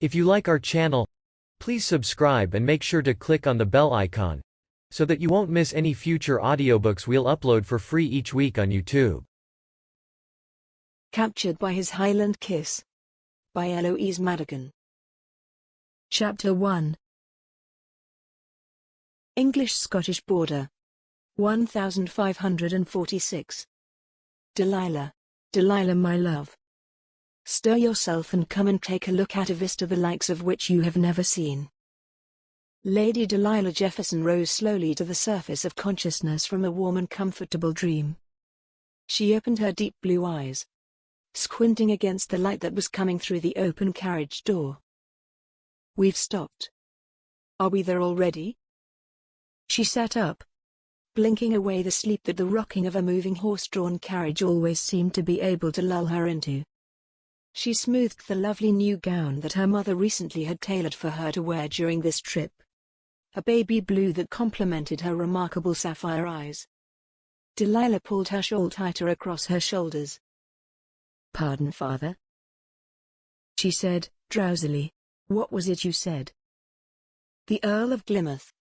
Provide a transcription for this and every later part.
If you like our channel, please subscribe and make sure to click on the bell icon, so that you won't miss any future audiobooks we'll upload for free each week on YouTube. Captured by His Highland Kiss by Eloise Madigan. Chapter 1. English-Scottish border. 1546. Delilah, Delilah my love. Stir yourself and come and take a look at a vista the likes of which you have never seen. Lady Delilah Jefferson rose slowly to the surface of consciousness from a warm and comfortable dream. She opened her deep blue eyes, squinting against the light that was coming through the open carriage door. We've stopped. Are we there already? She sat up, blinking away the sleep that the rocking of a moving horse-drawn carriage always seemed to be able to lull her into. She smoothed the lovely new gown that her mother recently had tailored for her to wear during this trip, a baby blue that complemented her remarkable sapphire eyes. Delilah pulled her shawl tighter across her shoulders. "Pardon, father?" she said, drowsily. "What was it you said?" The Earl of Plymouth,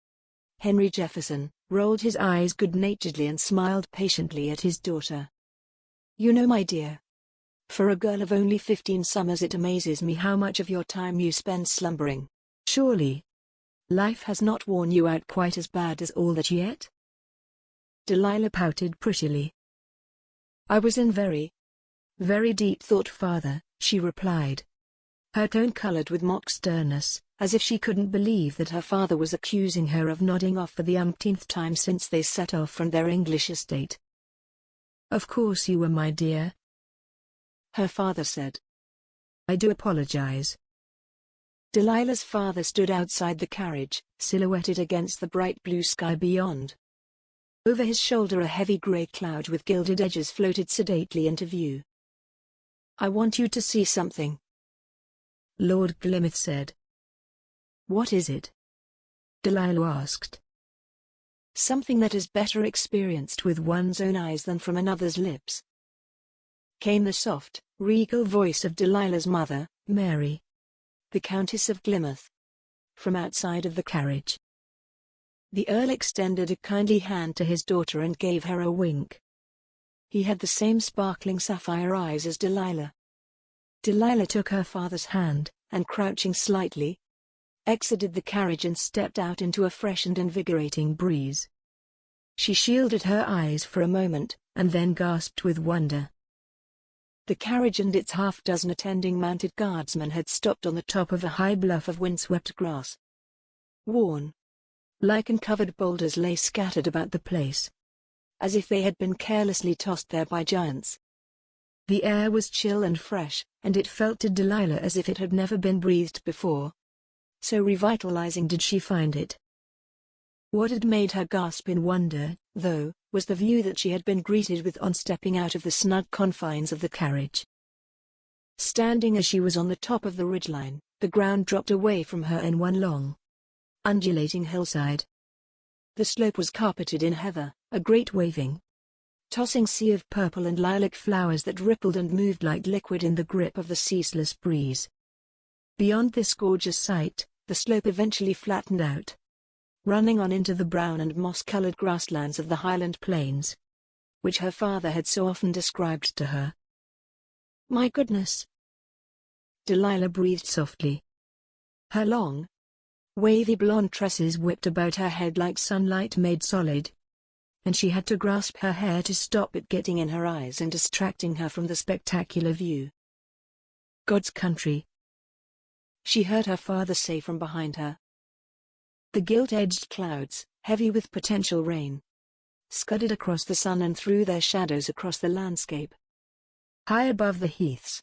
Henry Jefferson, rolled his eyes good-naturedly and smiled patiently at his daughter. "You know, my dear, for a girl of only 15 summers it amazes me how much of your time you spend slumbering. Surely, life has not worn you out quite as bad as all that yet?" Delilah pouted prettily. "I was in very deep thought, father," she replied, her tone colored with mock sternness, as if she couldn't believe that her father was accusing her of nodding off for the umpteenth time since they set off from their English estate. "Of course you were, my dear," her father said. "I do apologize." Delilah's father stood outside the carriage, silhouetted against the bright blue sky beyond. Over his shoulder a heavy grey cloud with gilded edges floated sedately into view. "I want you to see something," Lord Plymouth said. "What is it?" Delilah asked. "Something that is better experienced with one's own eyes than from another's lips," came the soft, regal voice of Delilah's mother, Mary, the Countess of Plymouth, from outside of the carriage. The Earl extended a kindly hand to his daughter and gave her a wink. He had the same sparkling sapphire eyes as Delilah. Delilah took her father's hand, and crouching slightly, exited the carriage and stepped out into a fresh and invigorating breeze. She shielded her eyes for a moment, and then gasped with wonder. The carriage and its half-dozen attending mounted guardsmen had stopped on the top of a high bluff of windswept grass. Worn, lichen-covered boulders lay scattered about the place, as if they had been carelessly tossed there by giants. The air was chill and fresh, and it felt to Delilah as if it had never been breathed before. So revitalizing did she find it. What had made her gasp in wonder, though, was the view that she had been greeted with on stepping out of the snug confines of the carriage. Standing as she was on the top of the ridgeline, the ground dropped away from her in one long, undulating hillside. The slope was carpeted in heather, a great waving, tossing sea of purple and lilac flowers that rippled and moved like liquid in the grip of the ceaseless breeze. Beyond this gorgeous sight, the slope eventually flattened out, running on into the brown and moss-colored grasslands of the Highland plains, which her father had so often described to her. "My goodness!" Delilah breathed softly. Her long, wavy blonde tresses whipped about her head like sunlight made solid, and she had to grasp her hair to stop it getting in her eyes and distracting her from the spectacular view. "God's country," she heard her father say from behind her. The gilt-edged clouds, heavy with potential rain, scudded across the sun and threw their shadows across the landscape. High above the heaths,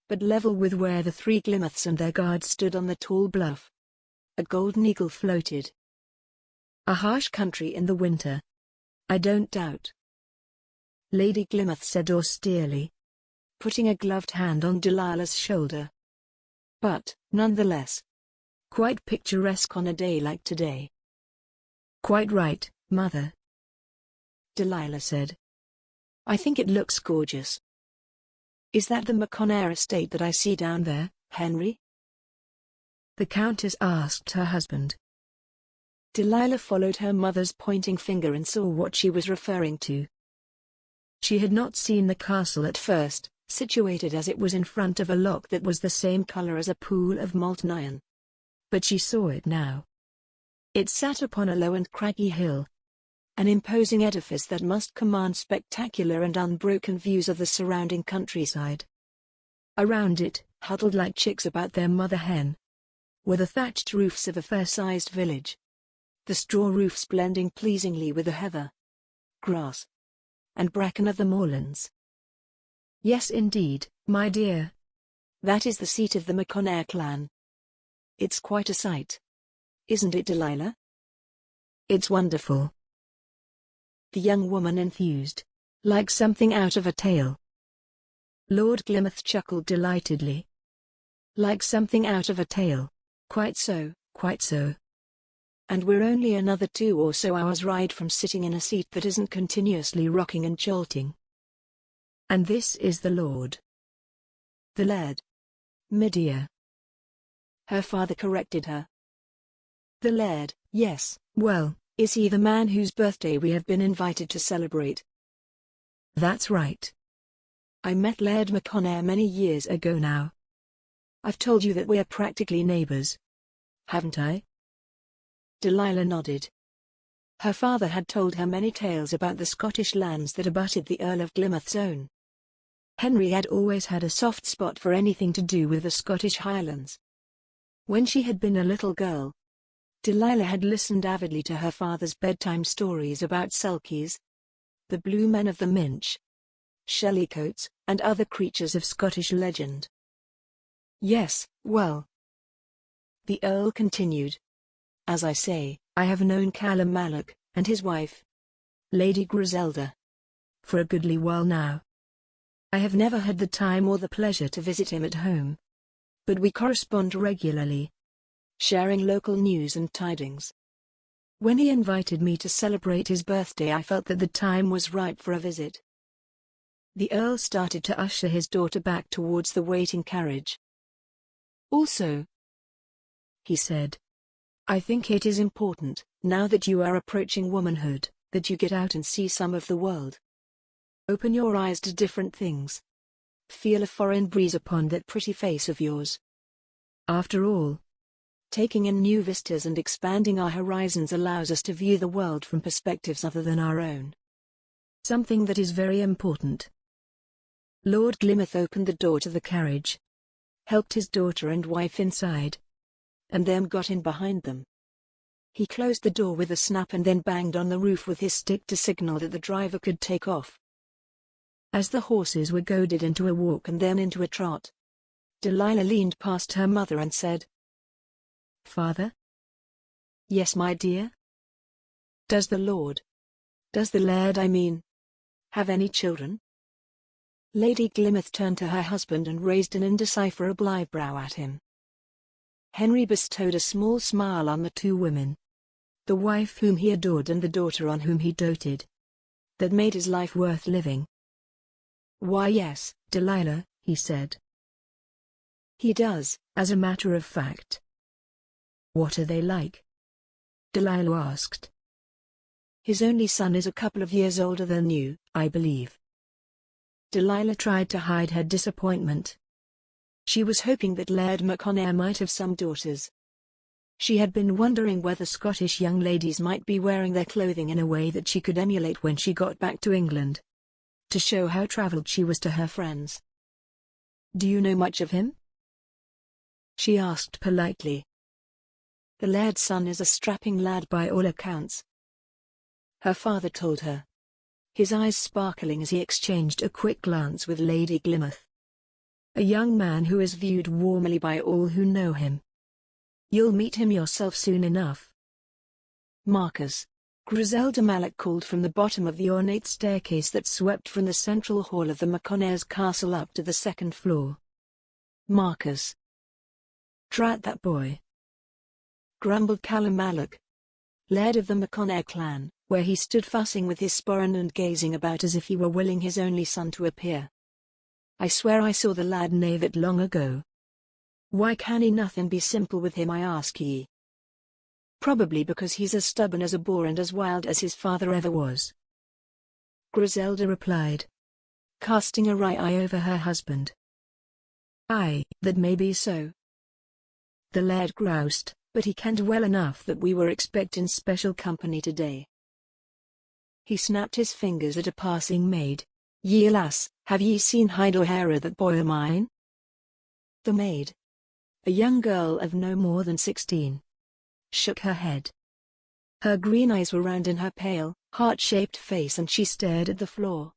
but level with where the three Plymouths and their guards stood on the tall bluff, a golden eagle floated. "A harsh country in the winter, I don't doubt," Lady Plymouth said austerely, putting a gloved hand on Delilah's shoulder. "But, nonetheless, quite picturesque on a day like today." "Quite right, Mother," Delilah said. "I think it looks gorgeous." "Is that the MacConnair estate that I see down there, Henry?" the Countess asked her husband. Delilah followed her mother's pointing finger and saw what she was referring to. She had not seen the castle at first, situated as it was in front of a loch that was the same color as a pool of molten iron. But she saw it now. It sat upon a low and craggy hill, an imposing edifice that must command spectacular and unbroken views of the surrounding countryside. Around it, huddled like chicks about their mother hen, were the thatched roofs of a fair-sized village, the straw roofs blending pleasingly with the heather, grass, and bracken of the moorlands. Yes indeed, my dear. That is the seat of the MacConnair clan. It's quite a sight. Isn't it, Delilah? It's wonderful. The young woman enthused, like something out of a tale. Lord Glymouth chuckled delightedly. Like something out of a tale. Quite so, quite so. And we're only another 2 or so hours' ride from sitting in a seat that isn't continuously rocking and jolting. And this is the Lord. The Laird. Medea. Her father corrected her. The Laird, yes, well, is he the man whose birthday we have been invited to celebrate? That's right. I met Laird MacConnair many years ago now. I've told you that we're practically neighbors, haven't I? Delilah nodded. Her father had told her many tales about the Scottish lands that abutted the Earl of Glymouth's own. Henry had always had a soft spot for anything to do with the Scottish Highlands. When she had been a little girl, Delilah had listened avidly to her father's bedtime stories about Selkies, the blue men of the Minch, Shellycoats, and other creatures of Scottish legend. Yes, well, the Earl continued. As I say, I have known Callum Malloch, and his wife, Lady Griselda, for a goodly while now. I have never had the time or the pleasure to visit him at home, but we correspond regularly, sharing local news and tidings. When he invited me to celebrate his birthday, I felt that the time was ripe for a visit. The Earl started to usher his daughter back towards the waiting carriage. Also, he said, I think it is important, now that you are approaching womanhood, that you get out and see some of the world. Open your eyes to different things. Feel a foreign breeze upon that pretty face of yours. After all, taking in new vistas and expanding our horizons allows us to view the world from perspectives other than our own. Something that is very important. Lord Glymouth opened the door to the carriage, helped his daughter and wife inside, and then got in behind them. He closed the door with a snap and then banged on the roof with his stick to signal that the driver could take off. As the horses were goaded into a walk and then into a trot, Delilah leaned past her mother and said, Father? Yes, my dear? Does the Laird, I mean, have any children? Lady Glymouth turned to her husband and raised an indecipherable eyebrow at him. Henry bestowed a small smile on the 2 women, the wife whom he adored and the daughter on whom he doted, that made his life worth living. Why yes, Delilah, he said. He does, as a matter of fact. What are they like? Delilah asked. His only son is a couple of years older than you, I believe. Delilah tried to hide her disappointment. She was hoping that Laird MacConnair might have some daughters. She had been wondering whether Scottish young ladies might be wearing their clothing in a way that she could emulate when she got back to England, to show how travelled she was to her friends. Do you know much of him? She asked politely. The Laird's son is a strapping lad by all accounts, her father told her, his eyes sparkling as he exchanged a quick glance with Lady Glymouth. A young man who is viewed warmly by all who know him. You'll meet him yourself soon enough. Marcus, Griselda Malloch called from the bottom of the ornate staircase that swept from the central hall of the MacConnairs' castle up to the 2nd floor. Marcus. Drat that boy, grumbled Callum Malloch, Laird of the MacConnair clan, where he stood fussing with his sporran and gazing about as if he were willing his only son to appear. I swear I saw the lad neigh that long ago. Why can he nothing be simple with him, I ask ye? Probably because he's as stubborn as a boar and as wild as his father ever was. Griselda replied, casting a wry eye over her husband. Aye, that may be so. The laird groused, but he kenned well enough that we were expecting special company today. He snapped his fingers at a passing maid. Ye lass, have ye seen hide or hair of that boy o' mine? The maid, a young girl of no more than 16, shook her head. Her green eyes were round in her pale, heart-shaped face, and she stared at the floor,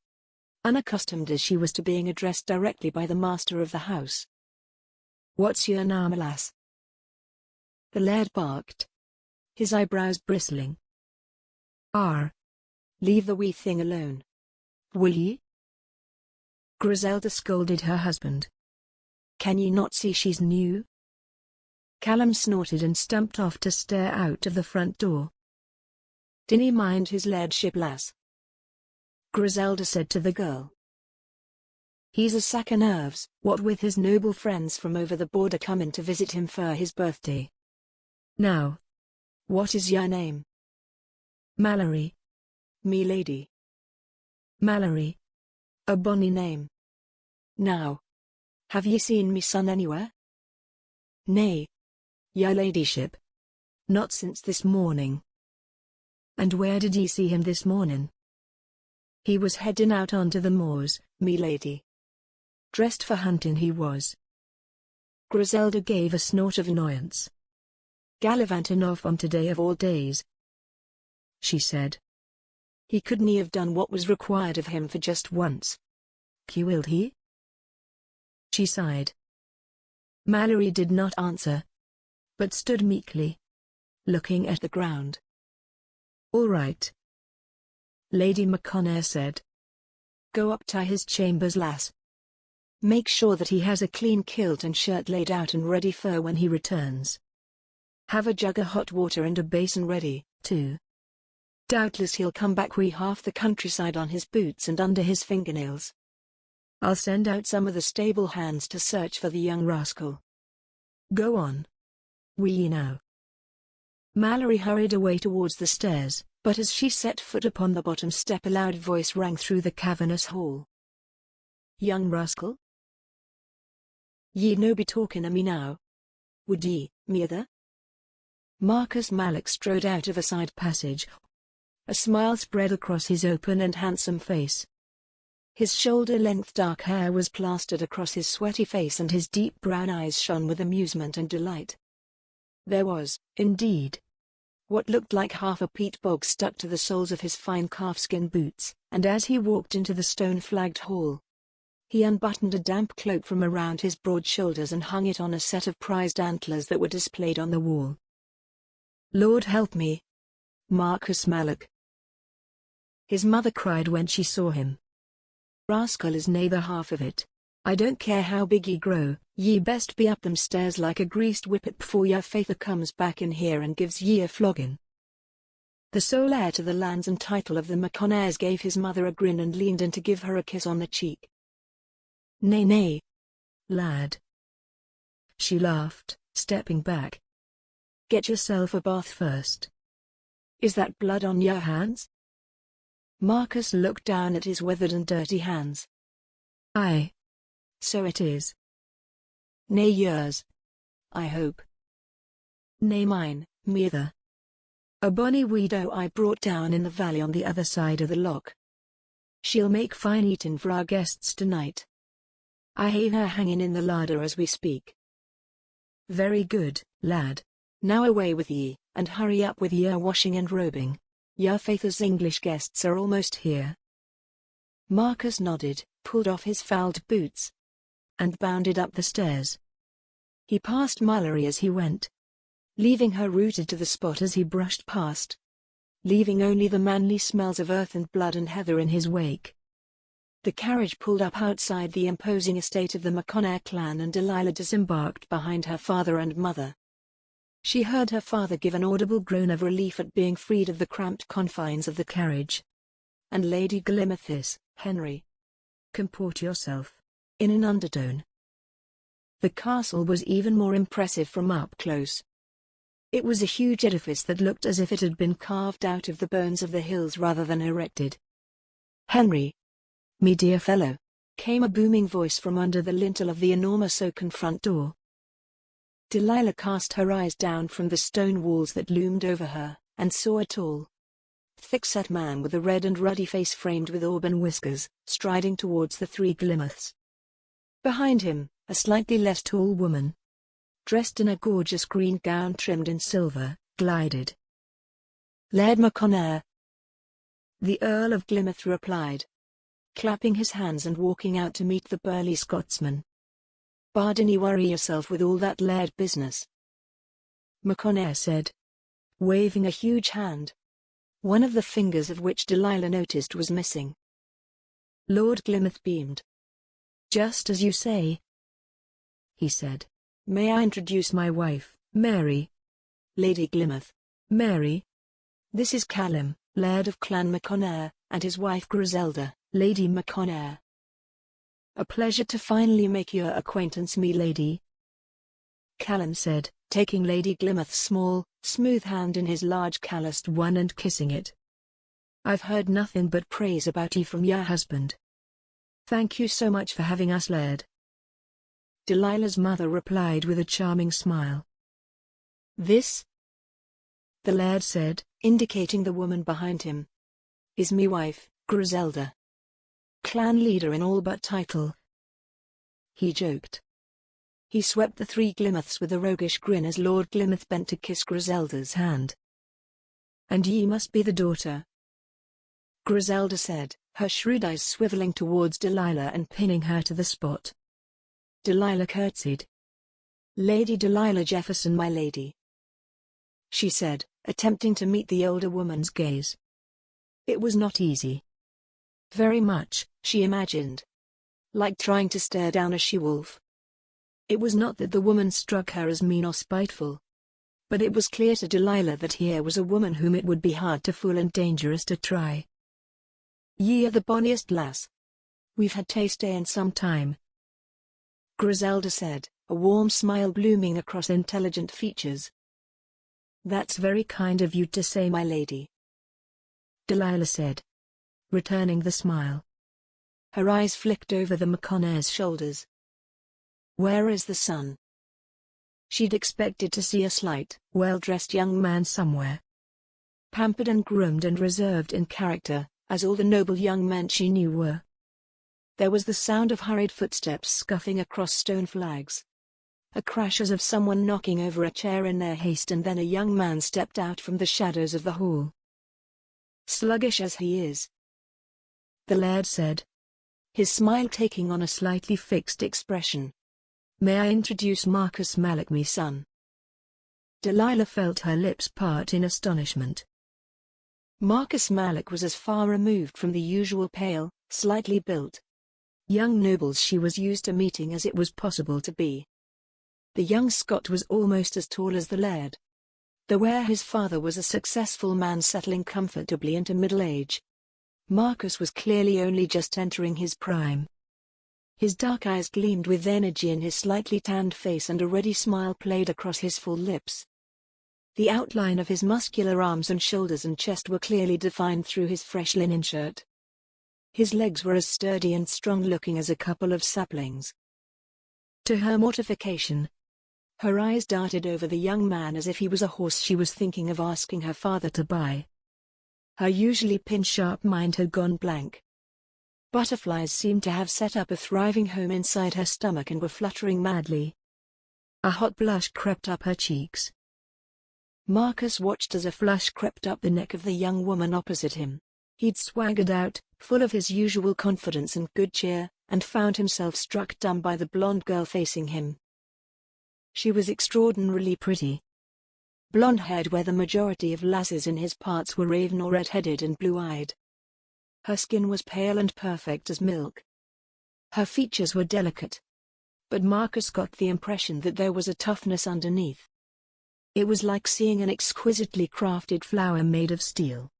unaccustomed as she was to being addressed directly by the master of the house. What's your name, lass? The laird barked, his eyebrows bristling. Leave the wee thing alone. Will ye? Griselda scolded her husband. Can ye not see she's new? Callum snorted and stumped off to stare out of the front door. Dinna mind his lairdship, lass, Griselda said to the girl. He's a sack o' nerves, what with his noble friends from over the border coming to visit him for his birthday. Now, what is your name? Mallory. Me lady. Mallory. A bonny name. Now, have ye seen me son anywhere? Nay, your ladyship. Not since this morning. And where did ye see him this morning? He was heading out onto the moors, me lady. Dressed for hunting he was. Griselda gave a snort of annoyance. Gallivanting off on today of all days, she said. He couldn't have done what was required of him for just once. Willed he? She sighed. Mallory did not answer, but stood meekly, looking at the ground. All right, Lady MacConnair said. Go up to his chambers, lass. Make sure that he has a clean kilt and shirt laid out and ready for when he returns. Have a jug of hot water and a basin ready, too. Doubtless he'll come back wi' half the countryside on his boots and under his fingernails. I'll send out some of the stable hands to search for the young rascal. Go on. Will ye now? Mallory hurried away towards the stairs, but as she set foot upon the bottom step a loud voice rang through the cavernous hall. Young rascal? Ye no be talking o' me now. Would ye, meither? Marcus Malloch strode out of a side passage. A smile spread across his open and handsome face. His shoulder-length dark hair was plastered across his sweaty face and his deep brown eyes shone with amusement and delight. There was, indeed, what looked like half a peat bog stuck to the soles of his fine calfskin boots, and as he walked into the stone-flagged hall, he unbuttoned a damp cloak from around his broad shoulders and hung it on a set of prized antlers that were displayed on the wall. Lord help me, Marcus Malloch, his mother cried when she saw him. Rascal is neither half of it. I don't care how big ye grow, ye best be up them stairs like a greased whippet before your father comes back in here and gives ye a flogging. The sole heir to the lands and title of the MacConnairs gave his mother a grin and leaned in to give her a kiss on the cheek. Nay, nay, lad, she laughed, stepping back. Get yourself a bath first. Is that blood on your hands? Marcus looked down at his weathered and dirty hands. Aye. So it is. Nay yours, I hope. Nay mine, meither. A bonny widow I brought down in the valley on the other side of the loch. She'll make fine eating for our guests tonight. I hae her hanging in the larder as we speak. Very good, lad. Now away with ye, and hurry up with your washing and robing. Your father's English guests are almost here. Marcus nodded, pulled off his fouled boots, and bounded up the stairs. He passed Mallory as he went, leaving her rooted to the spot as he brushed past, leaving only the manly smells of earth and blood and heather in his wake. The carriage pulled up outside the imposing estate of the MacConnair clan and Delilah disembarked behind her father and mother. She heard her father give an audible groan of relief at being freed of the cramped confines of the carriage. And Lady Glimmerthis, Henry, comport yourself, in an undertone. The castle was even more impressive from up close. It was a huge edifice that looked as if it had been carved out of the bones of the hills rather than erected. "Henry, me dear fellow," came a booming voice from under the lintel of the enormous oaken front door. Delilah cast her eyes down from the stone walls that loomed over her, and saw a tall, thick-set man with a red and ruddy face framed with auburn whiskers, striding towards the three Glymmiths. Behind him, a slightly less tall woman, dressed in a gorgeous green gown trimmed in silver, glided. "Laird MacConnair," the Earl of Glymouth replied, clapping his hands and walking out to meet the burly Scotsman. "Bardinny worry yourself with all that laird business," MacConnair said, waving a huge hand, one of the fingers of which Delilah noticed was missing. Lord Glymouth beamed. "Just as you say," he said. "May I introduce my wife, Mary?" "Lady Glymouth." "Mary. This is Callum, Laird of Clan MacConnair, and his wife Griselda, Lady MacConnair." "A pleasure to finally make your acquaintance, me lady," Callum said, taking Lady Glymouth's small, smooth hand in his large calloused one and kissing it. "I've heard nothing but praise about you from your husband." "Thank you so much for having us, Laird," Delilah's mother replied with a charming smile. "This," the Laird said, indicating the woman behind him, "is me wife, Griselda. Clan leader in all but title," he joked. He swept the three Glymmiths with a roguish grin as Lord Glymouth bent to kiss Griselda's hand. "And ye must be the daughter," Griselda said, her shrewd eyes swiveling towards Delilah and pinning her to the spot. Delilah curtsied. "Lady Delilah Jefferson, my lady," she said, attempting to meet the older woman's gaze. It was not easy. Very much, she imagined, like trying to stare down a she-wolf. It was not that the woman struck her as mean or spiteful, but it was clear to Delilah that here was a woman whom it would be hard to fool and dangerous to try. "Ye are the bonniest lass we've had taste in some time," Griselda said, a warm smile blooming across intelligent features. "That's very kind of you to say, my lady," Delilah said, returning the smile. Her eyes flicked over the MacConnairs' shoulders. "Where is the son?" She'd expected to see a slight, well-dressed young man somewhere, pampered and groomed and reserved in character, as all the noble young men she knew were. There was the sound of hurried footsteps scuffing across stone flags, a crash as of someone knocking over a chair in their haste, and then a young man stepped out from the shadows of the hall. "Sluggish as he is," the Laird said, his smile taking on a slightly fixed expression. "May I introduce Marcus Malloch, me son?" Delilah felt her lips part in astonishment. Marcus Malloch was as far removed from the usual pale, slightly built young nobles she was used to meeting as it was possible to be. The young Scot was almost as tall as the Laird, though where his father was a successful man settling comfortably into middle age, Marcus was clearly only just entering his prime. His dark eyes gleamed with energy in his slightly tanned face, and a ready smile played across his full lips. The outline of his muscular arms and shoulders and chest were clearly defined through his fresh linen shirt. His legs were as sturdy and strong-looking as a couple of saplings. To her mortification, her eyes darted over the young man as if he was a horse she was thinking of asking her father to buy. Her usually pin-sharp mind had gone blank. Butterflies seemed to have set up a thriving home inside her stomach and were fluttering madly. A hot blush crept up her cheeks. Marcus watched as a flush crept up the neck of the young woman opposite him. He'd swaggered out, full of his usual confidence and good cheer, and found himself struck dumb by the blonde girl facing him. She was extraordinarily pretty, blonde-haired where the majority of lasses in his parts were raven or red-headed and blue-eyed. Her skin was pale and perfect as milk. Her features were delicate, but Marcus got the impression that there was a toughness underneath. It was like seeing an exquisitely crafted flower made of steel.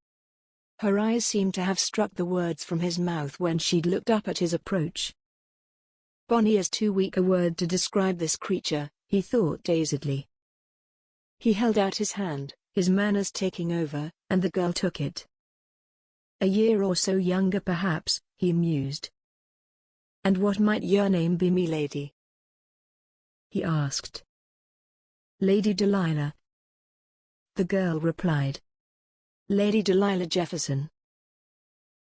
Her eyes seemed to have struck the words from his mouth when she'd looked up at his approach. Bonny is too weak a word to describe this creature, he thought dazedly. He held out his hand, his manners taking over, and the girl took it. A year or so younger perhaps, he mused. And what might your name be, me lady? He asked. Lady Delilah. The girl replied. Lady Delilah Jefferson.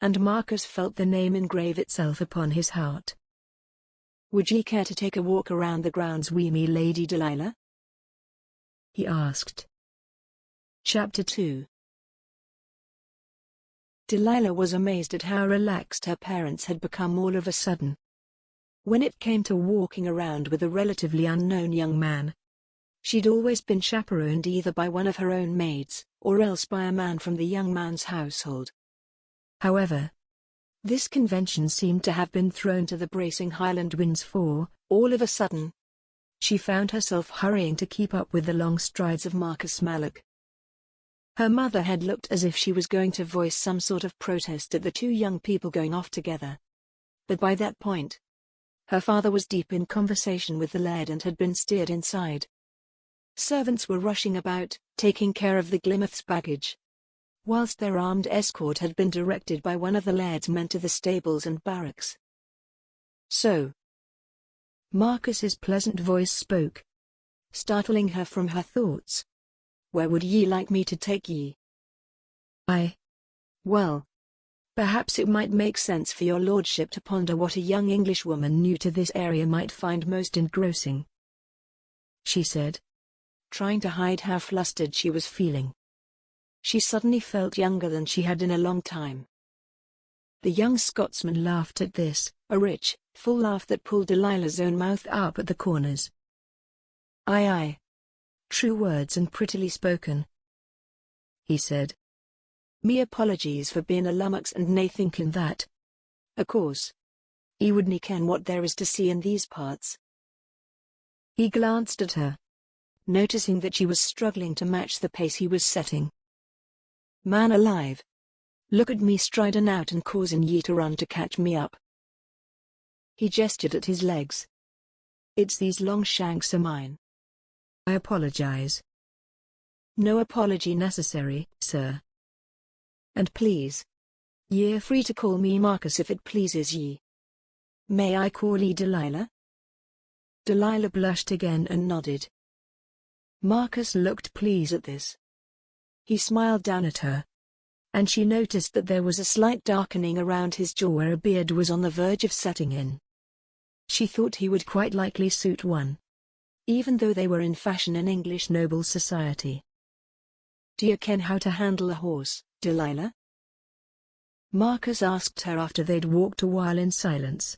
And Marcus felt the name engrave itself upon his heart. Would ye care to take a walk around the grounds wi' me, Lady Delilah? He asked. Chapter 2. Delilah was amazed at how relaxed her parents had become all of a sudden. When it came to walking around with a relatively unknown young man, she'd always been chaperoned either by one of her own maids, or else by a man from the young man's household. However, this convention seemed to have been thrown to the bracing Highland winds for, all of a sudden, she found herself hurrying to keep up with the long strides of Marcus Malloch. Her mother had looked as if she was going to voice some sort of protest at the two young people going off together. But by that point, her father was deep in conversation with the laird and had been steered inside. Servants were rushing about, taking care of the Glymouth's baggage, whilst their armed escort had been directed by one of the laird's men to the stables and barracks. So, Marcus's pleasant voice spoke, startling her from her thoughts. Where would ye like me to take ye? Well, perhaps it might make sense for your lordship to ponder what a young Englishwoman new to this area might find most engrossing, she said, trying to hide how flustered she was feeling. She suddenly felt younger than she had in a long time. The young Scotsman laughed at this, a rich, full laugh that pulled Delilah's own mouth up at the corners. Aye. True words and prettily spoken, he said. Me apologies for being a lummox and nae thinking that. O' course, he would nae ken what there is to see in these parts. He glanced at her, noticing that she was struggling to match the pace he was setting. Man alive! Look at me striding out and causing ye to run to catch me up. He gestured at his legs. It's these long shanks o' mine. I apologize. No apology necessary, sir. And please, ye're free to call me Marcus if it pleases ye. May I call ye Delilah? Delilah blushed again and nodded. Marcus looked pleased at this. He smiled down at her, and she noticed that there was a slight darkening around his jaw where a beard was on the verge of setting in. She thought he would quite likely suit one, even though they were in fashion in English noble society. Do you ken how to handle a horse, Delilah? Marcus asked her after they'd walked a while in silence.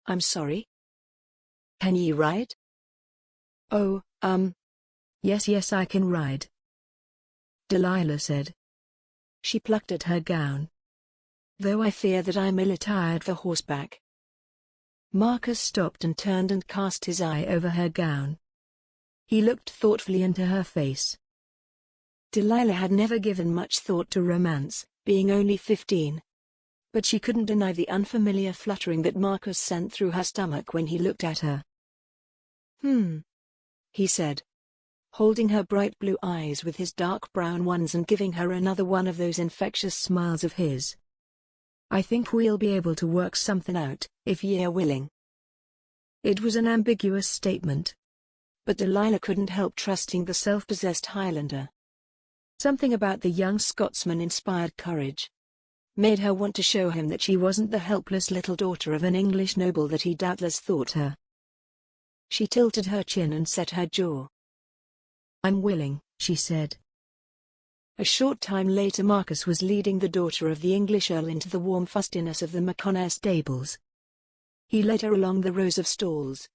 I'm sorry? Can ye ride? Oh, yes I can ride, Delilah said. She plucked at her gown. Though I fear that I'm ill-attired for horseback. Marcus stopped and turned and cast his eye over her gown. He looked thoughtfully into her face. Delilah had never given much thought to romance, being only 15. But she couldn't deny the unfamiliar fluttering that Marcus sent through her stomach when he looked at her. He said, holding her bright blue eyes with his dark brown ones and giving her another one of those infectious smiles of his. I think we'll be able to work something out, if ye are willing. It was an ambiguous statement, but Delilah couldn't help trusting the self-possessed Highlander. Something about the young Scotsman inspired courage, made her want to show him that she wasn't the helpless little daughter of an English noble that he doubtless thought her. She tilted her chin and set her jaw. I'm willing, she said. A short time later Marcus was leading the daughter of the English Earl into the warm fustiness of the MacConnair stables. He led her along the rows of stalls,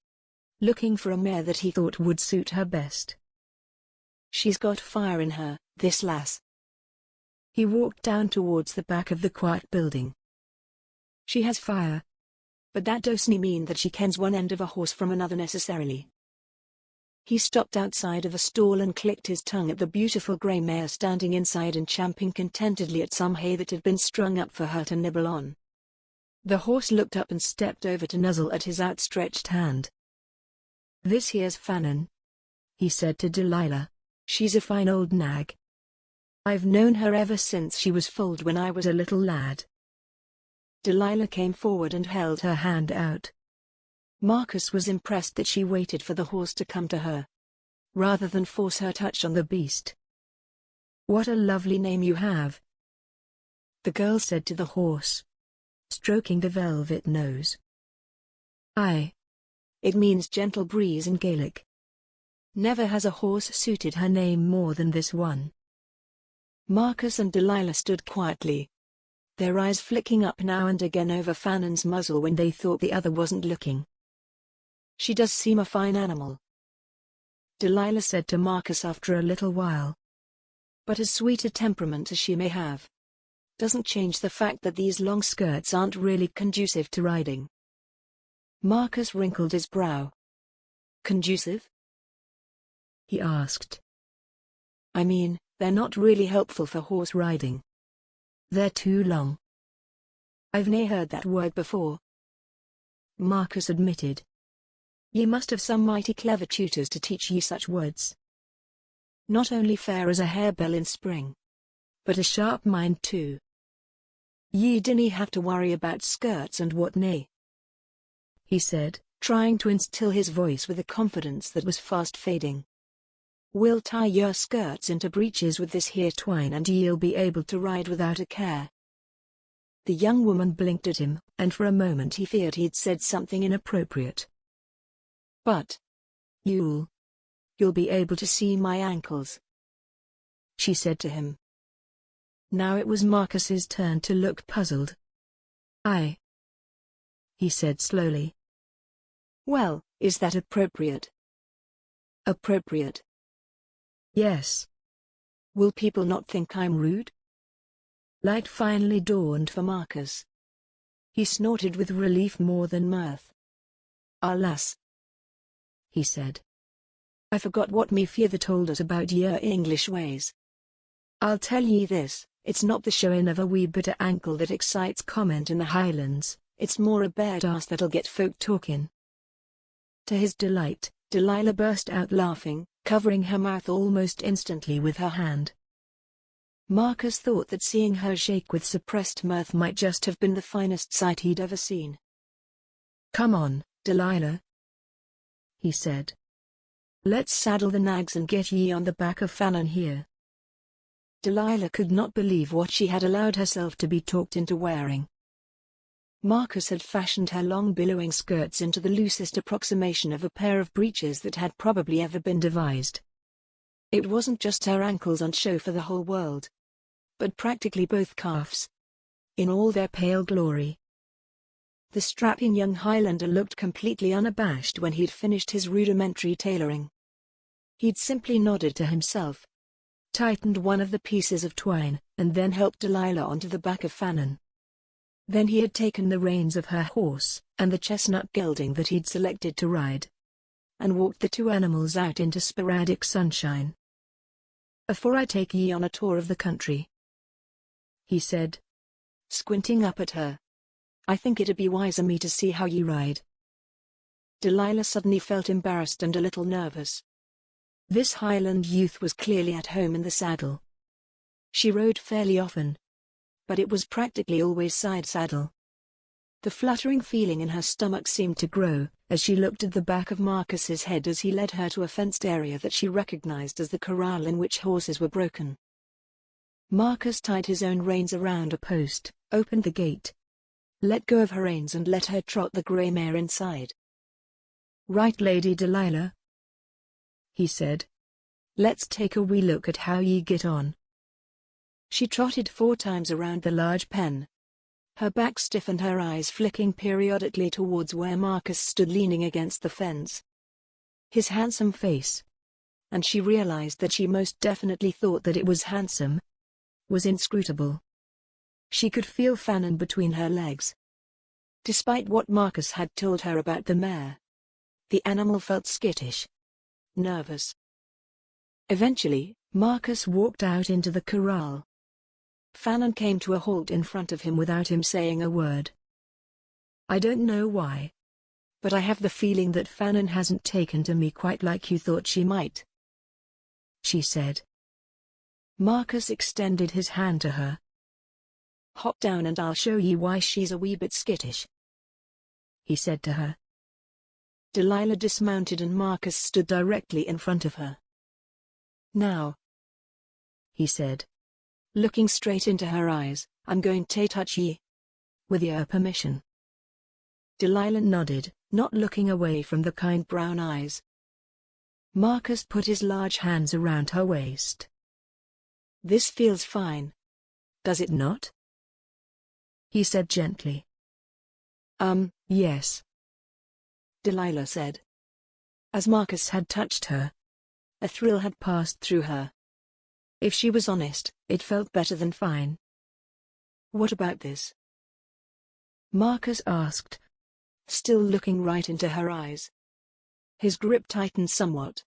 looking for a mare that he thought would suit her best. She's got fire in her, this lass. He walked down towards the back of the quiet building. She has fire, but that doesn't mean that she kens one end of a horse from another necessarily. He stopped outside of a stall and clicked his tongue at the beautiful grey mare standing inside and champing contentedly at some hay that had been strung up for her to nibble on. The horse looked up and stepped over to nuzzle at his outstretched hand. "This here's Fannin," he said to Delilah. "She's a fine old nag. I've known her ever since she was foaled when I was a little lad." Delilah came forward and held her hand out. Marcus was impressed that she waited for the horse to come to her, rather than force her touch on the beast. "What a lovely name you have," the girl said to the horse, stroking the velvet nose. "Aye. It means gentle breeze in Gaelic. Never has a horse suited her name more than this one." Marcus and Delilah stood quietly, their eyes flicking up now and again over Fannin's muzzle when they thought the other wasn't looking. "She does seem a fine animal," Delilah said to Marcus after a little while. "But as sweet a temperament as she may have doesn't change the fact that these long skirts aren't really conducive to riding." Marcus wrinkled his brow. "Conducive?" he asked. "I mean, they're not really helpful for horse riding. They're too long." "I've nae heard that word before," Marcus admitted. "Ye must have some mighty clever tutors to teach ye such words. Not only fair as a harebell in spring, but a sharp mind too. Ye dinna have to worry about skirts and what nae," he said, trying to instill his voice with a confidence that was fast fading. "We'll tie your skirts into breeches with this here twine and ye'll be able to ride without a care." The young woman blinked at him, and for a moment he feared he'd said something inappropriate. "But you'll be able to see my ankles," she said to him. Now it was Marcus's turn to look puzzled. "Aye," he said slowly. "Well, is that appropriate?" "Appropriate?" "Yes." "Will people not think I'm rude?" Light finally dawned for Marcus. He snorted with relief more than mirth. "Alas," he said. "I forgot what me feyther told us about your English ways. I'll tell ye this, it's not the showing of a wee bit of ankle that excites comment in the Highlands, it's more a bare ass that'll get folk talking." To his delight, Delilah burst out laughing, covering her mouth almost instantly with her hand. Marcus thought that seeing her shake with suppressed mirth might just have been the finest sight he'd ever seen. "Come on, Delilah," he said. "Let's saddle the nags and get ye on the back of Fannin here." Delilah could not believe what she had allowed herself to be talked into wearing. Marcus had fashioned her long billowing skirts into the loosest approximation of a pair of breeches that had probably ever been devised. It wasn't just her ankles on show for the whole world, but practically both calves, in all their pale glory. The strapping young Highlander looked completely unabashed when he'd finished his rudimentary tailoring. He'd simply nodded to himself, tightened one of the pieces of twine, and then helped Delilah onto the back of Fannin. Then he had taken the reins of her horse, and the chestnut gelding that he'd selected to ride, and walked the two animals out into sporadic sunshine. "Afore I take ye on a tour of the country," he said, squinting up at her, "I think it'd be wise of me to see how ye ride." Delilah suddenly felt embarrassed and a little nervous. This Highland youth was clearly at home in the saddle. She rode fairly often, but it was practically always side saddle. The fluttering feeling in her stomach seemed to grow, as she looked at the back of Marcus's head as he led her to a fenced area that she recognized as the corral in which horses were broken. Marcus tied his own reins around a post, opened the gate, let go of her reins and let her trot the grey mare inside. "Right, Lady Delilah," he said. "Let's take a wee look at how ye get on." She trotted 4 times around the large pen, her back stiff and her eyes flicking periodically towards where Marcus stood leaning against the fence. His handsome face, and she realized that she most definitely thought that it was handsome, was inscrutable. She could feel Fannin between her legs. Despite what Marcus had told her about the mare, the animal felt skittish, nervous. Eventually, Marcus walked out into the corral. Fannin came to a halt in front of him without him saying a word. I don't know why, but I have the feeling that Fannin hasn't taken to me quite like you thought she might," she said. Marcus extended his hand to her. "Hop down and I'll show you why she's a wee bit skittish," he said to her. Delilah dismounted and Marcus stood directly in front of her. "Now," he said, looking straight into her eyes, "I'm going to touch ye. With your permission." Delilah nodded, not looking away from the kind brown eyes. Marcus put his large hands around her waist. "This feels fine. Does it not?" he said gently. Yes," Delilah said. As Marcus had touched her, a thrill had passed through her. If she was honest, it felt better than fine. "What about this?" Marcus asked, still looking right into her eyes. His grip tightened somewhat.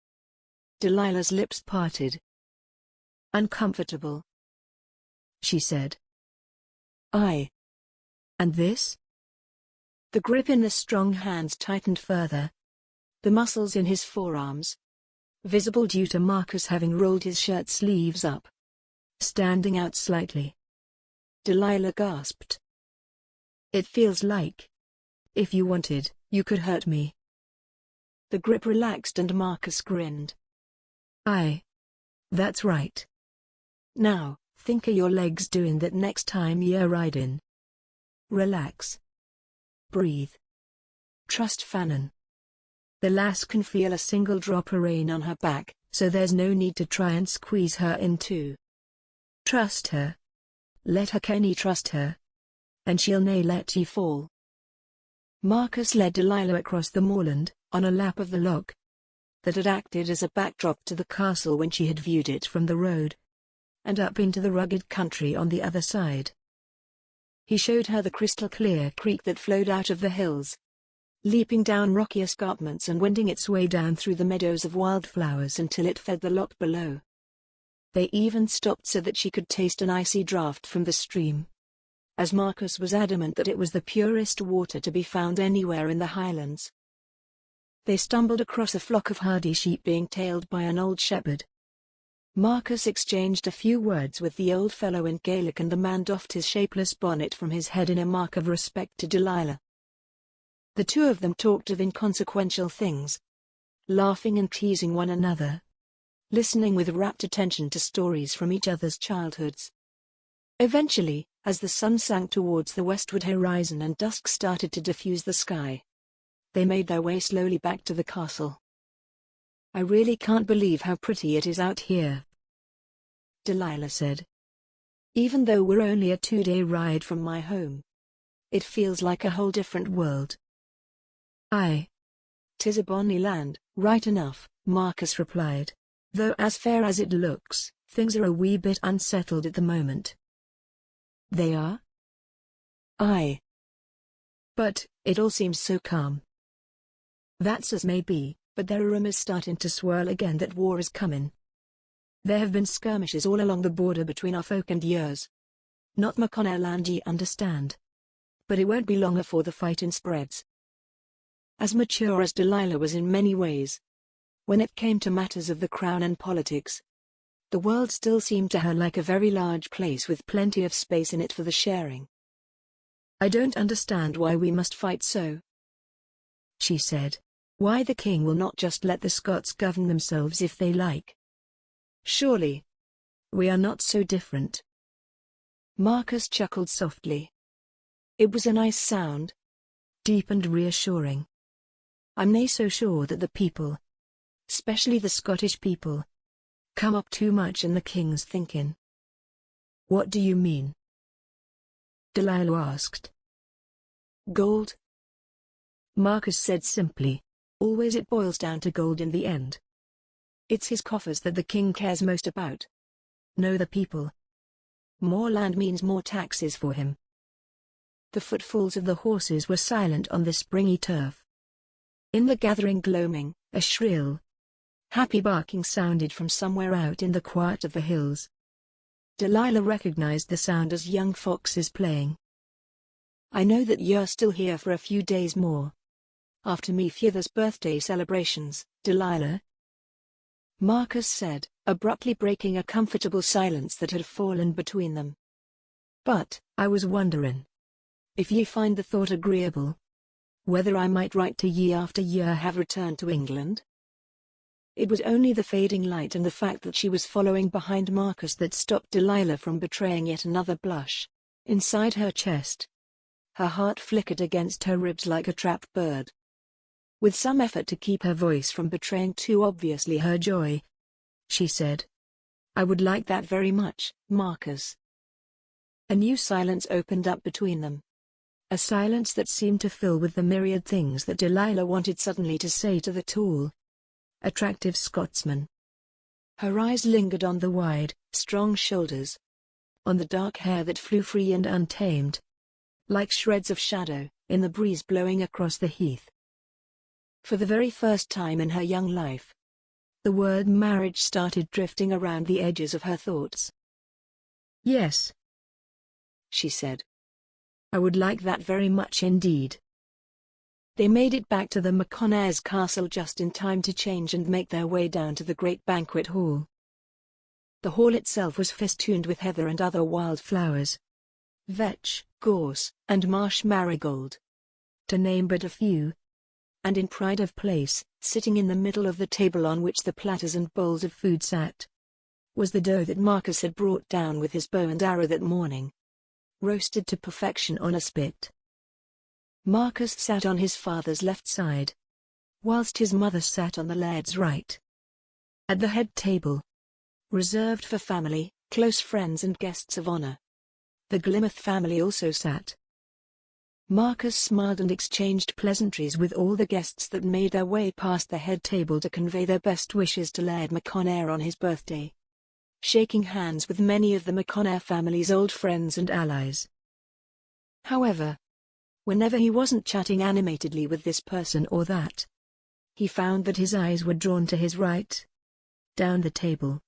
Delilah's lips parted. "Uncomfortable," she said. "Aye. And this?" The grip in the strong hands tightened further. The muscles in his forearms, visible due to Marcus having rolled his shirt sleeves up, standing out slightly. Delilah gasped. "It feels like, if you wanted, you could hurt me." The grip relaxed and Marcus grinned. "Aye. That's right. Now, think of your legs doing that next time you're riding. Relax. Breathe. Trust Fannin. The lass can feel a single drop of rain on her back, so there's no need to try and squeeze her in too. Trust her. Let her kenny trust her. And she'll nae let ye fall." Marcus led Delilah across the moorland, on a lap of the loch that had acted as a backdrop to the castle when she had viewed it from the road, and up into the rugged country on the other side. He showed her the crystal-clear creek that flowed out of the hills, leaping down rocky escarpments and wending its way down through the meadows of wildflowers until it fed the loch below. They even stopped so that she could taste an icy draught from the stream, as Marcus was adamant that it was the purest water to be found anywhere in the Highlands. They stumbled across a flock of hardy sheep being tailed by an old shepherd. Marcus exchanged a few words with the old fellow in Gaelic and the man doffed his shapeless bonnet from his head in a mark of respect to Delilah. The two of them talked of inconsequential things, laughing and teasing one another, listening with rapt attention to stories from each other's childhoods. Eventually, as the sun sank towards the westward horizon and dusk started to diffuse the sky, they made their way slowly back to the castle. "I really can't believe how pretty it is out here," Delilah said. "Even though we're only a 2-day ride from my home, it feels like a whole different world." "Aye. 'Tis a bonny land, right enough," Marcus replied, "though as fair as it looks, things are a wee bit unsettled at the moment." "They are?" "Aye. But, it all seems so calm." "That's as may be, but there are rumours starting to swirl again that war is coming. There have been skirmishes all along the border between our folk and yours. Not MacConnair land, ye understand. But it won't be long afore the fighting spreads." As mature as Delilah was in many ways, when it came to matters of the crown and politics, the world still seemed to her like a very large place with plenty of space in it for the sharing. "I don't understand why we must fight so," she said. "Why the king will not just let the Scots govern themselves if they like. Surely, we are not so different." Marcus chuckled softly. It was a nice sound, deep and reassuring. "I'm nae so sure that the people, especially the Scottish people, come up too much in the king's thinking." "What do you mean?" Delilah asked. "Gold," Marcus said simply. "Always it boils down to gold in the end. It's his coffers that the king cares most about. No, the people. More land means more taxes for him." The footfalls of the horses were silent on the springy turf. In the gathering gloaming, a shrill, happy barking sounded from somewhere out in the quiet of the hills. Delilah recognized the sound as young foxes playing. I know that you're still here for a few days more. After me feyther's birthday celebrations, Delilah," Marcus said, abruptly breaking a comfortable silence that had fallen between them. "But, I was wondering, if ye find the thought agreeable, whether I might write to ye after ye have returned to England?" It was only the fading light and the fact that she was following behind Marcus that stopped Delilah from betraying yet another blush. Inside her chest, her heart flickered against her ribs like a trapped bird. With some effort to keep her voice from betraying too obviously her joy, she said, "I would like that very much, Marcus." A new silence opened up between them. A silence that seemed to fill with the myriad things that Delilah wanted suddenly to say to the tall, attractive Scotsman. Her eyes lingered on the wide, strong shoulders, on the dark hair that flew free and untamed, like shreds of shadow, in the breeze blowing across the heath. For the very first time in her young life, the word marriage started drifting around the edges of her thoughts. "Yes," she said. "I would like that very much indeed." They made it back to the MacConnairs' castle just in time to change and make their way down to the great banquet hall. The hall itself was festooned with heather and other wild flowers, vetch, gorse, and marsh marigold, to name but a few. And in pride of place, sitting in the middle of the table on which the platters and bowls of food sat, was the doe that Marcus had brought down with his bow and arrow that morning, roasted to perfection on a spit. Marcus sat on his father's left side, whilst his mother sat on the laird's right. At the head table, reserved for family, close friends and guests of honor, the Glymouth family also sat. Marcus smiled and exchanged pleasantries with all the guests that made their way past the head table to convey their best wishes to Laird MacConnair on his birthday, shaking hands with many of the MacConnair family's old friends and allies. However, whenever he wasn't chatting animatedly with this person or that, he found that his eyes were drawn to his right, down the table,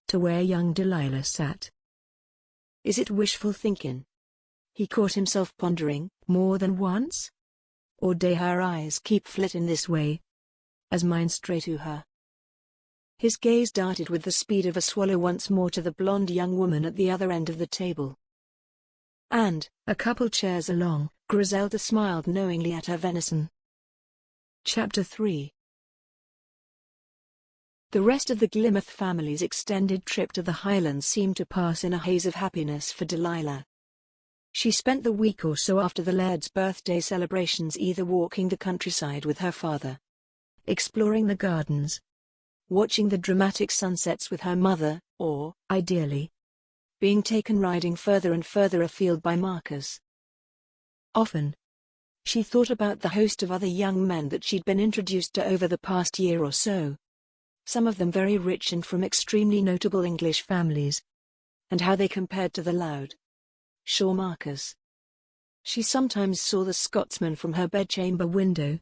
to where young Delilah sat. Is it wishful thinking? He caught himself pondering, more than once? Or do her eyes keep flitting this way, as mine stray to her? His gaze darted with the speed of a swallow once more to the blonde young woman at the other end of the table. And, a couple chairs along, Griselda smiled knowingly at her venison. Chapter 3. The rest of the Glymouth family's extended trip to the Highlands seemed to pass in a haze of happiness for Delilah. She spent the week or so after the laird's birthday celebrations either walking the countryside with her father, exploring the gardens, watching the dramatic sunsets with her mother, or, ideally, being taken riding further and further afield by Marcus. Often, she thought about the host of other young men that she'd been introduced to over the past year or so, some of them very rich and from extremely notable English families, and how they compared to the loud, sure Marcus. She sometimes saw the Scotsman from her bedchamber window,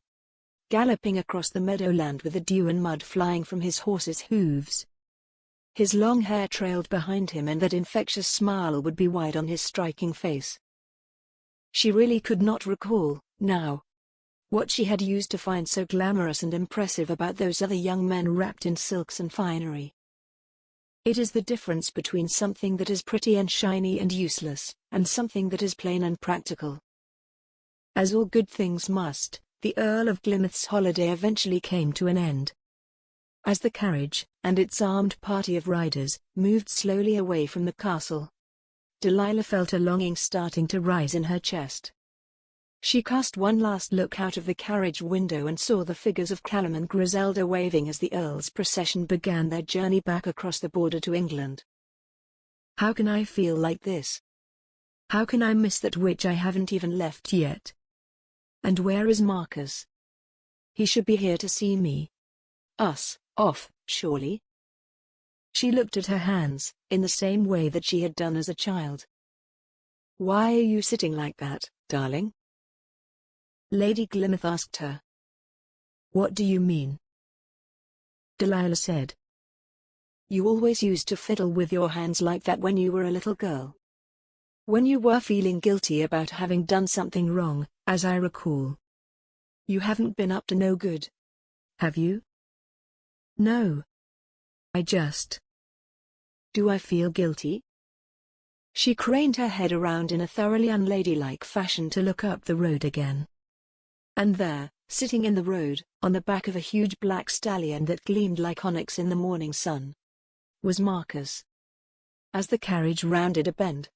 galloping across the meadowland with the dew and mud flying from his horse's hooves. His long hair trailed behind him and that infectious smile would be wide on his striking face. She really could not recall, now, what she had used to find so glamorous and impressive about those other young men wrapped in silks and finery. It is the difference between something that is pretty and shiny and useless, and something that is plain and practical. As all good things must, the Earl of Glymouth's holiday eventually came to an end. As the carriage, and its armed party of riders, moved slowly away from the castle, Delilah felt a longing starting to rise in her chest. She cast one last look out of the carriage window and saw the figures of Callum and Griselda waving as the Earl's procession began their journey back across the border to England. How can I feel like this? How can I miss that which I haven't even left yet? And where is Marcus? He should be here to see me. Us, off, surely? She looked at her hands, in the same way that she had done as a child. Why are you sitting like that, darling? Lady Glymouth asked her. What do you mean? Delilah said. You always used to fiddle with your hands like that when you were a little girl. When you were feeling guilty about having done something wrong, as I recall. You haven't been up to no good. Have you? No. I just. Do I feel guilty? She craned her head around in a thoroughly unladylike fashion to look up the road again. And there, sitting in the road, on the back of a huge black stallion that gleamed like onyx in the morning sun, was Marcus. As the carriage rounded a bend,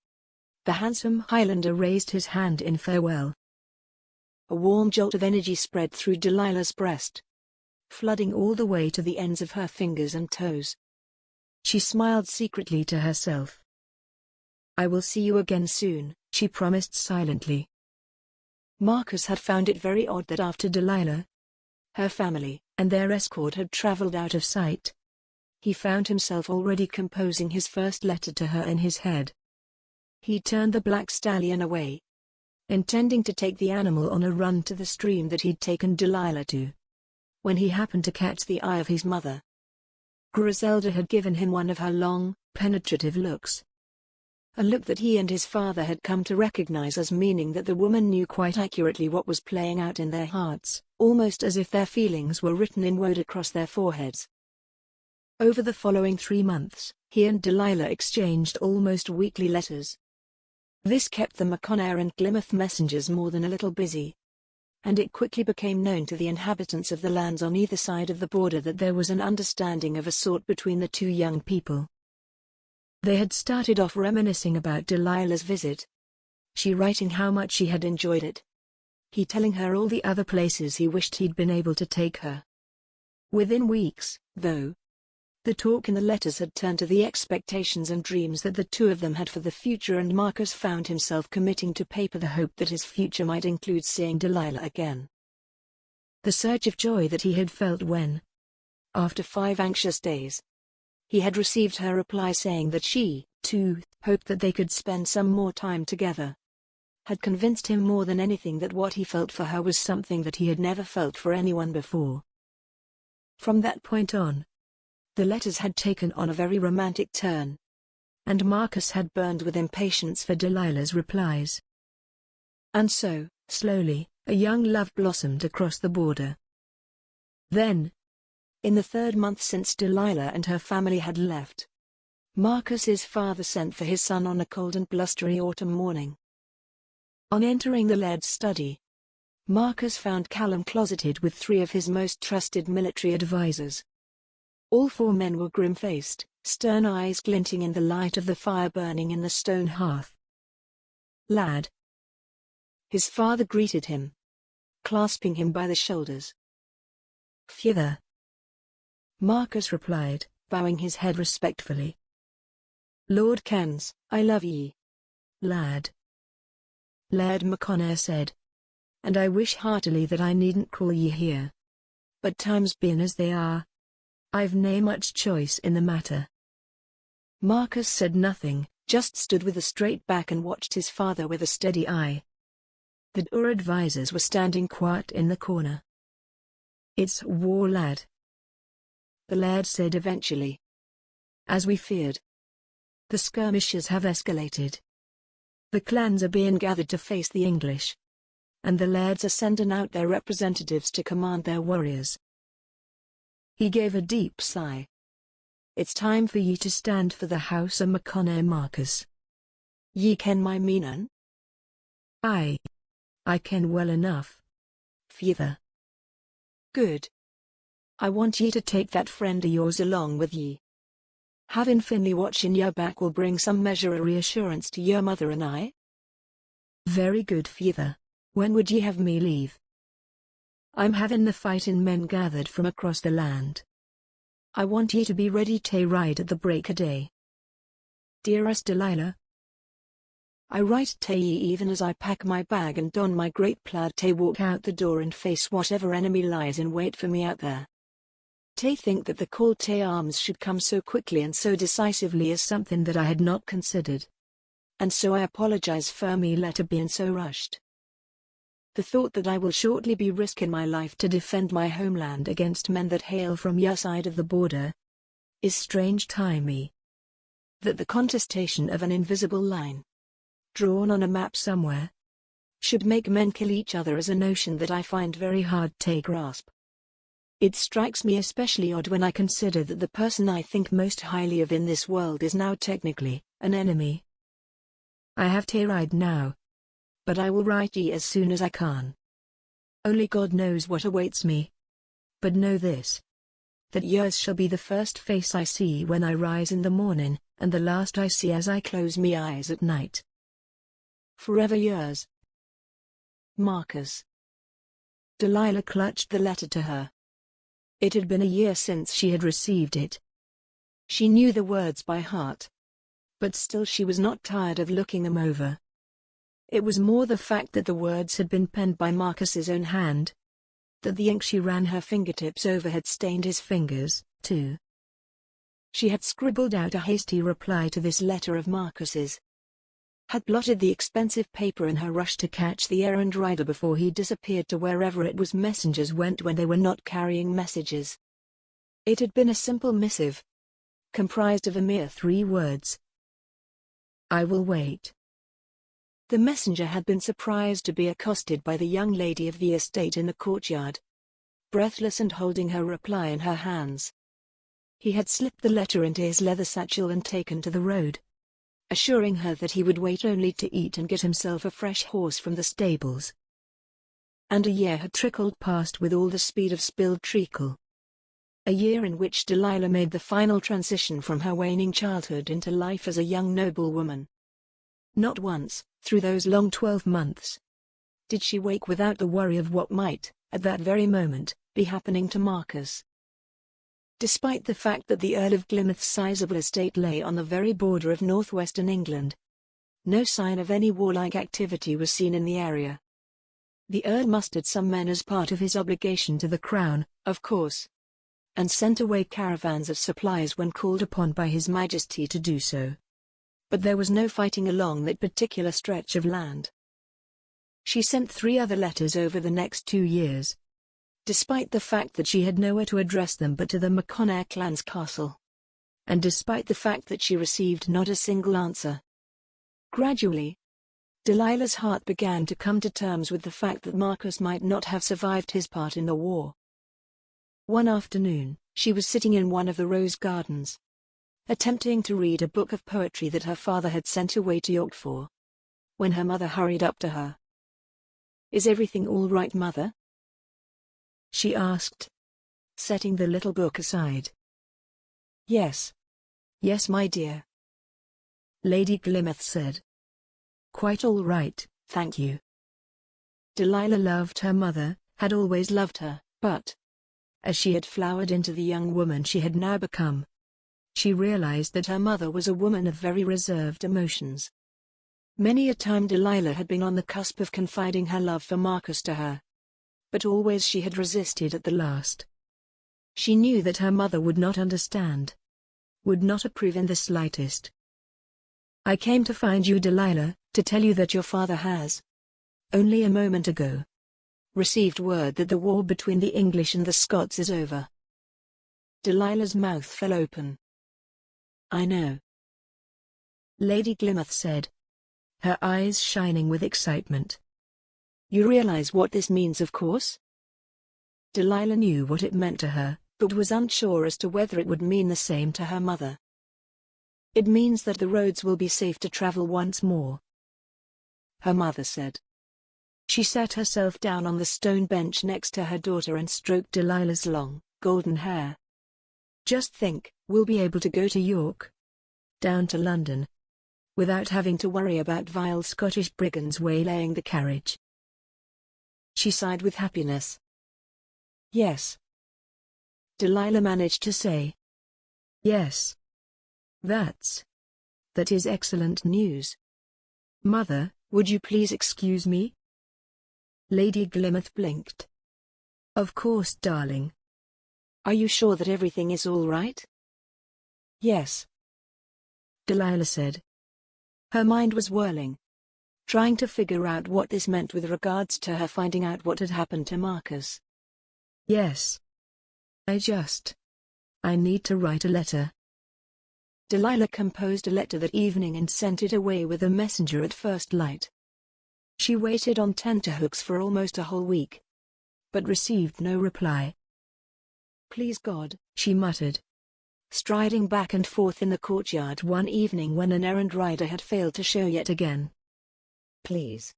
the handsome Highlander raised his hand in farewell. A warm jolt of energy spread through Delilah's breast, flooding all the way to the ends of her fingers and toes. She smiled secretly to herself. I will see you again soon, she promised silently. Marcus had found it very odd that after Delilah, her family, and their escort had traveled out of sight, he found himself already composing his first letter to her in his head. He turned the black stallion away, intending to take the animal on a run to the stream that he'd taken Delilah to, when he happened to catch the eye of his mother. Griselda had given him one of her long, penetrative looks. A look that he and his father had come to recognize as meaning that the woman knew quite accurately what was playing out in their hearts, almost as if their feelings were written in woad across their foreheads. Over the following 3 months, he and Delilah exchanged almost weekly letters. This kept the MacConnair and Plymouth messengers more than a little busy, and it quickly became known to the inhabitants of the lands on either side of the border that there was an understanding of a sort between the two young people. They had started off reminiscing about Delilah's visit, she writing how much she had enjoyed it, he telling her all the other places he wished he'd been able to take her. Within weeks, though, the talk in the letters had turned to the expectations and dreams that the two of them had for the future, and Marcus found himself committing to paper the hope that his future might include seeing Delilah again. The surge of joy that he had felt when, after 5 anxious days, he had received her reply saying that she, too, hoped that they could spend some more time together, had convinced him more than anything that what he felt for her was something that he had never felt for anyone before. From that point on, the letters had taken on a very romantic turn, and Marcus had burned with impatience for Delilah's replies. And so, slowly, a young love blossomed across the border. Then, in the 3rd month since Delilah and her family had left, Marcus's father sent for his son on a cold and blustery autumn morning. On entering the laird's study, Marcus found Callum closeted with 3 of his most trusted military advisers. All 4 men were grim-faced, stern eyes glinting in the light of the fire burning in the stone hearth. "Lad." His father greeted him, clasping him by the shoulders. "Feyther," Marcus replied, bowing his head respectfully. "Lord kens, I love ye, lad," Laird MacConnair said, "and I wish heartily that I needn't call ye here. But times being as they are, I've nae much choice in the matter." Marcus said nothing, just stood with a straight back and watched his father with a steady eye. The 2 advisers were standing quiet in the corner. "It's war, lad," the laird said eventually. "As we feared. The skirmishes have escalated. The clans are being gathered to face the English, and the lairds are sending out their representatives to command their warriors." He gave a deep sigh. "It's time for ye to stand for the house of MacConnair, Marcus. Ye ken my meanin'?" "Aye. I ken well enough, feyther." "Good. I want ye to take that friend of yours along with ye. Having Finlay watching your back will bring some measure of reassurance to your mother and I." "Very good, feyther. When would ye have me leave?" "I'm having the fighting men gathered from across the land. I want ye to be ready to ride at the break o' day." "Dearest Delilah, I write to ye even as I pack my bag and don my great plaid to walk out the door and face whatever enemy lies in wait for me out there. To think that the call to arms should come so quickly and so decisively is something that I had not considered. And so I apologize for me letter being so rushed. The thought that I will shortly be risking my life to defend my homeland against men that hail from your side of the border is strange to me. That the contestation of an invisible line drawn on a map somewhere, should make men kill each other is a notion that I find very hard to grasp. It strikes me especially odd when I consider that the person I think most highly of in this world is now technically an enemy. I have to write now, but I will write ye as soon as I can. Only God knows what awaits me. But know this, that yours shall be the first face I see when I rise in the morning, and the last I see as I close me eyes at night. Forever yours, Marcus. Delilah clutched the letter to her. It had been a year since she had received it. She knew the words by heart, but still she was not tired of looking them over. It was more the fact that the words had been penned by Marcus's own hand, that the ink she ran her fingertips over had stained his fingers, too. She had scribbled out a hasty reply to this letter of Marcus's, had blotted the expensive paper in her rush to catch the errand rider before he disappeared to wherever it was messengers went when they were not carrying messages. It had been a simple missive, comprised of a mere 3 words. I will wait. The messenger had been surprised to be accosted by the young lady of the estate in the courtyard, breathless and holding her reply in her hands. He had slipped the letter into his leather satchel and taken to the road, assuring her that he would wait only to eat and get himself a fresh horse from the stables. And a year had trickled past with all the speed of spilled treacle. A year in which Delilah made the final transition from her waning childhood into life as a young noblewoman. Not once, through those long 12 months, did she wake without the worry of what might, at that very moment, be happening to Marcus. Despite the fact that the Earl of Plymouth's sizable estate lay on the very border of northwestern England, no sign of any warlike activity was seen in the area. The Earl mustered some men as part of his obligation to the Crown, of course, and sent away caravans of supplies when called upon by His Majesty to do so. But there was no fighting along that particular stretch of land. She sent 3 other letters over the next 2 years, despite the fact that she had nowhere to address them but to the MacConnair clan's castle, and despite the fact that she received not a single answer. Gradually, Delilah's heart began to come to terms with the fact that Marcus might not have survived his part in the war. One afternoon, she was sitting in one of the rose gardens, attempting to read a book of poetry that her father had sent away to York for, when her mother hurried up to her. "Is everything all right, Mother?" she asked, setting the little book aside. "Yes. Yes, my dear," Lady Plymouth said. "Quite all right, thank you." Delilah loved her mother, had always loved her, but, as she had flowered into the young woman she had now become, she realized that her mother was a woman of very reserved emotions. Many a time Delilah had been on the cusp of confiding her love for Marcus to her, but always she had resisted at the last. She knew that her mother would not understand, would not approve in the slightest. "I came to find you, Delilah, to tell you that your father has, only a moment ago, received word that the war between the English and the Scots is over." Delilah's mouth fell open. "I know," Lady Plymouth said, her eyes shining with excitement. "You realize what this means, of course?" Delilah knew what it meant to her, but was unsure as to whether it would mean the same to her mother. "It means that the roads will be safe to travel once more," her mother said. She sat herself down on the stone bench next to her daughter and stroked Delilah's long, golden hair. "Just think, we'll be able to go to York, down to London, without having to worry about vile Scottish brigands waylaying the carriage." She sighed with happiness. "Yes," Delilah managed to say. "Yes. That is excellent news. Mother, would you please excuse me?" Lady Plymouth blinked. "Of course, darling. Are you sure that everything is all right?" "Yes," Delilah said. Her mind was whirling, trying to figure out what this meant with regards to her finding out what had happened to Marcus. "Yes. I need to write a letter." Delilah composed a letter that evening and sent it away with a messenger at first light. She waited on tenterhooks for almost a whole week, but received no reply. "Please God," she muttered, striding back and forth in the courtyard one evening when an errand rider had failed to show yet again. "Please,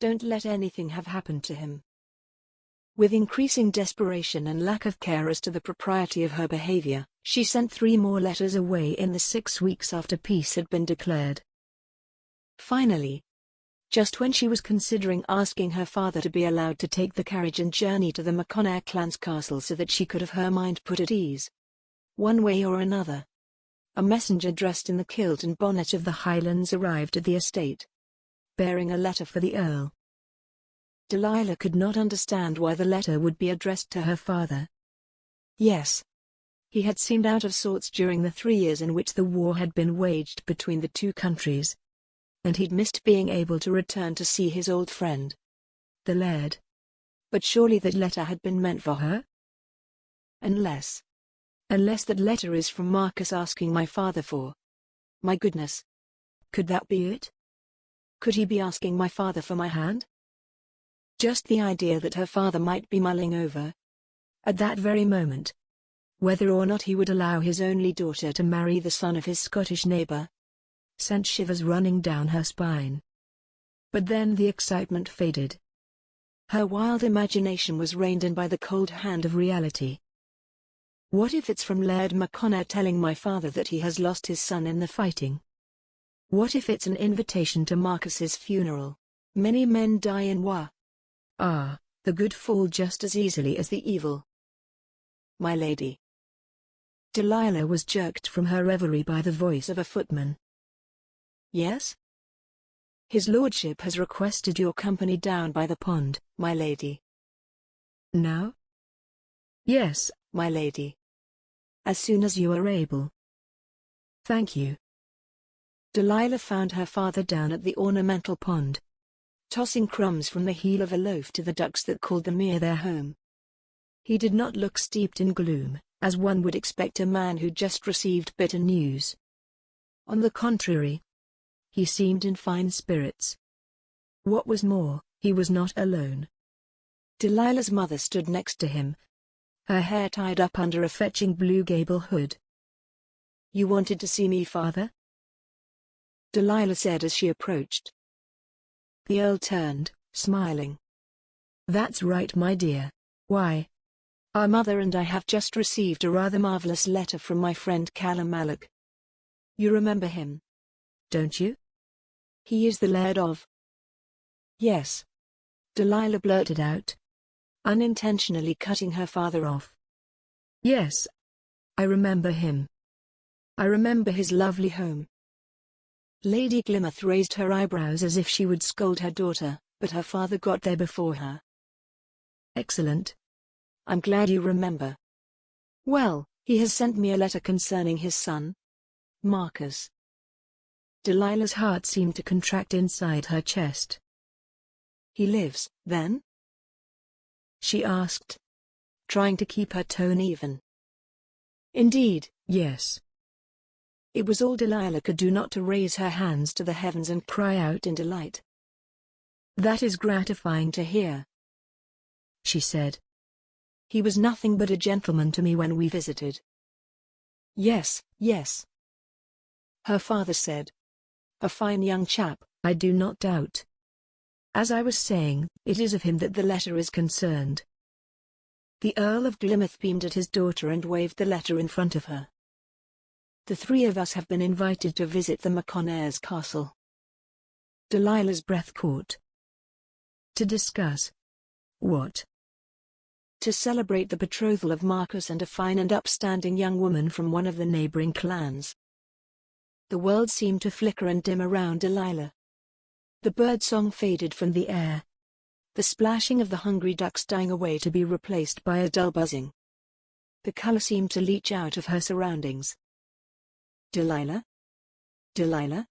don't let anything have happened to him." With increasing desperation and lack of care as to the propriety of her behavior, she sent 3 more letters away in the 6 weeks after peace had been declared. Finally, just when she was considering asking her father to be allowed to take the carriage and journey to the MacConnair clan's castle so that she could have her mind put at ease, one way or another, a messenger dressed in the kilt and bonnet of the Highlands arrived at the estate, bearing a letter for the Earl. Delilah could not understand why the letter would be addressed to her father. Yes, he had seemed out of sorts during the 3 years in which the war had been waged between the two countries, and he'd missed being able to return to see his old friend, the Laird. But surely that letter had been meant for her? Unless that letter is from Marcus asking my father for... My goodness. Could that be it? Could he be asking my father for my hand? Just the idea that her father might be mulling over, at that very moment, whether or not he would allow his only daughter to marry the son of his Scottish neighbor, sent shivers running down her spine. But then the excitement faded. Her wild imagination was reined in by the cold hand of reality. What if it's from Laird MacConnair telling my father that he has lost his son in the fighting? What if it's an invitation to Marcus's funeral? Many men die in war. Ah, the good fall just as easily as the evil. My lady. Delilah was jerked from her reverie by the voice of a footman. Yes? His lordship has requested your company down by the pond, my lady. Now? Yes, my lady. As soon as you are able. Thank you. Delilah found her father down at the ornamental pond, tossing crumbs from the heel of a loaf to the ducks that called the mere their home. He did not look steeped in gloom, as one would expect a man who just received bitter news. On the contrary, he seemed in fine spirits. What was more, he was not alone. Delilah's mother stood next to him, her hair tied up under a fetching blue gable hood. "You wanted to see me, father?" Delilah said as she approached. The Earl turned, smiling. "That's right, my dear. Why? Our mother and I have just received a rather marvelous letter from my friend Callum Malloch. You remember him, don't you? He is the Laird of..." "Yes," Delilah blurted out, unintentionally cutting her father off. "Yes, I remember him. I remember his lovely home." Lady Glimmer raised her eyebrows as if she would scold her daughter, but her father got there before her. "Excellent. I'm glad you remember. Well, he has sent me a letter concerning his son, Marcus." Delilah's heart seemed to contract inside her chest. "He lives, then?" she asked, trying to keep her tone even. "Indeed, yes." It was all Delilah could do not to raise her hands to the heavens and cry out in delight. "That is gratifying to hear," she said. "He was nothing but a gentleman to me when we visited." "Yes, yes," her father said. "A fine young chap, I do not doubt. As I was saying, it is of him that the letter is concerned." The Earl of Glymouth beamed at his daughter and waved the letter in front of her. "The 3 of us have been invited to visit the MacConnairs' castle." Delilah's breath caught. "To discuss what?" "To celebrate the betrothal of Marcus and a fine and upstanding young woman from one of the neighboring clans." The world seemed to flicker and dim around Delilah. The birdsong faded from the air, the splashing of the hungry ducks dying away to be replaced by a dull buzzing. The color seemed to leach out of her surroundings. "Delilah? Delilah?"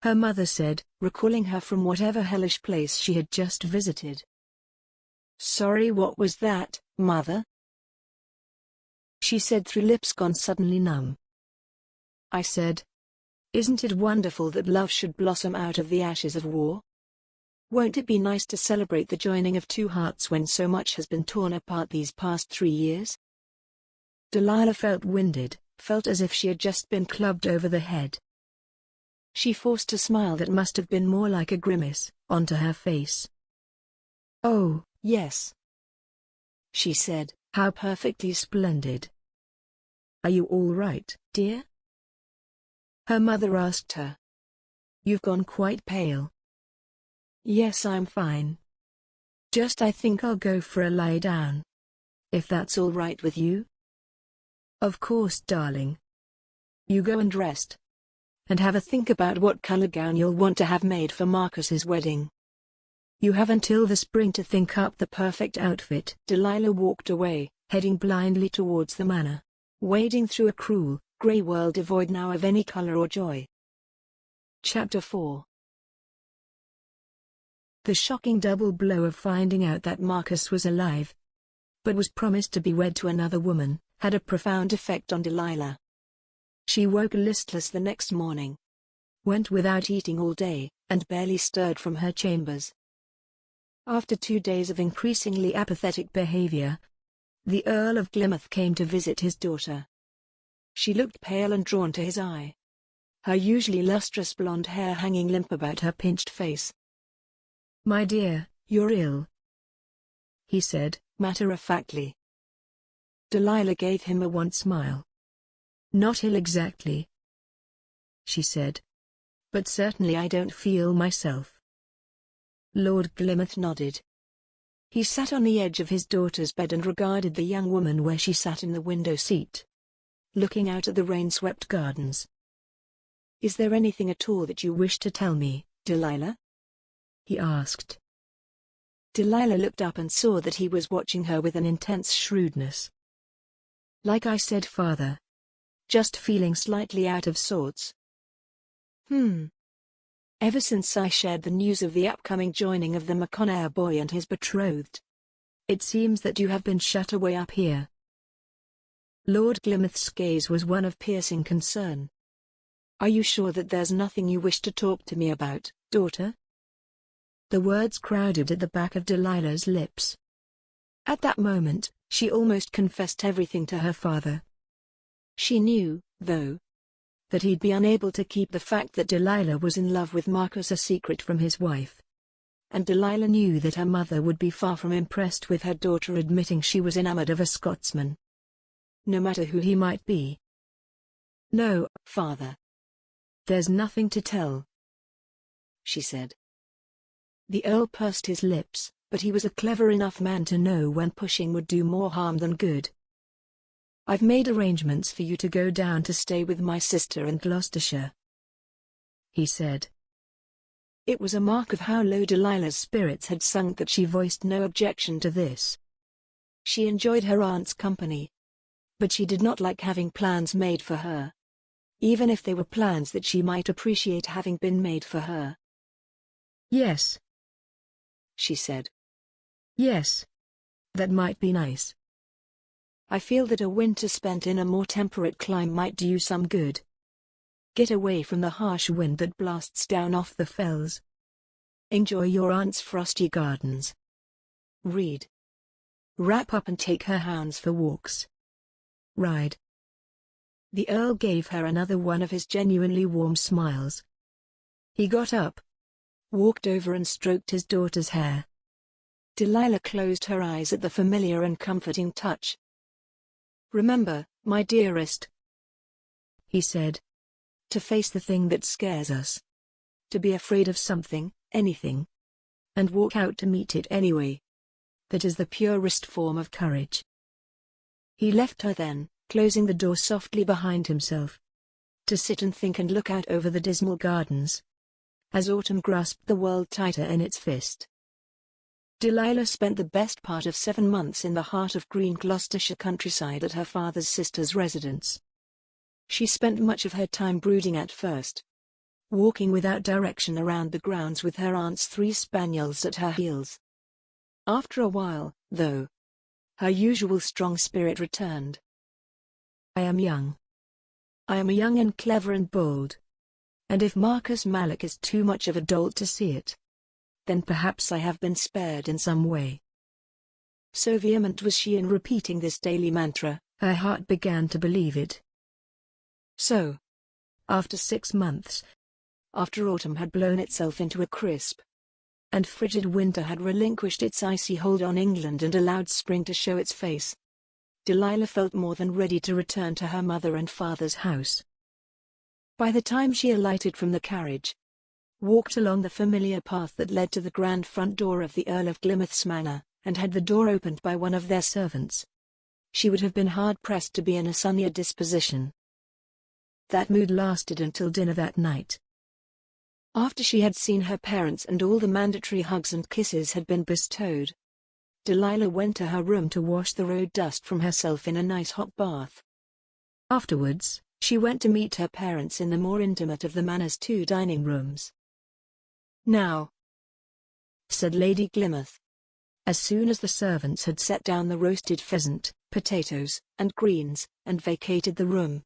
her mother said, recalling her from whatever hellish place she had just visited. "Sorry, what was that, mother?" she said through lips gone suddenly numb. I said. Isn't it wonderful that love should blossom out of the ashes of war? Won't it be nice to celebrate the joining of two hearts when so much has been torn apart these past 3 years? Delilah felt winded, felt as if she had just been clubbed over the head. She forced a smile that must have been more like a grimace, onto her face. "Oh, yes," she said. "How perfectly splendid. Are you all right, dear?" her mother asked her. "You've gone quite pale." "Yes, I'm fine. Just I think I'll go for a lie down. If that's all right with you?" "Of course, darling. You go and rest. And have a think about what color gown you'll want to have made for Marcus's wedding. You have until the spring to think up the perfect outfit." Delilah walked away, heading blindly towards the manor, wading through a cruel, grey world devoid now of any color or joy. Chapter 4. The shocking double blow of finding out that Marcus was alive, but was promised to be wed to another woman, had a profound effect on Delilah. She woke listless the next morning, went without eating all day, and barely stirred from her chambers. After 2 days of increasingly apathetic behavior, the Earl of Plymouth came to visit his daughter. She looked pale and drawn to his eye, her usually lustrous blonde hair hanging limp about her pinched face. "My dear, you're ill," he said, matter-of-factly. Delilah gave him a wan smile. "Not ill exactly," she said. "But certainly I don't feel myself." Lord Plymouth nodded. He sat on the edge of his daughter's bed and regarded the young woman where she sat in the window seat, looking out at the rain-swept gardens. "Is there anything at all that you wish to tell me, Delilah?" he asked. Delilah looked up and saw that he was watching her with an intense shrewdness. "Like I said, father. Just feeling slightly out of sorts." Ever since I shared the news of the upcoming joining of the MacConnair boy and his betrothed, it seems that you have been shut away up here." Lord Plymouth's gaze was one of piercing concern. "Are you sure that there's nothing you wish to talk to me about, daughter?" The words crowded at the back of Delilah's lips. At that moment, she almost confessed everything to her father. She knew, though, that he'd be unable to keep the fact that Delilah was in love with Marcus a secret from his wife. And Delilah knew that her mother would be far from impressed with her daughter admitting she was enamored of a Scotsman, no matter who he might be. "No, father. There's nothing to tell," she said. The Earl pursed his lips, but he was a clever enough man to know when pushing would do more harm than good. "I've made arrangements for you to go down to stay with my sister in Gloucestershire," he said. It was a mark of how low Delilah's spirits had sunk that she voiced no objection to this. She enjoyed her aunt's company, but she did not like having plans made for her, even if they were plans that she might appreciate having been made for her. "Yes," she said. "Yes. That might be nice. I feel that a winter spent in a more temperate clime might do you some good. Get away from the harsh wind that blasts down off the fells. Enjoy your aunt's frosty gardens. Read. Wrap up and take her hounds for walks. Ride." The Earl gave her another one of his genuinely warm smiles. He got up, walked over and stroked his daughter's hair. Delilah closed her eyes at the familiar and comforting touch. "Remember, my dearest," he said, "to face the thing that scares us. To be afraid of something, anything, and walk out to meet it anyway. That is the purest form of courage." He left her then, closing the door softly behind himself, to sit and think and look out over the dismal gardens, as autumn grasped the world tighter in its fist. Delilah spent the best part of 7 months in the heart of green Gloucestershire countryside at her father's sister's residence. She spent much of her time brooding at first, walking without direction around the grounds with her aunt's 3 spaniels at her heels. After a while, though, her usual strong spirit returned. "I am young," I am young and clever and bold. And if Marcus Malloch is too much of a dolt to see it, then perhaps I have been spared in some way." So vehement was she in repeating this daily mantra, her heart began to believe it. So, after 6 months, after autumn had blown itself into a crisp, and frigid winter had relinquished its icy hold on England and allowed spring to show its face, Delilah felt more than ready to return to her mother and father's house. By the time she alighted from the carriage, walked along the familiar path that led to the grand front door of the Earl of Plymouth's manor, and had the door opened by one of their servants, she would have been hard-pressed to be in a sunnier disposition. That mood lasted until dinner that night. After she had seen her parents and all the mandatory hugs and kisses had been bestowed, Delilah went to her room to wash the road dust from herself in a nice hot bath. Afterwards, she went to meet her parents in the more intimate of the manor's 2 dining rooms. "Now," said Lady Plymouth, as soon as the servants had set down the roasted pheasant, potatoes, and greens, and vacated the room.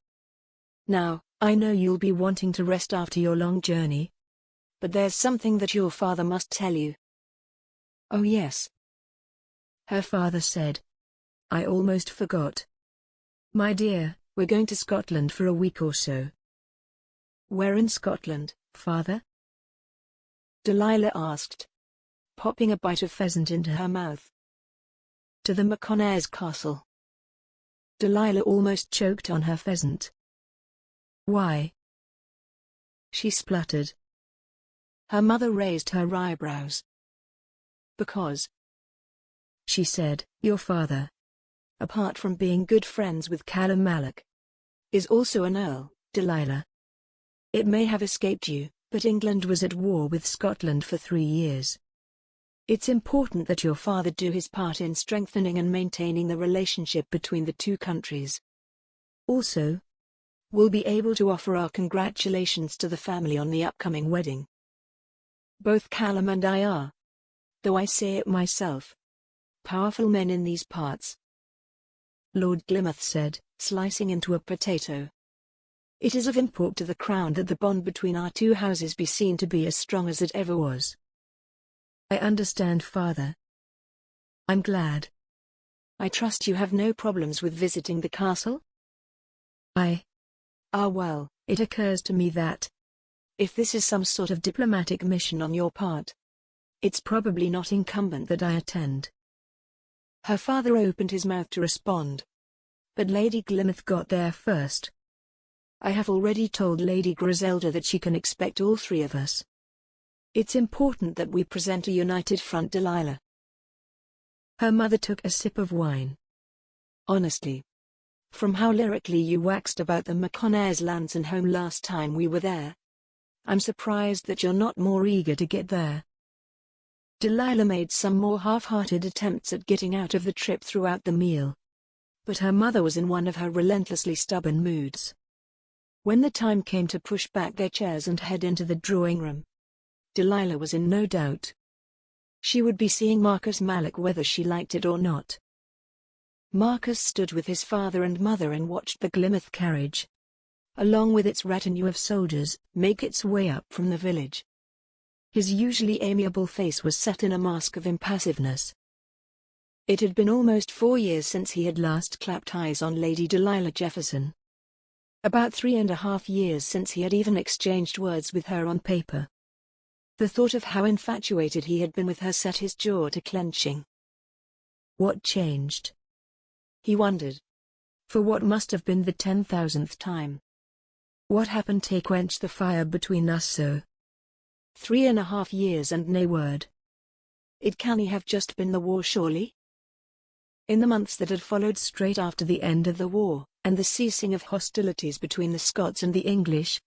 "Now, I know you'll be wanting to rest after your long journey. But there's something that your father must tell you." "Oh yes," her father said. "I almost forgot. My dear, we're going to Scotland for a week or so." "Where in Scotland, father?" Delilah asked, popping a bite of pheasant into her mouth. "To the MacConnairs' castle." Delilah almost choked on her pheasant. "Why?" she spluttered. Her mother raised her eyebrows. "Because," she said, "your father, apart from being good friends with Callum Malloch, is also an earl, Delilah. It may have escaped you, but England was at war with Scotland for 3 years. It's important that your father do his part in strengthening and maintaining the relationship between the 2 countries. Also, we'll be able to offer our congratulations to the family on the upcoming wedding. Both Callum and I are, though I say it myself, powerful men in these parts." Lord Plymouth said, slicing into a potato. "It is of import to the Crown that the bond between our 2 houses be seen to be as strong as it ever was." "I understand, father. I'm glad. I trust you have no problems with visiting the castle?" Well, it occurs to me that, if this is some sort of diplomatic mission on your part, it's probably not incumbent that I attend." Her father opened his mouth to respond, but Lady Plymouth got there first. "I have already told Lady Griselda that she can expect all 3 of us. It's important that we present a united front, Delilah." Her mother took a sip of wine. "Honestly, from how lyrically you waxed about the MacConnairs' lands and home last time we were there, I'm surprised that you're not more eager to get there." Delilah made some more half-hearted attempts at getting out of the trip throughout the meal, but her mother was in one of her relentlessly stubborn moods. When the time came to push back their chairs and head into the drawing room, Delilah was in no doubt. She would be seeing Marcus Malloch whether she liked it or not. Marcus stood with his father and mother and watched the Plymouth carriage, along with its retinue of soldiers, make its way up from the village. His usually amiable face was set in a mask of impassiveness. It had been almost 4 years since he had last clapped eyes on Lady Delilah Jefferson. About 3.5 years since he had even exchanged words with her on paper. The thought of how infatuated he had been with her set his jaw to clenching. What changed? He wondered. For what must have been the 10,000th time. What happened to quench the fire between us so? 3.5 years and nae word. It can't have just been the war, surely? In the months that had followed straight after the end of the war, and the ceasing of hostilities between the Scots and the English,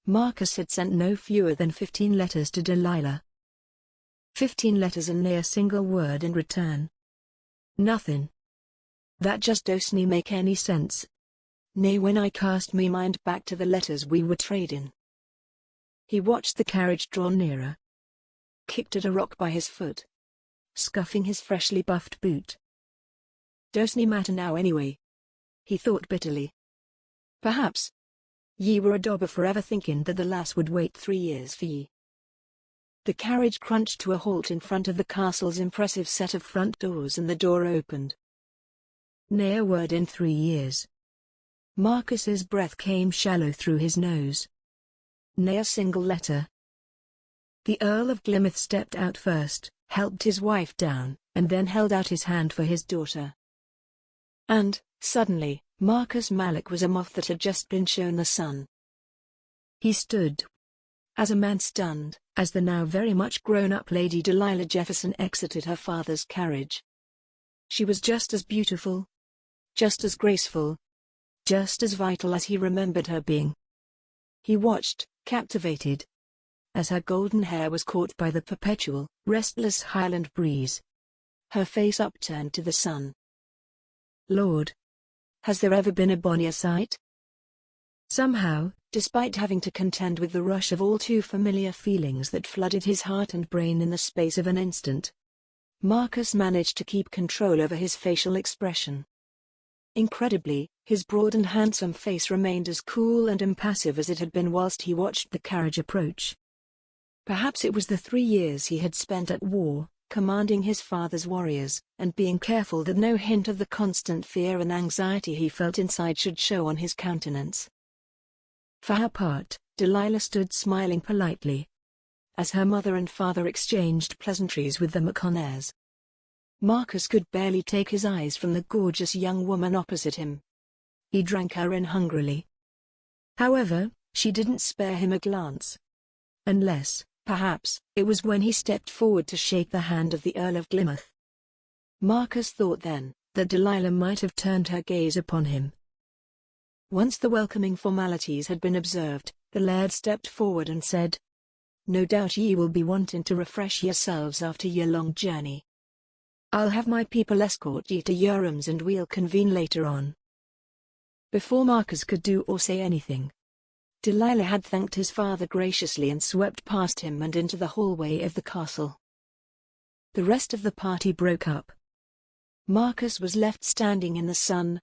Marcus had sent no fewer than 15 letters to Delilah. 15 letters and nae a single word in return. Nothing. That just doesn't make any sense. Nae when I cast me mind back to the letters we were trading. He watched the carriage draw nearer. Kicked at a rock by his foot, scuffing his freshly buffed boot. Doesn't matter now anyway, he thought bitterly. Perhaps, Ye were a dobber forever thinking that the lass would wait 3 years for ye. The carriage crunched to a halt in front of the castle's impressive set of front doors and the door opened. Nay a word in 3 years. Marcus's breath came shallow through his nose. Nay a single letter. The Earl of Glymouth stepped out first, helped his wife down, and then held out his hand for his daughter. And, suddenly, Marcus Malloch was a moth that had just been shown the sun. He stood as a man stunned, as the now very much grown-up Lady Delilah Jefferson exited her father's carriage. She was just as beautiful, just as graceful, just as vital as he remembered her being. He watched, captivated, as her golden hair was caught by the perpetual, restless Highland breeze. Her face upturned to the sun. Lord, has there ever been a bonnier sight? Somehow, despite having to contend with the rush of all too familiar feelings that flooded his heart and brain in the space of an instant, Marcus managed to keep control over his facial expression. Incredibly, his broad and handsome face remained as cool and impassive as it had been whilst he watched the carriage approach. Perhaps it was the 3 years he had spent at war, commanding his father's warriors, and being careful that no hint of the constant fear and anxiety he felt inside should show on his countenance. For her part, Delilah stood smiling politely, as her mother and father exchanged pleasantries with the MacConnairs. Marcus could barely take his eyes from the gorgeous young woman opposite him. He drank her in hungrily. However, she didn't spare him a glance. Unless, perhaps, it was when he stepped forward to shake the hand of the Earl of Glymouth. Marcus thought then, that Delilah might have turned her gaze upon him. Once the welcoming formalities had been observed, the Laird stepped forward and said, "No doubt ye will be wanting to refresh yourselves after your long journey. I'll have my people escort ye to your rooms and we'll convene later on." Before Marcus could do or say anything, Delilah had thanked his father graciously and swept past him and into the hallway of the castle. The rest of the party broke up. Marcus was left standing in the sun,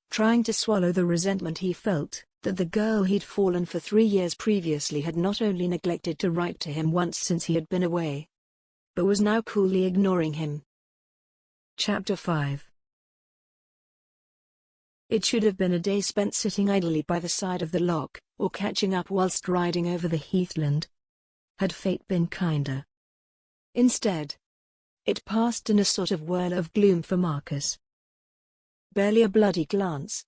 trying to swallow the resentment he felt, that the girl he'd fallen for 3 years previously had not only neglected to write to him once since he had been away, but was now coolly ignoring him. Chapter 5. It should have been a day spent sitting idly by the side of the loch, or catching up whilst riding over the heathland, had fate been kinder. Instead, it passed in a sort of whirl of gloom for Marcus. Barely a bloody glance,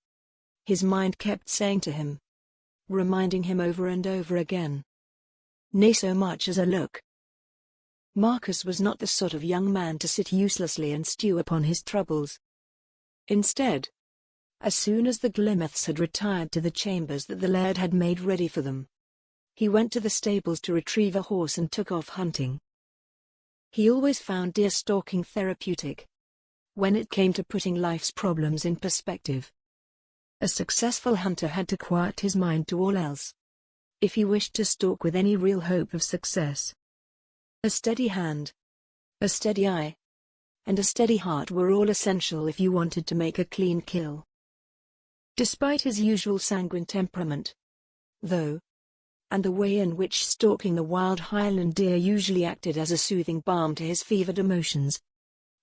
his mind kept saying to him, reminding him over and over again. Nay so much as a look. Marcus was not the sort of young man to sit uselessly and stew upon his troubles. Instead, as soon as the Glymouths had retired to the chambers that the Laird had made ready for them, he went to the stables to retrieve a horse and took off hunting. He always found deer stalking therapeutic, when it came to putting life's problems in perspective. A successful hunter had to quiet his mind to all else, if he wished to stalk with any real hope of success. A steady hand, a steady eye, and a steady heart were all essential if you wanted to make a clean kill. Despite his usual sanguine temperament, though, and the way in which stalking the wild Highland deer usually acted as a soothing balm to his fevered emotions,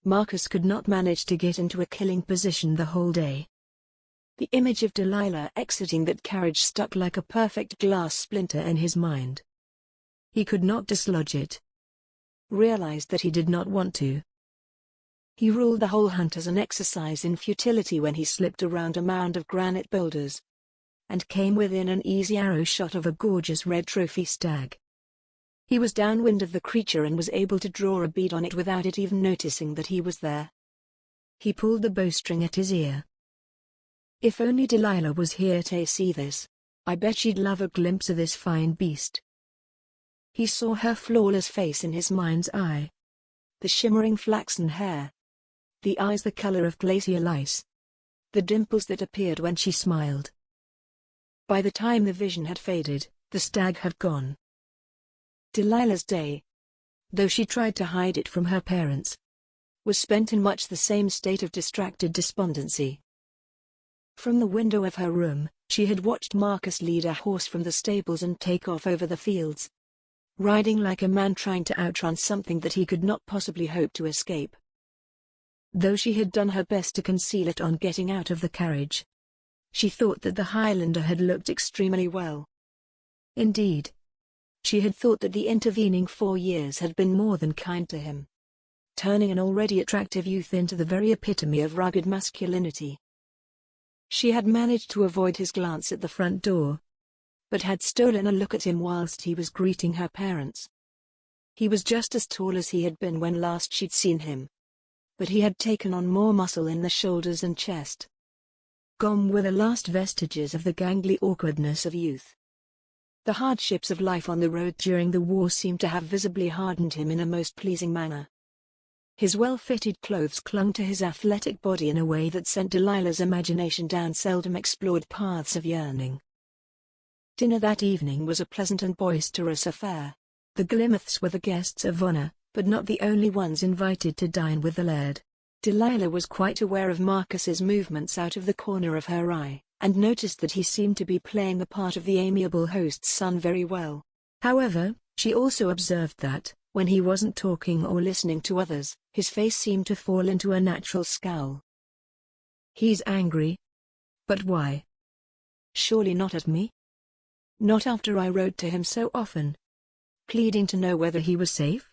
Marcus could not manage to get into a killing position the whole day. The image of Delilah exiting that carriage stuck like a perfect glass splinter in his mind. He could not dislodge it. Realized that he did not want to. He ruled the whole hunt as an exercise in futility when he slipped around a mound of granite boulders, and came within an easy arrow shot of a gorgeous red trophy stag. He was downwind of the creature and was able to draw a bead on it without it even noticing that he was there. He pulled the bowstring at his ear. If only Delilah was here to see this, I bet she'd love a glimpse of this fine beast. He saw her flawless face in his mind's eye. The shimmering flaxen hair. The eyes the color of glacial ice. The dimples that appeared when she smiled. By the time the vision had faded, the stag had gone. Delilah's day, though she tried to hide it from her parents, was spent in much the same state of distracted despondency. From the window of her room, She had watched Marcus lead a horse from the stables and take off over the fields, riding like a man trying to outrun something that he could not possibly hope to escape. Though she had done her best to conceal it on getting out of the carriage, she thought that the Highlander had looked extremely well. Indeed, she had thought that the intervening 4 years had been more than kind to him, turning an already attractive youth into the very epitome of rugged masculinity. She had managed to avoid his glance at the front door, but had stolen a look at him whilst he was greeting her parents. He was just as tall as he had been when last she'd seen him, but he had taken on more muscle in the shoulders and chest. Gone were the last vestiges of the gangly awkwardness of youth. The hardships of life on the road during the war seemed to have visibly hardened him in a most pleasing manner. His well-fitted clothes clung to his athletic body in a way that sent Delilah's imagination down seldom explored paths of yearning. Dinner that evening was a pleasant and boisterous affair. The Glimmerths were the guests of honor, but not the only ones invited to dine with the Laird. Delilah was quite aware of Marcus's movements out of the corner of her eye, and noticed that he seemed to be playing the part of the amiable host's son very well. However, she also observed that, when he wasn't talking or listening to others, his face seemed to fall into a natural scowl. "He's angry. But why? Surely not at me? Not after I wrote to him so often, pleading to know whether he was safe?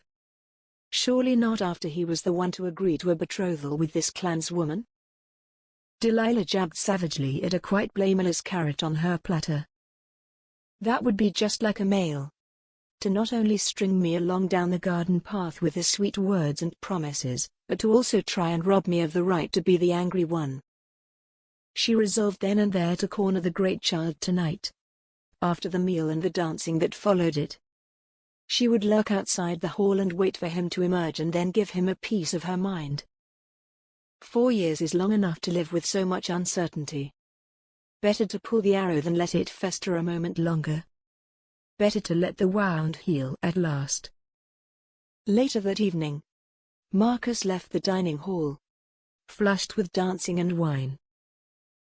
Surely not after he was the one to agree to a betrothal with this clanswoman?" Delilah jabbed savagely at a quite blameless carrot on her platter. "That would be just like a male. To not only string me along down the garden path with his sweet words and promises, but to also try and rob me of the right to be the angry one." She resolved then and there to corner the great child tonight. After the meal and the dancing that followed it, she would lurk outside the hall and wait for him to emerge and then give him a piece of her mind. 4 years is long enough to live with so much uncertainty. Better to pull the arrow than let it fester a moment longer. Better to let the wound heal at last. Later that evening, Marcus left the dining hall, flushed with dancing and wine.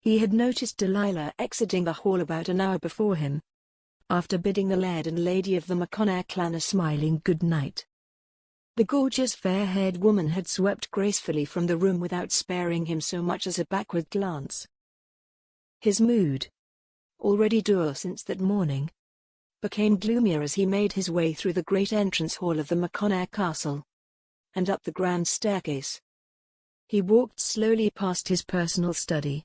He had noticed Delilah exiting the hall about an hour before him, after bidding the Laird and Lady of the MacConnair clan a smiling good night. The gorgeous fair-haired woman had swept gracefully from the room without sparing him so much as a backward glance. His mood, already dour since that morning, became gloomier as he made his way through the great entrance hall of the MacConnair castle, and up the grand staircase. He walked slowly past his personal study,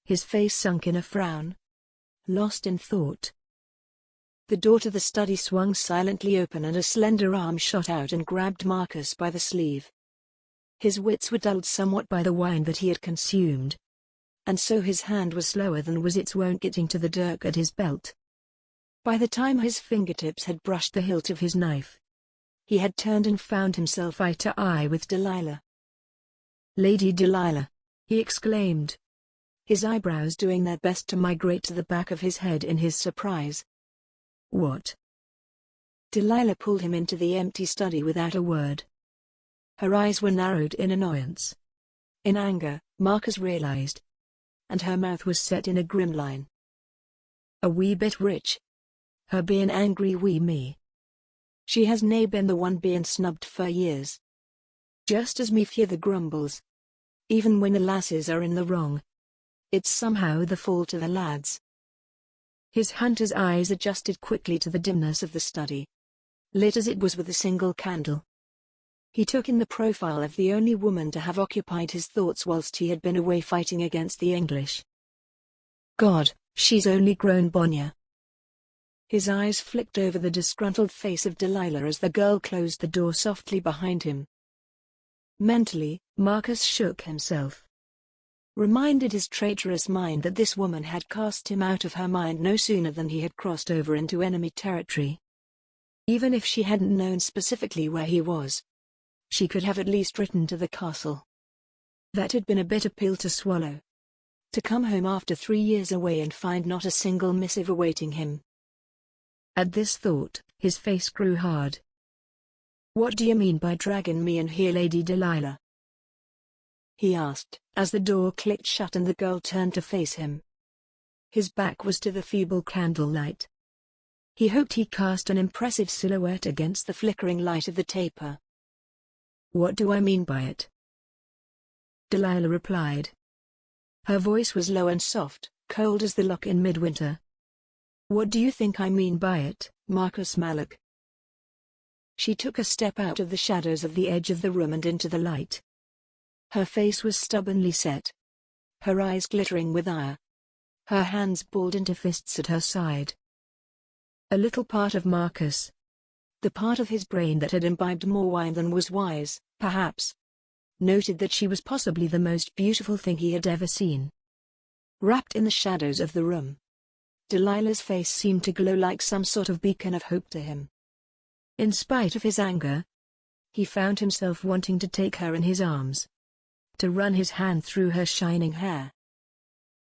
his face sunk in a frown, lost in thought. The door to the study swung silently open and a slender arm shot out and grabbed Marcus by the sleeve. His wits were dulled somewhat by the wine that he had consumed, and so his hand was slower than was its wont getting to the dirk at his belt. By the time his fingertips had brushed the hilt of his knife, he had turned and found himself eye to eye with Delilah. "Lady Delilah," he exclaimed, his eyebrows doing their best to migrate to the back of his head in his surprise. "What?" Delilah pulled him into the empty study without a word. Her eyes were narrowed in annoyance, in anger, Marcus realized, and her mouth was set in a grim line. "A wee bit rich. Her bein' angry wi' me. She has nae been the one bein' snubbed for years. Just as me fear the grumbles. Even when the lasses are in the wrong, it's somehow the fault of the lads." His hunter's eyes adjusted quickly to the dimness of the study, lit as it was with a single candle. He took in the profile of the only woman to have occupied his thoughts whilst he had been away fighting against the English. God, she's only grown bonnier. His eyes flicked over the disgruntled face of Delilah as the girl closed the door softly behind him. Mentally, Marcus shook himself, reminded his traitorous mind that this woman had cast him out of her mind no sooner than he had crossed over into enemy territory. Even if she hadn't known specifically where he was, she could have at least written to the castle. That had been a bitter pill to swallow. To come home after 3 years away and find not a single missive awaiting him. At this thought, his face grew hard. "What do you mean by dragging me in here, Lady Delilah?" he asked, as the door clicked shut and the girl turned to face him. His back was to the feeble candlelight. He hoped he cast an impressive silhouette against the flickering light of the taper. "What do I mean by it?" Delilah replied. Her voice was low and soft, cold as the loch in midwinter. "What do you think I mean by it, Marcus Malloch?" She took a step out of the shadows of the edge of the room and into the light. Her face was stubbornly set, her eyes glittering with ire. Her hands balled into fists at her side. A little part of Marcus, the part of his brain that had imbibed more wine than was wise, perhaps, noted that she was possibly the most beautiful thing he had ever seen. Wrapped in the shadows of the room, Delilah's face seemed to glow like some sort of beacon of hope to him. In spite of his anger, he found himself wanting to take her in his arms, to run his hand through her shining hair.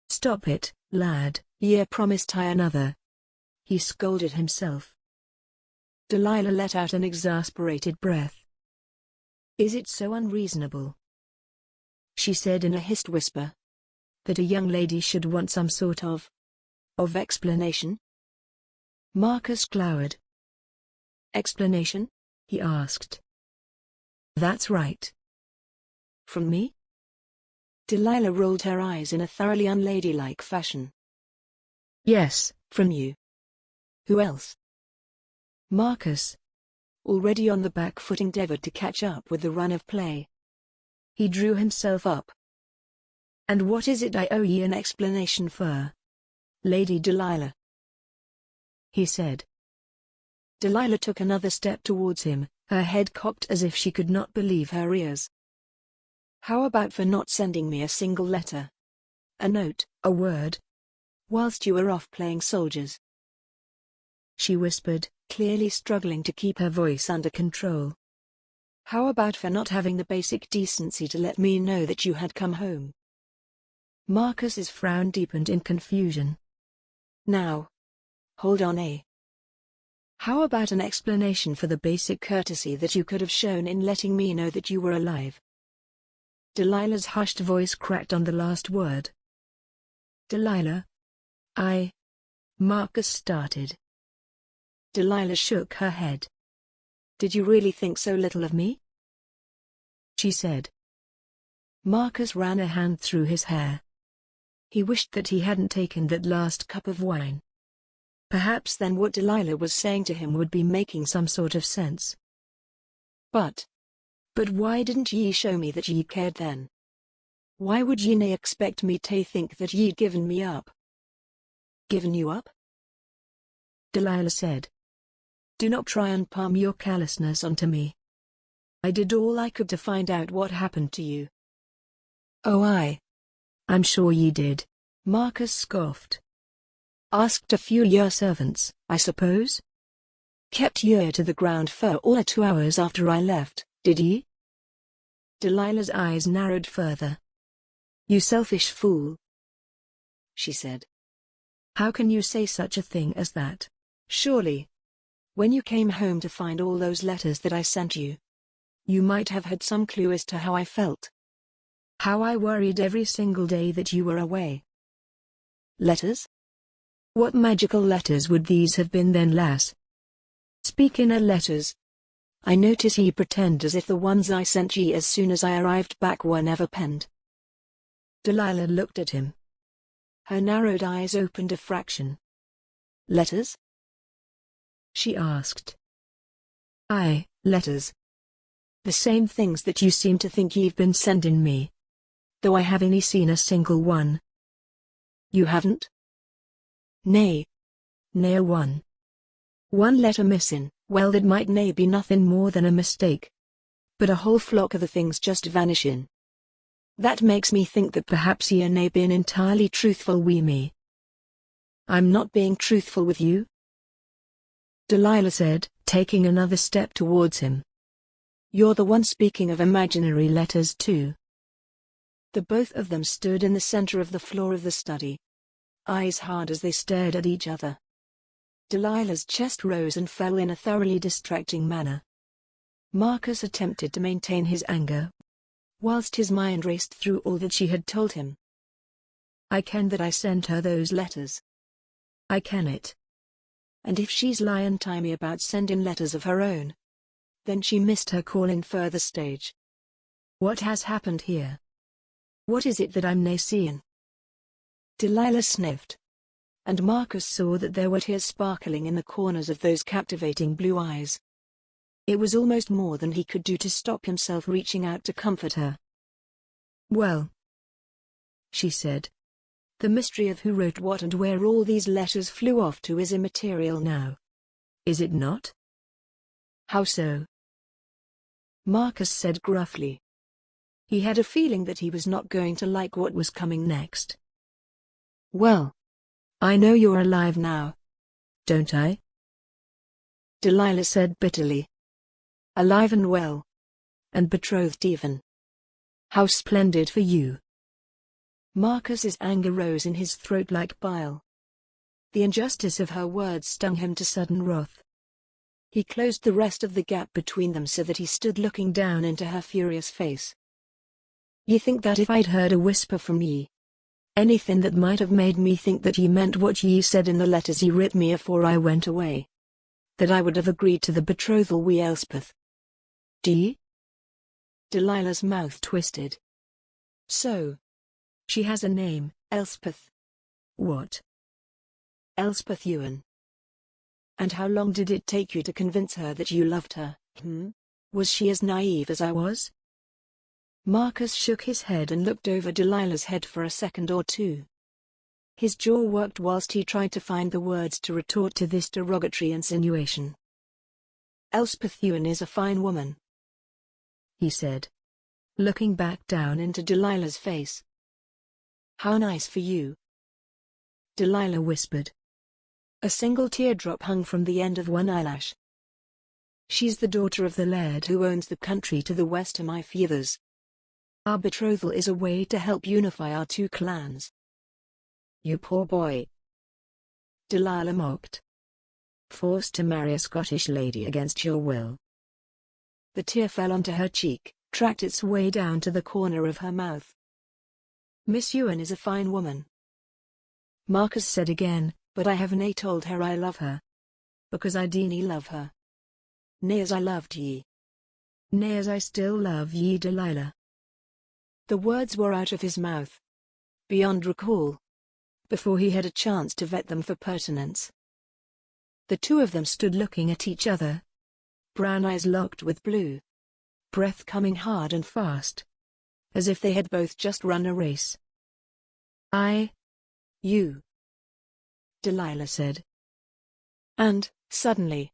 "Stop it, lad, ye promised I another," he scolded himself. Delilah let out an exasperated breath. "Is it so unreasonable," she said in a hissed whisper, "that a young lady should want some sort of explanation?" Marcus glowered. "Explanation?" he asked. "That's right." "From me?" Delilah rolled her eyes in a thoroughly unladylike fashion. "Yes, from you. Who else?" Marcus, already on the back foot, endeavored to catch up with the run of play. He drew himself up. "And what is it I owe ye an explanation for, Lady Delilah?" he said. Delilah took another step towards him, her head cocked as if she could not believe her ears. "How about for not sending me a single letter? A note, a word? Whilst you were off playing soldiers?" she whispered, clearly struggling to keep her voice under control. "How about for not having the basic decency to let me know that you had come home?" Marcus's frown deepened in confusion. "Now, hold on, eh? How about an explanation for the basic courtesy that you could have shown in letting me know that you were alive?" Delilah's hushed voice cracked on the last word. "Delilah, Marcus started. Delilah shook her head. "Did you really think so little of me?" she said. Marcus ran a hand through his hair. He wished that he hadn't taken that last cup of wine. Perhaps then what Delilah was saying to him would be making some sort of sense. But why didn't ye show me that ye cared then? Why would ye nae expect me to think that ye'd given me up?" "Given you up?" Delilah said. "Do not try and palm your callousness onto me. I did all I could to find out what happened to you." "Oh, I'm sure ye did," Marcus scoffed. "Asked a few your servants, I suppose? Kept ear to the ground for all 2 hours after I left, did ye?" Delilah's eyes narrowed further. "You selfish fool," she said. "How can you say such a thing as that? Surely, when you came home to find all those letters that I sent you, you might have had some clue as to how I felt. How I worried every single day that you were away." "Letters? What magical letters would these have been then, lass? Speaking of letters, I notice ye pretend as if the ones I sent ye as soon as I arrived back were never penned." Delilah looked at him. Her narrowed eyes opened a fraction. "Letters?" she asked. "Aye, letters. The same things that you seem to think ye've been sending me. Though I haven't seen a single one." "You haven't?" "Nay. Nae a one. One letter missing, well that might nae be nothing more than a mistake. But a whole flock of the things just vanishing. That makes me think that perhaps ye nae been entirely truthful wi' me." "I'm not being truthful with you," Delilah said, taking another step towards him. "You're the one speaking of imaginary letters too." The both of them stood in the center of the floor of the study, eyes hard as they stared at each other. Delilah's chest rose and fell in a thoroughly distracting manner. Marcus attempted to maintain his anger, whilst his mind raced through all that she had told him. I ken that I sent her those letters. I ken it. And if she's lyin' to me about sending letters of her own, then she missed her call in further stage. What has happened here? What is it that I'm nae seein'? Delilah sniffed. And Marcus saw that there were tears sparkling in the corners of those captivating blue eyes. It was almost more than he could do to stop himself reaching out to comfort her. Well, she said. The mystery of who wrote what and where all these letters flew off to is immaterial now. Is it not? How so? Marcus said gruffly. He had a feeling that he was not going to like what was coming next. Well, I know you're alive now. Don't I? Delilah said bitterly. Alive and well. And betrothed even. How splendid for you. Marcus's anger rose in his throat like bile. The injustice of her words stung him to sudden wrath. He closed the rest of the gap between them so that he stood looking down into her furious face. Ye think that if I'd heard a whisper from ye, anything that might have made me think that ye meant what ye said in the letters ye writ me afore I went away, that I would have agreed to the betrothal wi' Elspeth? D'ye? Delilah's mouth twisted. So, she has a name, Elspeth. What? Elspeth Ewan. And how long did it take you to convince her that you loved her? Was she as naive as I was? Marcus shook his head and looked over Delilah's head for a second or two. His jaw worked whilst he tried to find the words to retort to this derogatory insinuation. Elspeth Ewan is a fine woman, he said, looking back down into Delilah's face. How nice for you, Delilah whispered. A single teardrop hung from the end of one eyelash. She's the daughter of the laird who owns the country to the west of my feathers. Our betrothal is a way to help unify our two clans. You poor boy, Delilah mocked. Forced to marry a Scottish lady against your will. The tear fell onto her cheek, tracked its way down to the corner of her mouth. Miss Ewan is a fine woman, Marcus said again, but I have nae told her I love her. Because I deenie love her. Nae as I loved ye. Nae as I still love ye, Delilah. The words were out of his mouth, beyond recall, before he had a chance to vet them for pertinence. The two of them stood looking at each other, brown eyes locked with blue, breath coming hard and fast, as if they had both just run a race. You, Delilah said. And, suddenly,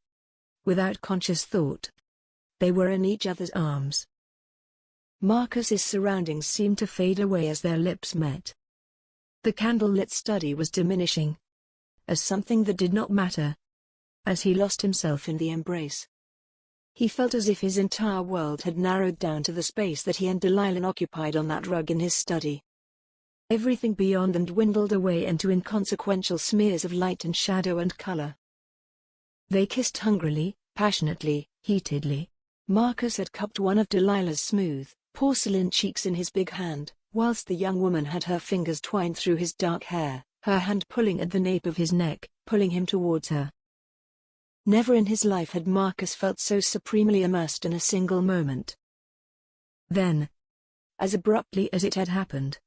without conscious thought, they were in each other's arms. Marcus's surroundings seemed to fade away as their lips met. The candle-lit study was diminishing, as something that did not matter, as he lost himself in the embrace. He felt as if his entire world had narrowed down to the space that he and Delilah occupied on that rug in his study. Everything beyond them dwindled away into inconsequential smears of light and shadow and color. They kissed hungrily, passionately, heatedly. Marcus had cupped one of Delilah's smooth, porcelain cheeks in his big hand, whilst the young woman had her fingers twined through his dark hair, her hand pulling at the nape of his neck, pulling him towards her. Never in his life had Marcus felt so supremely immersed in a single moment. Then, as abruptly as it had happened,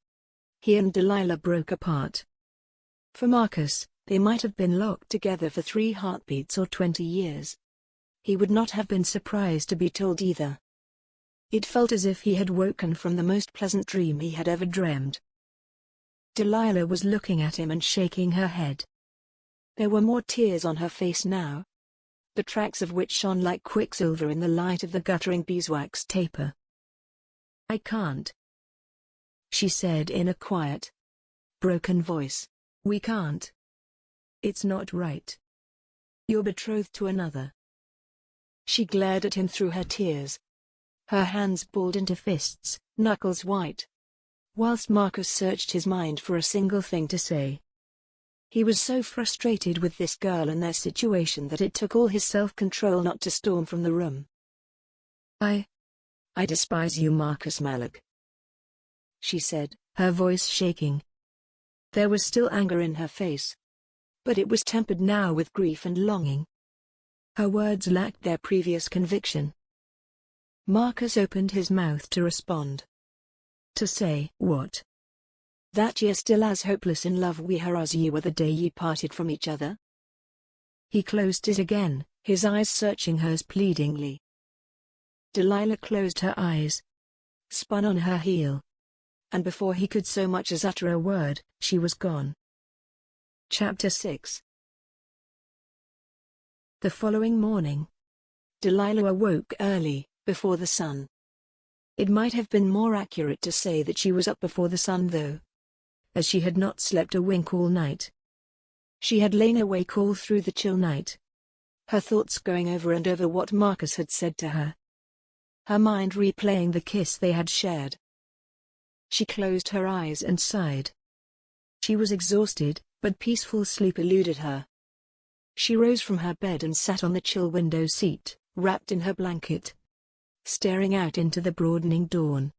he and Delilah broke apart. For Marcus, they might have been locked together for 3 heartbeats or 20 years. He would not have been surprised to be told either. It felt as if he had woken from the most pleasant dream he had ever dreamed. Delilah was looking at him and shaking her head. There were more tears on her face now, the tracks of which shone like quicksilver in the light of the guttering beeswax taper. I can't, she said in a quiet, broken voice. We can't. It's not right. You're betrothed to another. She glared at him through her tears. Her hands balled into fists, knuckles white, whilst Marcus searched his mind for a single thing to say. He was so frustrated with this girl and their situation that it took all his self-control not to storm from the room. I despise you, Marcus Malloch, she said, her voice shaking. There was still anger in her face, but it was tempered now with grief and longing. Her words lacked their previous conviction. Marcus opened his mouth to respond. To say what? That ye're still as hopeless in love we her as ye were the day ye parted from each other? He closed it again, his eyes searching hers pleadingly. Delilah closed her eyes, spun on her heel, and before he could so much as utter a word, she was gone. Chapter 6. The following morning, Delilah awoke early, before the sun. It might have been more accurate to say that she was up before the sun though, as she had not slept a wink all night. She had lain awake all through the chill night, her thoughts going over and over what Marcus had said to her, her mind replaying the kiss they had shared. She closed her eyes and sighed. She was exhausted, but peaceful sleep eluded her. She rose from her bed and sat on the chill window seat, wrapped in her blanket, staring out into the broadening dawn.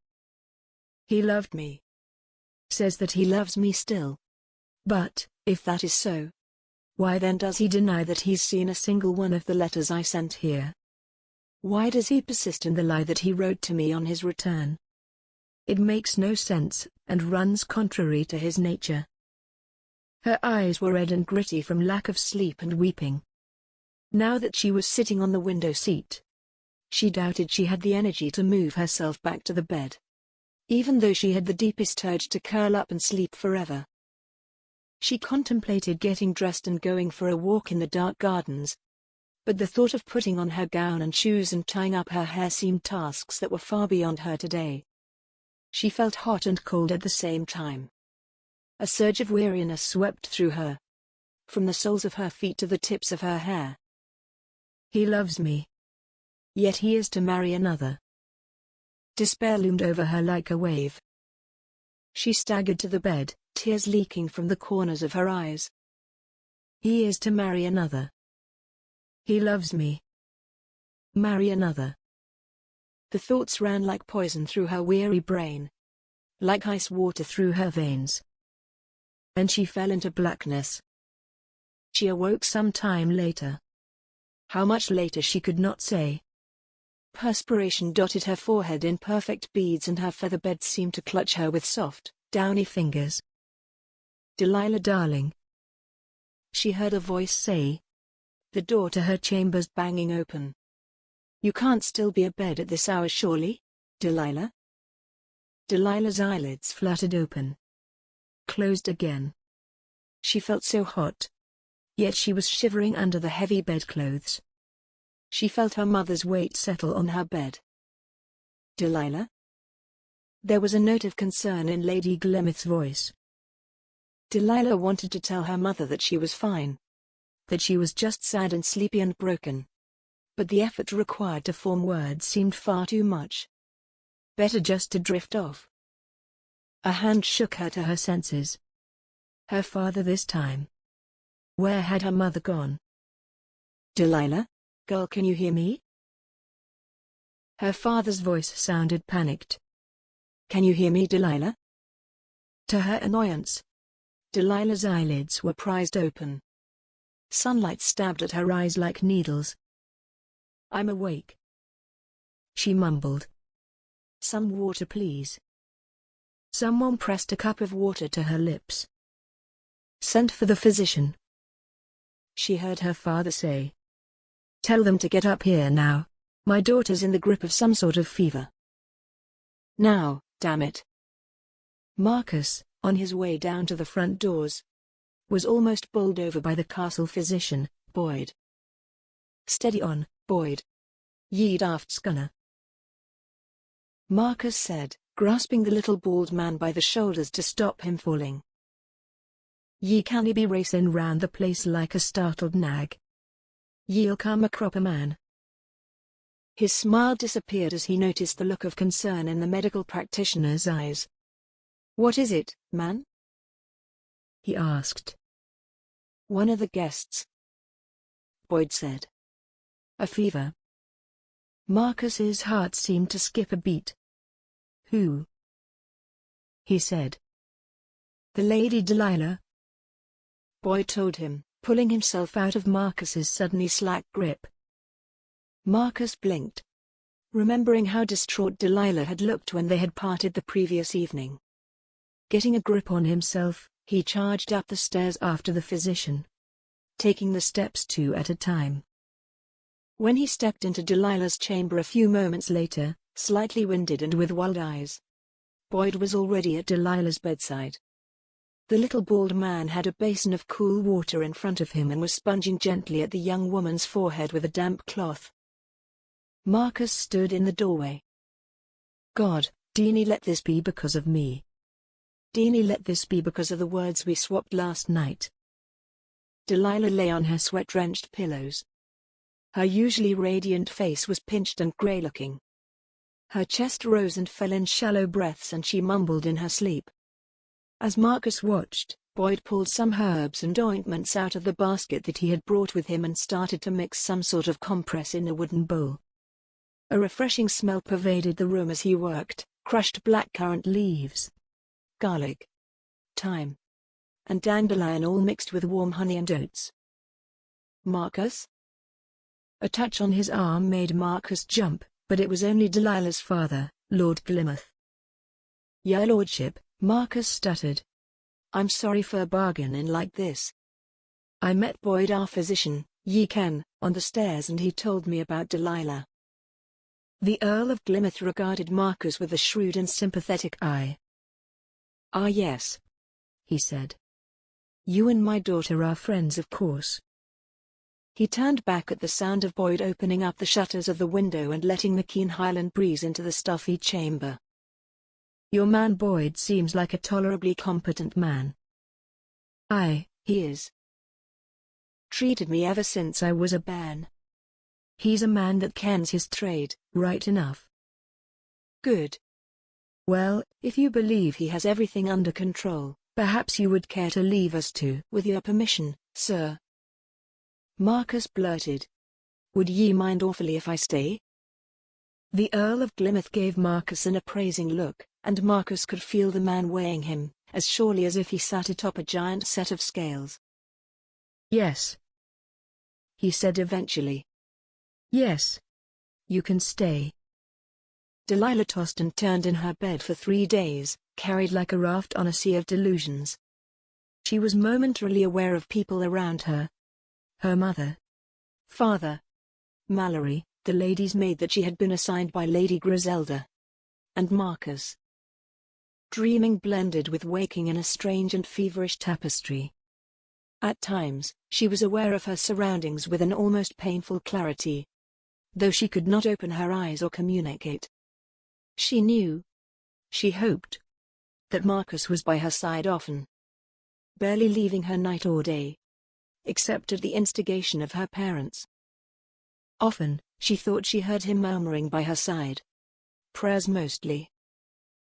He loved me. Says that he loves me still. But, if that is so, why then does he deny that he's seen a single one of the letters I sent here? Why does he persist in the lie that he wrote to me on his return? It makes no sense, and runs contrary to his nature. Her eyes were red and gritty from lack of sleep and weeping. Now that she was sitting on the window seat, she doubted she had the energy to move herself back to the bed, even though she had the deepest urge to curl up and sleep forever. She contemplated getting dressed and going for a walk in the dark gardens, but the thought of putting on her gown and shoes and tying up her hair seemed tasks that were far beyond her today. She felt hot and cold at the same time. A surge of weariness swept through her, from the soles of her feet to the tips of her hair. He loves me. Yet he is to marry another. Despair loomed over her like a wave. She staggered to the bed, tears leaking from the corners of her eyes. He is to marry another. He loves me. Marry another. The thoughts ran like poison through her weary brain, like ice water through her veins. And she fell into blackness. She awoke some time later. How much later she could not say. Perspiration dotted her forehead in perfect beads and her feather bed seemed to clutch her with soft, downy fingers. Delilah darling. She heard a voice say. The door to her chambers banging open. You can't still be abed at this hour surely, Delilah? Delilah's eyelids fluttered open, closed again. She felt so hot, yet she was shivering under the heavy bedclothes. She felt her mother's weight settle on her bed. Delilah? There was a note of concern in Lady Glemith's voice. Delilah wanted to tell her mother that she was fine, that she was just sad and sleepy and broken. But the effort required to form words seemed far too much. Better just to drift off. A hand shook her to her senses. Her father this time. Where had her mother gone? Delilah? Girl, can you hear me? Her father's voice sounded panicked. Can you hear me, Delilah? To her annoyance, Delilah's eyelids were prized open. Sunlight stabbed at her eyes like needles. I'm awake, she mumbled. Some water, please. Someone pressed a cup of water to her lips. Sent for the physician, she heard her father say. Tell them to get up here now. My daughter's in the grip of some sort of fever. Now, damn it. Marcus, on his way down to the front doors, was almost bowled over by the castle physician, Boyd. Steady on, Boyd. Ye daft scunner. Marcus said, grasping the little bald man by the shoulders to stop him falling. Ye canny be racing round the place like a startled nag. Ye'll come a cropper man. His smile disappeared as he noticed the look of concern in the medical practitioner's eyes. What is it, man? He asked. One of the guests, Boyd said. A fever. Marcus's heart seemed to skip a beat. Who? He said. The Lady Delilah, Boyd told him, pulling himself out of Marcus's suddenly slack grip. Marcus blinked, remembering how distraught Delilah had looked when they had parted the previous evening. Getting a grip on himself, he charged up the stairs after the physician, taking the steps two at a time. When he stepped into Delilah's chamber a few moments later, slightly winded and with wild eyes, Boyd was already at Delilah's bedside. The little bald man had a basin of cool water in front of him and was sponging gently at the young woman's forehead with a damp cloth. Marcus stood in the doorway. God, Deanie, let this be because of me. Deanie, let this be because of the words we swapped last night. Delilah lay on her sweat-drenched pillows. Her usually radiant face was pinched and grey-looking. Her chest rose and fell in shallow breaths and she mumbled in her sleep. As Marcus watched, Boyd pulled some herbs and ointments out of the basket that he had brought with him and started to mix some sort of compress in a wooden bowl. A refreshing smell pervaded the room as he worked: crushed blackcurrant leaves, garlic, thyme, and dandelion all mixed with warm honey and oats. Marcus? A touch on his arm made Marcus jump, but it was only Delilah's father, Lord Glymouth. "Your lordship," Marcus stuttered. "I'm sorry for bargaining like this. I met Boyd, our physician, ye ken, on the stairs, and he told me about Delilah." The Earl of Glymouth regarded Marcus with a shrewd and sympathetic eye. "Ah yes," he said. "You and my daughter are friends, of course." He turned back at the sound of Boyd opening up the shutters of the window and letting the keen Highland breeze into the stuffy chamber. "Your man Boyd seems like a tolerably competent man." "Aye, he is. Treated me ever since I was a bairn. He's a man that kens his trade, right enough." "Good. Well, if you believe he has everything under control, perhaps you would care to leave us too." "With your permission, sir," Marcus blurted. "Would ye mind awfully if I stay?" The Earl of Glymouth gave Marcus an appraising look, and Marcus could feel the man weighing him, as surely as if he sat atop a giant set of scales. "Yes," he said eventually. "Yes. You can stay." Delilah tossed and turned in her bed for 3 days, carried like a raft on a sea of delusions. She was momentarily aware of people around her. Her mother, father, Mallory, the lady's maid that she had been assigned by Lady Griselda, and Marcus. Dreaming blended with waking in a strange and feverish tapestry. At times, she was aware of her surroundings with an almost painful clarity, though she could not open her eyes or communicate. She knew, she hoped, that Marcus was by her side often, barely leaving her night or day, except at the instigation of her parents. Often, she thought she heard him murmuring by her side. Prayers mostly.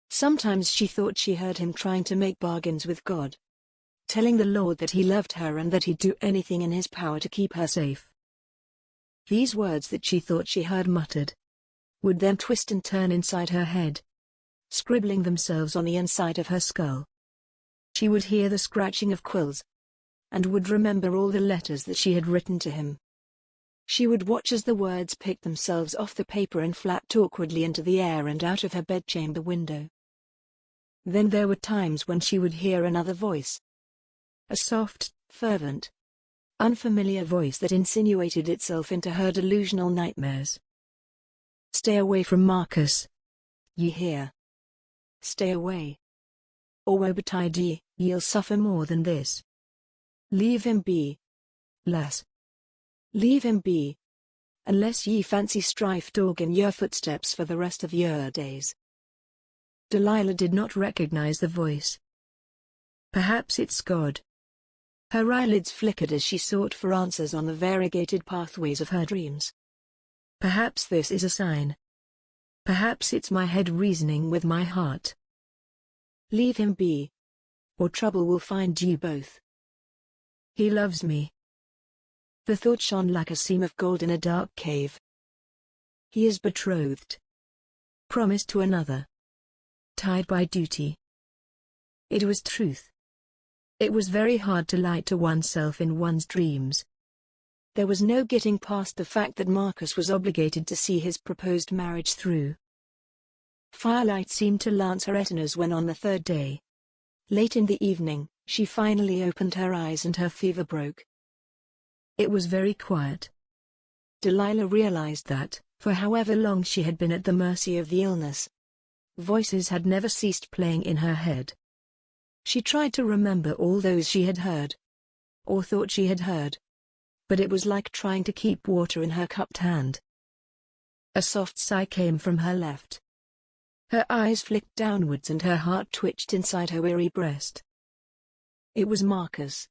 Sometimes she thought she heard him trying to make bargains with God, telling the Lord that he loved her and that he'd do anything in his power to keep her safe. These words that she thought she heard muttered would then twist and turn inside her head, scribbling themselves on the inside of her skull. She would hear the scratching of quills, and would remember all the letters that she had written to him. She would watch as the words picked themselves off the paper and flapped awkwardly into the air and out of her bedchamber window. Then there were times when she would hear another voice. A soft, fervent, unfamiliar voice that insinuated itself into her delusional nightmares. "Stay away from Marcus. Ye hear? Stay away. Or woe betide ye, ye'll suffer more than this. Leave him be, lass. Leave him be, unless ye fancy strife dogging your footsteps for the rest of your days." Delilah did not recognize the voice. Perhaps it's God. Her eyelids flickered as she sought for answers on the variegated pathways of her dreams. Perhaps this is a sign. Perhaps it's my head reasoning with my heart. Leave him be, or trouble will find you both. He loves me. The thought shone like a seam of gold in a dark cave. He is betrothed. Promised to another. Tied by duty. It was truth. It was very hard to lie to oneself in one's dreams. There was no getting past the fact that Marcus was obligated to see his proposed marriage through. Firelight seemed to lance her retinas when on the third day. Late in the evening, she finally opened her eyes and her fever broke. It was very quiet. Delilah realized that, for however long she had been at the mercy of the illness, voices had never ceased playing in her head. She tried to remember all those she had heard, or thought she had heard, but it was like trying to keep water in her cupped hand. A soft sigh came from her left. Her eyes flicked downwards and her heart twitched inside her weary breast. It was Marcus.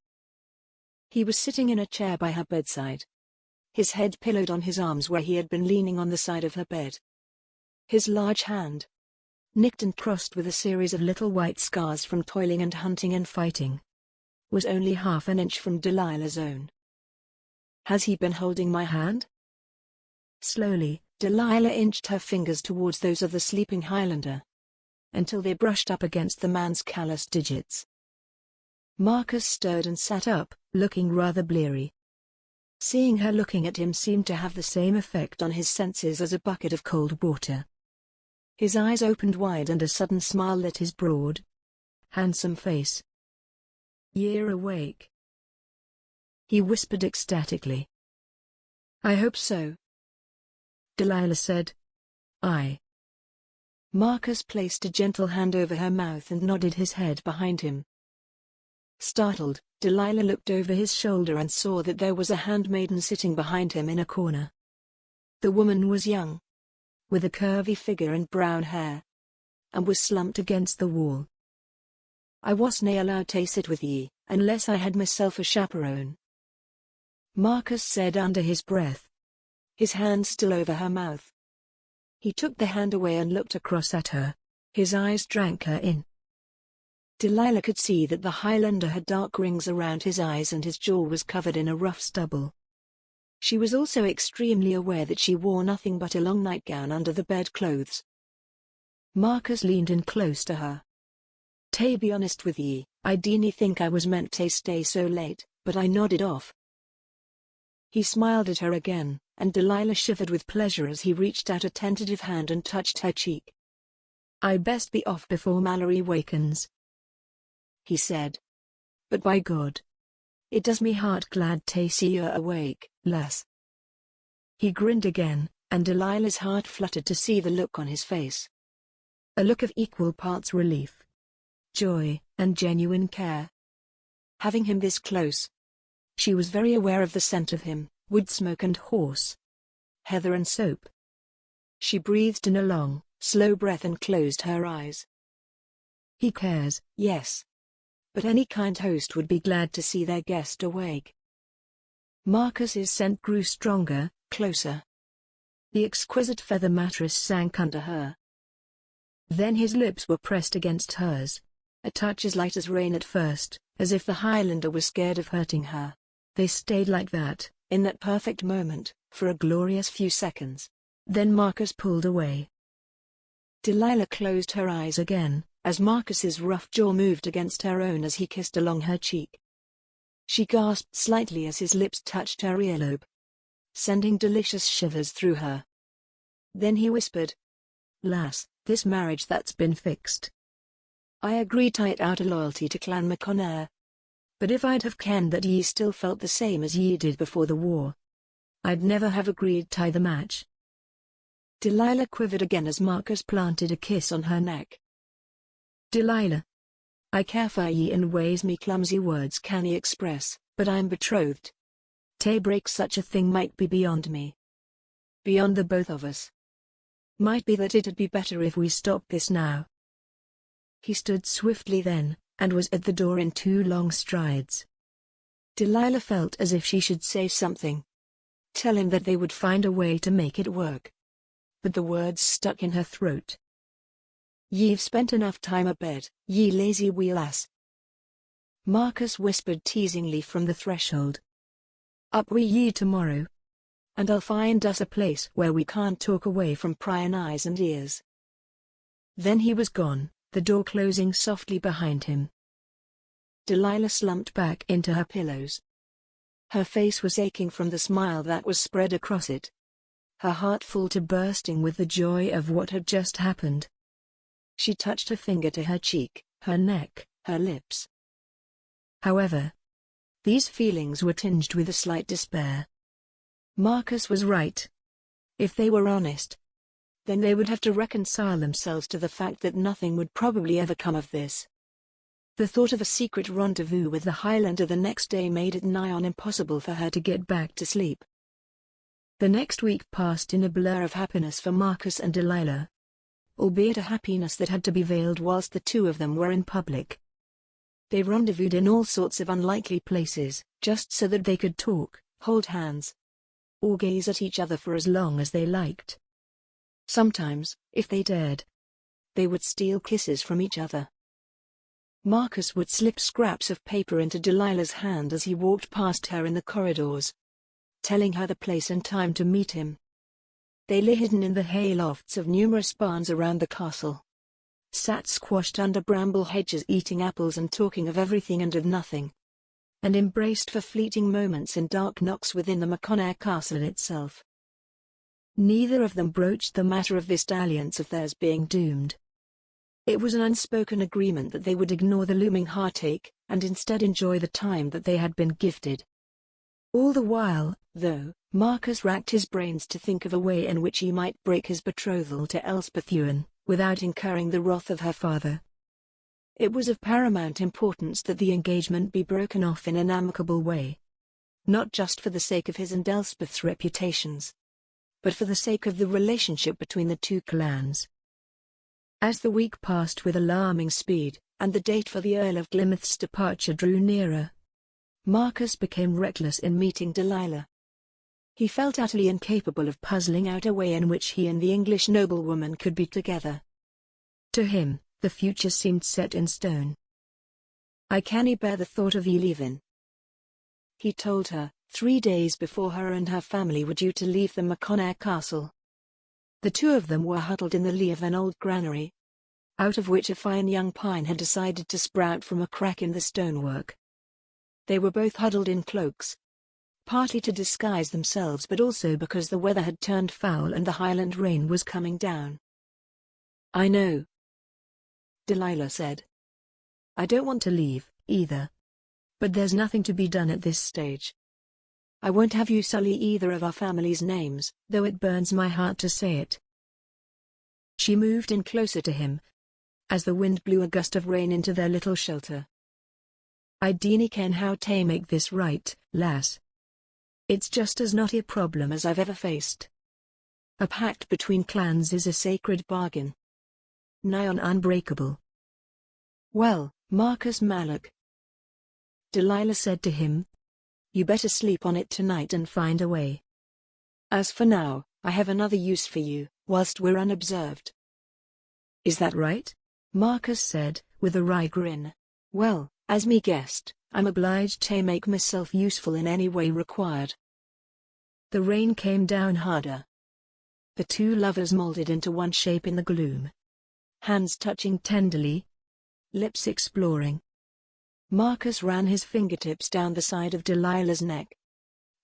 He was sitting in a chair by her bedside, his head pillowed on his arms where he had been leaning on the side of her bed. His large hand, nicked and crossed with a series of little white scars from toiling and hunting and fighting, was only half an inch from Delilah's own. "Has he been holding my hand?" Slowly, Delilah inched her fingers towards those of the sleeping Highlander, until they brushed up against the man's calloused digits. Marcus stirred and sat up, looking rather bleary. Seeing her looking at him seemed to have the same effect on his senses as a bucket of cold water. His eyes opened wide and a sudden smile lit his broad, handsome face. "You're awake," he whispered ecstatically. "I hope so," Delilah said. "I." Marcus placed a gentle hand over her mouth and nodded his head behind him. Startled, Delilah looked over his shoulder and saw that there was a handmaiden sitting behind him in a corner. The woman was young, with a curvy figure and brown hair, and was slumped against the wall. "I wasna allowed to sit with ye, unless I had myself a chaperone," Marcus said under his breath, his hand still over her mouth. He took the hand away and looked across at her. His eyes drank her in. Delilah could see that the Highlander had dark rings around his eyes and his jaw was covered in a rough stubble. She was also extremely aware that she wore nothing but a long nightgown under the bedclothes. Marcus leaned in close to her. "To be honest with ye, I dinna think I was meant to stay so late, but I nodded off." He smiled at her again, and Delilah shivered with pleasure as he reached out a tentative hand and touched her cheek. "I best be off before Mallory wakens," he said. "But by God, it does me heart glad to see you awake, lass." He grinned again, and Delilah's heart fluttered to see the look on his face. A look of equal parts relief, joy, and genuine care. Having him this close, she was very aware of the scent of him, wood smoke and horse, heather and soap. She breathed in a long, slow breath and closed her eyes. He cares, yes. But any kind host would be glad to see their guest awake. Marcus's scent grew stronger, closer. The exquisite feather mattress sank under her. Then his lips were pressed against hers, a touch as light as rain at first, as if the Highlander was scared of hurting her. They stayed like that, in that perfect moment, for a glorious few seconds. Then Marcus pulled away. Delilah closed her eyes again, as Marcus's rough jaw moved against her own as he kissed along her cheek. She gasped slightly as his lips touched her earlobe, sending delicious shivers through her. Then he whispered, "Lass, this marriage that's been fixed. I agreed to it out of loyalty to Clan MacConnair. But if I'd have kenned that ye still felt the same as ye did before the war, I'd never have agreed to the match." Delilah quivered again as Marcus planted a kiss on her neck. "Delilah, I care for ye in ways me clumsy words cannae express, but I'm betrothed. To break such a thing might be beyond me. Beyond the both of us. Might be that it'd be better if we stopped this now." He stood swiftly then, and was at the door in 2 long strides. Delilah felt as if she should say something. Tell him that they would find a way to make it work. But the words stuck in her throat. "Ye've spent enough time abed, ye lazy wee lass," Marcus whispered teasingly from the threshold. "Up wi' ye tomorrow. And I'll find us a place where we can't talk away from prying eyes and ears." Then he was gone, the door closing softly behind him. Delilah slumped back into her pillows. Her face was aching from the smile that was spread across it. Her heart full to bursting with the joy of what had just happened. She touched a finger to her cheek, her neck, her lips. However, these feelings were tinged with a slight despair. Marcus was right. If they were honest, then they would have to reconcile themselves to the fact that nothing would probably ever come of this. The thought of a secret rendezvous with the Highlander the next day made it nigh on impossible for her to get back to sleep. The next week passed in a blur of happiness for Marcus and Delilah, albeit a happiness that had to be veiled whilst the two of them were in public. They rendezvoused in all sorts of unlikely places, just so that they could talk, hold hands, or gaze at each other for as long as they liked. Sometimes, if they dared, they would steal kisses from each other. Marcus would slip scraps of paper into Delilah's hand as he walked past her in the corridors, telling her the place and time to meet him. They lay hidden in the haylofts of numerous barns around the castle, sat squashed under bramble hedges eating apples and talking of everything and of nothing, and embraced for fleeting moments in dark nooks within the MacConnair castle itself. Neither of them broached the matter of this dalliance of theirs being doomed. It was an unspoken agreement that they would ignore the looming heartache, and instead enjoy the time that they had been gifted. All the while, though, Marcus racked his brains to think of a way in which he might break his betrothal to Elspeth Ewan, without incurring the wrath of her father. It was of paramount importance that the engagement be broken off in an amicable way. Not just for the sake of his and Elspeth's reputations, but for the sake of the relationship between the two clans. As the week passed with alarming speed, and the date for the Earl of Plymouth's departure drew nearer, Marcus became reckless in meeting Delilah. He felt utterly incapable of puzzling out a way in which he and the English noblewoman could be together. To him, the future seemed set in stone. "I cannae bear the thought of ye leaving," he told her, 3 days before her and her family were due to leave the MacConnair castle. The two of them were huddled in the lee of an old granary, out of which a fine young pine had decided to sprout from a crack in the stonework. They were both huddled in cloaks, partly to disguise themselves but also because the weather had turned foul and the Highland rain was coming down. "I know," Delilah said. "I don't want to leave, either. But there's nothing to be done at this stage. I won't have you sully either of our family's names, though it burns my heart to say it." She moved in closer to him, as the wind blew a gust of rain into their little shelter. "I dinna ken how to make this right, lass. It's just as knotty a problem as I've ever faced. A pact between clans is a sacred bargain, nigh on unbreakable." "Well, Marcus Malloch," Delilah said to him, "you better sleep on it tonight and find a way. As for now, I have another use for you, whilst we're unobserved." "Is that right?" Marcus said, with a wry grin. "Well, as me guest, I'm obliged to make myself useful in any way required." The rain came down harder. The two lovers molded into one shape in the gloom, hands touching tenderly, lips exploring. Marcus ran his fingertips down the side of Delilah's neck,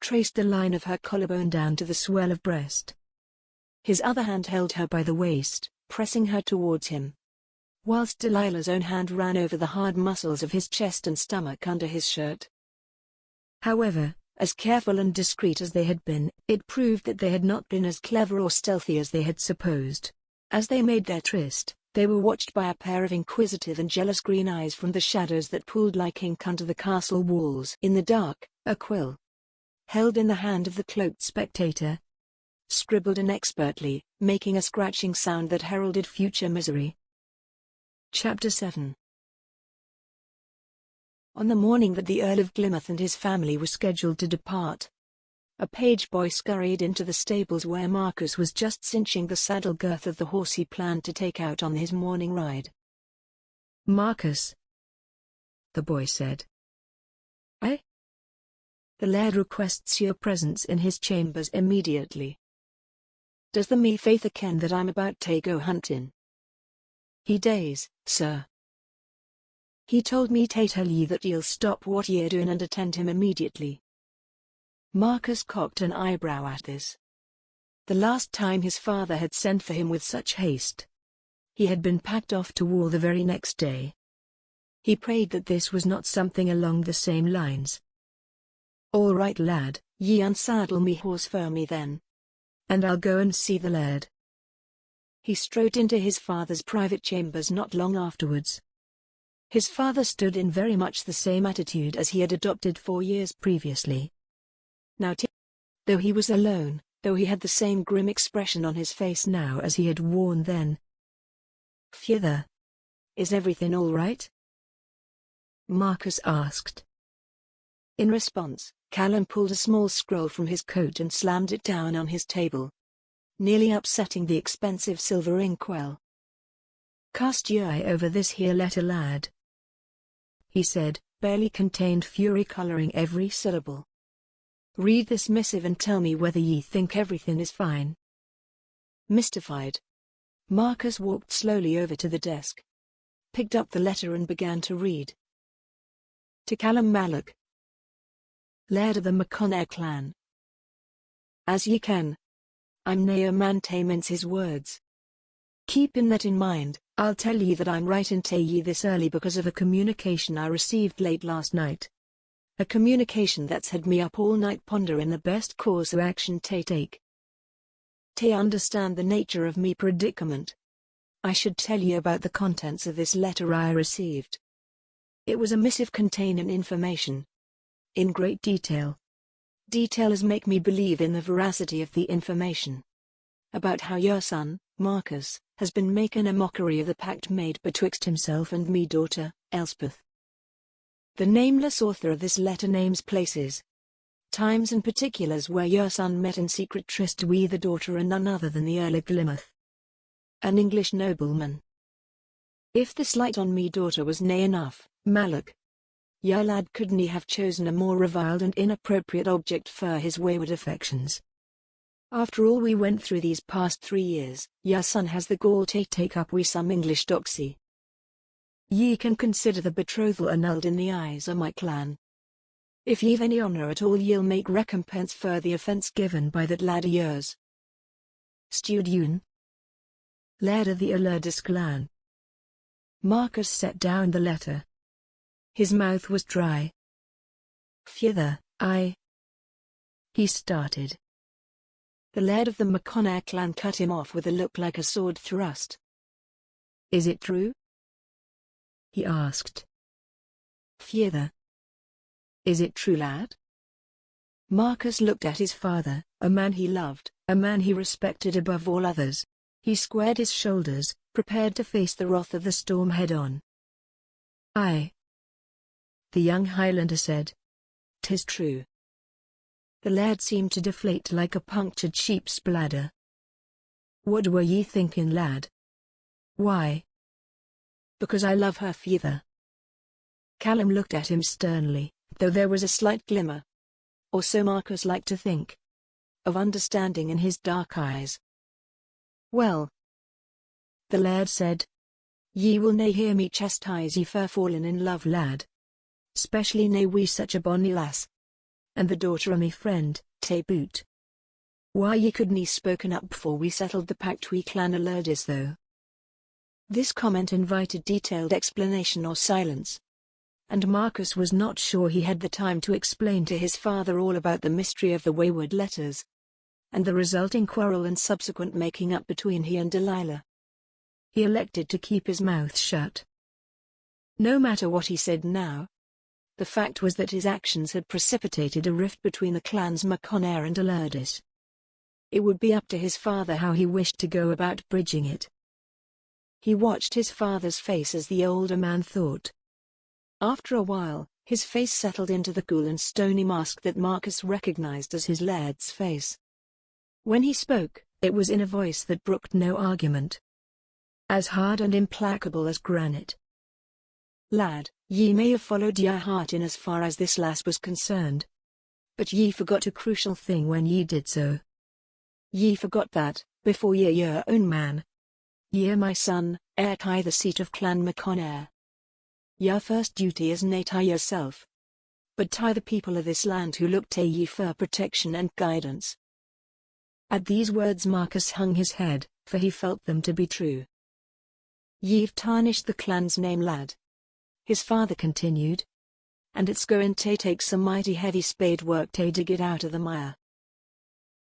traced the line of her collarbone down to the swell of breast. His other hand held her by the waist, pressing her towards him, whilst Delilah's own hand ran over the hard muscles of his chest and stomach under his shirt. However, as careful and discreet as they had been, it proved that they had not been as clever or stealthy as they had supposed. As they made their tryst, they were watched by a pair of inquisitive and jealous green eyes from the shadows that pooled like ink under the castle walls. In the dark, a quill, held in the hand of the cloaked spectator, scribbled inexpertly, making a scratching sound that heralded future misery. Chapter 7. On the morning that the Earl of Plymouth and his family were scheduled to depart, a page boy scurried into the stables where Marcus was just cinching the saddle girth of the horse he planned to take out on his morning ride. "Marcus," the boy said. "Eh?" "The Laird requests your presence in his chambers immediately." "Does the me faither ken that I'm about to go hunting?" "He days, sir." He told me to tell ye that ye'll stop what ye're doing and attend him immediately. Marcus cocked an eyebrow at this. The last time his father had sent for him with such haste, he had been packed off to war the very next day. He prayed that this was not something along the same lines. "All right, lad, ye unsaddle me horse for me then, and I'll go and see the laird." He strode into his father's private chambers not long afterwards. His father stood in very much the same attitude as he had adopted 4 years previously. Now, though he was alone, though he had the same grim expression on his face now as he had worn then. "Feyther, is everything all right?" Marcus asked. In response, Callum pulled a small scroll from his coat and slammed it down on his table, nearly upsetting the expensive silver inkwell. "Cast your eye over this here letter, lad," he said, barely contained fury colouring every syllable. "Read this missive and tell me whether ye think everything is fine." Mystified, Marcus walked slowly over to the desk, picked up the letter and began to read. To Callum Malloch, Laird of the MacConnair clan. As ye ken, I'm nae a man tae mince his words. Keeping that in mind, I'll tell ye that I'm writing to ye this early because of a communication I received late last night. A communication that's had me up all night pondering the best course of action to take. To understand the nature of me predicament, I should tell ye about the contents of this letter I received. It was a missive containing information, in great detail. Detail as make me believe in the veracity of the information. About how your son, Marcus, has been making a mockery of the pact made betwixt himself and me daughter, Elspeth. The nameless author of this letter names places, times and particulars where your son met in secret tryst wi' the daughter and none other than the Earl of Plymouth, an English nobleman. If the slight on me daughter was nae enough, Malloch, your lad couldn't have chosen a more reviled and inappropriate object for his wayward affections. After all we went through these past 3 years, your son has the gall to take up wi' some English doxy. Ye can consider the betrothal annulled in the eyes of my clan. If ye've any honour at all ye'll make recompense for the offence given by that lad of yours. Stewed Ewan, Laird of the Eloise clan. Marcus set down the letter. His mouth was dry. "Feyther, he started. The Laird of the MacConnair clan cut him off with a look like a sword thrust. "Is it true?" he asked. "Feyther, is it true, lad?" Marcus looked at his father, a man he loved, a man he respected above all others. He squared his shoulders, prepared to face the wrath of the storm head-on. "Aye," the young Highlander said. "'Tis true." The laird seemed to deflate like a punctured sheep's bladder. "What were ye thinking, lad?" "Why?" "Because I love her, feyther." Callum looked at him sternly, though there was a slight glimmer, or so Marcus liked to think, of understanding in his dark eyes. "Well," the laird said, "ye will nae hear me chastise ye for falling in love, lad. Specially nae wi' such a bonny lass. And the daughter o' me friend, tae boot. Why ye couldn't spoken up before we settled the pact wi' Clan Eloise though." This comment invited detailed explanation or silence, and Marcus was not sure he had the time to explain to his father all about the mystery of the wayward letters, and the resulting quarrel and subsequent making up between he and Delilah. He elected to keep his mouth shut. No matter what he said now, the fact was that his actions had precipitated a rift between the clans MacConnair and Eloise. It would be up to his father how he wished to go about bridging it. He watched his father's face as the older man thought. After a while, his face settled into the cool and stony mask that Marcus recognized as his laird's face. When he spoke, it was in a voice that brooked no argument, as hard and implacable as granite. "Lad, ye may have followed your heart in as far as this lass was concerned, but ye forgot a crucial thing when ye did so. Ye forgot that, before ye're your own man, ye're my son, heir to the seat of Clan MacConnair. Your first duty is nae tie yourself, but tie the people of this land who look to ye for protection and guidance." At these words Marcus hung his head, for he felt them to be true. "Ye've tarnished the clan's name, lad," his father continued, "and it's going to take some mighty heavy spade work to dig it out of the mire."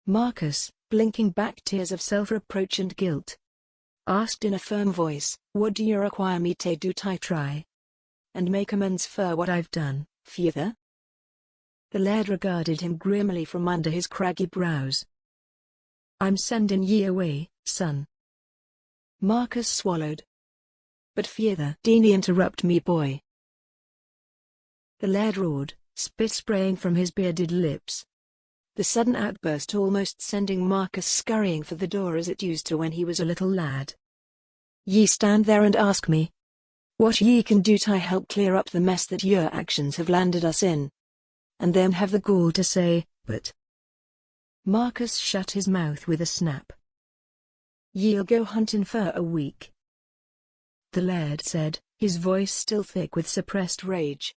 Marcus, blinking back tears of self-reproach and guilt, asked in a firm voice, "What do you require me to do to try and make amends for what I've done, feyther?" The laird regarded him grimly from under his craggy brows. "I'm sending ye away, son." Marcus swallowed. "But feyther, dinna interrupt me, boy," the laird roared, spit spraying from his bearded lips. The sudden outburst almost sending Marcus scurrying for the door as it used to when he was a little lad. "Ye stand there and ask me what ye can do to help clear up the mess that your actions have landed us in, and then have the gall to say, but—" Marcus shut his mouth with a snap. "Ye'll go hunting for a week," the laird said, his voice still thick with suppressed rage.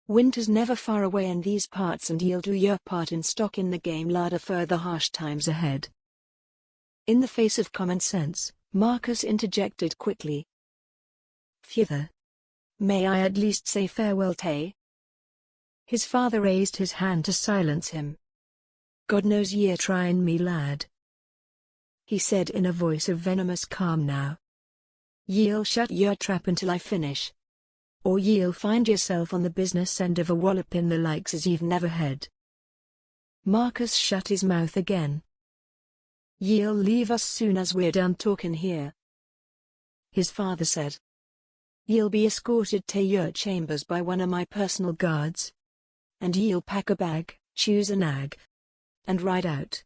"Winter's never far away in these parts, and ye'll do your part in stocking the game larder for the harsh times ahead." In the face of common sense, Marcus interjected quickly, "Feyther, may I at least say farewell to?" His father raised his hand to silence him. "God knows ye're trying me, lad," he said in a voice of venomous calm now. "Ye'll shut your trap until I finish, or ye'll find yourself on the business end of a wallop in the likes as ye've never had." Marcus shut his mouth again. "Ye'll leave us soon as we're done talking here," his father said. "Ye'll be escorted to your chambers by one of my personal guards, and ye'll pack a bag, choose a nag, and ride out.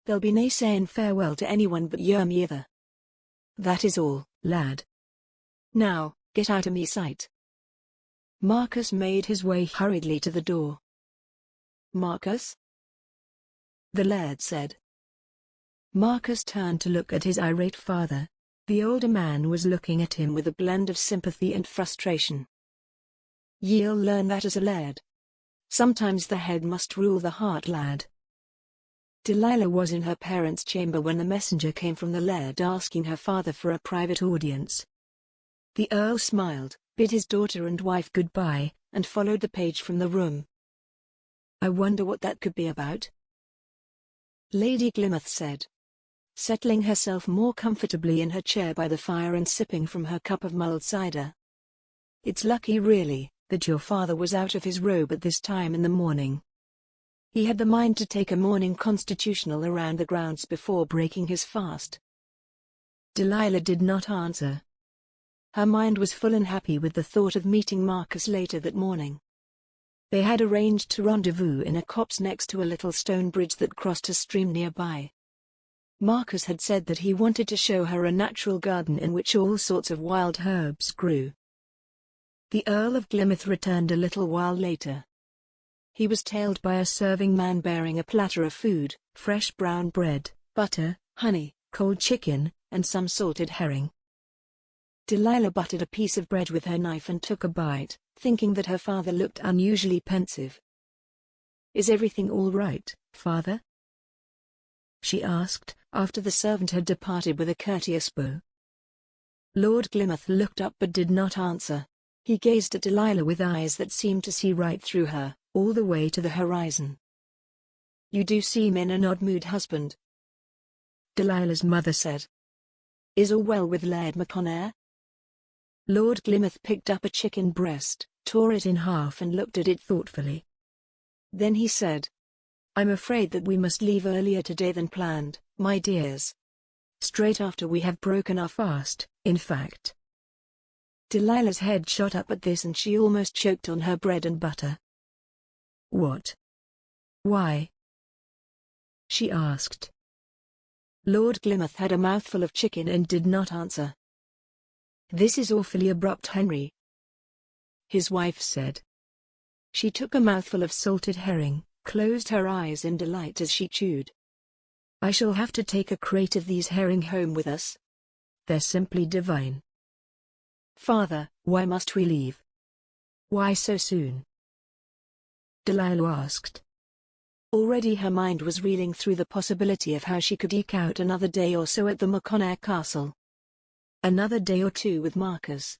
There'll be nae saying farewell to anyone but your mither. That is all, lad. Now, get out of me sight." Marcus made his way hurriedly to the door. "Marcus?" the laird said. Marcus turned to look at his irate father. The older man was looking at him with a blend of sympathy and frustration. "Ye'll learn that as a laird. Sometimes the head must rule the heart, lad." Delilah was in her parents' chamber when the messenger came from the laird asking her father for a private audience. The earl smiled, bid his daughter and wife goodbye, and followed the page from the room. "I wonder what that could be about," Lady Glimeth said, settling herself more comfortably in her chair by the fire and sipping from her cup of mulled cider. "It's lucky really, that your father was out of his robe at this time in the morning. He had the mind to take a morning constitutional around the grounds before breaking his fast." Delilah did not answer. Her mind was full and happy with the thought of meeting Marcus later that morning. They had arranged to rendezvous in a copse next to a little stone bridge that crossed a stream nearby. Marcus had said that he wanted to show her a natural garden in which all sorts of wild herbs grew. The Earl of Glimeth returned a little while later. He was tailed by a serving man bearing a platter of food, fresh brown bread, butter, honey, cold chicken, and some salted herring. Delilah buttered a piece of bread with her knife and took a bite, thinking that her father looked unusually pensive. "Is everything all right, father?" she asked, after the servant had departed with a courteous bow. Lord Glimeth looked up but did not answer. He gazed at Delilah with eyes that seemed to see right through her, all the way to the horizon. "You do seem in an odd mood, husband," Delilah's mother said. "Is all well with Laird MacConnair?" Lord Glimeth picked up a chicken breast, tore it in half and looked at it thoughtfully. Then he said, "I'm afraid that we must leave earlier today than planned, my dears. Straight after we have broken our fast, in fact." Delilah's head shot up at this and she almost choked on her bread and butter. "What? Why?" she asked. Lord Glimeth had a mouthful of chicken and did not answer. "This is awfully abrupt, Henry," his wife said. She took a mouthful of salted herring, closed her eyes in delight as she chewed. "I shall have to take a crate of these herring home with us. They're simply divine." "Father, why must we leave? Why so soon?" Delilah asked. Already her mind was reeling through the possibility of how she could eke out another day or so at the MacConnair castle. Another day or two with Marcus.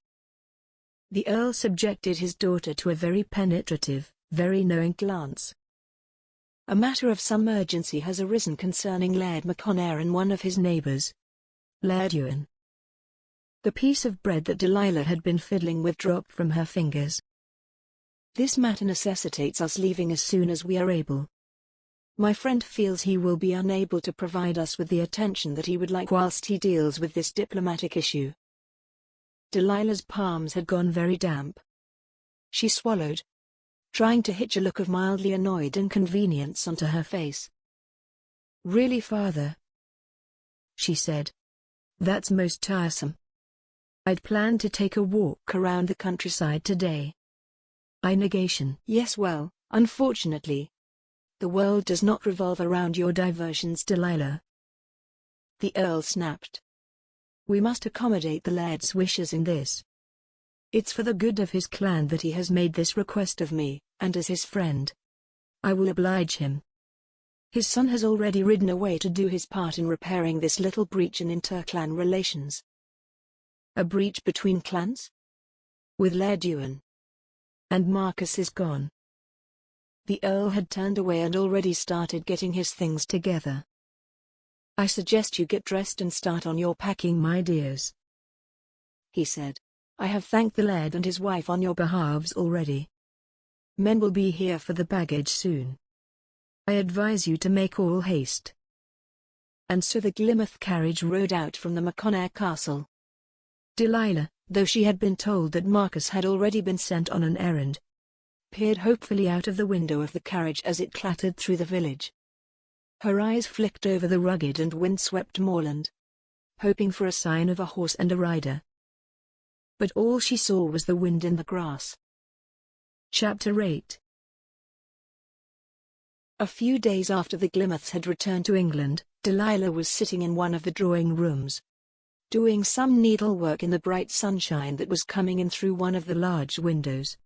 The Earl subjected his daughter to a very penetrative, very knowing glance. "A matter of some urgency has arisen concerning Laird MacConnair and one of his neighbors, Laird Ewan." The piece of bread that Delilah had been fiddling with dropped from her fingers. "This matter necessitates us leaving as soon as we are able. My friend feels he will be unable to provide us with the attention that he would like whilst he deals with this diplomatic issue." Delilah's palms had gone very damp. She swallowed, trying to hitch a look of mildly annoyed inconvenience onto her face. "Really, father," she said, "that's most tiresome. I'd planned to take a walk around the countryside today." Negation. "Yes, well, unfortunately, the world does not revolve around your diversions, Delilah," the Earl snapped. "We must accommodate the Laird's wishes in this. It's for the good of his clan that he has made this request of me, and as his friend, I will oblige him. His son has already ridden away to do his part in repairing this little breach in inter-clan relations." "A breach between clans? With Laird Ewan? And Marcus is gone?" The Earl had turned away and already started getting his things together. "I suggest you get dressed and start on your packing, my dears," he said. "I have thanked the Laird and his wife on your behalves already. Men will be here for the baggage soon. I advise you to make all haste." And so the Glimmerth carriage rode out from the MacConnair castle. Delilah, though she had been told that Marcus had already been sent on an errand, peered hopefully out of the window of the carriage as it clattered through the village. Her eyes flicked over the rugged and wind-swept moorland, hoping for a sign of a horse and a rider. But all she saw was the wind in the grass. Chapter 8. A few days after the Glimmerths had returned to England, Delilah was sitting in one of the drawing rooms, doing some needlework in the bright sunshine that was coming in through one of the large windows.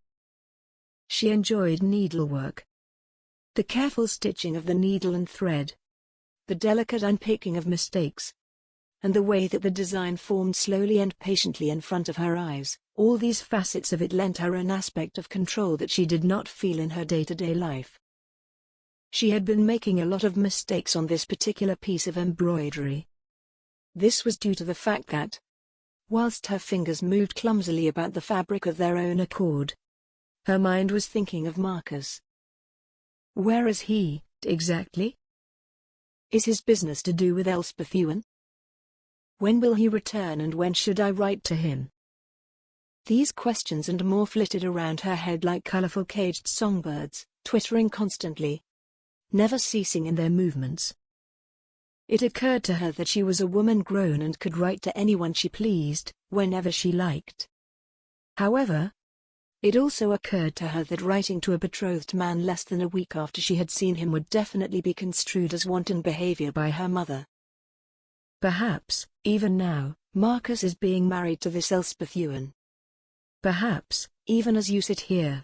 She enjoyed needlework. The careful stitching of the needle and thread, the delicate unpicking of mistakes, and the way that the design formed slowly and patiently in front of her eyes, all these facets of it lent her an aspect of control that she did not feel in her day-to-day life. She had been making a lot of mistakes on this particular piece of embroidery. This was due to the fact that, whilst her fingers moved clumsily about the fabric of their own accord, her mind was thinking of Marcus. Where is he, exactly? Is his business to do with Elspeth Ewan? When will he return and when should I write to him? These questions and more flitted around her head like colourful caged songbirds, twittering constantly, never ceasing in their movements. It occurred to her that she was a woman grown and could write to anyone she pleased, whenever she liked. However, it also occurred to her that writing to a betrothed man less than a week after she had seen him would definitely be construed as wanton behavior by her mother. Perhaps, even now, Marcus is being married to this Elspeth Ewan. Perhaps, even as you sit here,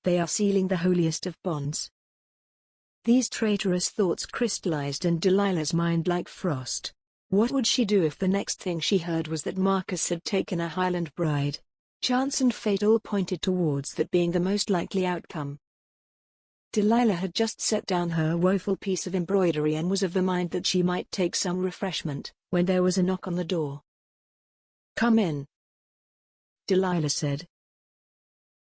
they are sealing the holiest of bonds. These traitorous thoughts crystallized in Delilah's mind like frost. What would she do if the next thing she heard was that Marcus had taken a Highland bride? Chance and fate all pointed towards that being the most likely outcome. Delilah had just set down her woeful piece of embroidery and was of the mind that she might take some refreshment, when there was a knock on the door. "Come in," Delilah said.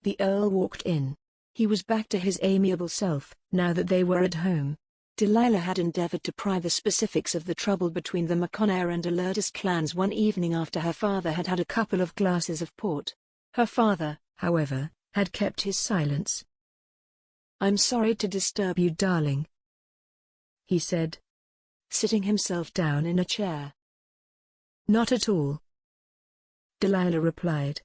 The Earl walked in. He was back to his amiable self, now that they were at home. Delilah had endeavored to pry the specifics of the trouble between the MacConnair and Eloise clans one evening after her father had had a couple of glasses of port. Her father, however, had kept his silence. "I'm sorry to disturb you, darling," he said, sitting himself down in a chair. "Not at all," Delilah replied.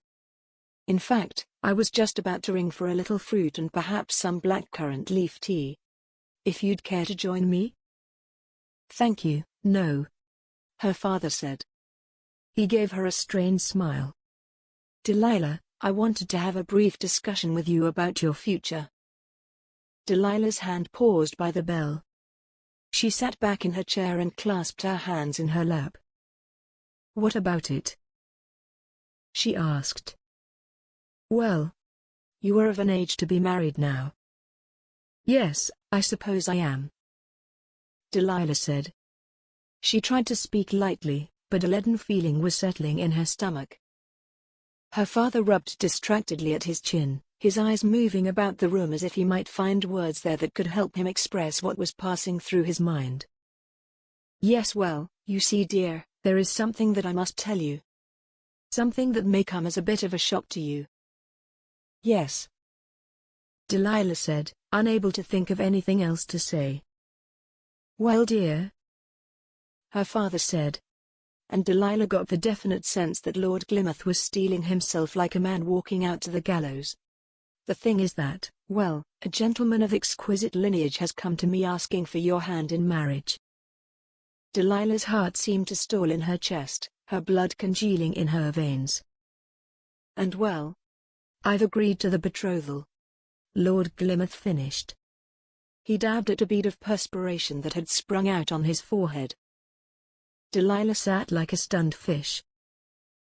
"In fact, I was just about to ring for a little fruit and perhaps some blackcurrant leaf tea. If you'd care to join me?" "Thank you, no," her father said. He gave her a strained smile. Delilah, I wanted to have a brief discussion with you about your future. Delilah's hand paused by the bell. She sat back in her chair and clasped her hands in her lap. What about it? She asked. Well, you are of an age to be married now. Yes, I suppose I am, Delilah said. She tried to speak lightly, but a leaden feeling was settling in her stomach. Her father rubbed distractedly at his chin, his eyes moving about the room as if he might find words there that could help him express what was passing through his mind. Yes, well, you see, dear, there is something that I must tell you. Something that may come as a bit of a shock to you. Yes, Delilah said, unable to think of anything else to say. Well, dear, her father said. And Delilah got the definite sense that Lord Glymouth was steeling himself like a man walking out to the gallows. The thing is that, well, a gentleman of exquisite lineage has come to me asking for your hand in marriage. Delilah's heart seemed to stall in her chest, her blood congealing in her veins. And well, I've agreed to the betrothal, Lord Glymouth finished. He dabbed at a bead of perspiration that had sprung out on his forehead. Delilah sat like a stunned fish.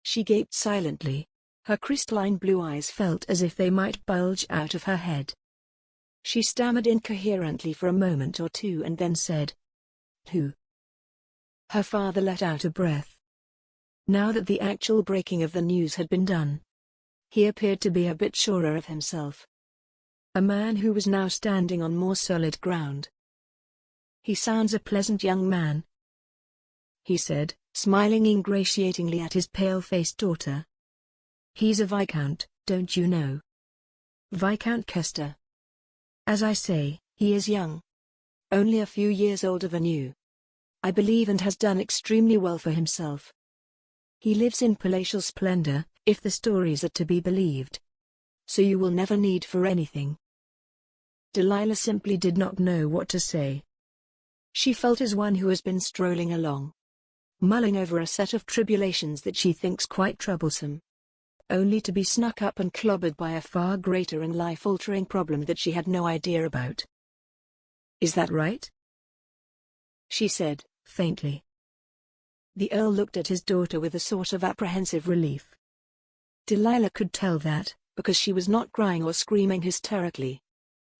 She gaped silently. Her crystalline blue eyes felt as if they might bulge out of her head. She stammered incoherently for a moment or two and then said, "Who?" Her father let out a breath. Now that the actual breaking of the news had been done, he appeared to be a bit surer of himself. A man who was now standing on more solid ground. "He sounds a pleasant young man," he said, smiling ingratiatingly at his pale-faced daughter. "He's a viscount, don't you know? Viscount Kester. As I say, he is young. Only a few years older than you, I believe, and has done extremely well for himself. He lives in palatial splendor, if the stories are to be believed. So you will never need for anything." Delilah simply did not know what to say. She felt as one who has been strolling along, mulling over a set of tribulations that she thinks quite troublesome, only to be snuck up and clobbered by a far greater and life-altering problem that she had no idea about. "Is that right?" she said, faintly. The Earl looked at his daughter with a sort of apprehensive relief. Delilah could tell that, because she was not crying or screaming hysterically,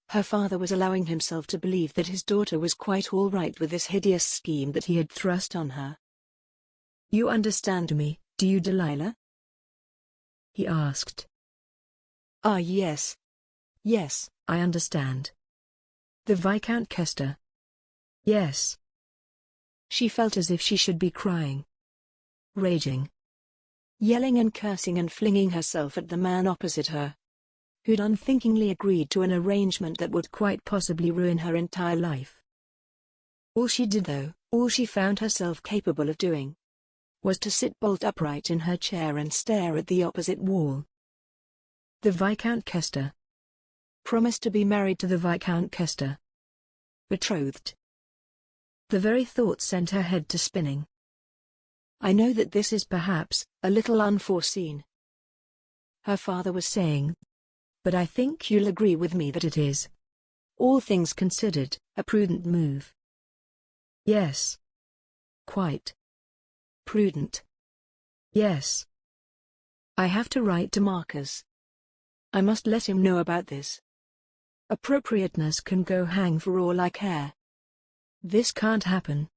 her father was allowing himself to believe that his daughter was quite all right with this hideous scheme that he had thrust on her. "You understand me, do you, Delilah?" he asked. "Ah, yes. Yes, I understand. The Viscount Kester." "Yes." She felt as if she should be crying, raging, yelling and cursing and flinging herself at the man opposite her, who'd unthinkingly agreed to an arrangement that would quite possibly ruin her entire life. All she did, though, all she found herself capable of doing, was to sit bolt upright in her chair and stare at the opposite wall. The Viscount Kester. Promised to be married to the Viscount Kester. Betrothed. The very thought sent her head to spinning. "I know that this is perhaps a little unforeseen," her father was saying, "but I think you'll agree with me that it is, all things considered, a prudent move." "Yes. Quite. Prudent. Yes. I have to write to Marcus. I must let him know about this. Appropriateness can go hang for all I care. This can't happen.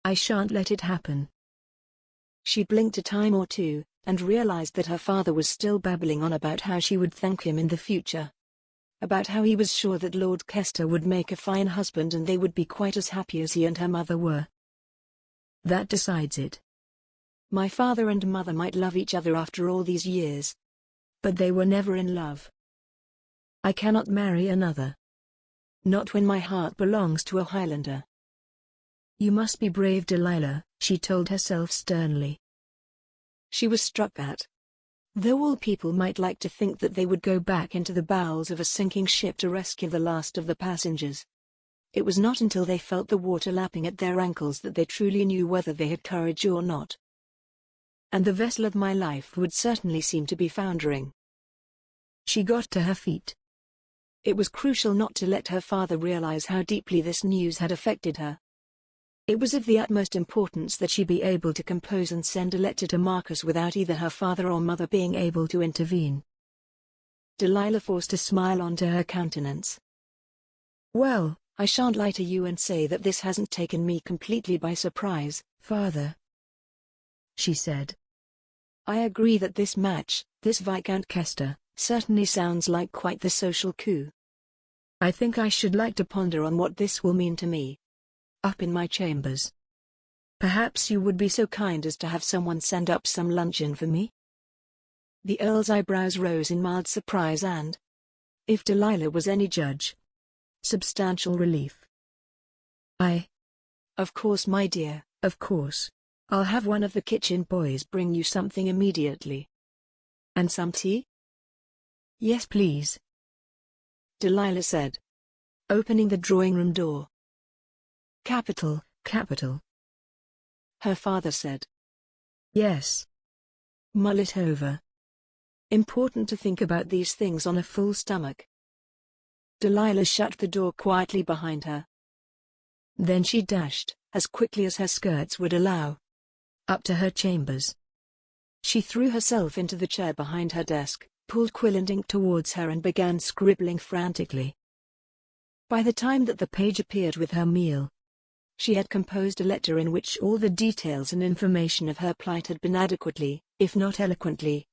I shan't let it happen." She blinked a time or two, and realized that her father was still babbling on about how she would thank him in the future. About how he was sure that Lord Kester would make a fine husband and they would be quite as happy as he and her mother were. "That decides it. My father and mother might love each other after all these years, but they were never in love. I cannot marry another. Not when my heart belongs to a Highlander." "You must be brave, Delilah," she told herself sternly. She was struck that, though all people might like to think that they would go back into the bowels of a sinking ship to rescue the last of the passengers, it was not until they felt the water lapping at their ankles that they truly knew whether they had courage or not. and the vessel of my life would certainly seem to be foundering. She got to her feet. It was crucial not to let her father realize how deeply this news had affected her. It was of the utmost importance that she be able to compose and send a letter to Marcus without either her father or mother being able to intervene. Delilah forced a smile onto her countenance. "Well, I shan't lie to you and say that this hasn't taken me completely by surprise, father," she said. "I agree that this match, this Viscount Kester, certainly sounds like quite the social coup. I think I should like to ponder on what this will mean to me. Up in my chambers. Perhaps you would be so kind as to have someone send up some luncheon for me?" The Earl's eyebrows rose in mild surprise and, if Delilah was any judge, substantial relief. Of course, my dear, of course. I'll have one of the kitchen boys bring you something immediately. And some tea?" "Yes, please," Delilah said, opening the drawing-room door. "Capital, capital," her father said. "Yes. Mull it over. Important to think about these things on a full stomach." Delilah shut the door quietly behind her. Then she dashed, as quickly as her skirts would allow, up to her chambers. She threw herself into the chair behind her desk, pulled quill and ink towards her and began scribbling frantically. By the time that the page appeared with her meal, she had composed a letter in which all the details and information of her plight had been adequately, if not eloquently,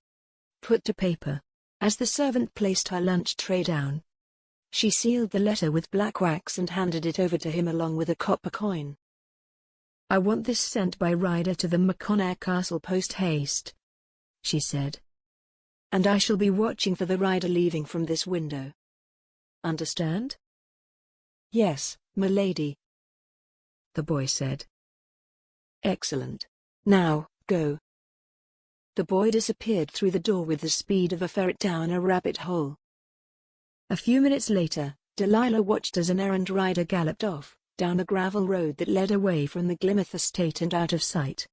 put to paper. As the servant placed her lunch tray down, she sealed the letter with black wax and handed it over to him along with a copper coin. "I want this sent by rider to the MacConnair Castle post-haste," she said. "And I shall be watching for the rider leaving from this window. Understand?" "Yes, my lady," the boy said. "Excellent. Now, go." The boy disappeared through the door with the speed of a ferret down a rabbit hole. A few minutes later, Delilah watched as an errand rider galloped off, down a gravel road that led away from the Glymouth estate and out of sight.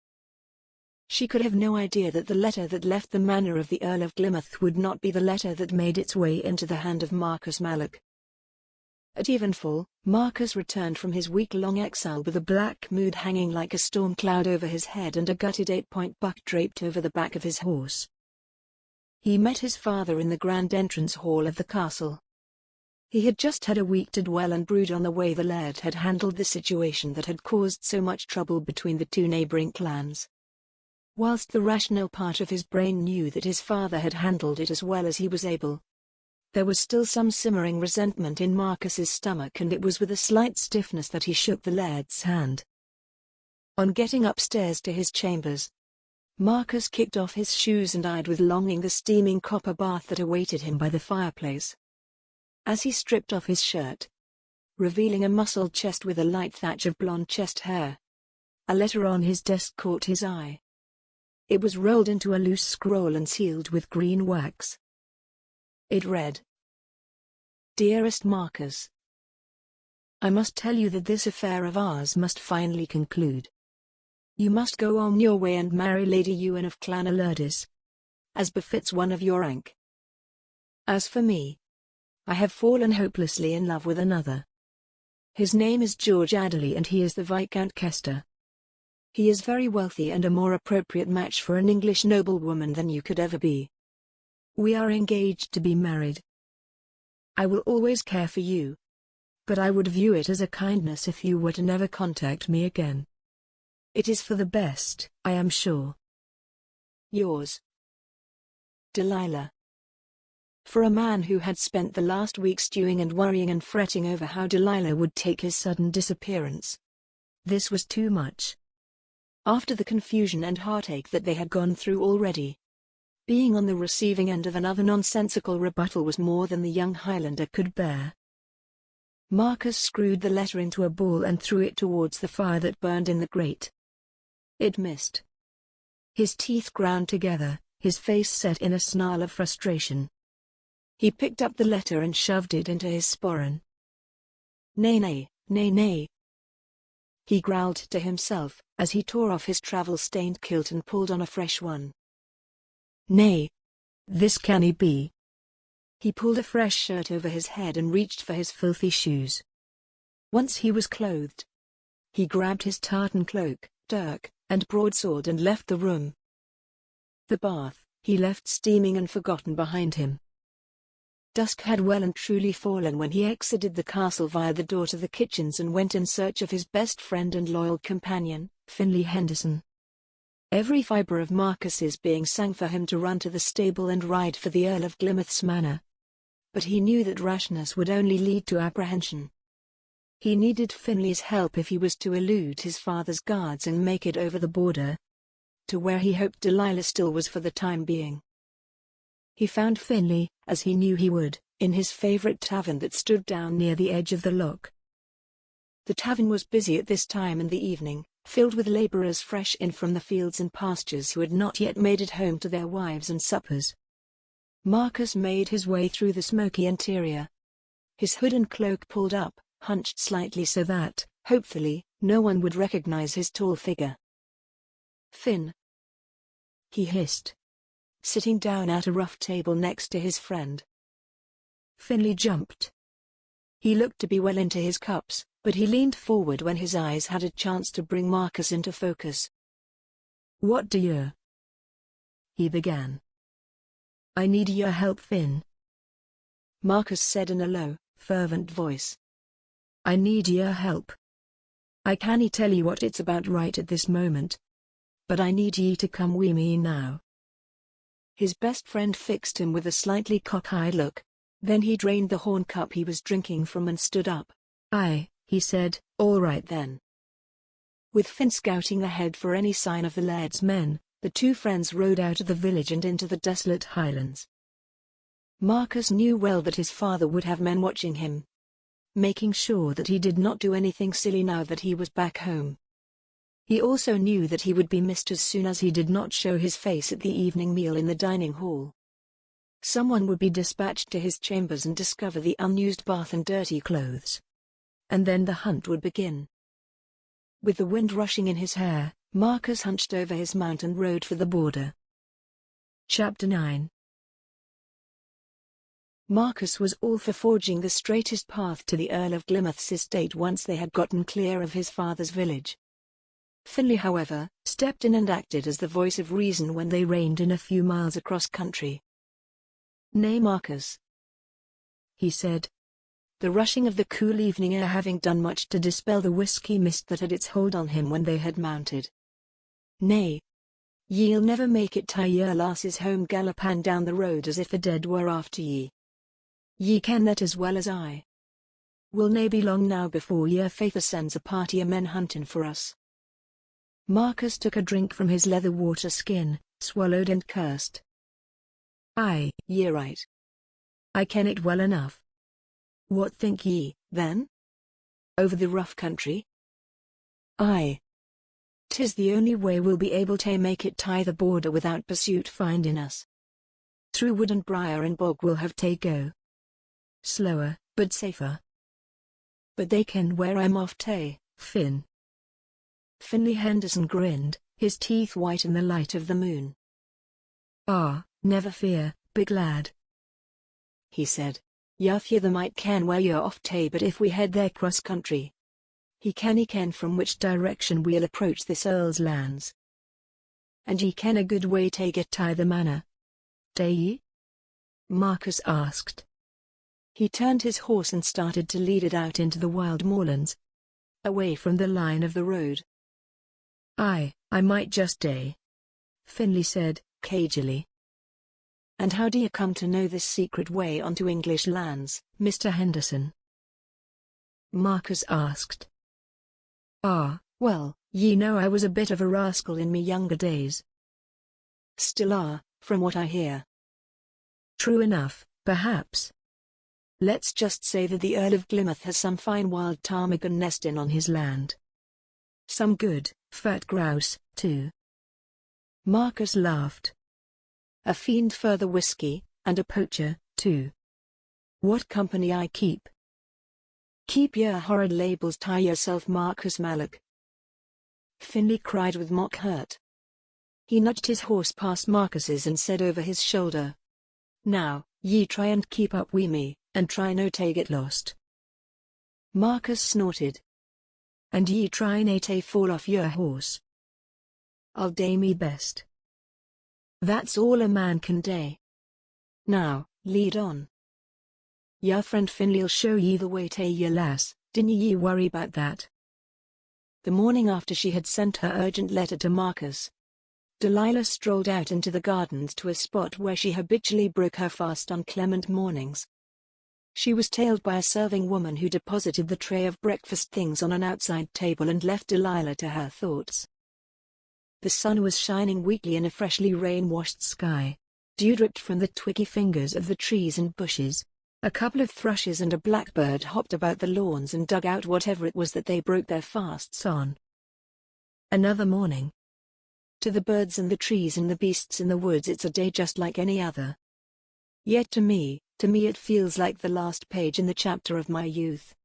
She could have no idea that the letter that left the manor of the Earl of Glymouth would not be the letter that made its way into the hand of Marcus Malloch. At evenfall, Marcus returned from his week-long exile with a black mood hanging like a storm cloud over his head and a gutted 8-point buck draped over the back of his horse. He met his father in the grand entrance hall of the castle. He had just had a week to dwell and brood on the way the laird had handled the situation that had caused so much trouble between the two neighboring clans. Whilst the rational part of his brain knew that his father had handled it as well as he was able, there was still some simmering resentment in Marcus's stomach, and it was with a slight stiffness that he shook the laird's hand. On getting upstairs to his chambers, Marcus kicked off his shoes and eyed with longing the steaming copper bath that awaited him by the fireplace. As he stripped off his shirt, revealing a muscled chest with a light thatch of blonde chest hair, a letter on his desk caught his eye. It was rolled into a loose scroll and sealed with green wax. It read, "Dearest Marcus, I must tell you that this affair of ours must finally conclude. You must go on your way and marry Lady Ewan of Clan Eloise, as befits one of your rank. As for me, I have fallen hopelessly in love with another. His name is George Adderley and he is the Viscount Kester. He is very wealthy and a more appropriate match for an English noblewoman than you could ever be. We are engaged to be married. I will always care for you, but I would view it as a kindness if you were to never contact me again. It is for the best, I am sure. Yours, Delilah." For a man who had spent the last week stewing and worrying and fretting over how Delilah would take his sudden disappearance, this was too much. After the confusion and heartache that they had gone through already, being on the receiving end of another nonsensical rebuttal was more than the young Highlander could bear. Marcus screwed the letter into a ball and threw it towards the fire that burned in the grate. It missed. His teeth ground together, his face set in a snarl of frustration. He picked up the letter and shoved it into his sporran. "Nay, nay, nay, nay. he growled to himself, as he tore off his travel-stained kilt and pulled on a fresh one. Nay, this can't be. He pulled a fresh shirt over his head and reached for his filthy shoes. Once he was clothed, he grabbed his tartan cloak, dirk, and broadsword and left the room. The bath, he left steaming and forgotten behind him. Dusk had well and truly fallen when he exited the castle via the door to the kitchens and went in search of his best friend and loyal companion, Finlay Henderson. Every fibre of Marcus's being sang for him to run to the stable and ride for the Earl of Glymouth's manor. But he knew that rashness would only lead to apprehension. He needed Finlay's help if he was to elude his father's guards and make it over the border, to where he hoped Delilah still was for the time being. He found Finlay, as he knew he would, in his favourite tavern that stood down near the edge of the loch. The tavern was busy at this time in the evening, filled with labourers fresh in from the fields and pastures who had not yet made it home to their wives and suppers. Marcus made his way through the smoky interior. His hood and cloak pulled up, hunched slightly so that, hopefully, no one would recognize his tall figure. "Finn," he hissed, sitting down at a rough table next to his friend. Finlay jumped. He looked to be well into his cups, but he leaned forward when his eyes had a chance to bring Marcus into focus. "What do you?" he began. "I need your help, Finn," Marcus said in a low, fervent voice. "I need your help. I can't tell you what it's about right at this moment, but I need ye to come wi' me now." His best friend fixed him with a slightly cock-eyed look. Then he drained the horn cup he was drinking from and stood up. "Aye," he said, "all right then." With Finn scouting ahead for any sign of the Laird's men, the two friends rode out of the village and into the desolate Highlands. Marcus knew well that his father would have men watching him, making sure that he did not do anything silly now that he was back home. He also knew that he would be missed as soon as he did not show his face at the evening meal in the dining hall. Someone would be dispatched to his chambers and discover the unused bath and dirty clothes. And then the hunt would begin. With the wind rushing in his hair, Marcus hunched over his mount and rode for the border. Chapter 9. Marcus was all for forging the straightest path to the Earl of Glymouth's estate once they had gotten clear of his father's village. Finlay, however, stepped in and acted as the voice of reason when they reined in a few miles across country. "Nay, Marcus," he said, the rushing of the cool evening air having done much to dispel the whisky mist that had its hold on him when they had mounted. "Nay, ye'll never make it tie your lasses home galloping down the road as if the dead were after ye. Ye ken that as well as I. Will nae be long now before your faither sends a party o' men hunting for us." Marcus took a drink from his leather water skin, swallowed and cursed. "Aye, ye're right. I ken it well enough. What think ye, then? Over the rough country?" "Aye. 'Tis the only way we'll be able to make it tie the border without pursuit finding us. Through wood and briar and bog we'll have to go. Slower, but safer. But they ken where I'm off to, Finn." Finlay Henderson grinned, his teeth white in the light of the moon. "Ah, never fear, big lad," he said. "Your father might ken where you're off to, but if we head there cross country, he ken from which direction we'll approach this Earl's lands. And ye ken a good way to get to the manor, do ye?" Marcus asked. He turned his horse and started to lead it out into the wild moorlands, away from the line of the road. "Aye, I might just do," Finlay said, cagily. "And how do you come to know this secret way onto English lands, Mr. Henderson?" Marcus asked. "Ah, well, ye know I was a bit of a rascal in me younger days." "Still are, from what I hear." "True enough, perhaps. Let's just say that the Earl of Glymouth has some fine wild ptarmigan nesting on his land. Some good, fat grouse, too." Marcus laughed. "A fiend for the whiskey, and a poacher, too. What company I keep?" "Keep your horrid labels to yourself, Marcus Malloch," Finlay cried with mock hurt. He nudged his horse past Marcus's and said over his shoulder, "Now, ye try and keep up wi' me, and try no to get lost." Marcus snorted. "And ye try na to fall off your horse." "I'll dae me best. That's all a man can dae. Now, lead on. Your friend Finlay'll show ye the way to your lass, dinna ye worry about that." The morning after she had sent her urgent letter to Marcus, Delilah strolled out into the gardens to a spot where she habitually broke her fast on clement mornings. She was tailed by a serving woman who deposited the tray of breakfast things on an outside table and left Delilah to her thoughts. The sun was shining weakly in a freshly rain-washed sky. Dew dripped from the twiggy fingers of the trees and bushes. A couple of thrushes and a blackbird hopped about the lawns and dug out whatever it was that they broke their fasts on. Another morning. To the birds and the trees and the beasts in the woods it's a day just like any other. Yet to me it feels like the last page in the chapter of my youth.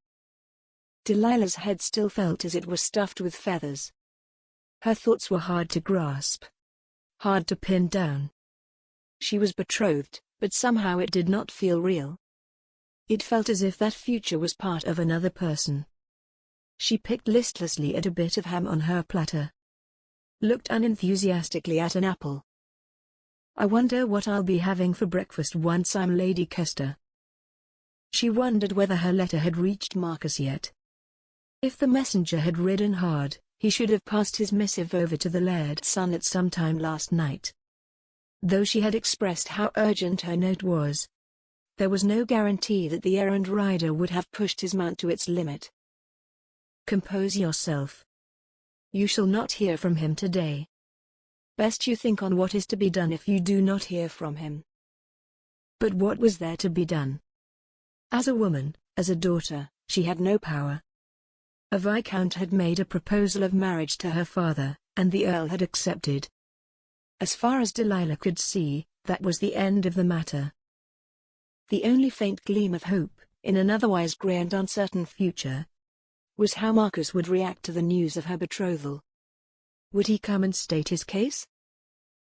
Delilah's head still felt as it was stuffed with feathers. Her thoughts were hard to grasp, hard to pin down. She was betrothed, but somehow it did not feel real. It felt as if that future was part of another person. She picked listlessly at a bit of ham on her platter. Looked unenthusiastically at an apple. "I wonder what I'll be having for breakfast once I'm Lady Kester." She wondered whether her letter had reached Marcus yet. If the messenger had ridden hard, he should have passed his missive over to the Laird's son at some time last night. Though she had expressed how urgent her note was, there was no guarantee that the errand rider would have pushed his mount to its limit. "Compose yourself. You shall not hear from him today. Best you think on what is to be done if you do not hear from him." But what was there to be done? As a woman, as a daughter, she had no power. A viscount had made a proposal of marriage to her father, and the earl had accepted. As far as Delilah could see, that was the end of the matter. The only faint gleam of hope, in an otherwise grey and uncertain future, was how Marcus would react to the news of her betrothal. Would he come and state his case?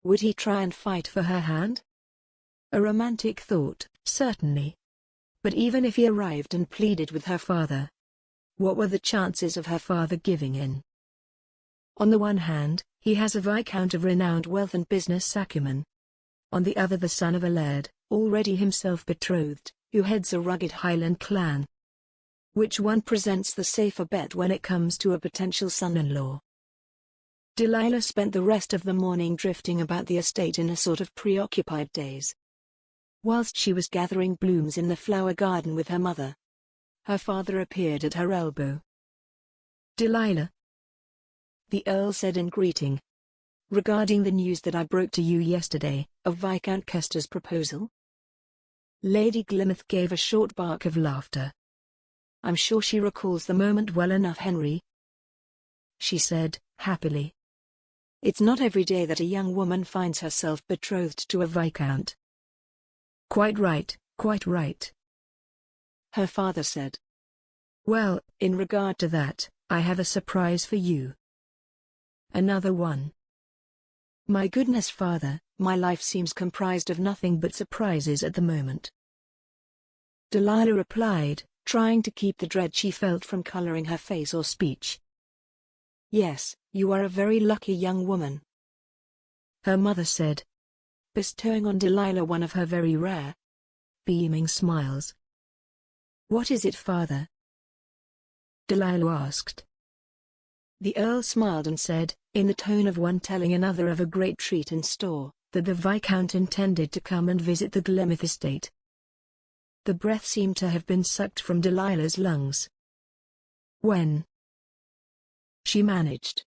Would he try and fight for her hand? A romantic thought, certainly. But even if he arrived and pleaded with her father, what were the chances of her father giving in? On the one hand, he has a viscount of renowned wealth and business acumen. On the other, the son of a laird, already himself betrothed, who heads a rugged Highland clan. Which one presents the safer bet when it comes to a potential son-in-law? Delilah spent the rest of the morning drifting about the estate in a sort of preoccupied daze. Whilst she was gathering blooms in the flower garden with her mother, her father appeared at her elbow. "Delilah," the earl said in greeting, "regarding the news that I broke to you yesterday, of Viscount Kester's proposal?" Lady Glimeth gave a short bark of laughter. "I'm sure she recalls the moment well enough, Henry," she said, happily. "It's not every day that a young woman finds herself betrothed to a viscount." "Quite right, quite right," her father said. "Well, in regard to that, I have a surprise for you." "Another one?" "My goodness, father, my life seems comprised of nothing but surprises at the moment," Delilah replied, trying to keep the dread she felt from coloring her face or speech. "Yes, you are a very lucky young woman," her mother said, bestowing on Delilah one of her very rare, beaming smiles. "What is it, father?" Delilah asked. The earl smiled and said, in the tone of one telling another of a great treat in store, that the viscount intended to come and visit the Glimeth estate. The breath seemed to have been sucked from Delilah's lungs. "When?" she managed.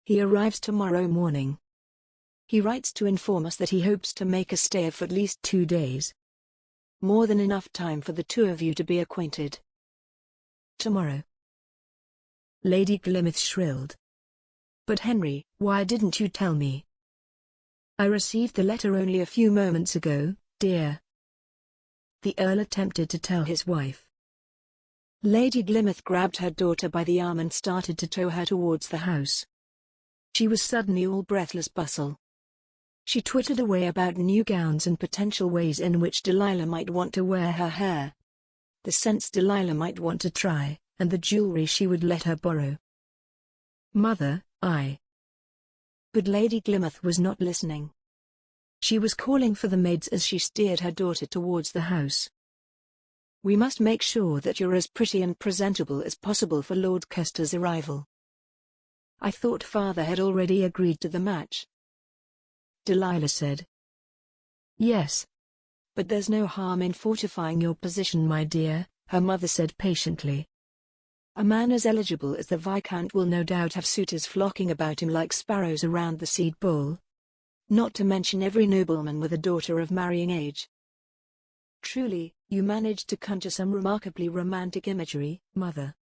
"He arrives tomorrow morning. He writes to inform us that he hopes to make a stay of at least 2 days. More than enough time for the two of you to be acquainted." "Tomorrow?" Lady Glimeth shrilled. "But Henry, why didn't you tell me?" "I received the letter only a few moments ago, dear." The earl attempted to tell his wife. Lady Glymouth grabbed her daughter by the arm and started to tow her towards the house. She was suddenly all breathless bustle. She twittered away about new gowns and potential ways in which Delilah might want to wear her hair, the scents Delilah might want to try, and the jewelry she would let her borrow. "Mother, But Lady Glymouth was not listening. She was calling for the maids as she steered her daughter towards the house. "We must make sure that you're as pretty and presentable as possible for Lord Kester's arrival." "I thought Father had already agreed to the match," Delilah said. "Yes. But there's no harm in fortifying your position, my dear," her mother said patiently. "A man as eligible as the Viscount will no doubt have suitors flocking about him like sparrows around the seed bowl. Not to mention every nobleman with a daughter of marrying age." "Truly, you managed to conjure some remarkably romantic imagery, Mother."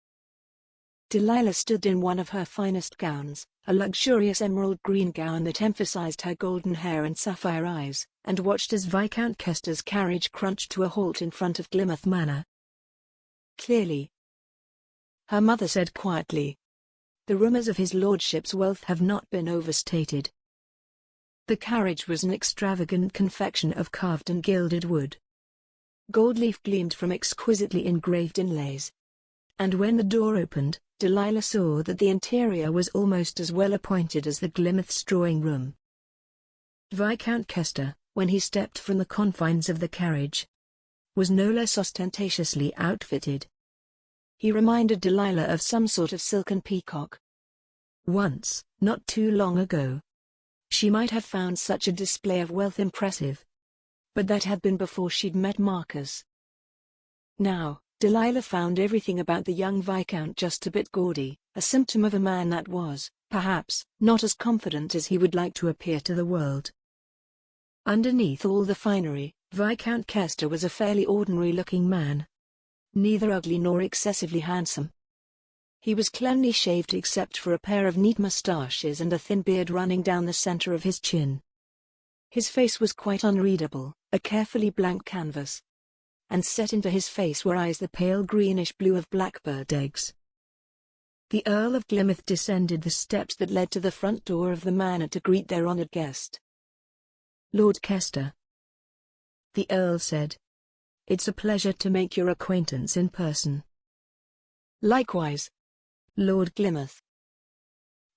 Delilah stood in one of her finest gowns, a luxurious emerald green gown that emphasized her golden hair and sapphire eyes, and watched as Viscount Kester's carriage crunched to a halt in front of Glymouth Manor. "Clearly," her mother said quietly, "the rumors of his lordship's wealth have not been overstated." The carriage was an extravagant confection of carved and gilded wood. Gold leaf gleamed from exquisitely engraved inlays. And when the door opened, Delilah saw that the interior was almost as well appointed as the Glymouth's drawing room. Viscount Kester, when he stepped from the confines of the carriage, was no less ostentatiously outfitted. He reminded Delilah of some sort of silken peacock. Once, not too long ago, she might have found such a display of wealth impressive. But that had been before she'd met Marcus. Now, Delilah found everything about the young Viscount just a bit gaudy, a symptom of a man that was, perhaps, not as confident as he would like to appear to the world. Underneath all the finery, Viscount Kester was a fairly ordinary-looking man. Neither ugly nor excessively handsome. He was cleanly shaved except for a pair of neat moustaches and a thin beard running down the center of his chin. His face was quite unreadable, a carefully blank canvas. And set into his face were eyes the pale greenish blue of blackbird eggs. The Earl of Glymouth descended the steps that led to the front door of the manor to greet their honored guest. "Lord Kester," the Earl said. "It's a pleasure to make your acquaintance in person." "Likewise, Lord Glymouth,"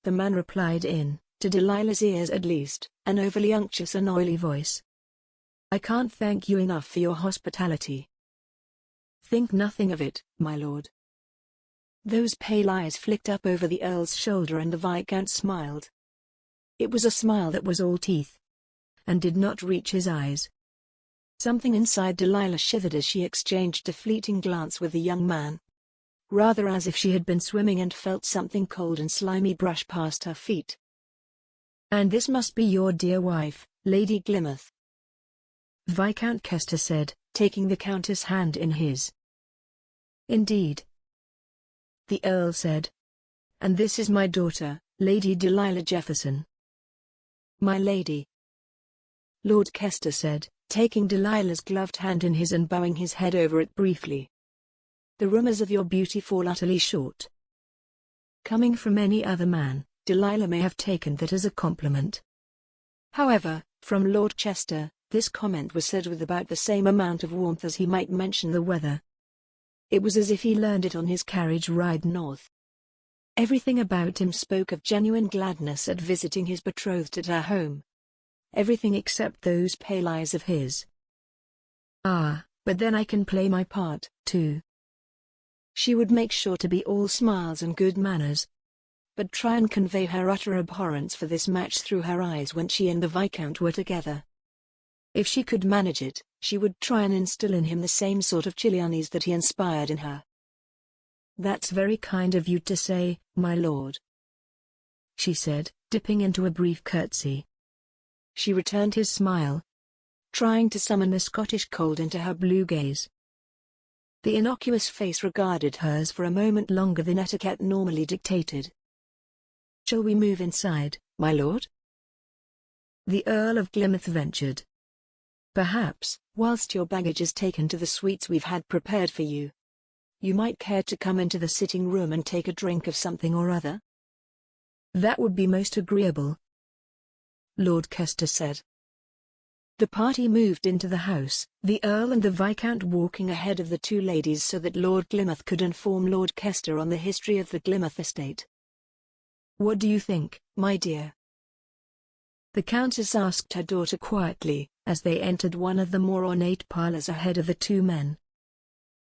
the man replied in, to Delilah's ears at least, an overly unctuous and oily voice. "I can't thank you enough for your hospitality." "Think nothing of it, my lord." Those pale eyes flicked up over the Earl's shoulder and the Viscount smiled. It was a smile that was all teeth, and did not reach his eyes. Something inside Delilah shivered as she exchanged a fleeting glance with the young man. Rather as if she had been swimming and felt something cold and slimy brush past her feet. "And this must be your dear wife, Lady Glymouth," Viscount Kester said, taking the Countess' hand in his. "Indeed," the Earl said. "And this is my daughter, Lady Delilah Jefferson." "My lady," Lord Kester said, taking Delilah's gloved hand in his and bowing his head over it briefly. "The rumors of your beauty fall utterly short." Coming from any other man, Delilah may have taken that as a compliment. However, from Lord Chester, this comment was said with about the same amount of warmth as he might mention the weather. It was as if he learned it on his carriage ride north. Everything about him spoke of genuine gladness at visiting his betrothed at her home. Everything except those pale eyes of his. "Ah, but then I can play my part, too." She would make sure to be all smiles and good manners, but try and convey her utter abhorrence for this match through her eyes when she and the Viscount were together. If she could manage it, she would try and instill in him the same sort of chilly unease that he inspired in her. "That's very kind of you to say, my lord," she said, dipping into a brief curtsy. She returned his smile, trying to summon the Scottish cold into her blue gaze. The innocuous face regarded hers for a moment longer than etiquette normally dictated. "Shall we move inside, my lord?" the Earl of Glymouth ventured. "Perhaps, whilst your baggage is taken to the suites we've had prepared for you. You might care to come into the sitting room and take a drink of something or other? That would be most agreeable, Lord Kester said. The party moved into the house, the Earl and the Viscount walking ahead of the two ladies so that Lord Glymouth could inform Lord Kester on the history of the Glymouth estate. "What do you think, my dear?" the Countess asked her daughter quietly, as they entered one of the more ornate parlours ahead of the two men.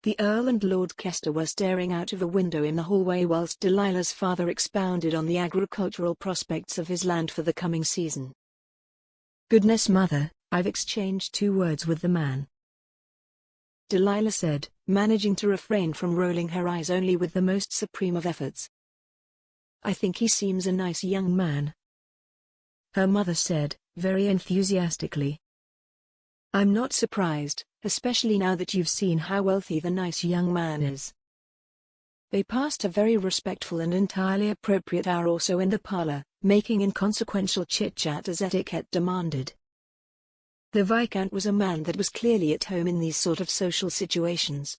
The Earl and Lord Kester were staring out of a window in the hallway whilst Delilah's father expounded on the agricultural prospects of his land for the coming season. "Goodness, mother, I've exchanged 2 words with the man," Delilah said, managing to refrain from rolling her eyes only with the most supreme of efforts. "I think he seems a nice young man," her mother said, very enthusiastically. "I'm not surprised, especially now that you've seen how wealthy the nice young man is." They passed a very respectful and entirely appropriate hour or so in the parlor, making inconsequential chit-chat as etiquette demanded. The Viscount was a man that was clearly at home in these sort of social situations.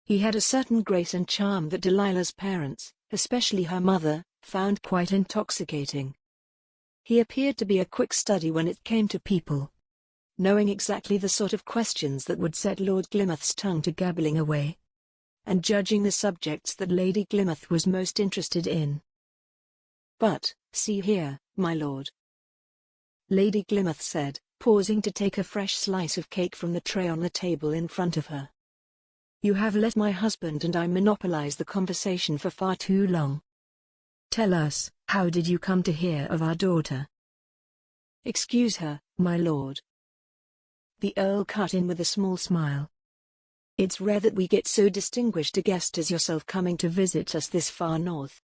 He had a certain grace and charm that Delilah's parents, especially her mother, found quite intoxicating. He appeared to be a quick study when it came to people, knowing exactly the sort of questions that would set Lord Glymouth's tongue to gabbling away, and judging the subjects that Lady Glymouth was most interested in. "But, see here, my lord," Lady Glymouth said, pausing to take a fresh slice of cake from the tray on the table in front of her. "You have let my husband and I monopolize the conversation for far too long. Tell us, how did you come to hear of our daughter?" "Excuse her, my lord," the Earl cut in with a small smile. "It's rare that we get so distinguished a guest as yourself coming to visit us this far north."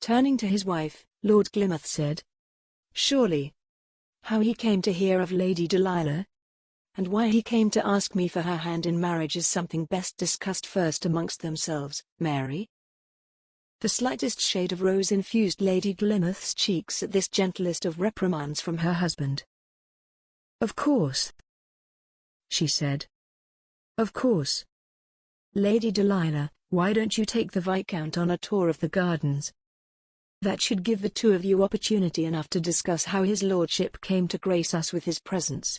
Turning to his wife, Lord Glymouth said, "Surely, how he came to hear of Lady Delilah, and why he came to ask me for her hand in marriage is something best discussed first amongst themselves, Mary." The slightest shade of rose infused Lady Glymouth's cheeks at this gentlest of reprimands from her husband. "Of course," she said. "Of course. Lady Delilah, why don't you take the Viscount on a tour of the gardens? That should give the two of you opportunity enough to discuss how his lordship came to grace us with his presence,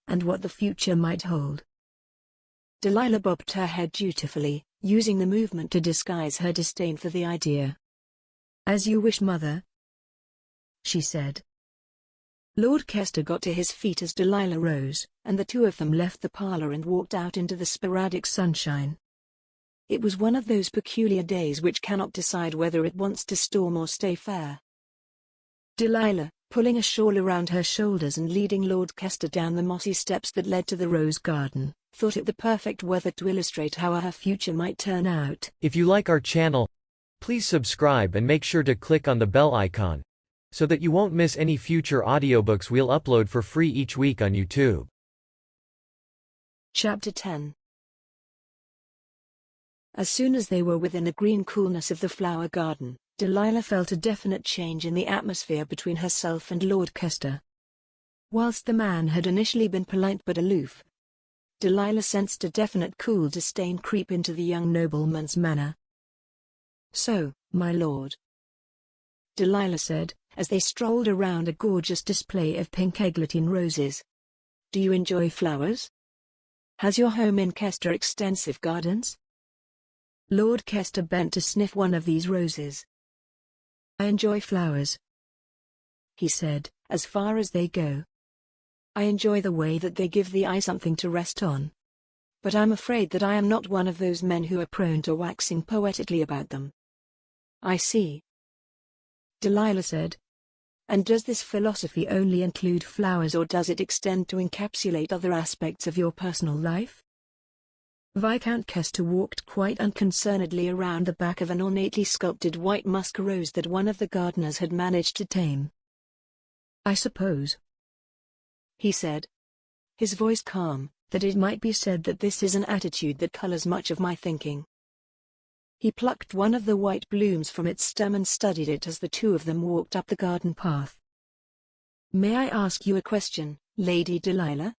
and what the future might hold." Delilah bobbed her head dutifully, using the movement to disguise her disdain for the idea. "As you wish, mother," she said. Lord Kester got to his feet as Delilah rose, and the two of them left the parlor and walked out into the sporadic sunshine. It was one of those peculiar days which cannot decide whether it wants to storm or stay fair. Delilah, pulling a shawl around her shoulders and leading Lord Kester down the mossy steps that led to the rose garden, thought it the perfect weather to illustrate how her future might turn out. If you like our channel, please subscribe and make sure to click on the bell icon, so that you won't miss any future audiobooks we'll upload for free each week on YouTube. Chapter 10. As soon as they were within the green coolness of the flower garden, Delilah felt a definite change in the atmosphere between herself and Lord Kester. Whilst the man had initially been polite but aloof, Delilah sensed a definite cool disdain creep into the young nobleman's manner. "So, my lord," Delilah said, as they strolled around a gorgeous display of pink eglantine roses, "do you enjoy flowers? Has your home in Kester extensive gardens?" Lord Kester bent to sniff one of these roses. "I enjoy flowers," he said, "as far as they go. I enjoy the way that they give the eye something to rest on. But I'm afraid that I am not one of those men who are prone to waxing poetically about them." "I see," Delilah said. "And does this philosophy only include flowers, or does it extend to encapsulate other aspects of your personal life?" Viscount Kester walked quite unconcernedly around the back of an ornately sculpted white musk rose that one of the gardeners had managed to tame. "I suppose," he said, his voice calm, "that it might be said that this is an attitude that colors much of my thinking." He plucked one of the white blooms from its stem and studied it as the two of them walked up the garden path. "May I ask you a question, Lady Delilah?"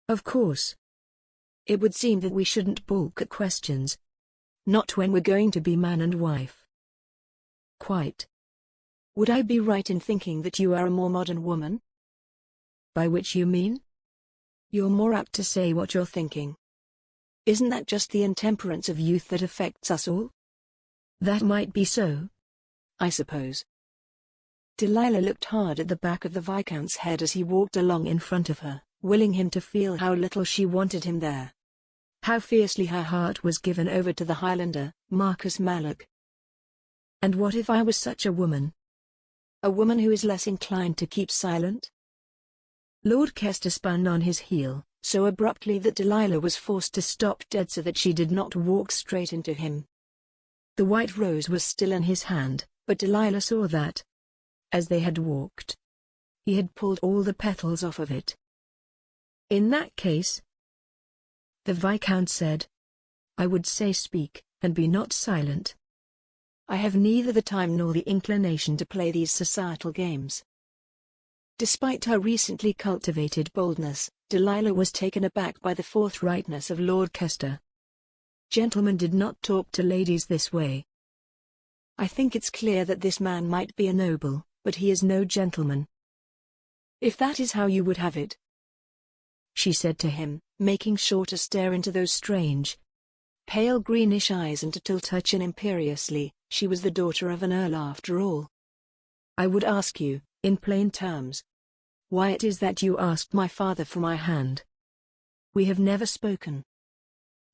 "Of course." It would seem that we shouldn't balk at questions. Not when we're going to be man and wife. Quite. Would I be right in thinking that you are a more modern woman? By which you mean? You're more apt to say what you're thinking. Isn't that just the intemperance of youth that affects us all? That might be so, I suppose. Delilah looked hard at the back of the Viscount's head as he walked along in front of her, willing him to feel how little she wanted him there. How fiercely her heart was given over to the Highlander, Marcus Malloch. And what if I was such a woman? A woman who is less inclined to keep silent? Lord Kester spun on his heel, so abruptly that Delilah was forced to stop dead so that she did not walk straight into him. The white rose was still in his hand, but Delilah saw that, as they had walked, he had pulled all the petals off of it. In that case, the Viscount said, I would say speak, and be not silent. I have neither the time nor the inclination to play these societal games. Despite her recently cultivated boldness, Delilah was taken aback by the forthrightness of Lord Kester. Gentlemen did not talk to ladies this way. I think it's clear that this man might be a noble, but he is no gentleman. If that is how you would have it, she said to him, making sure to stare into those strange, pale greenish eyes and to tilt her chin imperiously. She was the daughter of an earl after all. I would ask you, in plain terms, why it is that you asked my father for my hand. We have never spoken.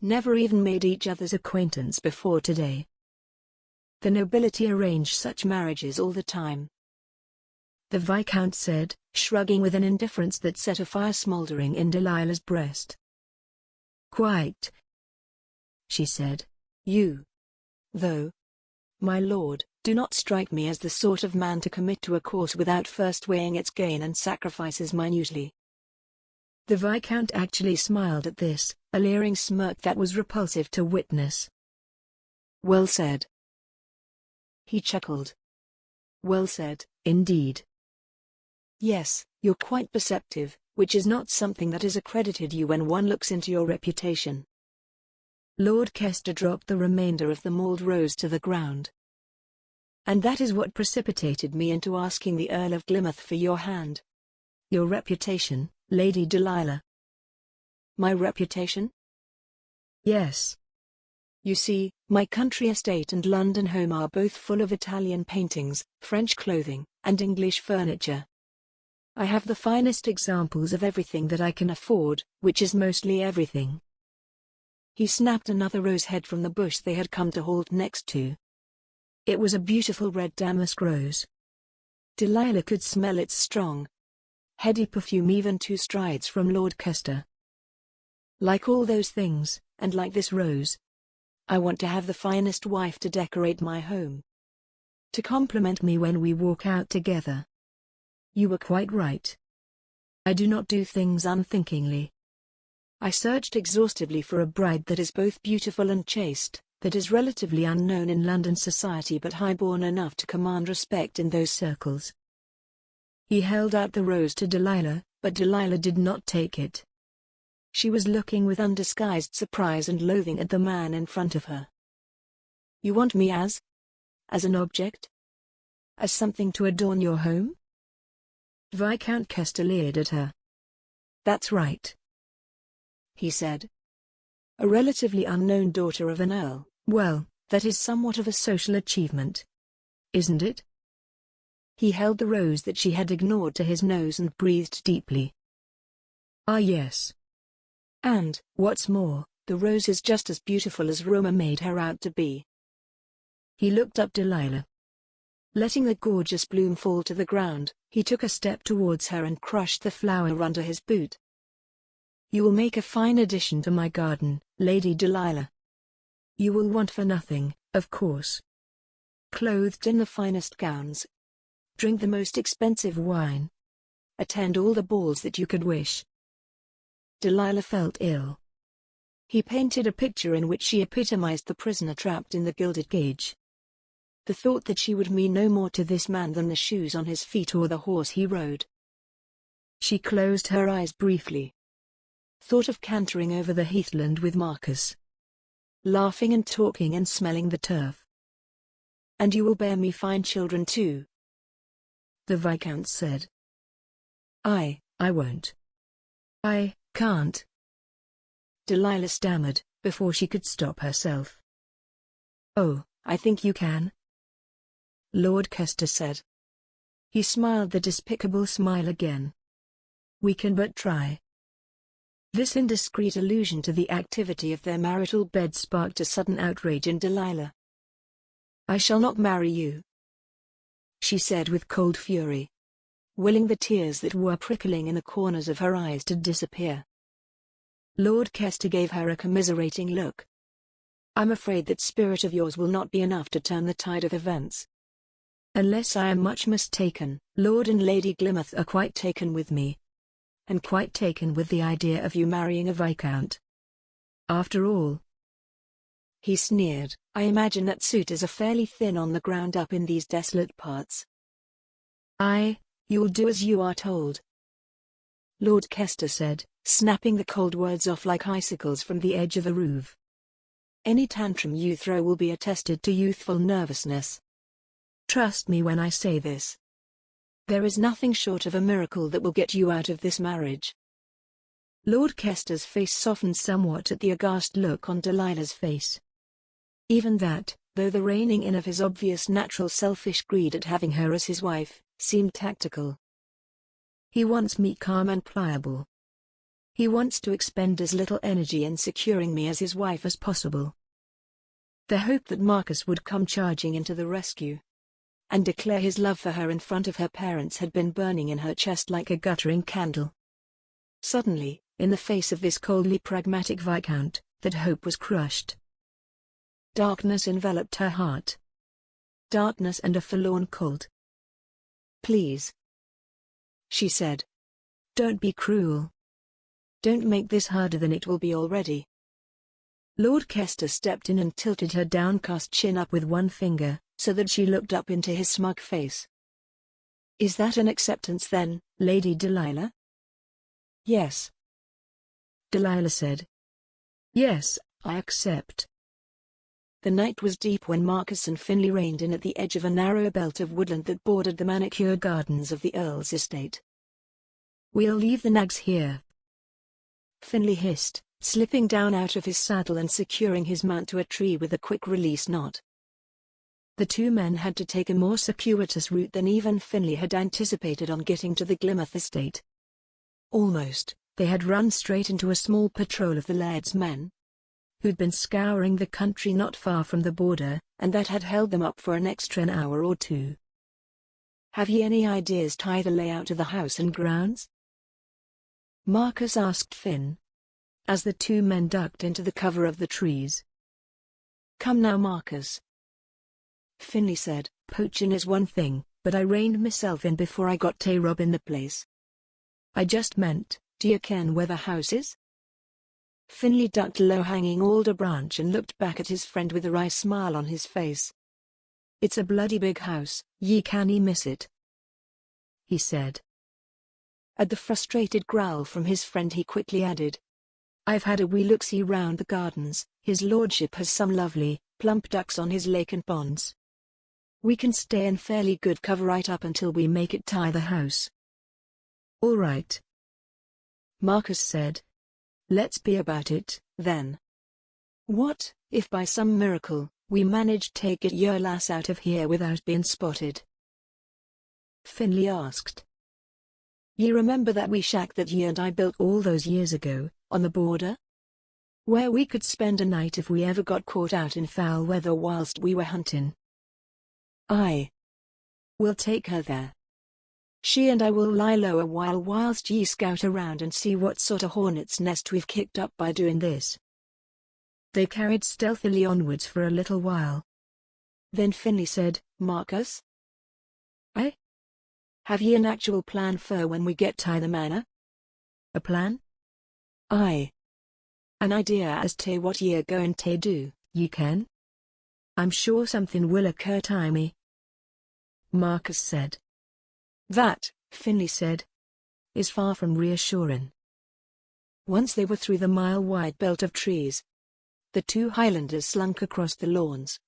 Never even made each other's acquaintance before today. The nobility arrange such marriages all the time. The Viscount said, shrugging with an indifference that set a fire smouldering in Delilah's breast. Quite, she said. You, though, my lord, do not strike me as the sort of man to commit to a course without first weighing its gain and sacrifices minutely. The Viscount actually smiled at this, a leering smirk that was repulsive to witness. Well said. He chuckled. Well said, indeed. Yes, you're quite perceptive, which is not something that is accredited you when one looks into your reputation. Lord Kester dropped the remainder of the mulled rose to the ground. And that is what precipitated me into asking the Earl of Plymouth for your hand. Your reputation, Lady Delilah. My reputation? Yes. You see, my country estate and London home are both full of Italian paintings, French clothing, and English furniture. I have the finest examples of everything that I can afford, which is mostly everything. He snapped another rose head from the bush they had come to halt next to. It was a beautiful red damask rose. Delilah could smell its strong, heady perfume even 2 strides from Lord Kester. Like all those things, and like this rose, I want to have the finest wife to decorate my home. To compliment me when we walk out together. You were quite right. I do not do things unthinkingly. I searched exhaustively for a bride that is both beautiful and chaste, that is relatively unknown in London society but high-born enough to command respect in those circles. He held out the rose to Delilah, but Delilah did not take it. She was looking with undisguised surprise and loathing at the man in front of her. You want me as an object? As something to adorn your home? Viscount Kester leered at her. That's right, he said. A relatively unknown daughter of an earl, well, that is somewhat of a social achievement. Isn't it? He held the rose that she had ignored to his nose and breathed deeply. Ah yes. And, what's more, the rose is just as beautiful as Roma made her out to be. He looked up Delilah. Letting the gorgeous bloom fall to the ground, he took a step towards her and crushed the flower under his boot. You will make a fine addition to my garden, Lady Delilah. You will want for nothing, of course. Clothed in the finest gowns. Drink the most expensive wine. Attend all the balls that you could wish. Delilah felt ill. He painted a picture in which she epitomized the prisoner trapped in the gilded cage. The thought that she would mean no more to this man than the shoes on his feet or the horse he rode. She closed her eyes briefly. thought of cantering over the heathland with Marcus, laughing and talking and smelling the turf. "And you will bear me fine children too?" the Viscount said. I won't. I can't," Delilah stammered, before she could stop herself. "Oh, I think you can," Lord Kester said. He smiled the despicable smile again. "We can but try." This indiscreet allusion to the activity of their marital bed sparked a sudden outrage in Delilah. "I shall not marry you," she said with cold fury, willing the tears that were prickling in the corners of her eyes to disappear. Lord Kester gave her a commiserating look. "I'm afraid that spirit of yours will not be enough to turn the tide of events. Unless I am much mistaken, Lord and Lady Glymouth are quite taken with me, and quite taken with the idea of you marrying a viscount. After all," he sneered, "I imagine that suitors are fairly thin on the ground up in these desolate parts." You'll do as you are told," Lord Kester said, snapping the cold words off like icicles from the edge of a roof. "Any tantrum you throw will be attested to youthful nervousness. Trust me when I say this. There is nothing short of a miracle that will get you out of this marriage." Lord Kester's face softened somewhat at the aghast look on Delilah's face. Even that, though the reining in of his obvious natural selfish greed at having her as his wife, seemed tactical. "He wants me calm and pliable. He wants to expend as little energy in securing me as his wife as possible." The hope that Marcus would come charging into the rescue and declare his love for her in front of her parents had been burning in her chest like a guttering candle. Suddenly, in the face of this coldly pragmatic viscount, that hope was crushed. Darkness enveloped her heart. Darkness and a forlorn cold. "Please," she said. "Don't be cruel. Don't make this harder than it will be already." Lord Kester stepped in and tilted her downcast chin up with one finger, so that she looked up into his smug face. "Is that an acceptance then, Lady Delilah?" "Yes," Delilah said. "Yes, I accept." The night was deep when Marcus and Finley reined in at the edge of a narrow belt of woodland that bordered the manicure gardens of the Earl's estate. "We'll leave the nags here," Finley hissed, slipping down out of his saddle and securing his mount to a tree with a quick-release knot. The two men had to take a more circuitous route than even Finley had anticipated on getting to the Glymouth estate. Almost, they had run straight into a small patrol of the Laird's men, who'd been scouring the country not far from the border, and that had held them up for an extra hour or two. "Have ye any ideas to the layout of the house and grounds?" Marcus asked Finn, as the two men ducked into the cover of the trees. "Come now, Marcus," Finley said, "poaching is one thing, but I reined myself in before I got tae rob in the place. I just meant, do ye ken where the house is?" Finley ducked a low-hanging alder branch and looked back at his friend with a wry smile on his face. "It's a bloody big house, ye cannae miss it," he said. At the frustrated growl from his friend he quickly added, "I've had a wee look-see round the gardens, his lordship has some lovely, plump ducks on his lake and ponds. We can stay in fairly good cover right up until we make it to the house." "All right," Marcus said. "Let's be about it, then. What, if by some miracle, we manage to get your lass out of here without being spotted?" Finley asked. "Ye remember that wee shack that ye and I built all those years ago, on the border? Where we could spend a night if we ever got caught out in foul weather whilst we were hunting? Aye. We'll take her there. She and I will lie low a while whilst ye scout around and see what sort of hornet's nest we've kicked up by doing this." They carried stealthily onwards for a little while. Then Finley said, "Marcus? Aye? Have ye an actual plan for when we get to the manor?" "A plan?" "Aye. An idea as to what ye're going to do, ye ken?" "I'm sure something will occur to me," Marcus said. "That," Finley said, "is far from reassuring." Once they were through the mile-wide belt of trees, the two Highlanders slunk across the lawns,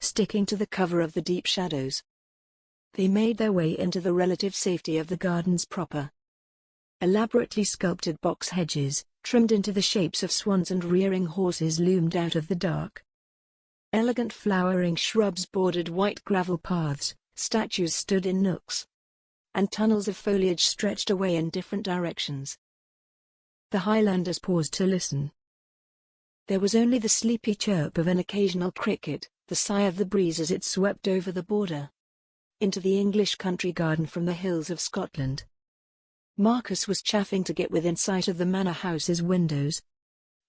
sticking to the cover of the deep shadows. They made their way into the relative safety of the gardens proper. Elaborately sculpted box hedges, trimmed into the shapes of swans and rearing horses, loomed out of the dark. Elegant flowering shrubs bordered white gravel paths, statues stood in nooks, and tunnels of foliage stretched away in different directions. The Highlanders paused to listen. There was only the sleepy chirp of an occasional cricket, the sigh of the breeze as it swept over the border into the English country garden from the hills of Scotland. Marcus was chafing to get within sight of the manor house's windows,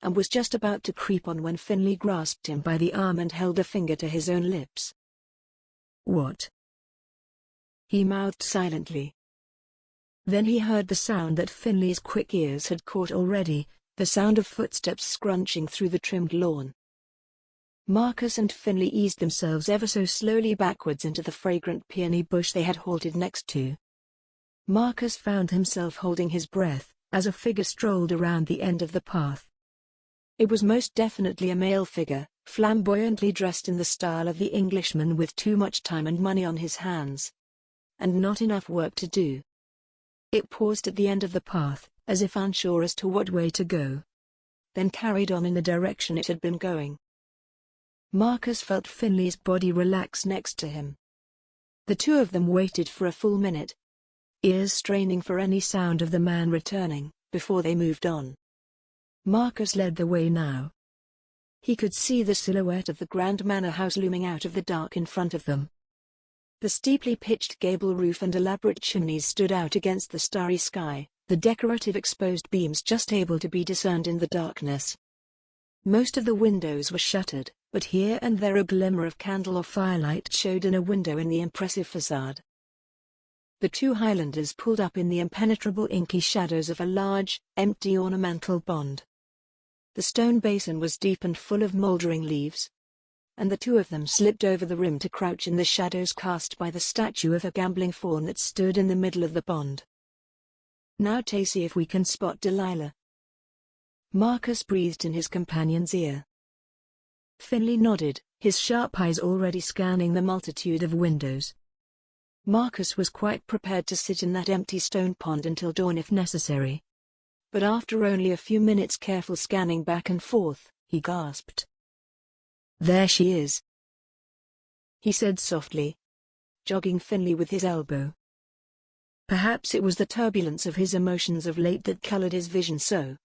and was just about to creep on when Finlay grasped him by the arm and held a finger to his own lips. "What?" he mouthed silently. Then he heard the sound that Finlay's quick ears had caught already, the sound of footsteps scrunching through the trimmed lawn. Marcus and Finlay eased themselves ever so slowly backwards into the fragrant peony bush they had halted next to. Marcus found himself holding his breath, as a figure strolled around the end of the path. It was most definitely a male figure, flamboyantly dressed in the style of the Englishman with too much time and money on his hands, and not enough work to do. It paused at the end of the path, as if unsure as to what way to go, then carried on in the direction it had been going. Marcus felt Finlay's body relax next to him. The two of them waited for a full minute, ears straining for any sound of the man returning, before they moved on. Marcus led the way now. He could see the silhouette of the grand manor house looming out of the dark in front of them. The steeply pitched gable roof and elaborate chimneys stood out against the starry sky, the decorative exposed beams just able to be discerned in the darkness. Most of the windows were shuttered, but here and there a glimmer of candle or firelight showed in a window in the impressive facade. The two Highlanders pulled up in the impenetrable inky shadows of a large, empty ornamental pond. The stone basin was deep and full of mouldering leaves, and the two of them slipped over the rim to crouch in the shadows cast by the statue of a gambling faun that stood in the middle of the pond. "Now to see if we can spot Delilah," Marcus breathed in his companion's ear. Finlay nodded, his sharp eyes already scanning the multitude of windows. Marcus was quite prepared to sit in that empty stone pond until dawn if necessary. But after only a few minutes' careful scanning back and forth, he gasped. "There she is," he said softly, jogging Finlay with his elbow. Perhaps it was the turbulence of his emotions of late that colored his vision so,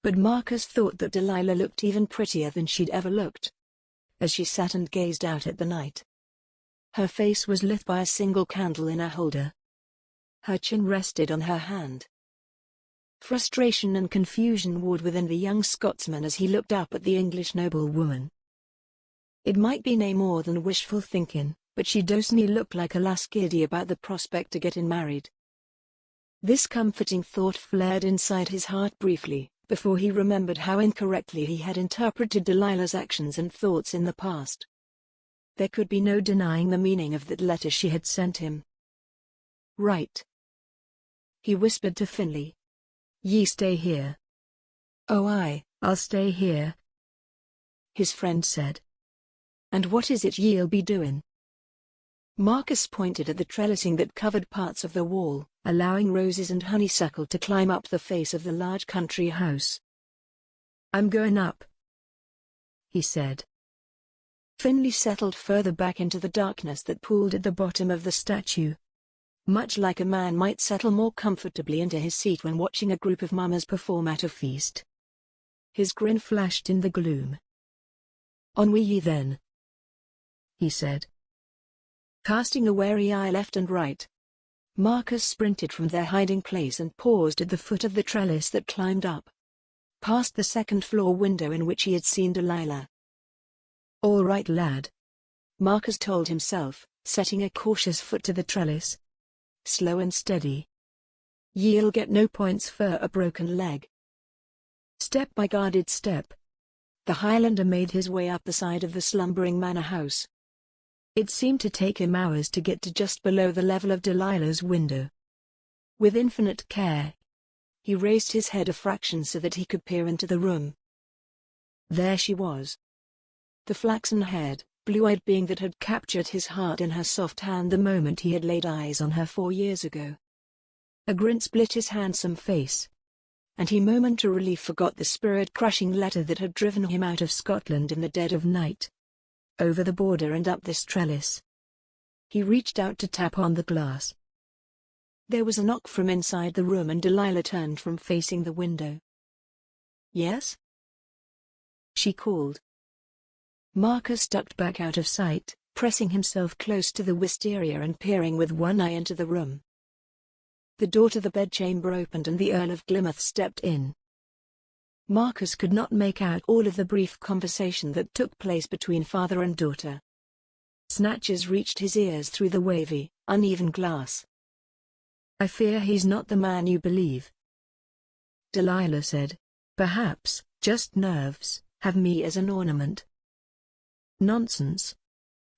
but Marcus thought that Delilah looked even prettier than she'd ever looked, as she sat and gazed out at the night. Her face was lit by a single candle in a holder. Her chin rested on her hand. Frustration and confusion warred within the young Scotsman as he looked up at the English noblewoman. It might be nae more than wishful thinking, but she doesn't look like a lass giddy about the prospect of getting married. This comforting thought flared inside his heart briefly, before he remembered how incorrectly he had interpreted Delilah's actions and thoughts in the past. There could be no denying the meaning of that letter she had sent him. "Right," he whispered to Finlay. "Ye stay here." "Oh I'll stay here," his friend said. "And what is it ye'll be doing?" Marcus pointed at the trellising that covered parts of the wall, allowing roses and honeysuckle to climb up the face of the large country house. "I'm going up," he said. Finlay settled further back into the darkness that pooled at the bottom of the statue, much like a man might settle more comfortably into his seat when watching a group of mummers perform at a feast. His grin flashed in the gloom. "On we ye then," he said. Casting a wary eye left and right, Marcus sprinted from their hiding place and paused at the foot of the trellis that climbed up, past the second-floor window in which he had seen Delilah. "All right, lad," Marcus told himself, setting a cautious foot to the trellis. "Slow and steady. Ye'll get no points for a broken leg." Step by guarded step, the Highlander made his way up the side of the slumbering manor house. It seemed to take him hours to get to just below the level of Delilah's window. With infinite care, He raised his head a fraction so that he could peer into the room. There she was. The flaxen-haired, blue-eyed being that had captured his heart in her soft hand the moment he had laid eyes on her 4 years ago. A grin split his handsome face, and he momentarily forgot the spirit-crushing letter that had driven him out of Scotland in the dead of night. Over the border and up this trellis. He reached out to tap on the glass. There was a knock from inside the room and Delilah turned from facing the window. "Yes?" she called. Marcus ducked back out of sight, pressing himself close to the wisteria and peering with one eye into the room. The door to the bedchamber opened and the Earl of Glymouth stepped in. Marcus could not make out all of the brief conversation that took place between father and daughter. Snatches reached his ears through the wavy, uneven glass. "I fear he's not the man you believe," Delilah said. "Perhaps, just nerves, have me as an ornament." "Nonsense.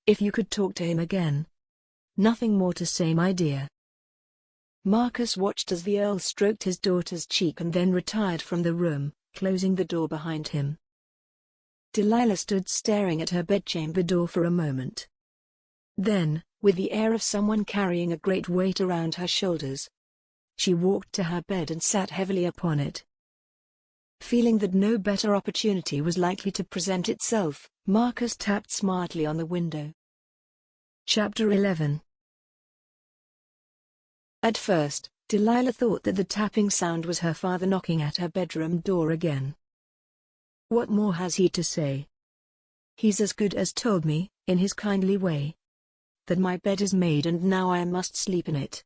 If you could talk to him again." "Nothing more to say, my dear." Marcus watched as the Earl stroked his daughter's cheek and then retired from the room, closing the door behind him. Delilah stood staring at her bedchamber door for a moment. Then, with the air of someone carrying a great weight around her shoulders, she walked to her bed and sat heavily upon it. Feeling that no better opportunity was likely to present itself, Marcus tapped smartly on the window. Chapter 11. At first, Delilah thought that the tapping sound was her father knocking at her bedroom door again. "What more has he to say?" "He's as good as told me, in his kindly way, that my bed is made and now I must sleep in it."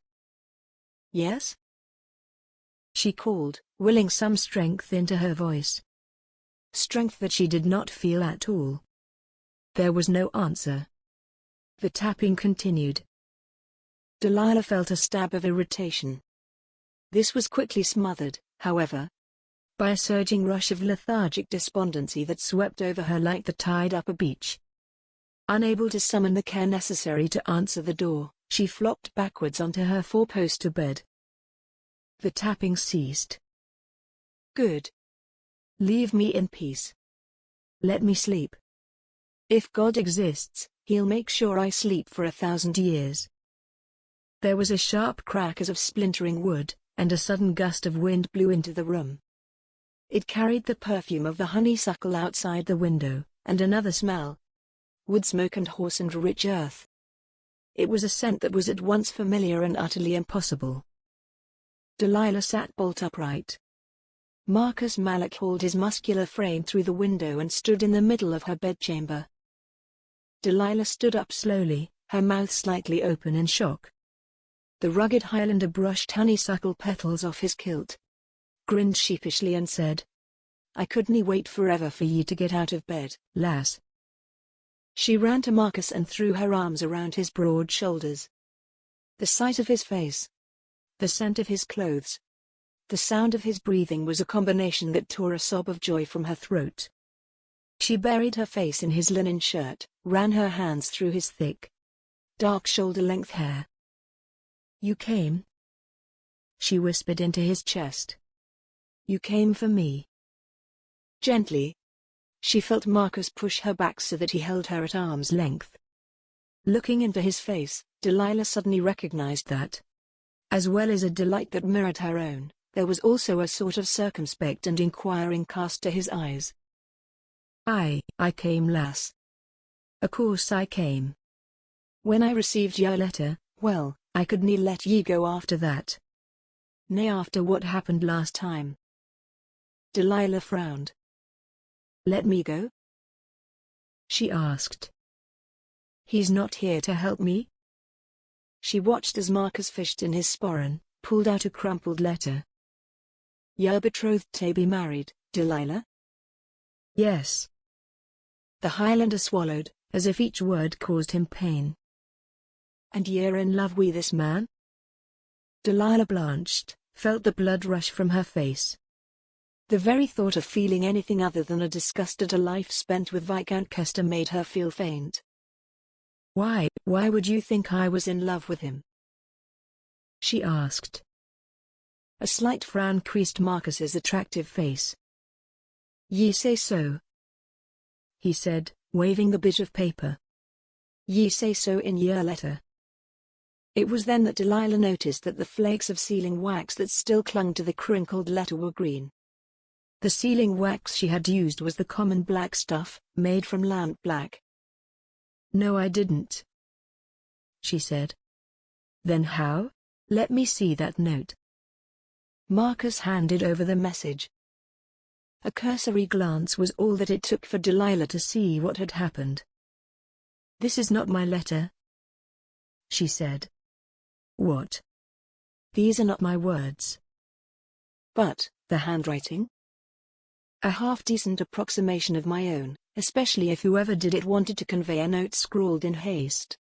"Yes?" she called, willing some strength into her voice. Strength that she did not feel at all. There was no answer. The tapping continued. Delilah felt a stab of irritation. This was quickly smothered, however, by a surging rush of lethargic despondency that swept over her like the tide up a beach. Unable to summon the care necessary to answer the door, she flopped backwards onto her four-poster bed. The tapping ceased. "Good. Leave me in peace. Let me sleep. If God exists, he'll make sure I sleep for 1,000 years." There was a sharp crack as of splintering wood, and a sudden gust of wind blew into the room. It carried the perfume of the honeysuckle outside the window, and another smell. Wood smoke and hoarse and rich earth. It was a scent that was at once familiar and utterly impossible. Delilah sat bolt upright. Marcus Malloch hauled his muscular frame through the window and stood in the middle of her bedchamber. Delilah stood up slowly, her mouth slightly open in shock. The rugged Highlander brushed honeysuckle petals off his kilt, grinned sheepishly and said, "I couldn't wait forever for ye to get out of bed, lass." She ran to Marcus and threw her arms around his broad shoulders. The sight of his face, the scent of his clothes, the sound of his breathing was a combination that tore a sob of joy from her throat. She buried her face in his linen shirt, ran her hands through his thick, dark shoulder-length hair. "You came?" she whispered into his chest. "You came for me?" Gently, she felt Marcus push her back so that he held her at arm's length. Looking into his face, Delilah suddenly recognized that, as well as a delight that mirrored her own, there was also a sort of circumspect and inquiring cast to his eyes. I came, lass. O' course I came. When I received your letter, well, I could nae let ye go after that. Nay, after what happened last time." Delilah frowned. "Let me go?" she asked. "He's not here to help me?" She watched as Marcus fished in his sporran, pulled out a crumpled letter. "You're betrothed to be married, Delilah?" "Yes." The Highlander swallowed, as if each word caused him pain. "And ye're in love wi' this man?" Delilah blanched, felt the blood rush from her face. The very thought of feeling anything other than a disgust at a life spent with Viscount Kester made her feel faint. Why would you think I was in love with him?" she asked. A slight frown creased Marcus's attractive face. "Ye say so," he said, waving the bit of paper. "Ye say so in your letter." It was then that Delilah noticed that the flakes of sealing wax that still clung to the crinkled letter were green. The sealing wax she had used was the common black stuff, made from lampblack. "No, I didn't," she said. "Then how? Let me see that note." Marcus handed over the message. A cursory glance was all that it took for Delilah to see what had happened. "This is not my letter," she said. "What?" "These are not my words." "But, the handwriting?" "A half-decent approximation of my own, especially if whoever did it wanted to convey a note scrawled in haste."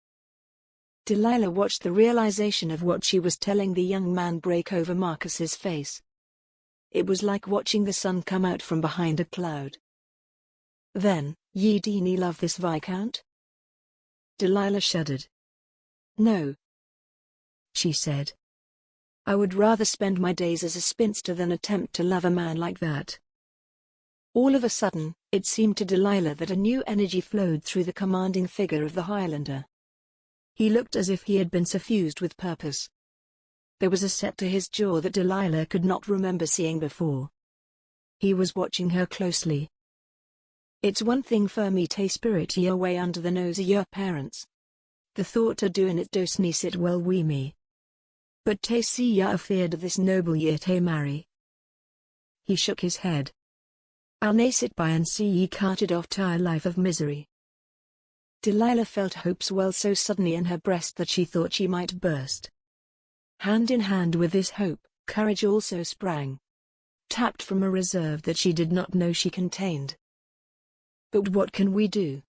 Delilah watched the realization of what she was telling the young man break over Marcus's face. It was like watching the sun come out from behind a cloud. "Then, ye deeny love this Viscount?" Delilah shuddered. "No," she said. "I would rather spend my days as a spinster than attempt to love a man like that." All of a sudden, it seemed to Delilah that a new energy flowed through the commanding figure of the Highlander. He looked as if he had been suffused with purpose. There was a set to his jaw that Delilah could not remember seeing before. He was watching her closely. "It's one thing for me to spirit ye away under the nose of your parents. The thought of doing it does nie sit well wi' me. But to see ye afeard of this noble ye to marry." He shook his head. "I'll nae sit by and see ye carted off to a life of misery." Delilah felt hope swell so suddenly in her breast that she thought she might burst. Hand in hand with this hope, courage also sprang, tapped from a reserve that she did not know she contained. "But what can we do?"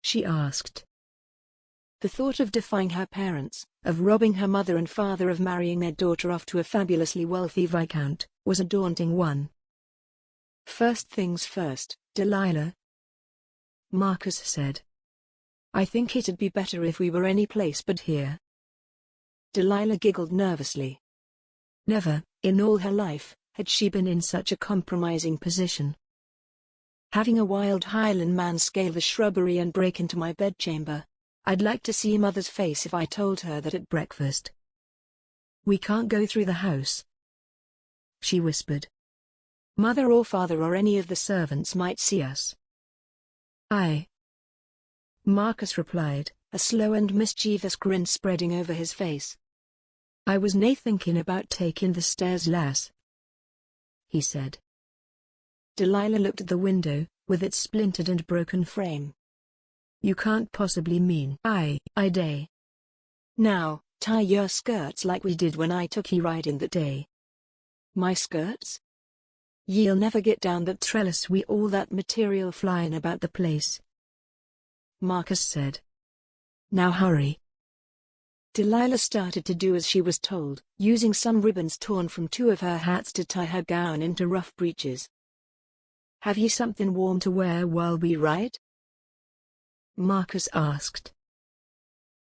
she asked. The thought of defying her parents, of robbing her mother and father of marrying their daughter off to a fabulously wealthy viscount, was a daunting one. "First things first, Delilah," Marcus said. "I think it'd be better if we were any place but here." Delilah giggled nervously. Never, in all her life, had she been in such a compromising position. "Having a wild Highland man scale the shrubbery and break into my bedchamber. I'd like to see Mother's face if I told her that at breakfast." "We can't go through the house," she whispered. "Mother or Father or any of the servants might see us." "Aye," Marcus replied, a slow and mischievous grin spreading over his face. "I was nae thinking about taking the stairs, lass," he said. Delilah looked at the window, with its splintered and broken frame. "You can't possibly mean—" I day. "Now, tie your skirts like we did when I took ye riding that day." "My skirts? Ye'll never get down that trellis wi' all that material flying about the place," Marcus said. "Now hurry." Delilah started to do as she was told, using some ribbons torn from two of her hats to tie her gown into rough breeches. "Have ye something warm to wear while we ride?" Marcus asked.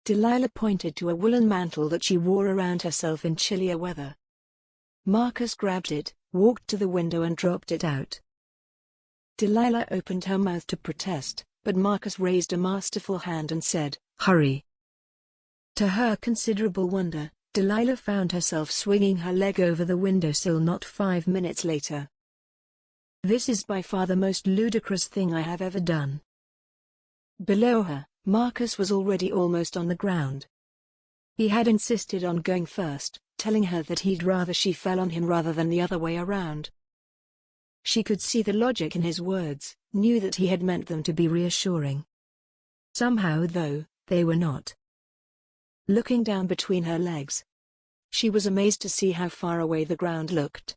Delilah pointed to a woolen mantle that she wore around herself in chillier weather. Marcus grabbed it, walked to the window and dropped it out. Delilah opened her mouth to protest, but Marcus raised a masterful hand and said, "Hurry." To her considerable wonder, Delilah found herself swinging her leg over the windowsill not 5 minutes later. "This is by far the most ludicrous thing I have ever done." Below her, Marcus was already almost on the ground. He had insisted on going first, telling her that he'd rather she fell on him rather than the other way around. She could see the logic in his words, knew that he had meant them to be reassuring. Somehow, though, they were not. Looking down between her legs, she was amazed to see how far away the ground looked.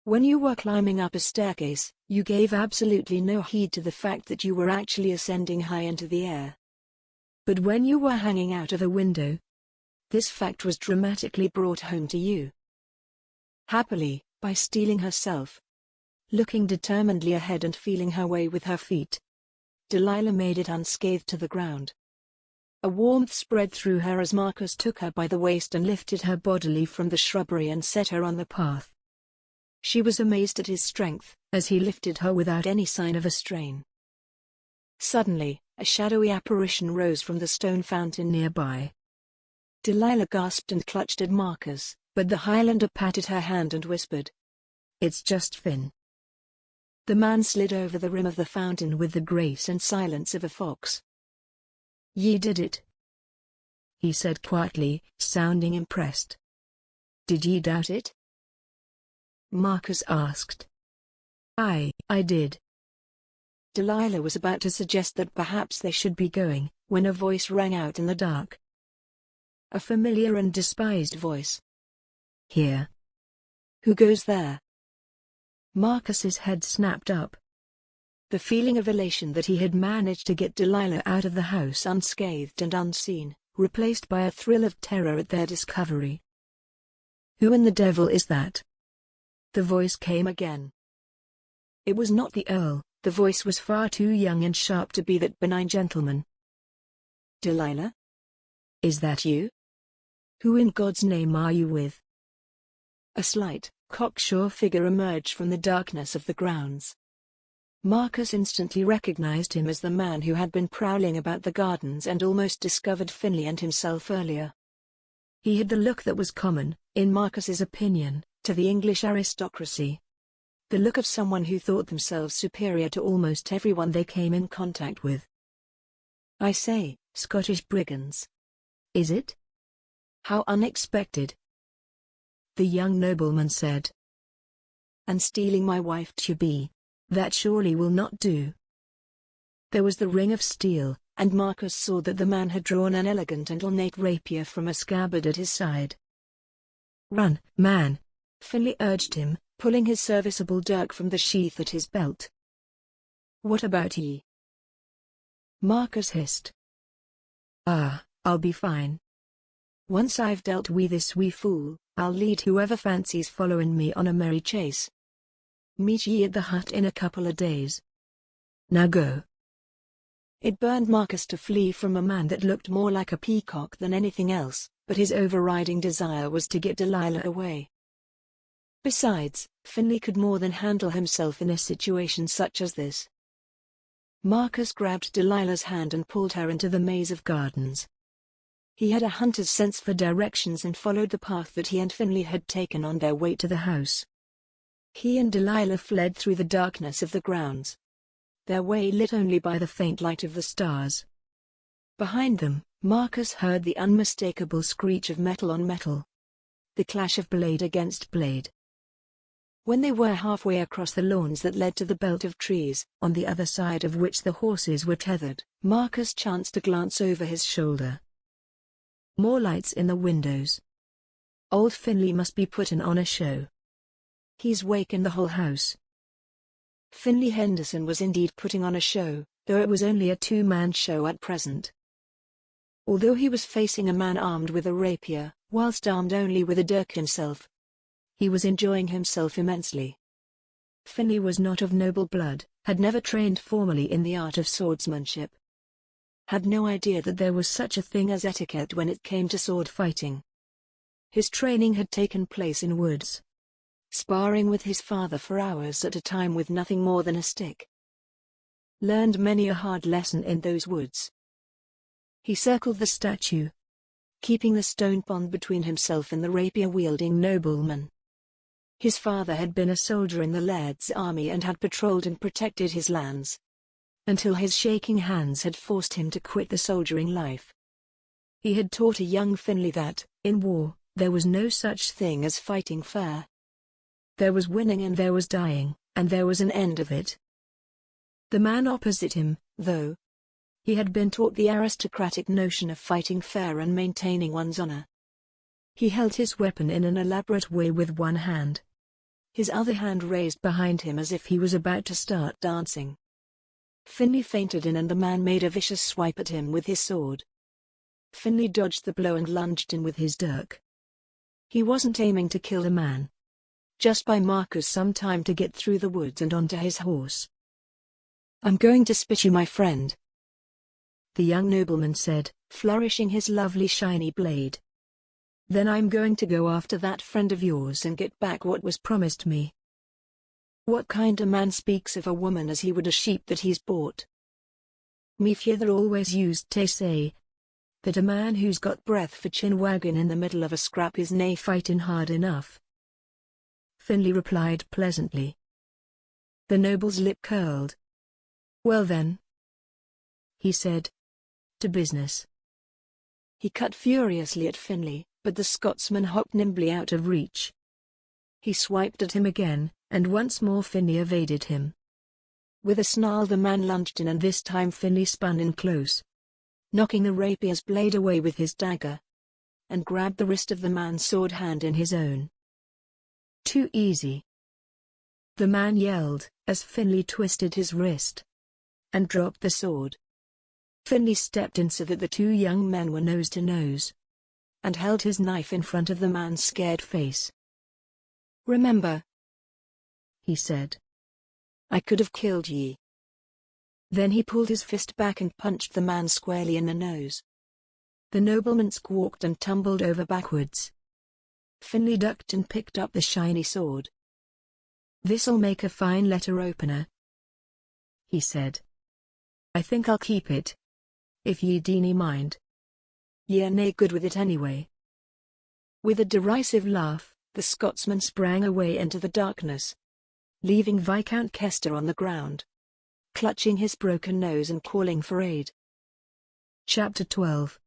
When you were climbing up a staircase, you gave absolutely no heed to the fact that you were actually ascending high into the air. But when you were hanging out of a window, this fact was dramatically brought home to you. Happily, by steeling herself, looking determinedly ahead and feeling her way with her feet, Delilah made it unscathed to the ground. A warmth spread through her as Marcus took her by the waist and lifted her bodily from the shrubbery and set her on the path. She was amazed at his strength, as he lifted her without any sign of a strain. Suddenly, a shadowy apparition rose from the stone fountain nearby. Delilah gasped and clutched at Marcus, but the Highlander patted her hand and whispered, "It's just Finn." The man slid over the rim of the fountain with the grace and silence of a fox. "Ye did it," he said quietly, sounding impressed. "Did ye doubt it?" Marcus asked. I did." Delilah was about to suggest that perhaps they should be going, when a voice rang out in the dark. A familiar and despised voice. "Here." "Who goes there?" Marcus's head snapped up. The feeling of elation that he had managed to get Delilah out of the house unscathed and unseen, replaced by a thrill of terror at their discovery. "Who in the devil is that?" The voice came again. It was not the Earl, the voice was far too young and sharp to be that benign gentleman. "Delilah? Is that you? Who in God's name are you with?" A slight, cocksure figure emerged from the darkness of the grounds. Marcus instantly recognized him as the man who had been prowling about the gardens and almost discovered Finley and himself earlier. He had the look that was common, in Marcus's opinion, to the English aristocracy. The look of someone who thought themselves superior to almost everyone they came in contact with. "I say, Scottish brigands. Is it? How unexpected," the young nobleman said. "And stealing my wife to be. That surely will not do." There was the ring of steel, and Marcus saw that the man had drawn an elegant and ornate rapier from a scabbard at his side. "Run, man!" Finley urged him, pulling his serviceable dirk from the sheath at his belt. "What about ye?" Marcus hissed. I'll be fine. Once I've dealt with this wee fool, I'll lead whoever fancies following me on a merry chase. Meet ye at the hut in a couple of days. Now go." It burned Marcus to flee from a man that looked more like a peacock than anything else, but his overriding desire was to get Delilah away. Besides, Finley could more than handle himself in a situation such as this. Marcus grabbed Delilah's hand and pulled her into the maze of gardens. He had a hunter's sense for directions and followed the path that he and Finley had taken on their way to the house. He and Delilah fled through the darkness of the grounds, their way lit only by the faint light of the stars. Behind them, Marcus heard the unmistakable screech of metal on metal, the clash of blade against blade. When they were halfway across the lawns that led to the belt of trees, on the other side of which the horses were tethered, Marcus chanced to glance over his shoulder. More lights in the windows. Old Finley must be putting on a show. He's wakened the whole house. Finley Henderson was indeed putting on a show, though it was only a two-man show at present. Although he was facing a man armed with a rapier, whilst armed only with a dirk himself, he was enjoying himself immensely. Finley was not of noble blood, had never trained formally in the art of swordsmanship, had no idea that there was such a thing as etiquette when it came to sword fighting. His training had taken place in woods, sparring with his father for hours at a time with nothing more than a stick. Learned many a hard lesson in those woods. He circled the statue, keeping the stone pond between himself and the rapier-wielding nobleman. His father had been a soldier in the Laird's army and had patrolled and protected his lands, until his shaking hands had forced him to quit the soldiering life. He had taught a young Finley that, in war, there was no such thing as fighting fair. There was winning and there was dying, and there was an end of it. The man opposite him, though, he had been taught the aristocratic notion of fighting fair and maintaining one's honor. He held his weapon in an elaborate way with one hand, his other hand raised behind him as if he was about to start dancing. Finley feinted in and the man made a vicious swipe at him with his sword. Finley dodged the blow and lunged in with his dirk. He wasn't aiming to kill the man, just buy Marcus some time to get through the woods and onto his horse. "I'm going to spit you, my friend." the young nobleman said, flourishing his lovely shiny blade. Then I'm going to go after that friend of yours and get back what was promised me. What kind of man speaks of a woman as he would a sheep that he's bought? Me feyther always used to say that a man who's got breath for chin wagging in the middle of a scrap is nae fighting hard enough. Finlay replied pleasantly. The noble's lip curled. Well then, he said, to business. He cut furiously at Finlay, but the Scotsman hopped nimbly out of reach. He swiped at him again, and once more Finlay evaded him. With a snarl the man lunged in, and this time Finlay spun in close, knocking the rapier's blade away with his dagger, and grabbed the wrist of the man's sword hand in his own. Too easy, the man yelled, as Finlay twisted his wrist and dropped the sword. Finlay stepped in so that the two young men were nose to nose, and held his knife in front of the man's scared face. Remember, he said, I could have killed ye. Then he pulled his fist back and punched the man squarely in the nose. The nobleman squawked and tumbled over backwards. Finlay ducked and picked up the shiny sword. This'll make a fine letter opener, he said. I think I'll keep it, if ye deeny mind. Ye're nae good with it anyway. With a derisive laugh, the Scotsman sprang away into the darkness, leaving Viscount Kester on the ground, clutching his broken nose and calling for aid. Chapter 12.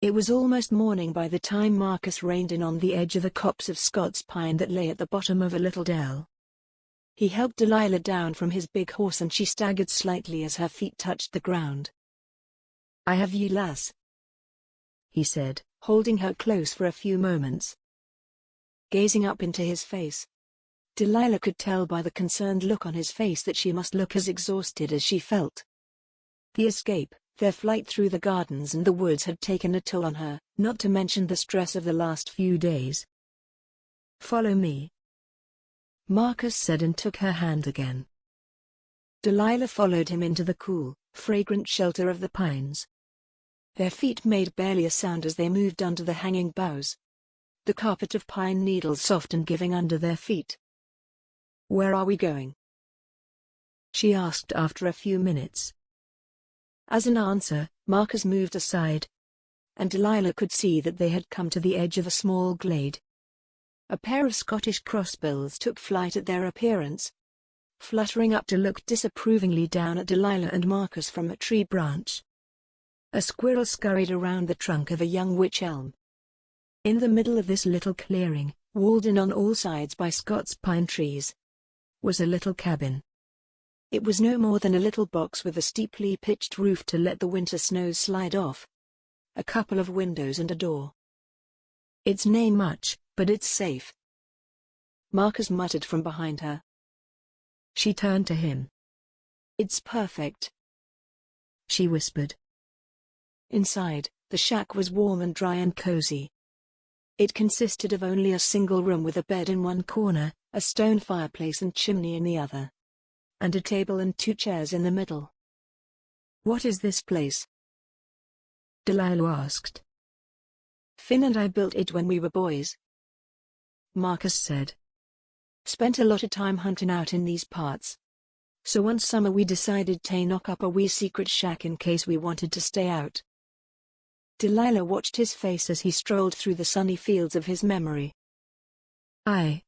It was almost morning by the time Marcus reined in on the edge of a copse of Scots pine that lay at the bottom of a little dell. He helped Delilah down from his big horse and she staggered slightly as her feet touched the ground. I have ye, lass, he said, holding her close for a few moments. Gazing up into his face, Delilah could tell by the concerned look on his face that she must look as exhausted as she felt. The escape, their flight through the gardens and the woods had taken a toll on her, not to mention the stress of the last few days. Follow me, Marcus said and took her hand again. Delilah followed him into the cool, fragrant shelter of the pines. Their feet made barely a sound as they moved under the hanging boughs, the carpet of pine needles soft and giving under their feet. Where are we going? She asked after a few minutes. As an answer, Marcus moved aside, and Delilah could see that they had come to the edge of a small glade. A pair of Scottish crossbills took flight at their appearance, fluttering up to look disapprovingly down at Delilah and Marcus from a tree branch. A squirrel scurried around the trunk of a young wych elm. In the middle of this little clearing, walled in on all sides by Scots pine trees, was a little cabin. It was no more than a little box with a steeply pitched roof to let the winter snows slide off, a couple of windows and a door. It's nae much, but it's safe, Marcus muttered from behind her. She turned to him. It's perfect, she whispered. Inside, the shack was warm and dry and cozy. It consisted of only a single room with a bed in one corner, a stone fireplace and chimney in the other, and a table and two chairs in the middle. What is this place? Delilah asked. Finn and I built it when we were boys, Marcus said. Spent a lot of time hunting out in these parts. So one summer we decided to knock up a wee secret shack in case we wanted to stay out. Delilah watched his face as he strolled through the sunny fields of his memory. Aye,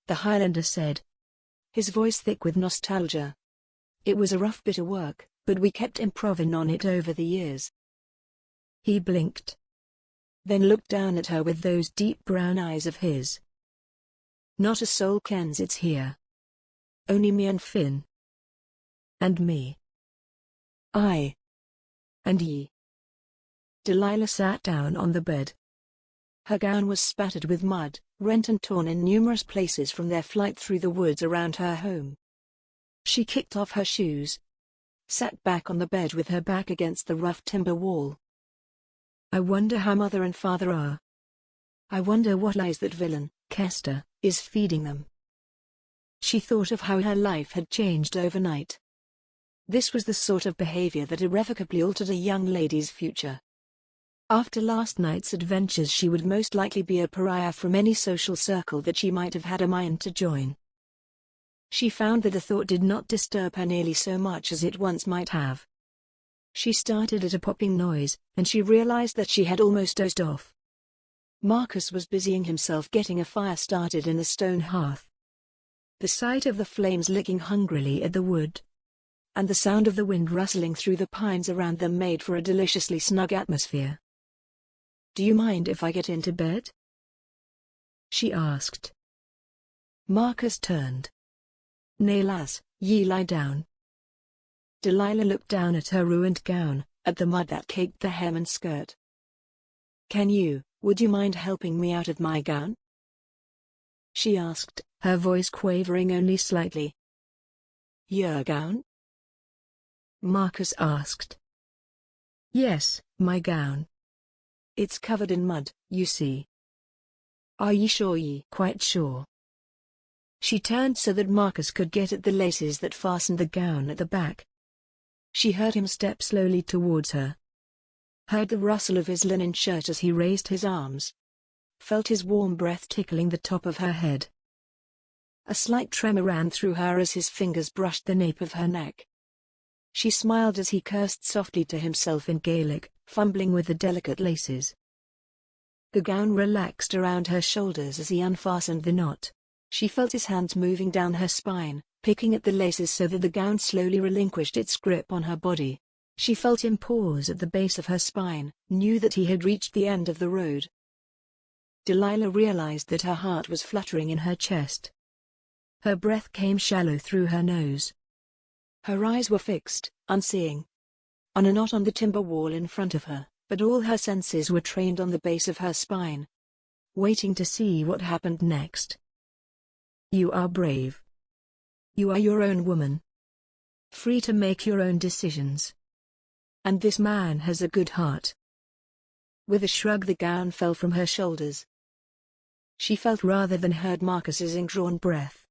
the Highlander said, his voice thick with nostalgia. It was a rough bit of work, but we kept improving on it over the years. He blinked, then looked down at her with those deep brown eyes of his. Not a soul kens it's here. Only me and Finn. And me. Aye. And ye. Delilah sat down on the bed. Her gown was spattered with mud, rent and torn in numerous places from their flight through the woods around her home. She kicked off her shoes, sat back on the bed with her back against the rough timber wall. I wonder how Mother and Father are. I wonder what lies that villain, Kester, is feeding them. She thought of how her life had changed overnight. This was the sort of behavior that irrevocably altered a young lady's future. After last night's adventures, she would most likely be a pariah from any social circle that she might have had a mind to join. She found that the thought did not disturb her nearly so much as it once might have. She started at a popping noise, and she realized that she had almost dozed off. Marcus was busying himself getting a fire started in the stone hearth. The sight of the flames licking hungrily at the wood, and the sound of the wind rustling through the pines around them made for a deliciously snug atmosphere. "Do you mind if I get into bed?" she asked. Marcus turned. "Nay lass, ye lie down." Delilah looked down at her ruined gown, at the mud that caked the hem and skirt. Would you mind helping me out of my gown?" she asked, her voice quavering only slightly. "Your gown?" Marcus asked. "Yes, my gown. It's covered in mud, you see." "Are ye sure Quite sure." She turned so that Marcus could get at the laces that fastened the gown at the back. She heard him step slowly towards her. Heard the rustle of his linen shirt as he raised his arms. Felt his warm breath tickling the top of her head. A slight tremor ran through her as his fingers brushed the nape of her neck. She smiled as he cursed softly to himself in Gaelic, fumbling with the delicate laces. The gown relaxed around her shoulders as he unfastened the knot. She felt his hands moving down her spine, picking at the laces so that the gown slowly relinquished its grip on her body. She felt him pause at the base of her spine, knew that he had reached the end of the road. Delilah realized that her heart was fluttering in her chest. Her breath came shallow through her nose. Her eyes were fixed, unseeing, on a knot on the timber wall in front of her, but all her senses were trained on the base of her spine, waiting to see what happened next. "You are brave. You are your own woman, free to make your own decisions. And this man has a good heart." With a shrug, the gown fell from her shoulders. She felt rather than heard Marcus's indrawn breath.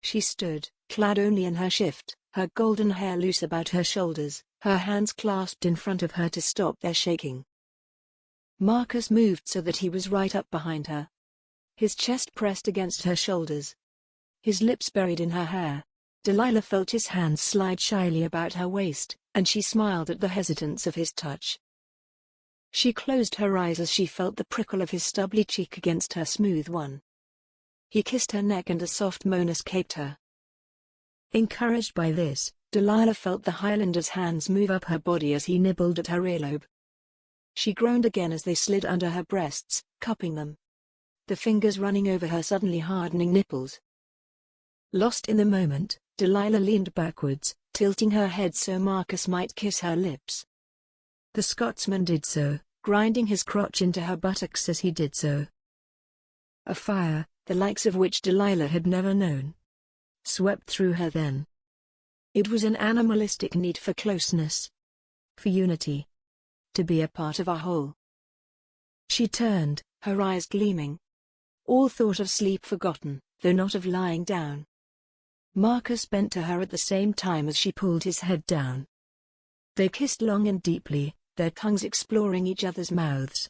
She stood, clad only in her shift, her golden hair loose about her shoulders, her hands clasped in front of her to stop their shaking. Marcus moved so that he was right up behind her. His chest pressed against her shoulders, his lips buried in her hair. Delilah felt his hands slide shyly about her waist, and she smiled at the hesitance of his touch. She closed her eyes as she felt the prickle of his stubbly cheek against her smooth one. He kissed her neck and a soft moan escaped her. Encouraged by this, Delilah felt the Highlander's hands move up her body as he nibbled at her earlobe. She groaned again as they slid under her breasts, cupping them, the fingers running over her suddenly hardening nipples. Lost in the moment, Delilah leaned backwards, tilting her head so Marcus might kiss her lips. The Scotsman did so, grinding his crotch into her buttocks as he did so. A fire, the likes of which Delilah had never known, swept through her then. It was an animalistic need for closeness, for unity, to be a part of a whole. She turned, her eyes gleaming, all thought of sleep forgotten, though not of lying down. Marcus bent to her at the same time as she pulled his head down. They kissed long and deeply, their tongues exploring each other's mouths.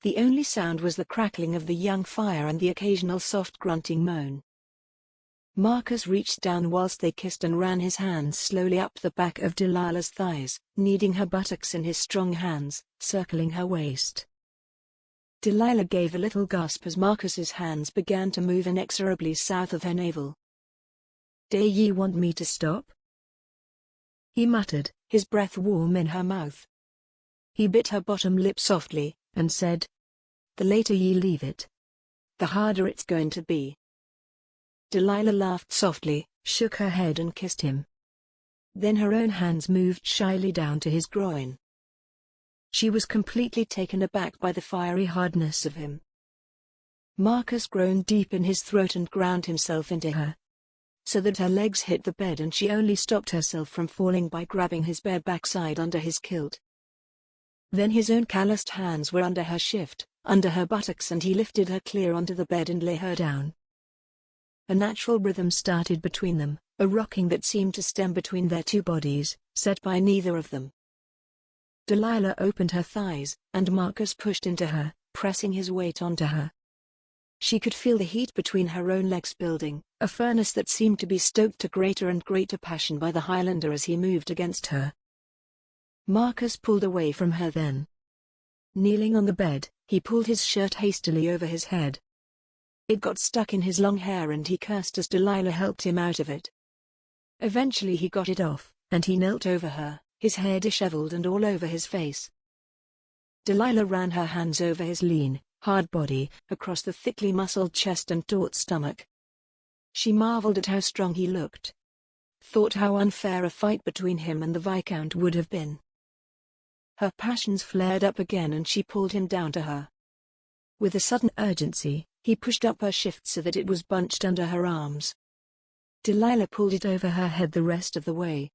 The only sound was the crackling of the young fire and the occasional soft grunting moan. Marcus reached down whilst they kissed and ran his hands slowly up the back of Delilah's thighs, kneading her buttocks in his strong hands, circling her waist. Delilah gave a little gasp as Marcus's hands began to move inexorably south of her navel. "Do ye want me to stop?" he muttered, his breath warm in her mouth. He bit her bottom lip softly, and said, "The later ye leave it, the harder it's going to be." Delilah laughed softly, shook her head and kissed him. Then her own hands moved shyly down to his groin. She was completely taken aback by the fiery hardness of him. Marcus groaned deep in his throat and ground himself into her, so that her legs hit the bed and she only stopped herself from falling by grabbing his bare backside under his kilt. Then his own calloused hands were under her shift, under her buttocks, and he lifted her clear onto the bed and lay her down. A natural rhythm started between them, a rocking that seemed to stem between their two bodies, set by neither of them. Delilah opened her thighs, and Marcus pushed into her, pressing his weight onto her. She could feel the heat between her own legs building, a furnace that seemed to be stoked to greater and greater passion by the Highlander as he moved against her. Marcus pulled away from her then. Kneeling on the bed, he pulled his shirt hastily over his head. It got stuck in his long hair and he cursed as Delilah helped him out of it. Eventually he got it off, and he knelt over her, his hair disheveled and all over his face. Delilah ran her hands over his lean, hard body, across the thickly muscled chest and taut stomach. She marveled at how strong he looked. Thought how unfair a fight between him and the Viscount would have been. Her passions flared up again and she pulled him down to her. With a sudden urgency, he pushed up her shift so that it was bunched under her arms. Delilah pulled it over her head the rest of the way.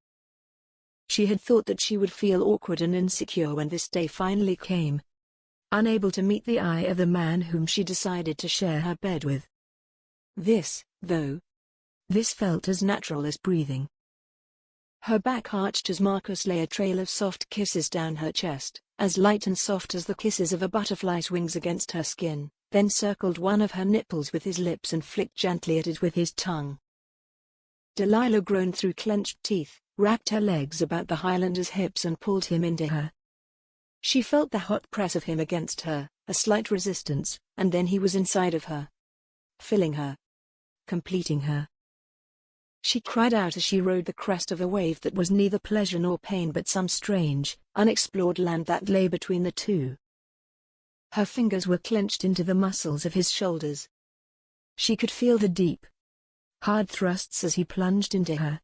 She had thought that she would feel awkward and insecure when this day finally came. Unable to meet the eye of the man whom she decided to share her bed with. This felt as natural as breathing. Her back arched as Marcus lay a trail of soft kisses down her chest, as light and soft as the kisses of a butterfly's wings against her skin, then circled one of her nipples with his lips and flicked gently at it with his tongue. Delilah groaned through clenched teeth, wrapped her legs about the Highlander's hips and pulled him into her. She felt the hot press of him against her, a slight resistance, and then he was inside of her. Filling her. Completing her. She cried out as she rode the crest of a wave that was neither pleasure nor pain but some strange, unexplored land that lay between the two. Her fingers were clenched into the muscles of his shoulders. She could feel the deep, hard thrusts as he plunged into her.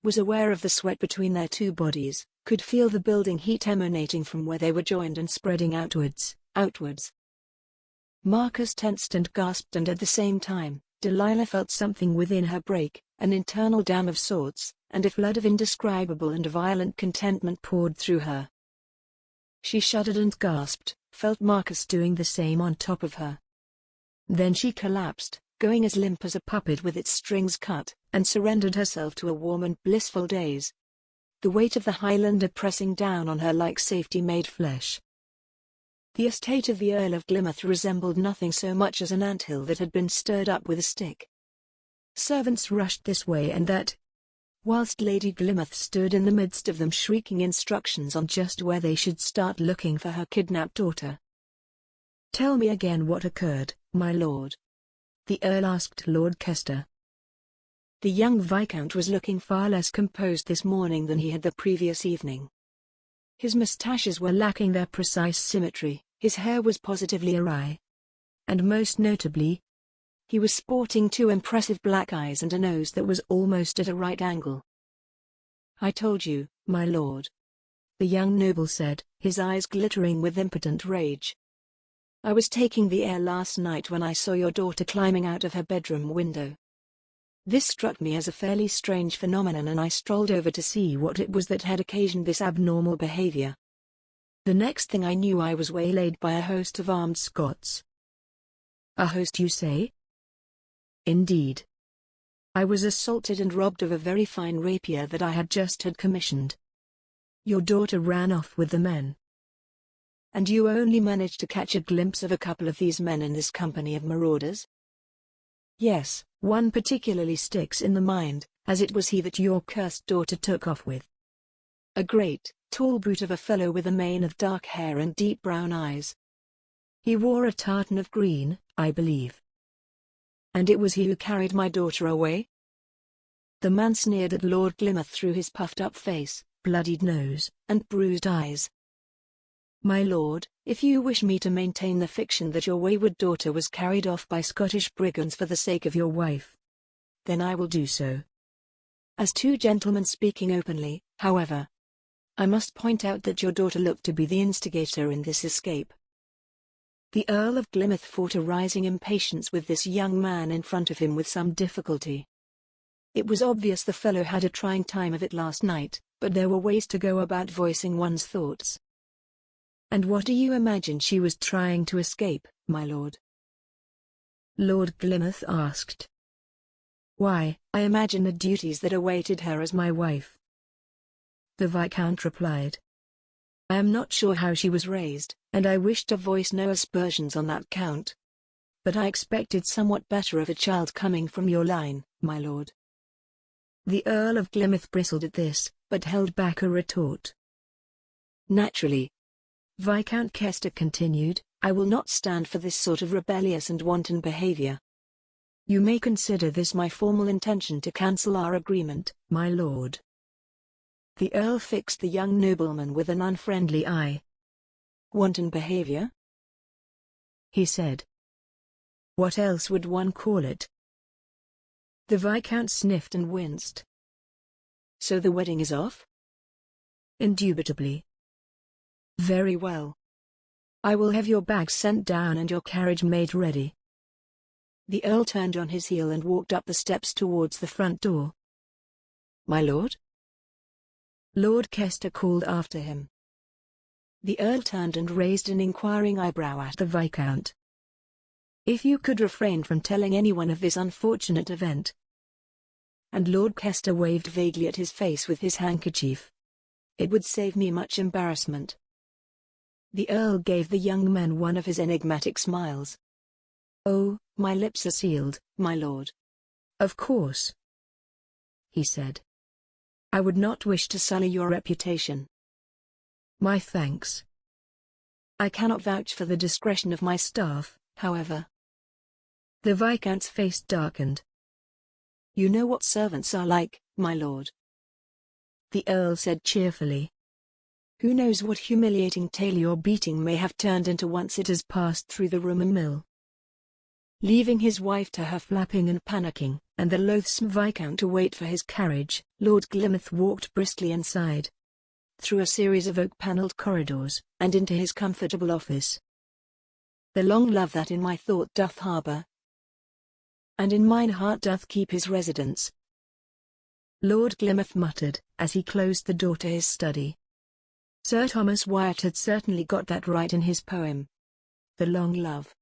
Was aware of the sweat between their two bodies, could feel the building heat emanating from where they were joined and spreading outwards. Marcus tensed and gasped, and at the same time, Delilah felt something within her break, an internal dam of sorts, and a flood of indescribable and violent contentment poured through her. She shuddered and gasped, felt Marcus doing the same on top of her. Then she collapsed, going as limp as a puppet with its strings cut, and surrendered herself to a warm and blissful daze. The weight of the Highlander pressing down on her like safety-made flesh. The estate of the Earl of Glymouth resembled nothing so much as an anthill that had been stirred up with a stick. Servants rushed this way and that, whilst Lady Glymouth stood in the midst of them shrieking instructions on just where they should start looking for her kidnapped daughter. "Tell me again what occurred, my lord," the Earl asked Lord Kester. The young Viscount was looking far less composed this morning than he had the previous evening. His moustaches were lacking their precise symmetry, his hair was positively awry. And most notably, he was sporting two impressive black eyes and a nose that was almost at a right angle. "I told you, my lord," the young noble said, his eyes glittering with impotent rage. "I was taking the air last night when I saw your daughter climbing out of her bedroom window. This struck me as a fairly strange phenomenon and I strolled over to see what it was that had occasioned this abnormal behavior. The next thing I knew I was waylaid by a host of armed Scots." "A host, you say?" "Indeed. I was assaulted and robbed of a very fine rapier that I had just had commissioned. Your daughter ran off with the men." "And you only managed to catch a glimpse of a couple of these men in this company of marauders?" "Yes, one particularly sticks in the mind, as it was he that your cursed daughter took off with. A great, tall brute of a fellow with a mane of dark hair and deep brown eyes. He wore a tartan of green, I believe." "And it was he who carried my daughter away?" The man sneered at Lord Glymouth through his puffed-up face, bloodied nose, and bruised eyes. "My lord, if you wish me to maintain the fiction that your wayward daughter was carried off by Scottish brigands for the sake of your wife, then I will do so. As two gentlemen speaking openly, however, I must point out that your daughter looked to be the instigator in this escape." The Earl of Glymouth fought a rising impatience with this young man in front of him with some difficulty. It was obvious the fellow had a trying time of it last night, but there were ways to go about voicing one's thoughts. "And what do you imagine she was trying to escape, my lord?" Lord Glymouth asked. Why, I imagine the duties that awaited her as my wife. The Viscount replied. I am not sure how she was raised, and I wish to voice no aspersions on that count. But I expected somewhat better of a child coming from your line, my lord. The Earl of Glymouth bristled at this, but held back a retort. Naturally, Viscount Kester continued, I will not stand for this sort of rebellious and wanton behavior. You may consider this my formal intention to cancel our agreement, my lord. The Earl fixed the young nobleman with an unfriendly eye. Wanton behavior? He said. What else would one call it? The Viscount sniffed and winced. So the wedding is off? Indubitably. Very well. I will have your bags sent down and your carriage made ready. The Earl turned on his heel and walked up the steps towards the front door. My lord? Lord Kester called after him. The Earl turned and raised an inquiring eyebrow at the Viscount. If you could refrain from telling anyone of this unfortunate event. And Lord Kester waved vaguely at his face with his handkerchief. It would save me much embarrassment. The Earl gave the young man one of his enigmatic smiles. Oh, my lips are sealed, my lord. Of course, he said. I would not wish to sully your reputation. My thanks. I cannot vouch for the discretion of my staff, however. The Viscount's face darkened. You know what servants are like, my lord. The Earl said cheerfully. Who knows what humiliating tale your beating may have turned into once it has passed through the rumour mill. Leaving his wife to her flapping and panicking, and the loathsome Viscount to wait for his carriage, Lord Glymouth walked briskly inside, through a series of oak-panelled corridors, and into his comfortable office. The long love that in my thought doth harbour, and in mine heart doth keep his residence. Lord Glymouth muttered, as he closed the door to his study. Sir Thomas Wyatt had certainly got that right in his poem. The Long Love.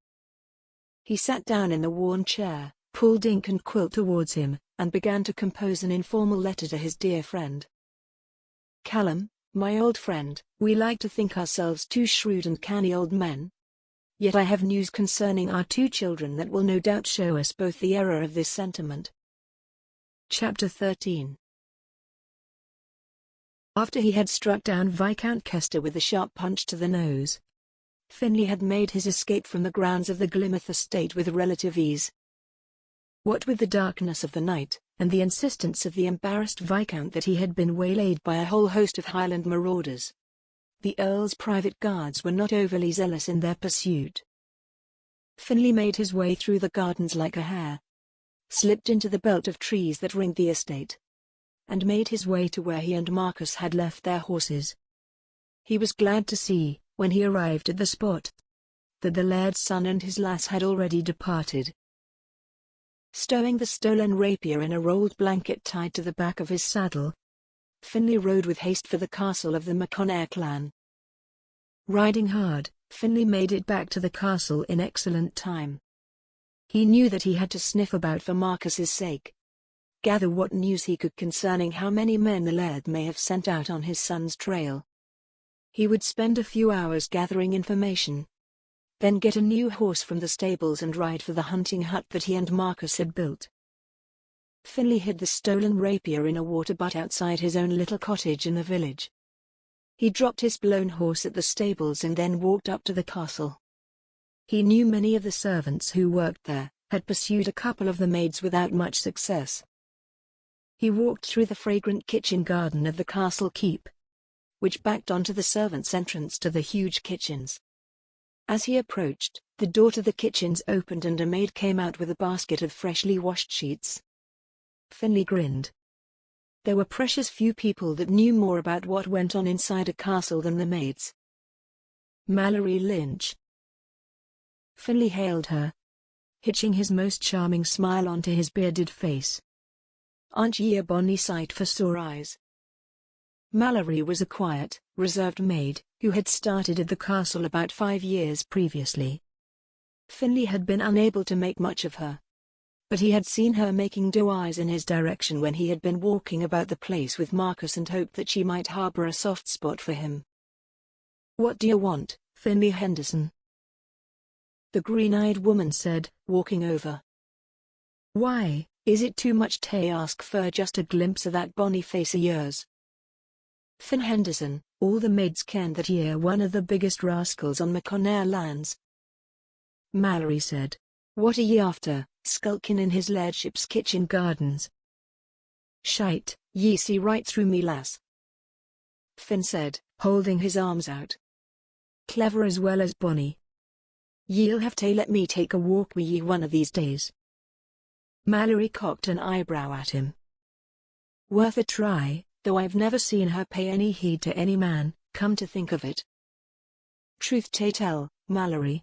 He sat down in the worn chair, pulled ink and quill towards him, and began to compose an informal letter to his dear friend. Callum, my old friend, we like to think ourselves two shrewd and canny old men. Yet I have news concerning our two children that will no doubt show us both the error of this sentiment. Chapter 13. After he had struck down Viscount Kester with a sharp punch to the nose, Finlay had made his escape from the grounds of the Glymouth estate with relative ease. What with the darkness of the night, and the insistence of the embarrassed Viscount that he had been waylaid by a whole host of Highland marauders, the Earl's private guards were not overly zealous in their pursuit. Finlay made his way through the gardens like a hare, slipped into the belt of trees that ringed the estate, and made his way to where he and Marcus had left their horses. He was glad to see, when he arrived at the spot, that the laird's son and his lass had already departed. Stowing the stolen rapier in a rolled blanket tied to the back of his saddle, Finlay rode with haste for the castle of the MacConnair clan. Riding hard, Finlay made it back to the castle in excellent time. He knew that he had to sniff about for Marcus's sake, gather what news he could concerning how many men the laird may have sent out on his son's trail. He would spend a few hours gathering information, then get a new horse from the stables and ride for the hunting hut that he and Marcus had built. Finlay hid the stolen rapier in a water butt outside his own little cottage in the village. He dropped his blown horse at the stables and then walked up to the castle. He knew many of the servants who worked there, had pursued a couple of the maids without much success. He walked through the fragrant kitchen garden of the castle keep, which backed onto the servants' entrance to the huge kitchens. As he approached, the door to the kitchens opened and a maid came out with a basket of freshly washed sheets. Finlay grinned. There were precious few people that knew more about what went on inside a castle than the maids. Mallory Lynch. Finlay hailed her, hitching his most charming smile onto his bearded face. Aren't ye a bonny sight for sore eyes? Mallory was a quiet, reserved maid, who had started at the castle about 5 years previously. Finlay had been unable to make much of her, but he had seen her making doe eyes in his direction when he had been walking about the place with Marcus and hoped that she might harbor a soft spot for him. "What do you want, Finley Henderson?" the green-eyed woman said, walking over. "Why, is it too much to ask for just a glimpse of that bonny face of yours?" "Fin Henderson, all the maids ken that ye're one of the biggest rascals on MacConnair lands," Mallory said. "What are ye after, skulking in his lairdship's kitchen gardens?" "Shite, ye see right through me, lass," Fin said, holding his arms out. "Clever as well as bonny. Ye'll have to let me take a walk with ye one of these days." Mallory cocked an eyebrow at him. "Worth a try, though I've never seen her pay any heed to any man, come to think of it." "Truth to tell, Mallory,"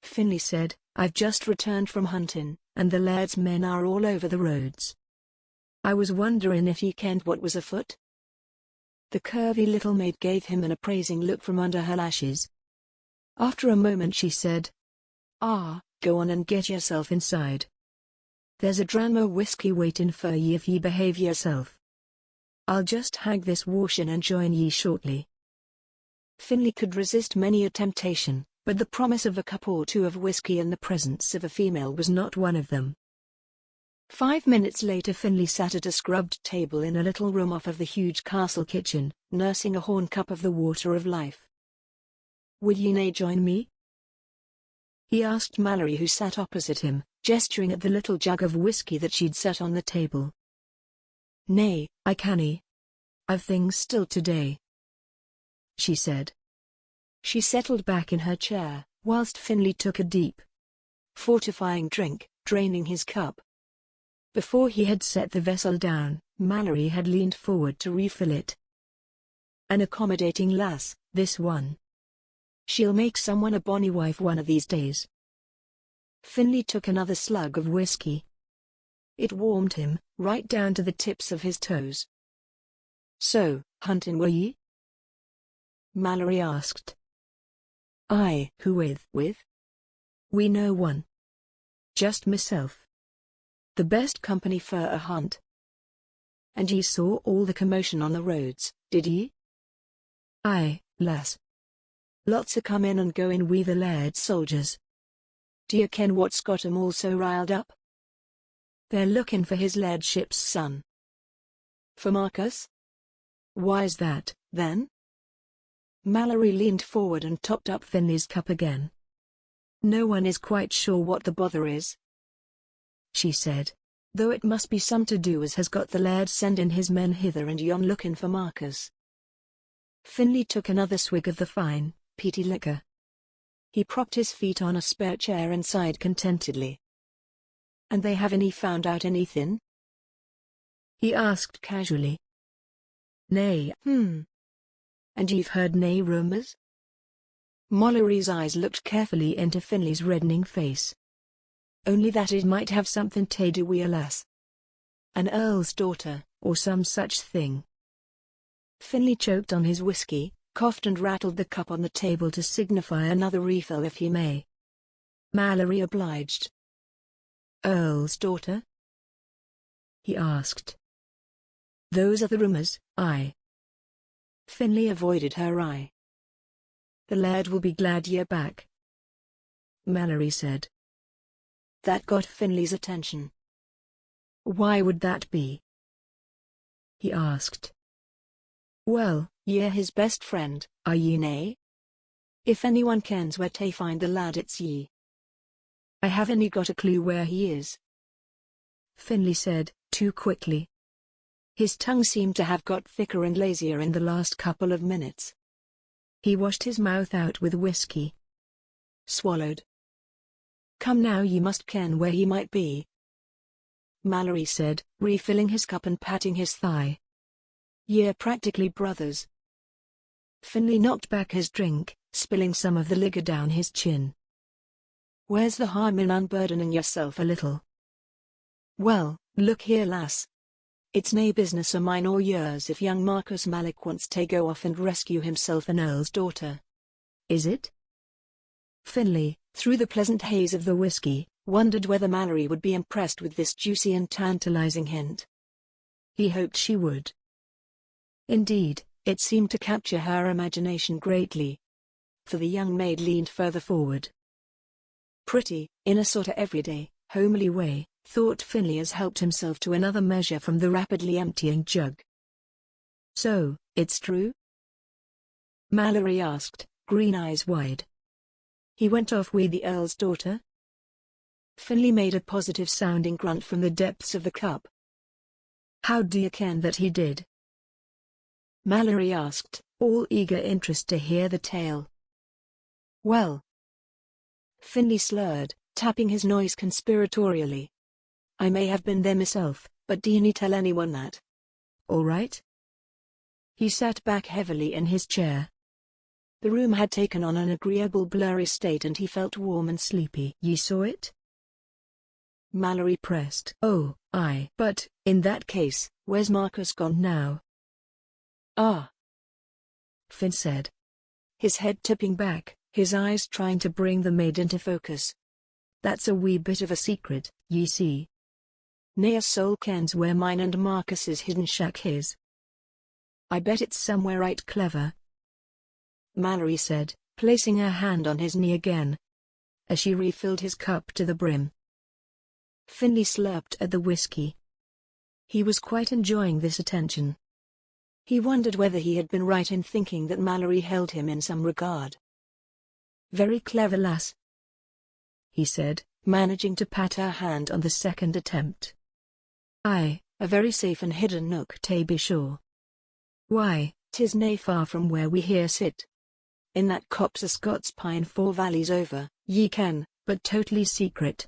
Finley said, "I've just returned from hunting, and the laird's men are all over the roads. I was wondering if ye kenned what was afoot?" The curvy little maid gave him an appraising look from under her lashes. After a moment she said, "Go on and get yourself inside. There's a dram o' whiskey waiting for ye if ye behave yourself. I'll just hang this washing and join ye shortly." Finley could resist many a temptation, but the promise of a cup or two of whiskey in the presence of a female was not one of them. 5 minutes later Finley sat at a scrubbed table in a little room off of the huge castle kitchen, nursing a horn cup of the water of life. "Would ye nae join me?" he asked Mallory, who sat opposite him, gesturing at the little jug of whiskey that she'd set on the table. "Nay, I canny. I've things still today," she said. She settled back in her chair, whilst Finley took a deep, fortifying drink, draining his cup. Before he had set the vessel down, Mallory had leaned forward to refill it. "An accommodating lass, this one. She'll make someone a bonny wife one of these days." Finley took another slug of whiskey. It warmed him, right down to the tips of his toes. "So, hunting were ye?" Mallory asked. "Aye, who with?" "We no one. Just myself. The best company for a hunt." "And ye saw all the commotion on the roads, did ye?" "Aye, lass. Lots a come in and go in wi' the laird's soldiers." "Do ye ken what's got 'em all so riled up?" "They're looking for his lairdship's son." "For Marcus?" "Why's that, then?" Mallory leaned forward and topped up Finley's cup again. "No one is quite sure what the bother is," she said, "though it must be some to do as has got the laird sending his men hither and yon looking for Marcus." Finley took another swig of the fine, peaty liquor. He propped his feet on a spare chair and sighed contentedly. "And they haven't found out anything?" he asked casually. "Nay." "And you've heard nae rumours?" Mallory's eyes looked carefully into Finley's reddening face. "Only that it might have something to do wi' a lass. An earl's daughter, or some such thing." Finley choked on his whiskey, coughed and rattled the cup on the table to signify another refill if he may. Mallory obliged. "Earl's daughter?" he asked. "Those are the rumours, aye." Finley avoided her eye. "The laird will be glad you're back," Mallory said. That got Finley's attention. "Why would that be?" he asked. "Well, ye're his best friend, are ye nae? If anyone kens where to find the lad it's ye." "I haven't got a clue where he is," Finley said, too quickly. His tongue seemed to have got thicker and lazier in the last couple of minutes. He washed his mouth out with whiskey. Swallowed. "Come now, ye must ken where he might be," Mallory said, refilling his cup and patting his thigh. "Ye're practically brothers." Finley knocked back his drink, spilling some of the liquor down his chin. "Where's the harm in unburdening yourself a little?" "Well, look here, lass. It's nae business o' mine or yours if young Marcus Malloch wants to go off and rescue himself an earl's daughter." "Is it?" Finley, through the pleasant haze of the whiskey, wondered whether Mallory would be impressed with this juicy and tantalizing hint. He hoped she would. Indeed, it seemed to capture her imagination greatly. For the young maid leaned further forward. Pretty, in a sort of everyday, homely way, thought Finley as helped himself to another measure from the rapidly emptying jug. "So, it's true?" Mallory asked, green eyes wide. "He went off with the Earl's daughter?" Finley made a positive-sounding grunt from the depths of the cup. "How do you ken that he did?" Mallory asked, all eager interest to hear the tale. "Well," Finley slurred, tapping his noise conspiratorially, "I may have been there myself, but dinna tell anyone that. All right?" He sat back heavily in his chair. The room had taken on an agreeable blurry state and he felt warm and sleepy. "Ye saw it?" Mallory pressed. "Oh, aye. But, in that case, where's Marcus gone now?" "Ah," Finn said, his head tipping back, his eyes trying to bring the maid into focus. "That's a wee bit of a secret, ye see. Nae soul kens where mine and Marcus's hidden shack is. I bet it's somewhere right clever," Mallory said, placing her hand on his knee again, as she refilled his cup to the brim. Finley slurped at the whiskey. He was quite enjoying this attention. He wondered whether he had been right in thinking that Mallory held him in some regard. "Very clever lass," he said, managing to pat her hand on the second attempt. "Aye, a very safe and hidden nook to be sure. Why, 'tis nae far from where we here sit. In that copse o' Scots pine 4 valleys over, ye ken, but totally secret."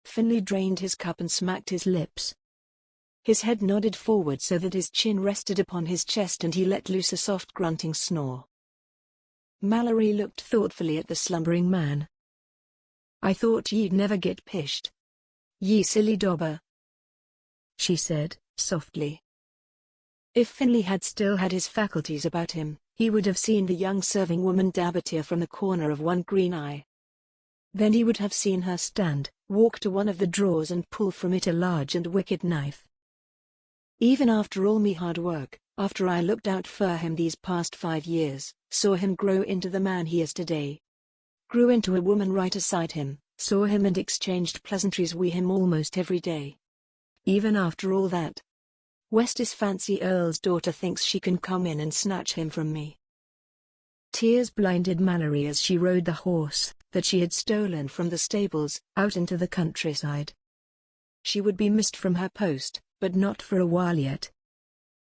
Finley drained his cup and smacked his lips. His head nodded forward so that his chin rested upon his chest and he let loose a soft grunting snore. Mallory looked thoughtfully at the slumbering man. "I thought ye'd never get pished. Ye silly dobber," she said, softly. If Finley had still had his faculties about him, he would have seen the young serving woman dab a tear from the corner of one green eye. Then he would have seen her stand, walk to one of the drawers and pull from it a large and wicked knife. "Even after all me hard work, after I looked out for him these past 5 years, saw him grow into the man he is today. Grew into a woman right aside him, saw him and exchanged pleasantries wi' him almost every day. Even after all that, Westis fancy Earl's daughter thinks she can come in and snatch him from me." Tears blinded Mallory as she rode the horse that she had stolen from the stables, out into the countryside. She would be missed from her post, but not for a while yet.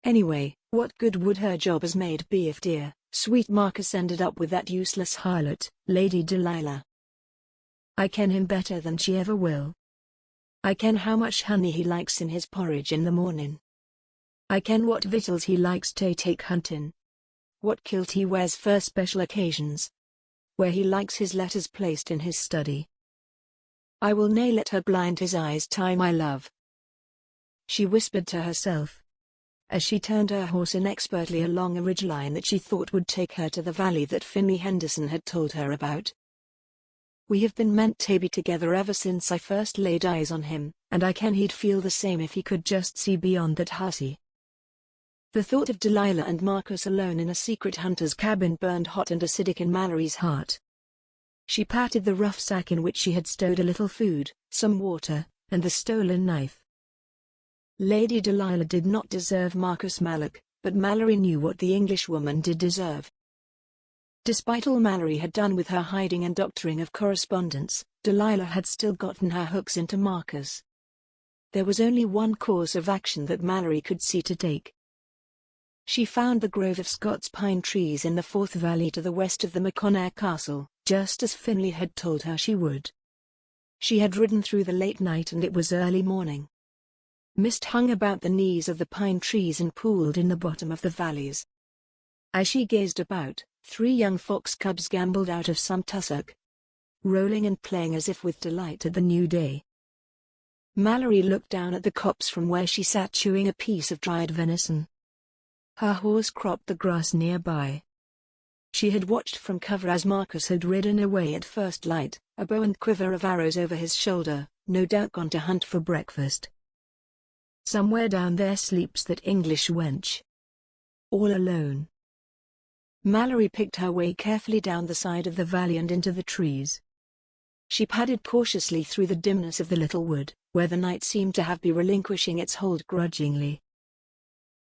Anyway, what good would her job as maid be if dear, sweet Marcus ended up with that useless harlot, Lady Delilah? "I ken him better than she ever will. I ken how much honey he likes in his porridge in the morning. I ken what victuals he likes to take hunting. What kilt he wears for special occasions. Where he likes his letters placed in his study. I will nae let her blind his eyes to my love," she whispered to herself, as she turned her horse inexpertly along a ridgeline that she thought would take her to the valley that Finley Henderson had told her about. "We have been meant to be together ever since I first laid eyes on him, and I ken he'd feel the same if he could just see beyond that hussy." The thought of Delilah and Marcus alone in a secret hunter's cabin burned hot and acidic in Mallory's heart. She patted the rough sack in which she had stowed a little food, some water, and the stolen knife. Lady Delilah did not deserve Marcus Malloch, but Mallory knew what the Englishwoman did deserve. Despite all Mallory had done with her hiding and doctoring of correspondence, Delilah had still gotten her hooks into Marcus. There was only one course of action that Mallory could see to take. She found the grove of Scots pine trees in the 4th Valley to the west of the MacConnair castle, just as Finley had told her she would. She had ridden through the late night and it was early morning. Mist hung about the knees of the pine trees and pooled in the bottom of the valleys. As she gazed about, 3 young fox cubs gamboled out of some tussock, rolling and playing as if with delight at the new day. Mallory looked down at the copse from where she sat chewing a piece of dried venison. Her horse cropped the grass nearby. She had watched from cover as Marcus had ridden away at first light, a bow and quiver of arrows over his shoulder, no doubt gone to hunt for breakfast. Somewhere down there sleeps that English wench. All alone. Mallory picked her way carefully down the side of the valley and into the trees. She padded cautiously through the dimness of the little wood, where the night seemed to have been relinquishing its hold grudgingly.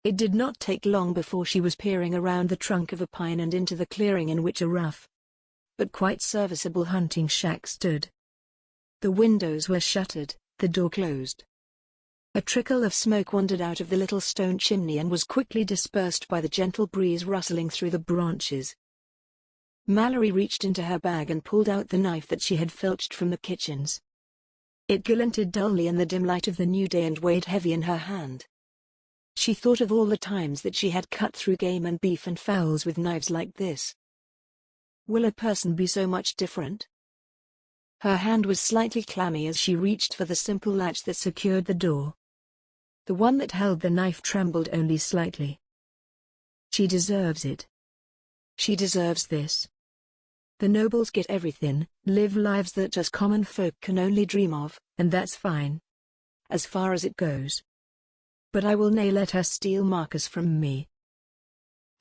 It did not take long before she was peering around the trunk of a pine and into the clearing in which a rough, but quite serviceable hunting shack stood. The windows were shuttered, the door closed. A trickle of smoke wandered out of the little stone chimney and was quickly dispersed by the gentle breeze rustling through the branches. Mallory reached into her bag and pulled out the knife that she had filched from the kitchens. It glinted dully in the dim light of the new day and weighed heavy in her hand. She thought of all the times that she had cut through game and beef and fowls with knives like this. Will a person be so much different? Her hand was slightly clammy as she reached for the simple latch that secured the door. The one that held the knife trembled only slightly. She deserves it. She deserves this. The nobles get everything, live lives that us common folk can only dream of, and that's fine. As far as it goes. But I will nay let her steal Marcus from me.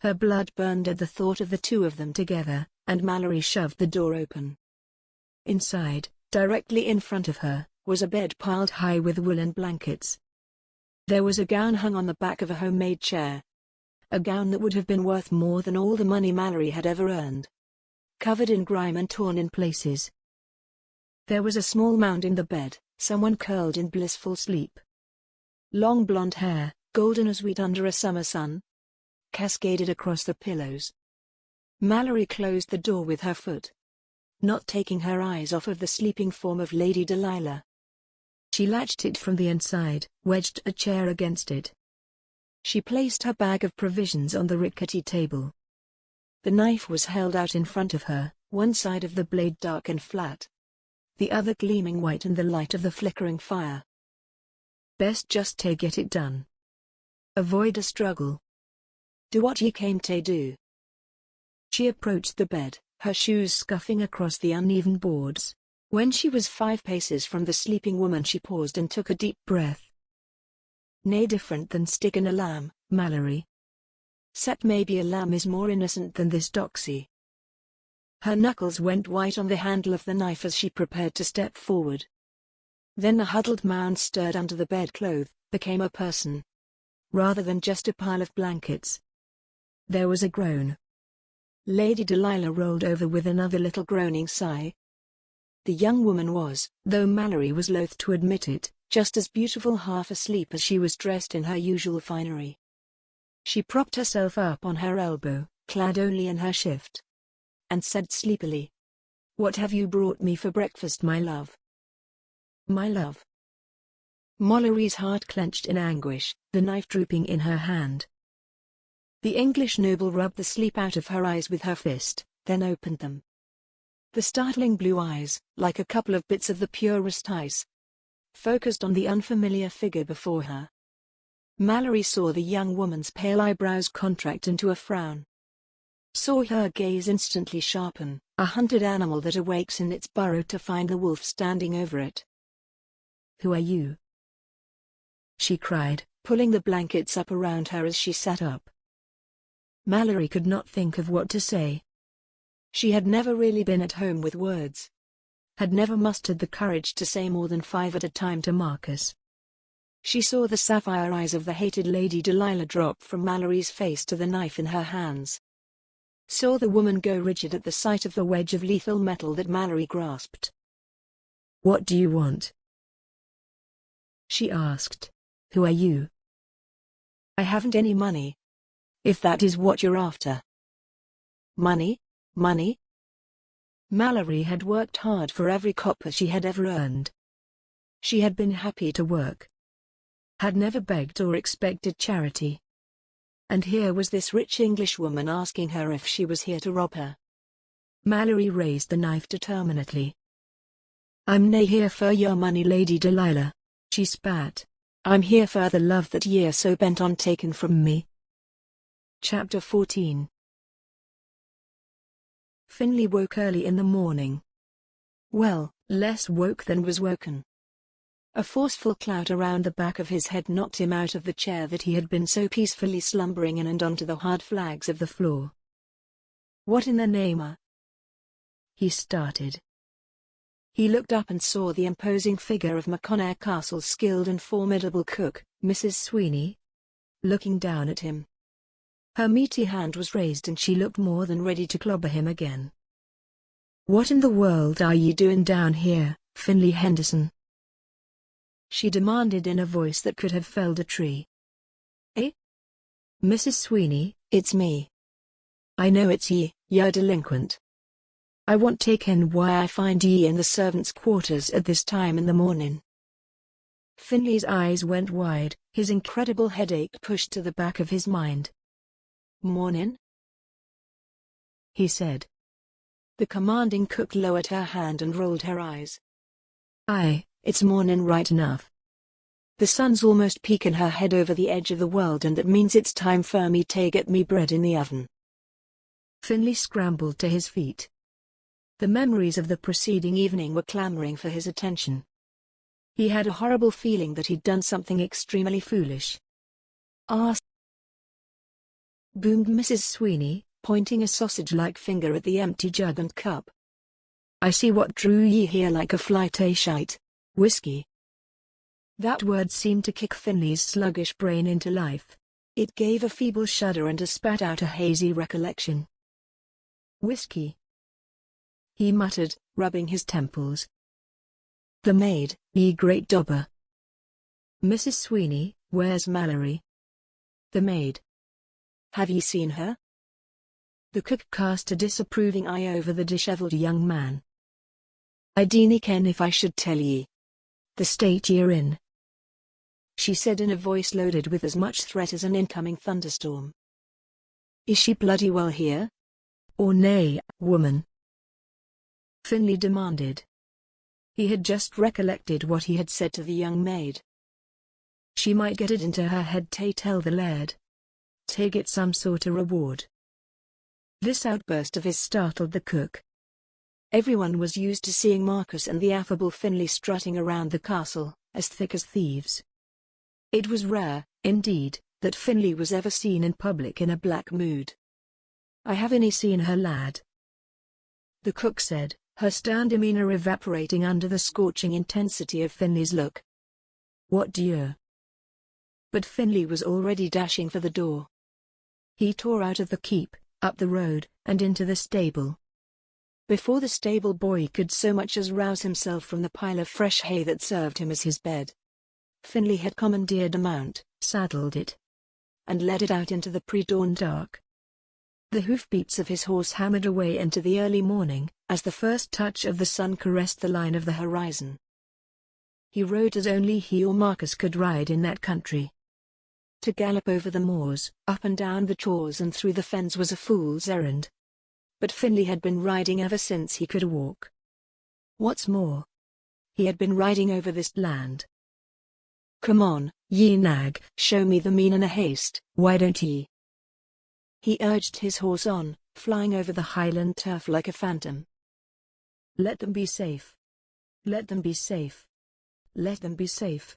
Her blood burned at the thought of the two of them together, and Mallory shoved the door open. Inside, directly in front of her, was a bed piled high with woolen blankets. There was a gown hung on the back of a homemade chair. A gown that would have been worth more than all the money Mallory had ever earned. Covered in grime and torn in places. There was a small mound in the bed, someone curled in blissful sleep. Long blonde hair, golden as wheat under a summer sun, cascaded across the pillows. Mallory closed the door with her foot, not taking her eyes off of the sleeping form of Lady Delilah. She latched it from the inside, wedged a chair against it. She placed her bag of provisions on the rickety table. The knife was held out in front of her, one side of the blade dark and flat, the other gleaming white in the light of the flickering fire. Best just to get it done. Avoid a struggle. Do what ye came to do. She approached the bed, her shoes scuffing across the uneven boards. When she was 5 paces from the sleeping woman she paused and took a deep breath. Nay, different than sticking a lamb, Mallory. 'Cept maybe a lamb is more innocent than this doxy. Her knuckles went white on the handle of the knife as she prepared to step forward. Then the huddled mound stirred under the bedclothes, became a person. Rather than just a pile of blankets. There was a groan. Lady Delilah rolled over with another little groaning sigh. The young woman was, though Mallory was loath to admit it, just as beautiful half asleep as she was dressed in her usual finery. She propped herself up on her elbow, clad only in her shift, and said sleepily, "What have you brought me for breakfast, my love?" "My love." Mallory's heart clenched in anguish, the knife drooping in her hand. The English noble rubbed the sleep out of her eyes with her fist, then opened them. The startling blue eyes, like a couple of bits of the purest ice, focused on the unfamiliar figure before her. Mallory saw the young woman's pale eyebrows contract into a frown. Saw her gaze instantly sharpen, a hunted animal that awakes in its burrow to find the wolf standing over it. "Who are you?" she cried, pulling the blankets up around her as she sat up. Mallory could not think of what to say. She had never really been at home with words. Had never mustered the courage to say more than 5 at a time to Marcus. She saw the sapphire eyes of the hated Lady Delilah drop from Mallory's face to the knife in her hands. Saw the woman go rigid at the sight of the wedge of lethal metal that Mallory grasped. "What do you want?" she asked. "Who are you?" "I haven't any money. If that is what you're after." "Money? Money?" Mallory had worked hard for every copper she had ever earned. She had been happy to work. Had never begged or expected charity. And here was this rich Englishwoman asking her if she was here to rob her. Mallory raised the knife determinedly. "I'm nae here for your money, Lady Delilah," she spat. "I'm here for the love that ye're so bent on taking from me." Chapter 14. Finley woke early in the morning. Well, less woke than was woken. A forceful clout around the back of his head knocked him out of the chair that he had been so peacefully slumbering in and onto the hard flags of the floor. "What in the name of—" he started. He looked up and saw the imposing figure of MacConnair Castle's skilled and formidable cook, Mrs. Sweeney, looking down at him. Her meaty hand was raised and she looked more than ready to clobber him again. "What in the world are you doing down here, Finley Henderson?" she demanded in a voice that could have felled a tree. "Eh? Mrs. Sweeney, it's me. I know it's ye, you're delinquent. I want take in why I find ye in the servants' quarters at this time in the morning." Finley's eyes went wide, his incredible headache pushed to the back of his mind. "Morning?" he said. The commanding cook lowered her hand and rolled her eyes. "Aye, it's morning right enough. The sun's almost peeking her head over the edge of the world and that means it's time for me to get me bread in the oven." Finley scrambled to his feet. The memories of the preceding evening were clamoring for his attention. He had a horrible feeling that he'd done something extremely foolish. "Arse!" boomed Mrs. Sweeney, pointing a sausage-like finger at the empty jug and cup. "I see what drew ye here like a fly to shite. Whiskey." That word seemed to kick Finley's sluggish brain into life. It gave a feeble shudder and spat out a hazy recollection. "Whiskey," he muttered, rubbing his temples. "The maid, ye great dobber." "Mrs. Sweeney, where's Mallory?" "The maid. Have ye seen her?" The cook cast a disapproving eye over the dishevelled young man. "I dinna ken if I should tell ye. The state ye're in," she said in a voice loaded with as much threat as an incoming thunderstorm. "Is she bloody well here? Or nay, woman?" Finley demanded. He had just recollected what he had said to the young maid. She might get it into her head to tell the laird. To get some sort of reward. This outburst of his startled the cook. Everyone was used to seeing Marcus and the affable Finley strutting around the castle, as thick as thieves. It was rare, indeed, that Finley was ever seen in public in a black mood. "I haven't seen her, lad," the cook said, her stern demeanor evaporating under the scorching intensity of Finley's look. "What do you?" But Finley was already dashing for the door. He tore out of the keep, up the road, and into the stable. Before the stable boy could so much as rouse himself from the pile of fresh hay that served him as his bed, Finley had commandeered a mount, saddled it, and led it out into the pre-dawn dark. The hoofbeats of his horse hammered away into the early morning, as the first touch of the sun caressed the line of the horizon. He rode as only he or Marcus could ride in that country. To gallop over the moors, up and down the chores and through the fens was a fool's errand. But Finley had been riding ever since he could walk. What's more, he had been riding over this land. "Come on, ye nag, show me the mean in a haste, why don't ye?" He urged his horse on, flying over the Highland turf like a phantom. "Let them be safe. Let them be safe. Let them be safe."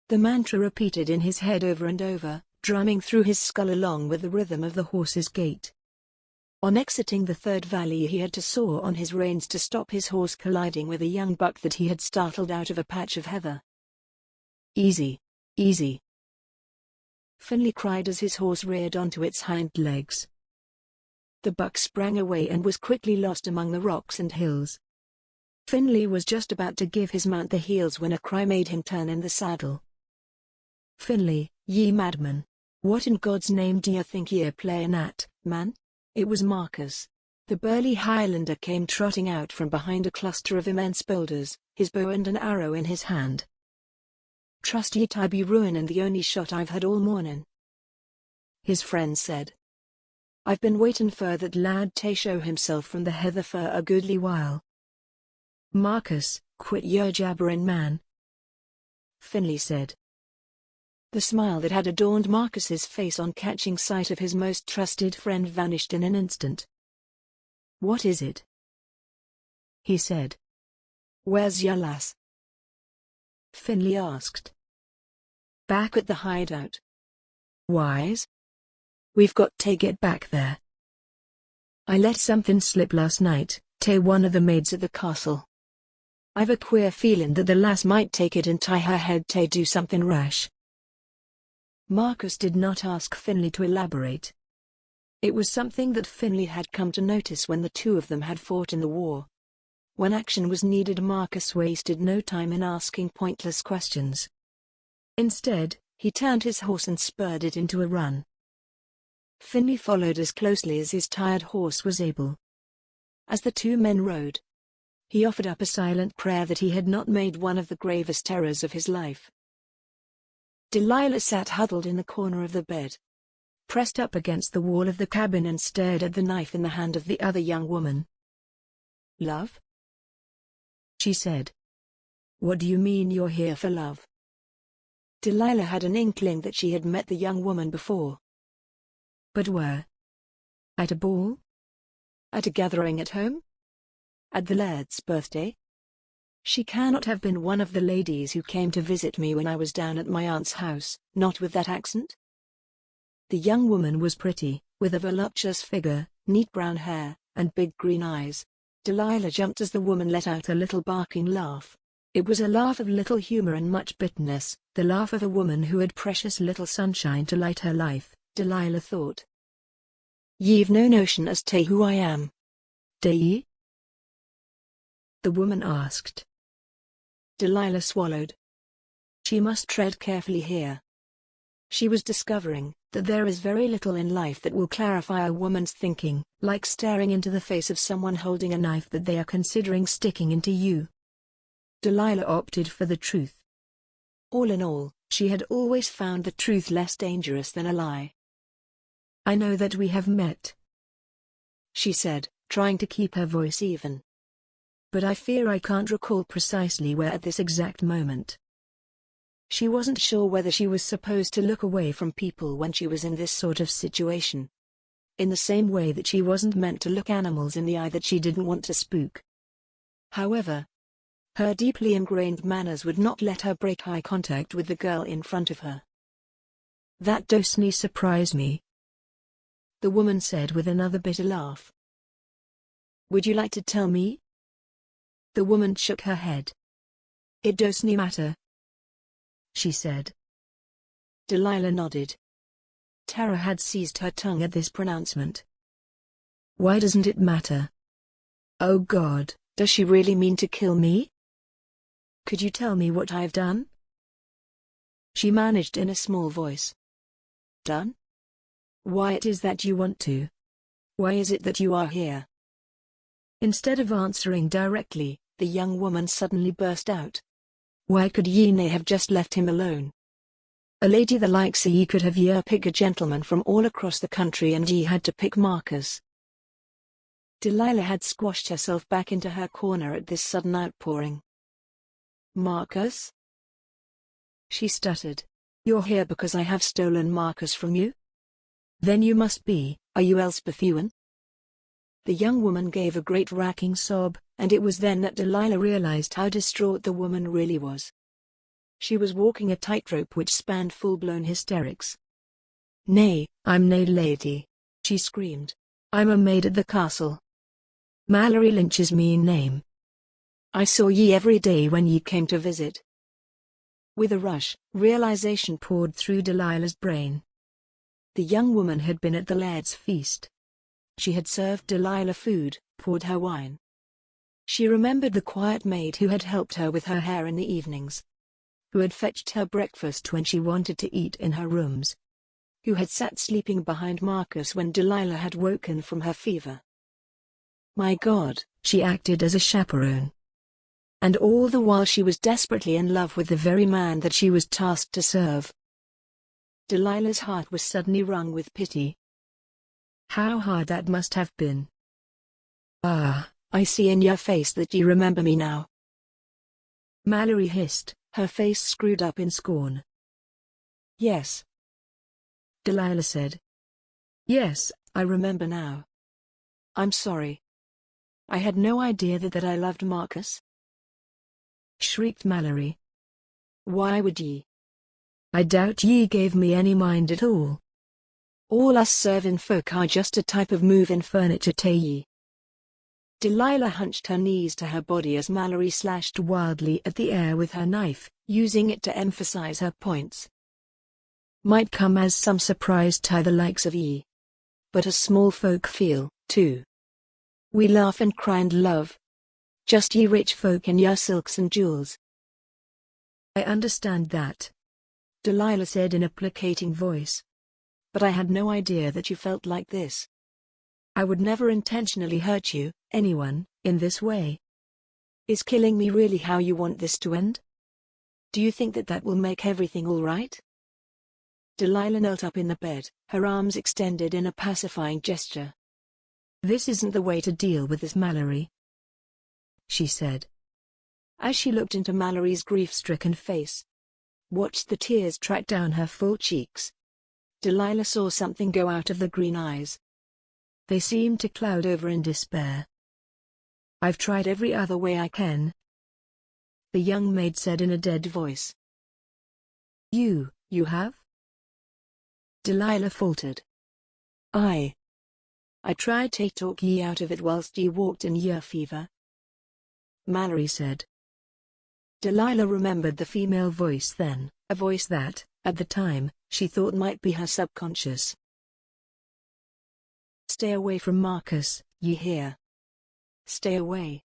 The mantra repeated in his head over and over, drumming through his skull along with the rhythm of the horse's gait. On exiting the third valley he had to saw on his reins to stop his horse colliding with a young buck that he had startled out of a patch of heather. "Easy, easy," Finley cried as his horse reared onto its hind legs. The buck sprang away and was quickly lost among the rocks and hills. Finley was just about to give his mount the heels when a cry made him turn in the saddle. "Finley, ye madman! What in God's name do you think ye're playin' at, man?" It was Marcus. The burly Highlander came trotting out from behind a cluster of immense boulders, his bow and an arrow in his hand. "Trust ye to be ruinin' the only shot I've had all mornin'," his friend said. "I've been waitin' for that lad to show himself from the heather for a goodly while." "Marcus, quit your jabberin', man," Finley said. The smile that had adorned Marcus's face on catching sight of his most trusted friend vanished in an instant. "What is it?" he said. "Where's your lass?" Finley asked. "Back at the hideout." "Wise? We've got to get back there. I let something slip last night, to one of the maids at the castle. I've a queer feeling that the lass might take it into her head to do something rash." Marcus did not ask Finley to elaborate. It was something that Finley had come to notice when the two of them had fought in the war. When action was needed, Marcus wasted no time in asking pointless questions. Instead, he turned his horse and spurred it into a run. Finley followed as closely as his tired horse was able. As the two men rode, he offered up a silent prayer that he had not made one of the gravest errors of his life. Delilah sat huddled in the corner of the bed, pressed up against the wall of the cabin, and stared at the knife in the hand of the other young woman. "Love?" she said. "What do you mean you're here for love?" Delilah had an inkling that she had met the young woman before. But where? At a ball? At a gathering at home? At the Laird's birthday? She cannot have been one of the ladies who came to visit me when I was down at my aunt's house, not with that accent. The young woman was pretty, with a voluptuous figure, neat brown hair, and big green eyes. Delilah jumped as the woman let out a little barking laugh. It was a laugh of little humor and much bitterness, the laugh of a woman who had precious little sunshine to light her life, Delilah thought. "Ye've no notion as to who I am, do ye?" the woman asked. Delilah swallowed. She must tread carefully here. She was discovering that there is very little in life that will clarify a woman's thinking, like staring into the face of someone holding a knife that they are considering sticking into you. Delilah opted for the truth. All in all, she had always found the truth less dangerous than a lie. "I know that we have met," she said, trying to keep her voice even. "But I fear I can't recall precisely where at this exact moment." She wasn't sure whether she was supposed to look away from people when she was in this sort of situation. In the same way that she wasn't meant to look animals in the eye that she didn't want to spook. However, her deeply ingrained manners would not let her break eye contact with the girl in front of her. "That doesn't surprise me," the woman said with another bitter laugh. "Would you like to tell me?" The woman shook her head. "It doesn't matter," she said. Delilah nodded. Terror had seized her tongue at this pronouncement. "Why doesn't it matter? Oh God, does she really mean to kill me? Could you tell me what I've done?" she managed in a small voice. "Done? Why it is that you want to? Why is it that you are here?" Instead of answering directly, the young woman suddenly burst out. "Why could ye nae have just left him alone? A lady the likes o' ye could have pick a gentleman from all across the country, and ye had to pick Marcus." Delilah had squashed herself back into her corner at this sudden outpouring. "Marcus?" she stuttered. "You're here because I have stolen Marcus from you? Then you must be, are you Elspeth Ewan?" The young woman gave a great racking sob, and it was then that Delilah realized how distraught the woman really was. She was walking a tightrope which spanned full-blown hysterics. "Nay, I'm nae lady," she screamed. "I'm a maid at the castle. Mallory Lynch's me name. I saw ye every day when ye came to visit." With a rush, realization poured through Delilah's brain. The young woman had been at the laird's feast. She had served Delilah food, poured her wine. She remembered the quiet maid who had helped her with her hair in the evenings, who had fetched her breakfast when she wanted to eat in her rooms, who had sat sleeping behind Marcus when Delilah had woken from her fever. My God, she acted as a chaperone. And all the while she was desperately in love with the very man that she was tasked to serve. Delilah's heart was suddenly wrung with pity. How hard that must have been. "Ah, I see in your face that you remember me now," Mallory hissed, her face screwed up in scorn. "Yes," Delilah said. "Yes, I remember now. I'm sorry." I had no idea that I loved Marcus," shrieked Mallory. "Why would ye? I doubt ye gave me any mind at all. All us servant folk are just a type of moving furniture to ye." Delilah hunched her knees to her body as Mallory slashed wildly at the air with her knife, using it to emphasize her points. "Might come as some surprise to the likes of ye. But us small folk feel, too. We laugh and cry and love. Just ye rich folk in your silks and jewels." "I understand that," Delilah said in a placating voice. "But I had no idea that you felt like this. I would never intentionally hurt you, anyone, in this way. Is killing me really how you want this to end? Do you think that will make everything all right?" Delilah knelt up in the bed, her arms extended in a pacifying gesture. "This isn't the way to deal with this, Mallory," she said. As she looked into Mallory's grief-stricken face, watched the tears track down her full cheeks, Delilah saw something go out of the green eyes. They seemed to cloud over in despair. "I've tried every other way I can," the young maid said in a dead voice. You have?" Delilah faltered. I tried to talk ye out of it whilst ye walked in your fever," Mallory said. Delilah remembered the female voice then, a voice that, at the time, she thought might be her subconscious. "Stay away from Marcus, ye hear? Stay away.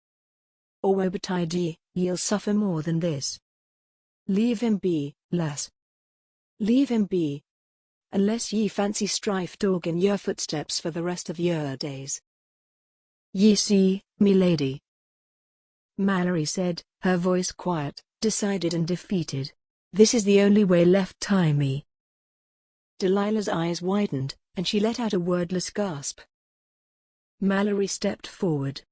Or woe betide ye, ye'll suffer more than this. Leave him be, lass. Leave him be. Unless ye fancy strife dogging your footsteps for the rest of your days. Ye see, me lady," Mallory said, her voice quiet, decided and defeated. "This is the only way left to me." Delilah's eyes widened, and she let out a wordless gasp. Mallory stepped forward.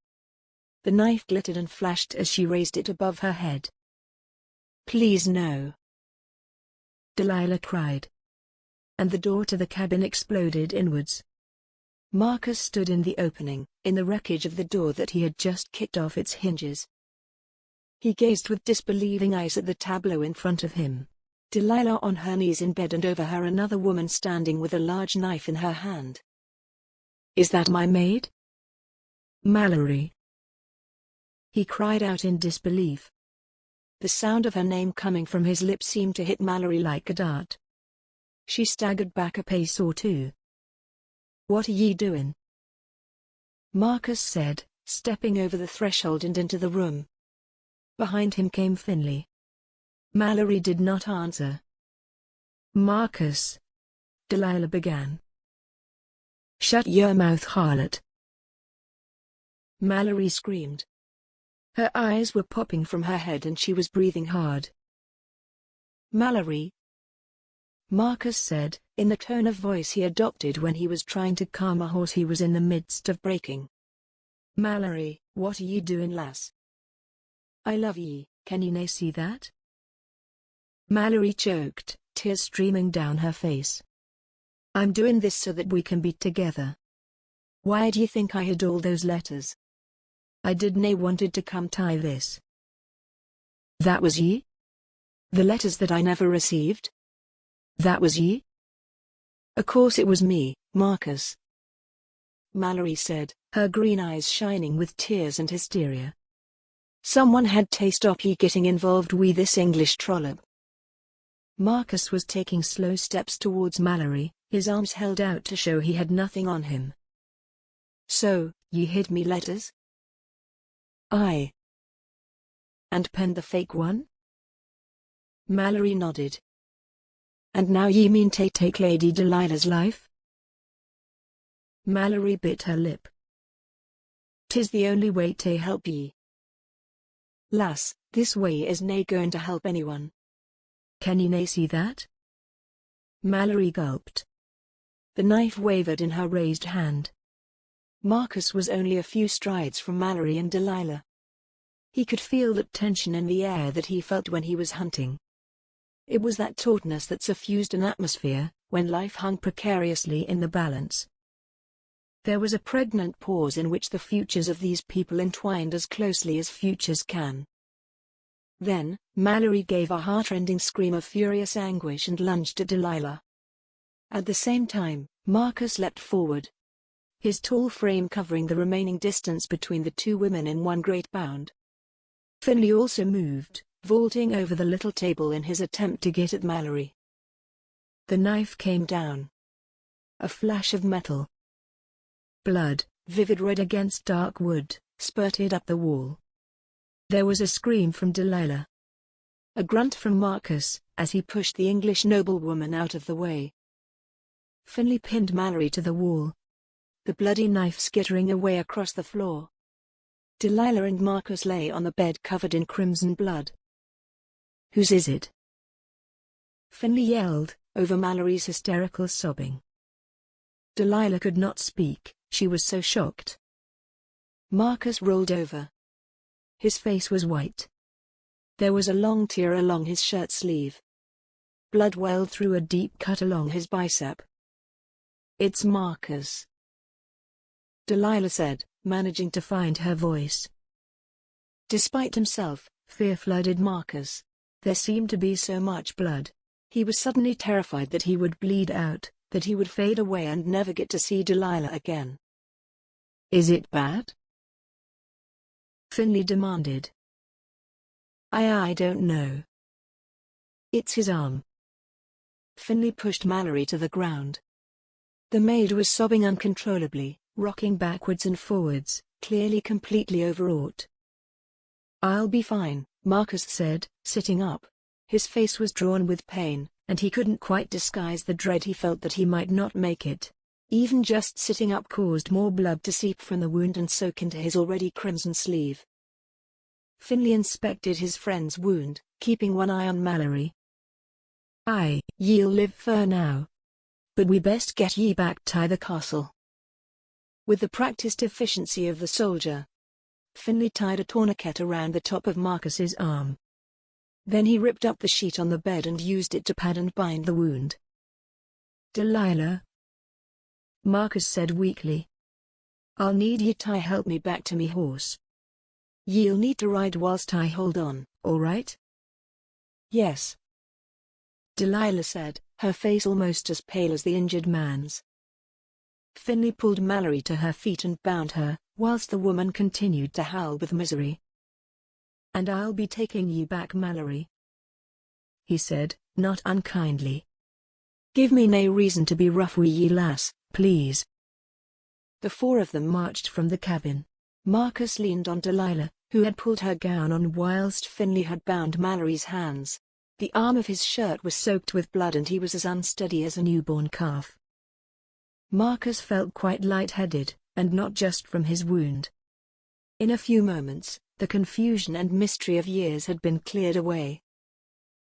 The knife glittered and flashed as she raised it above her head. "Please no," Delilah cried. And the door to the cabin exploded inwards. Marcus stood in the opening, in the wreckage of the door that he had just kicked off its hinges. He gazed with disbelieving eyes at the tableau in front of him. Delilah on her knees in bed and over her another woman standing with a large knife in her hand. "Is that my maid? Mallory?" he cried out in disbelief. The sound of her name coming from his lips seemed to hit Mallory like a dart. She staggered back a pace or two. "What are ye doing?" Marcus said, stepping over the threshold and into the room. Behind him came Finley. Mallory did not answer. "Marcus," Delilah began. "Shut your mouth, harlot," Mallory screamed. Her eyes were popping from her head and she was breathing hard. "Mallory," Marcus said, in the tone of voice he adopted when he was trying to calm a horse he was in the midst of breaking. "Mallory, what are ye doing, lass? I love ye, can ye nae see that?" Mallory choked, tears streaming down her face. "I'm doing this so that we can be together. Why d'ye think I hid all those letters? I did nae wanted to come to this." "That was ye? The letters that I never received? That was ye?" "Of course it was me, Marcus," Mallory said, her green eyes shining with tears and hysteria. "Someone had to stop ye getting involved with this English trollop." Marcus was taking slow steps towards Mallory, his arms held out to show he had nothing on him. "So, ye hid me letters?" "Aye." "And penned the fake one?" Mallory nodded. "And now ye mean to take Lady Delilah's life?" Mallory bit her lip. "'Tis the only way to help ye. Lass, this way is nae going to help anyone. Can ye nae see that?" Mallory gulped. The knife wavered in her raised hand. Marcus was only a few strides from Mallory and Delilah. He could feel that tension in the air that he felt when he was hunting. It was that tautness that suffused an atmosphere, when life hung precariously in the balance. There was a pregnant pause in which the futures of these people entwined as closely as futures can. Then, Mallory gave a heart-rending scream of furious anguish and lunged at Delilah. At the same time, Marcus leapt forward, his tall frame covering the remaining distance between the two women in one great bound. Finley also moved, vaulting over the little table in his attempt to get at Mallory. The knife came down. A flash of metal. Blood, vivid red against dark wood, spurted up the wall. There was a scream from Delilah. A grunt from Marcus, as he pushed the English noblewoman out of the way. Finley pinned Mallory to the wall, the bloody knife skittering away across the floor. Delilah and Marcus lay on the bed covered in crimson blood. "Whose is it?" Finley yelled, over Mallory's hysterical sobbing. Delilah could not speak, she was so shocked. Marcus rolled over. His face was white. There was a long tear along his shirt sleeve. Blood welled through a deep cut along his bicep. "It's Marcus," Delilah said, managing to find her voice. Despite himself, fear flooded Marcus. There seemed to be so much blood. He was suddenly terrified that he would bleed out, that he would fade away and never get to see Delilah again. "Is it bad?" Finley demanded. I don't know. It's his arm." Finley pushed Mallory to the ground. The maid was sobbing uncontrollably, rocking backwards and forwards, clearly completely overwrought. "I'll be fine," Marcus said, sitting up. His face was drawn with pain, and he couldn't quite disguise the dread he felt that he might not make it. Even just sitting up caused more blood to seep from the wound and soak into his already crimson sleeve. Finley inspected his friend's wound, keeping one eye on Mallory. "Ye'll live fur now. But we best get ye back to the castle." With the practiced efficiency of the soldier, Finley tied a tourniquet around the top of Marcus's arm. Then he ripped up the sheet on the bed and used it to pad and bind the wound. "Delilah," Marcus said weakly, "I'll need ye to help me back to me horse. Ye'll need to ride whilst I hold on, all right?" "Yes," Delilah said, her face almost as pale as the injured man's. Finley pulled Mallory to her feet and bound her, whilst the woman continued to howl with misery. "And I'll be taking ye back, Mallory," he said, not unkindly. "Give me nae reason to be rough wi' ye lass, please." The four of them marched from the cabin. Marcus leaned on Delilah, who had pulled her gown on whilst Finley had bound Mallory's hands. The arm of his shirt was soaked with blood and he was as unsteady as a newborn calf. Marcus felt quite light-headed, and not just from his wound. In a few moments, the confusion and mystery of years had been cleared away.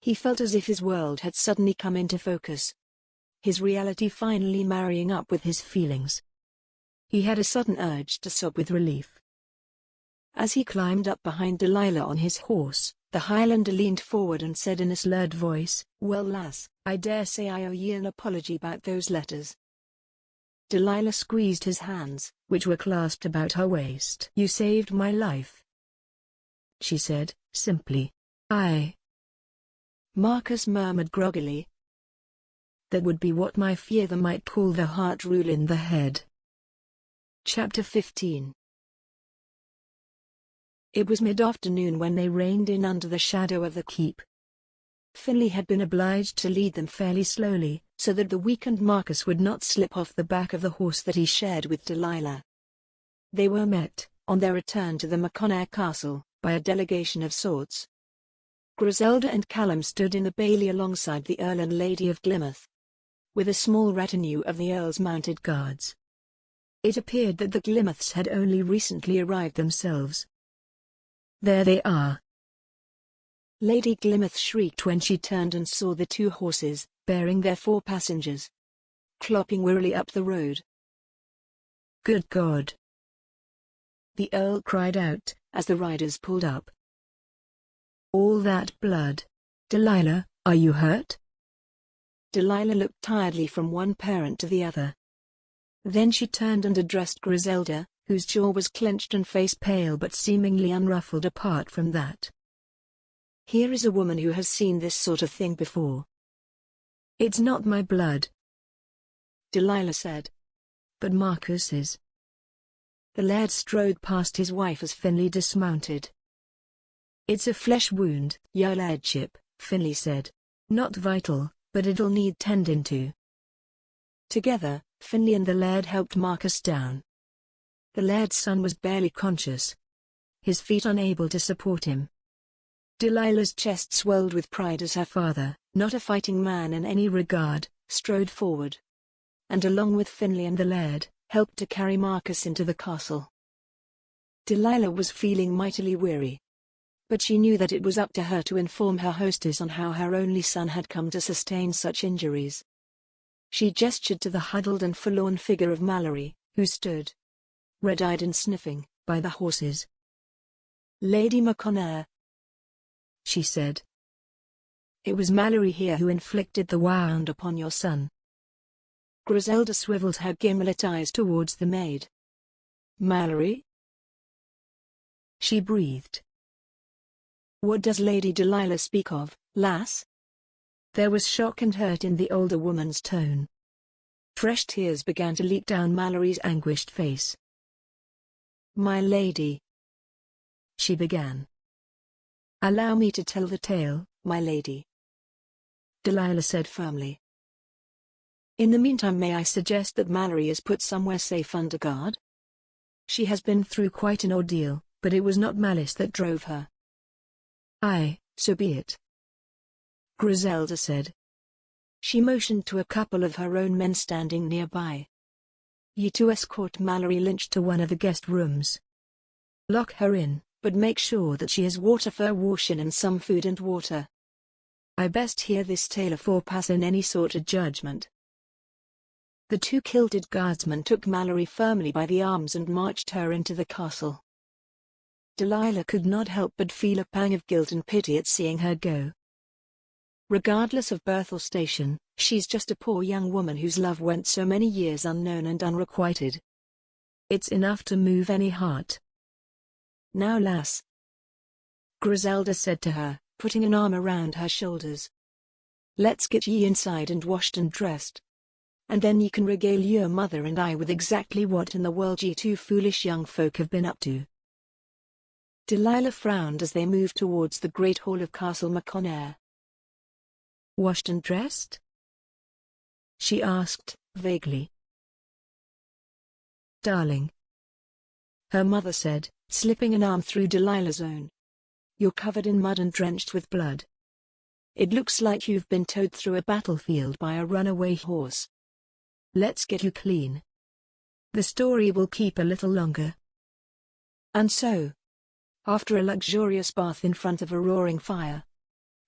He felt as if his world had suddenly come into focus, his reality finally marrying up with his feelings. He had a sudden urge to sob with relief. As he climbed up behind Delilah on his horse, the Highlander leaned forward and said in a slurred voice, "Well lass, I dare say I owe ye an apology about those letters." Delilah squeezed his hands, which were clasped about her waist. "You saved my life," she said, simply. Marcus murmured groggily. "That would be what my father might call the heart rule in the head." Chapter 15. It was mid-afternoon when they reined in under the shadow of the keep. Finley had been obliged to lead them fairly slowly, so that the weakened Marcus would not slip off the back of the horse that he shared with Delilah. They were met, on their return to the MacConnair castle, by a delegation of sorts. Griselda and Callum stood in the bailey alongside the Earl and Lady of Glymouth, with a small retinue of the Earl's mounted guards. It appeared that the Glymouths had only recently arrived themselves. "There they are!" Lady Glymouth shrieked when she turned and saw the two horses, bearing their 4 passengers, clopping wearily up the road. "Good God!" the Earl cried out, as the riders pulled up. "All that blood! Delilah, are you hurt?" Delilah looked tiredly from one parent to the other. Then she turned and addressed Griselda, whose jaw was clenched and face pale but seemingly unruffled apart from that. "Here is a woman who has seen this sort of thing before." "It's not my blood," Delilah said. "but Marcus's." The laird strode past his wife as Finlay dismounted. "It's a flesh wound, your lordship," Finlay said. "Not vital, but it'll need tending to." Together, Finlay and the laird helped Marcus down. The laird's son was barely conscious, his feet unable to support him. Delilah's chest swelled with pride as her father, not a fighting man in any regard, strode forward, and along with Finlay and the laird, helped to carry Marcus into the castle. Delilah was feeling mightily weary, but she knew that it was up to her to inform her hostess on how her only son had come to sustain such injuries. She gestured to the huddled and forlorn figure of Mallory, who stood, red-eyed and sniffing, by the horses. "Lady MacConnair," she said. "It was Mallory here who inflicted the wound upon your son." Griselda swiveled her gimlet eyes towards the maid. "Mallory?" she breathed. "What does Lady Delilah speak of, lass?" There was shock and hurt in the older woman's tone. Fresh tears began to leak down Mallory's anguished face. "My lady," she began. "Allow me to tell the tale, my lady," Delilah said firmly. "In the meantime, may I suggest that Mallory is put somewhere safe under guard? She has been through quite an ordeal, but it was not malice that drove her." "Aye, so be it," Griselda said. She motioned to a couple of her own men standing nearby. "You two escort Mallory Lynch to one of the guest rooms. Lock her in, but make sure that she has water for washing and some food and water. I best hear this tale afore passing any sort of judgment." The two kilted guardsmen took Mallory firmly by the arms and marched her into the castle. Delilah could not help but feel a pang of guilt and pity at seeing her go. Regardless of birth or station, she's just a poor young woman whose love went so many years unknown and unrequited. It's enough to move any heart. "Now, lass," Griselda said to her, putting an arm around her shoulders. "Let's get ye inside and washed and dressed. And then ye can regale your mother and I with exactly what in the world ye two foolish young folk have been up to." Delilah frowned as they moved towards the great hall of Castle MacConnair. "Washed and dressed?" she asked, vaguely. "Darling," her mother said, slipping an arm through Delilah's own. "You're covered in mud and drenched with blood. It looks like you've been towed through a battlefield by a runaway horse. Let's get you clean. The story will keep a little longer." And so, after a luxurious bath in front of a roaring fire,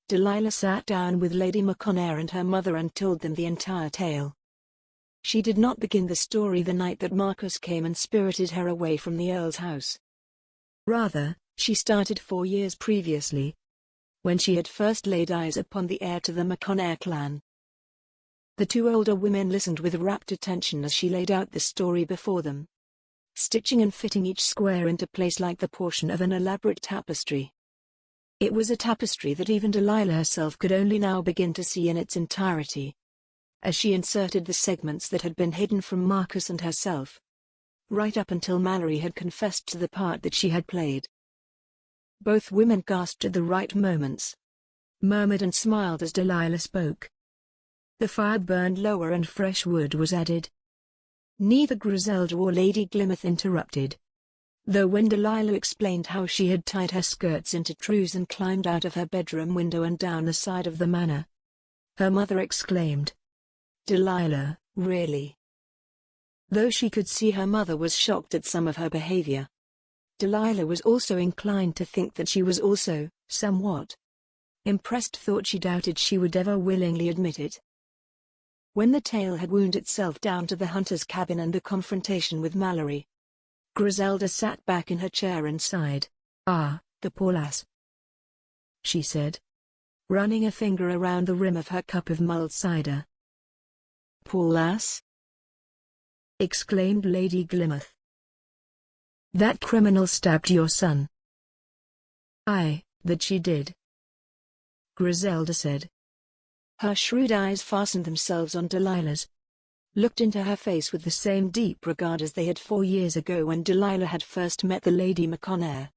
Delilah sat down with Lady MacConnair and her mother and told them the entire tale. She did not begin the story the night that Marcus came and spirited her away from the Earl's house. Rather, she started 4 years previously, when she had first laid eyes upon the heir to the MacConnair clan. The two older women listened with rapt attention as she laid out the story before them, stitching and fitting each square into place like the portion of an elaborate tapestry. It was a tapestry that even Delilah herself could only now begin to see in its entirety, as she inserted the segments that had been hidden from Marcus and herself, right up until Mallory had confessed to the part that she had played. Both women gasped at the right moments, murmured and smiled as Delilah spoke. The fire burned lower and fresh wood was added. Neither Griselda or Lady Glimmerth interrupted, though when Delilah explained how she had tied her skirts into trews and climbed out of her bedroom window and down the side of the manor, her mother exclaimed, "Delilah, really?" Though she could see her mother was shocked at some of her behavior, Delilah was also inclined to think that she was also, somewhat, impressed, though she doubted she would ever willingly admit it. When the tale had wound itself down to the hunter's cabin and the confrontation with Mallory, Griselda sat back in her chair and sighed. "Ah, the poor lass," she said, running a finger around the rim of her cup of mulled cider. "Poor lass?" exclaimed Lady Glymouth. "That criminal stabbed your son." "Aye, that she did," Griselda said. Her shrewd eyes fastened themselves on Delilah's, looked into her face with the same deep regard as they had 4 years ago when Delilah had first met the Lady MacConnair.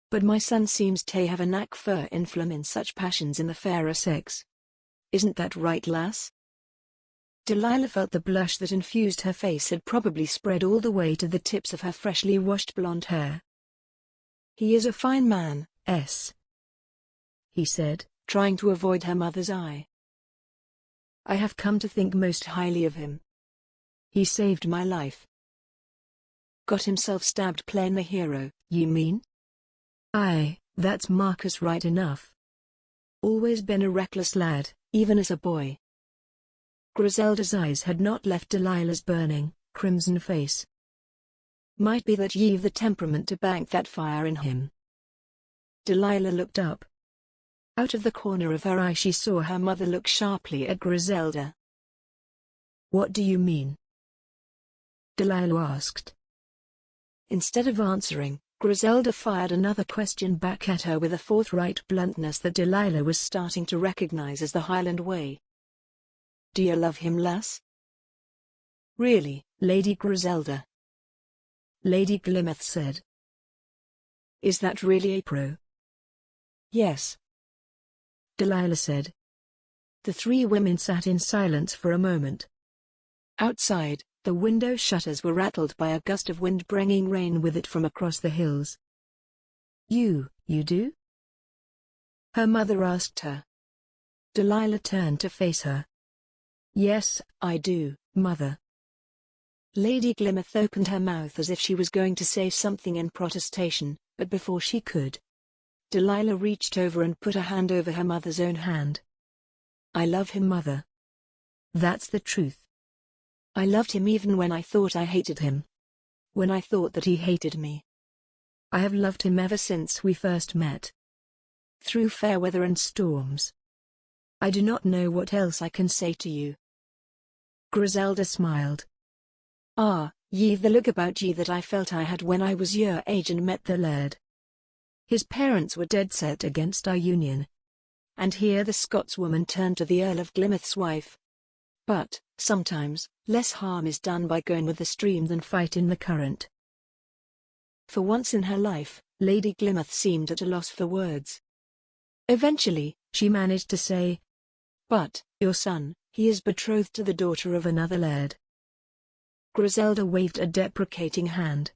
"But my son seems to have a knack for inflaming such passions in the fairer sex. Isn't that right, lass?" Delilah felt the blush that infused her face had probably spread all the way to the tips of her freshly washed blonde hair. "He is a fine man, he said, trying to avoid her mother's eye. "I have come to think most highly of him. He saved my life." "Got himself stabbed playing the hero, ye mean?" "Aye, that's Marcus right enough. Always been a reckless lad, even as a boy." Griselda's eyes had not left Delilah's burning, crimson face. "Might be that ye've the temperament to bank that fire in him." Delilah looked up. Out of the corner of her eye she saw her mother look sharply at Griselda. "What do you mean?" Delilah asked. Instead of answering, Griselda fired another question back at her with a forthright bluntness that Delilah was starting to recognize as the Highland way. "Do you love him, lass?" "Really, Lady Griselda?" Lady Glymouth said. "Is that really a pro?" "Yes," Delilah said. The 3 women sat in silence for a moment. Outside, the window shutters were rattled by a gust of wind bringing rain with it from across the hills. You do?" her mother asked her. Delilah turned to face her. "Yes, I do, mother." Lady Glymouth opened her mouth as if she was going to say something in protestation, but before she could, Delilah reached over and put a hand over her mother's own hand. "I love him, mother. That's the truth. I loved him even when I thought I hated him. When I thought that he hated me. I have loved him ever since we first met. Through fair weather and storms. I do not know what else I can say to you." Griselda smiled. "Ah, ye've the look about ye that I felt I had when I was your age and met the Laird. His parents were dead set against our union." And here the Scotswoman turned to the Earl of Glymouth's wife. "But, sometimes, less harm is done by going with the stream than fighting the current." For once in her life, Lady Glymouth seemed at a loss for words. Eventually, she managed to say, "But, your son, he is betrothed to the daughter of another laird." Griselda waved a deprecating hand.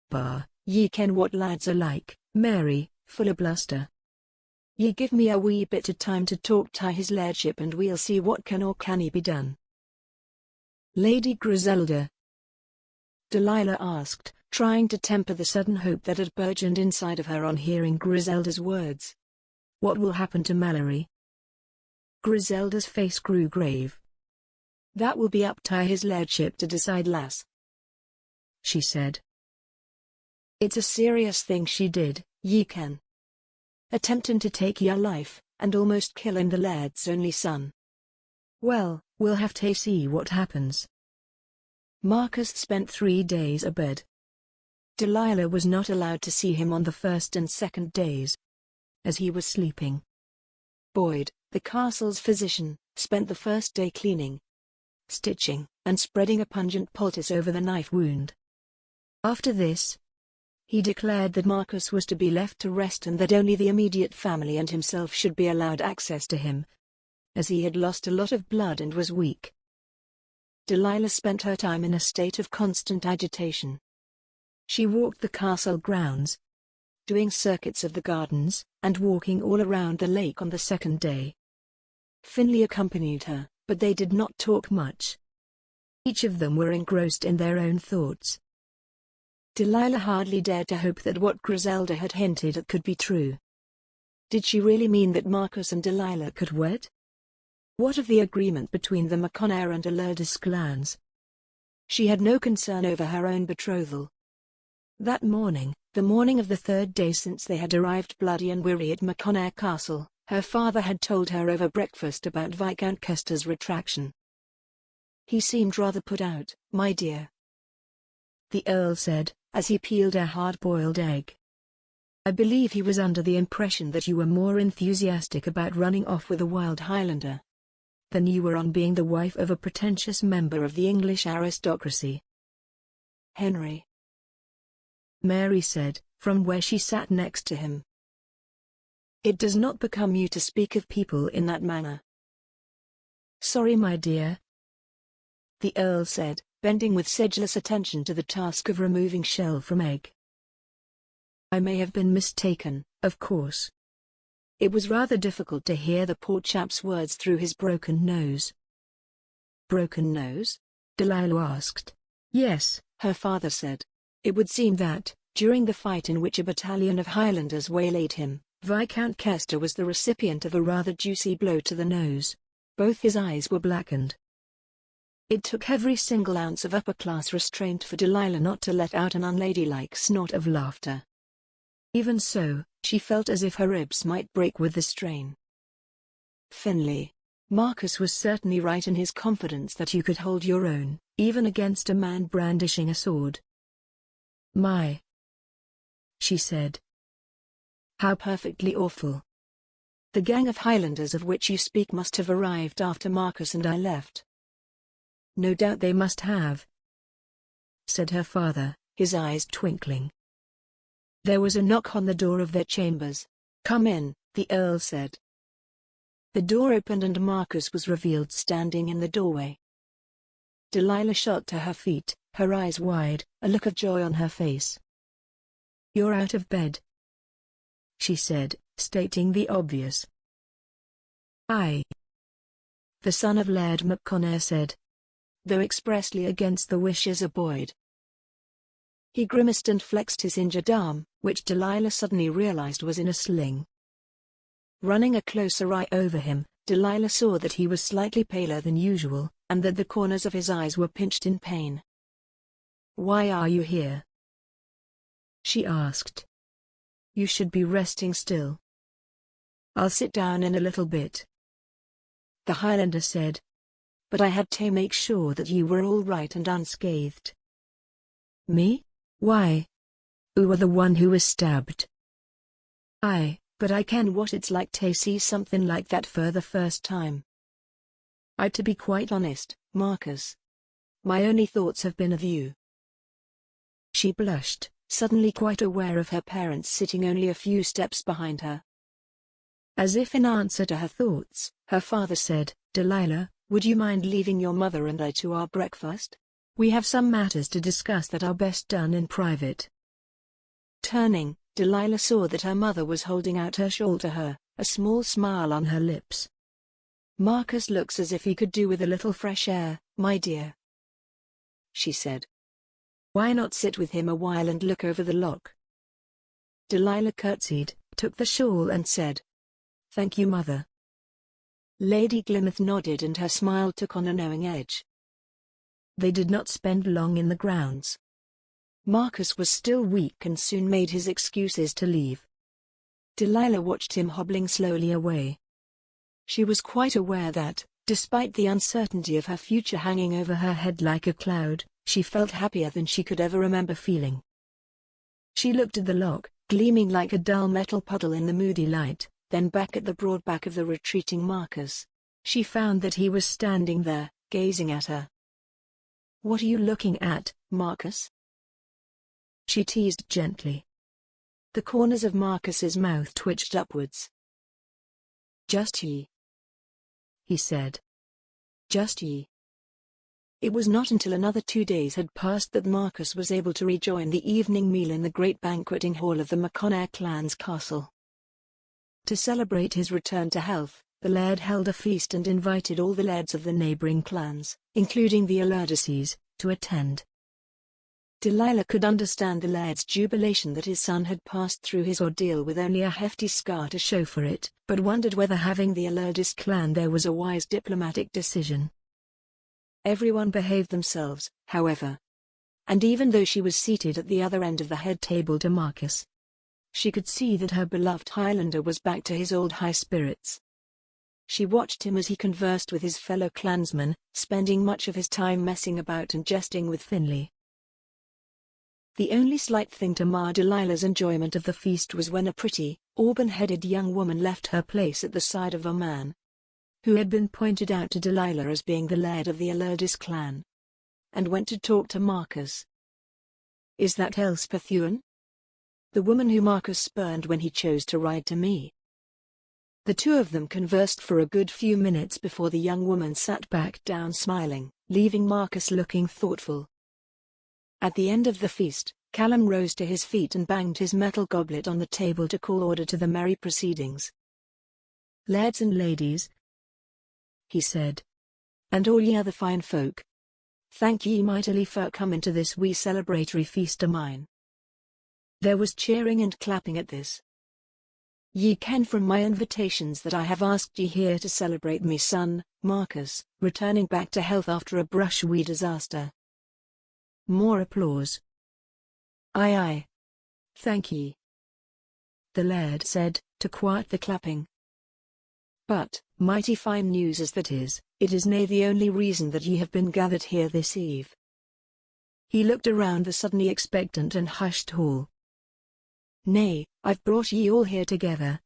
"Bah, ye ken what lads are like, Mary, full of bluster. Ye give me a wee bit of time to talk to his lairdship and we'll see what can or canny be done." "Lady Griselda?" Delilah asked, trying to temper the sudden hope that had burgeoned inside of her on hearing Griselda's words. "What will happen to Mallory?" Griselda's face grew grave. "That will be up to his lairdship to decide, lass," she said. "It's a serious thing she did, ye ken. Attempting to take your life, and almost killing the laird's only son. Well, we'll have to see what happens." Marcus spent 3 days abed. Delilah was not allowed to see him on the first and second days. As he was sleeping, Boyd, the castle's physician, spent the first day cleaning, stitching, and spreading a pungent poultice over the knife wound. After this, he declared that Marcus was to be left to rest and that only the immediate family and himself should be allowed access to him, as he had lost a lot of blood and was weak. Delilah spent her time in a state of constant agitation. She walked the castle grounds, doing circuits of the gardens, and walking all around the lake on the second day. Finlay accompanied her, but they did not talk much. Each of them were engrossed in their own thoughts. Delilah hardly dared to hope that what Griselda had hinted at could be true. Did she really mean that Marcus and Delilah could wed? What of the agreement between the MacConnair and Eloise clans? She had no concern over her own betrothal. That morning, the morning of the 3rd day since they had arrived bloody and weary at MacConnair Castle, her father had told her over breakfast about Viscount Kester's retraction. He seemed rather put out, my dear," the Earl said, as he peeled a hard-boiled egg. "I believe he was under the impression that you were more enthusiastic about running off with a wild Highlander than you were on being the wife of a pretentious member of the English aristocracy." "Henry," Mary said, from where she sat next to him, "it does not become you to speak of people in that manner." "Sorry, my dear," the Earl said, bending with sedulous attention to the task of removing shell from egg. "I may have been mistaken, of course." It was rather difficult to hear the poor chap's words through his broken nose. "Broken nose?" Delilah asked. "Yes," her father said. "it would seem that, during the fight in which a battalion of Highlanders waylaid him, Viscount Kester was the recipient of a rather juicy blow to the nose. Both his eyes were blackened." It took every single ounce of upper-class restraint for Delilah not to let out an unladylike snort of laughter. Even so, she felt as if her ribs might break with the strain. "Finley, Marcus was certainly right in his confidence that you could hold your own, even against a man brandishing a sword." "My," she said. "How perfectly awful. The gang of Highlanders of which you speak must have arrived after Marcus and I left." "No doubt they must have," said her father, his eyes twinkling. There was a knock on the door of their chambers. "Come in," the Earl said. The door opened and Marcus was revealed standing in the doorway. Delilah shot to her feet, her eyes wide, a look of joy on her face. "You're out of bed," she said, stating the obvious. "Aye," the son of Laird MacConnair said, though expressly against the wishes of Boyd. He grimaced and flexed his injured arm, which Delilah suddenly realized was in a sling. Running a closer eye over him, Delilah saw that he was slightly paler than usual, and that the corners of his eyes were pinched in pain. "Why are you here?" she asked. "You should be resting still." "I'll sit down in a little bit," the Highlander said. "But I had to make sure that you were all right and unscathed." "Me? Why? You were the one who was stabbed." "Aye, but I ken what it's like to see something like that for the first time. To be quite honest, Marcus, my only thoughts have been of you." She blushed, suddenly quite aware of her parents sitting only a few steps behind her. As if in answer to her thoughts, her father said, "Delilah, would you mind leaving your mother and I to our breakfast? We have some matters to discuss that are best done in private." Turning, Delilah saw that her mother was holding out her shawl to her, a small smile on her lips. "Marcus looks as if he could do with a little fresh air, my dear," she said. "Why not sit with him a while and look over the loch?" Delilah curtsied, took the shawl and said, "Thank you, mother." Lady Glymouth nodded and her smile took on a knowing edge. They did not spend long in the grounds. Marcus was still weak and soon made his excuses to leave. Delilah watched him hobbling slowly away. She was quite aware that, despite the uncertainty of her future hanging over her head like a cloud, she felt happier than she could ever remember feeling. She looked at the loch, gleaming like a dull metal puddle in the moody light, then back at the broad back of the retreating Marcus. She found that he was standing there, gazing at her. "What are you looking at, Marcus?" she teased gently. The corners of Marcus's mouth twitched upwards. "Just ye," he said. "Just ye." It was not until another 2 days had passed that Marcus was able to rejoin the evening meal in the great banqueting hall of the MacConnair clan's castle. To celebrate his return to health, the Laird held a feast and invited all the lairds of the neighbouring clans, including the Eloises, to attend. Delilah could understand the Laird's jubilation that his son had passed through his ordeal with only a hefty scar to show for it, but wondered whether having the Eloise clan there was a wise diplomatic decision. Everyone behaved themselves, however. And even though she was seated at the other end of the head table to Marcus, she could see that her beloved Highlander was back to his old high spirits. She watched him as he conversed with his fellow clansmen, spending much of his time messing about and jesting with Finlay. The only slight thing to mar Delilah's enjoyment of the feast was when a pretty, auburn-headed young woman left her place at the side of a man who had been pointed out to Delilah as being the Laird of the Eloise clan, and went to talk to Marcus. "Is that Elspeth Ewan? The woman who Marcus spurned when he chose to ride to me?" The two of them conversed for a good few minutes before the young woman sat back down smiling, leaving Marcus looking thoughtful. At the end of the feast, Callum rose to his feet and banged his metal goblet on the table to call order to the merry proceedings. "Lairds and ladies," he said, "and all ye other fine folk, thank ye mightily for coming to this wee celebratory feast o' mine." There was cheering and clapping at this. "Ye ken from my invitations that I have asked ye here to celebrate me son, Marcus, returning back to health after a brush-wee disaster." More applause. "Aye aye. Thank ye," the Laird said, to quiet the clapping. "But, mighty fine news as that is, it is nae the only reason that ye have been gathered here this eve." He looked around the suddenly expectant and hushed hall. "Nay, I've brought ye all here together,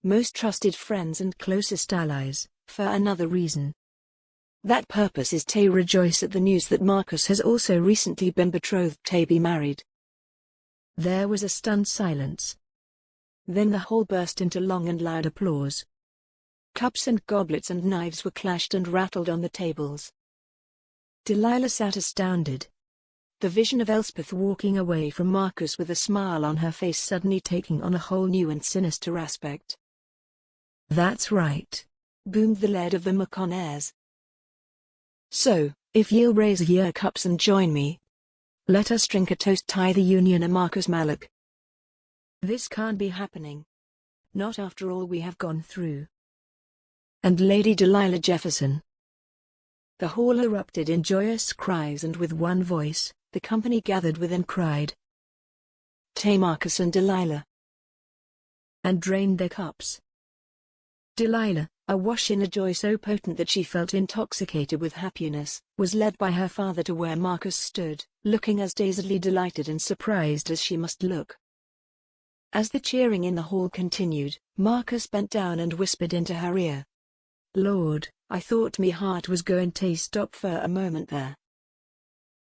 most trusted friends and closest allies, for another reason. That purpose is to rejoice at the news that Marcus has also recently been betrothed to be married." There was a stunned silence. Then the hall burst into long and loud applause. Cups and goblets and knives were clashed and rattled on the tables. Delilah sat astounded. The vision of Elspeth walking away from Marcus with a smile on her face suddenly taking on a whole new and sinister aspect. "That's right," boomed the Laird of the MacConnairs. "So, if ye'll raise your cups and join me, let us drink a toast to the union of Marcus Malloch. This can't be happening. Not after all we have gone through. And Lady Delilah Jefferson." The hall erupted in joyous cries, and with one voice, the company gathered within cried, "To Marcus and Delilah," and drained their cups. Delilah, awash in a joy so potent that she felt intoxicated with happiness, was led by her father to where Marcus stood, looking as dazedly delighted and surprised as she must look. As the cheering in the hall continued, Marcus bent down and whispered into her ear, "Lord, I thought me heart was going to stop for a moment there,"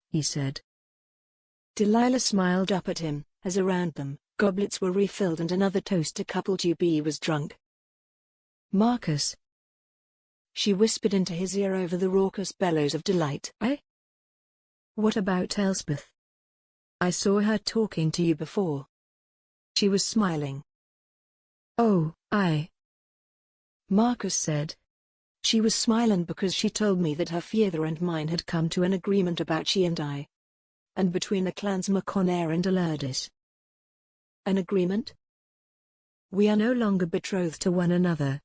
he said. Delilah smiled up at him, as around them, goblets were refilled and another toast to couple to be was drunk. "Marcus," she whispered into his ear over the raucous bellows of delight. "What about Elspeth? I saw her talking to you before." She was smiling. "Oh, aye," Marcus said. "She was smiling because she told me that her father and mine had come to an agreement about she and I, and between the clans MacConnair and Eloise." "An agreement? We are no longer betrothed to one another.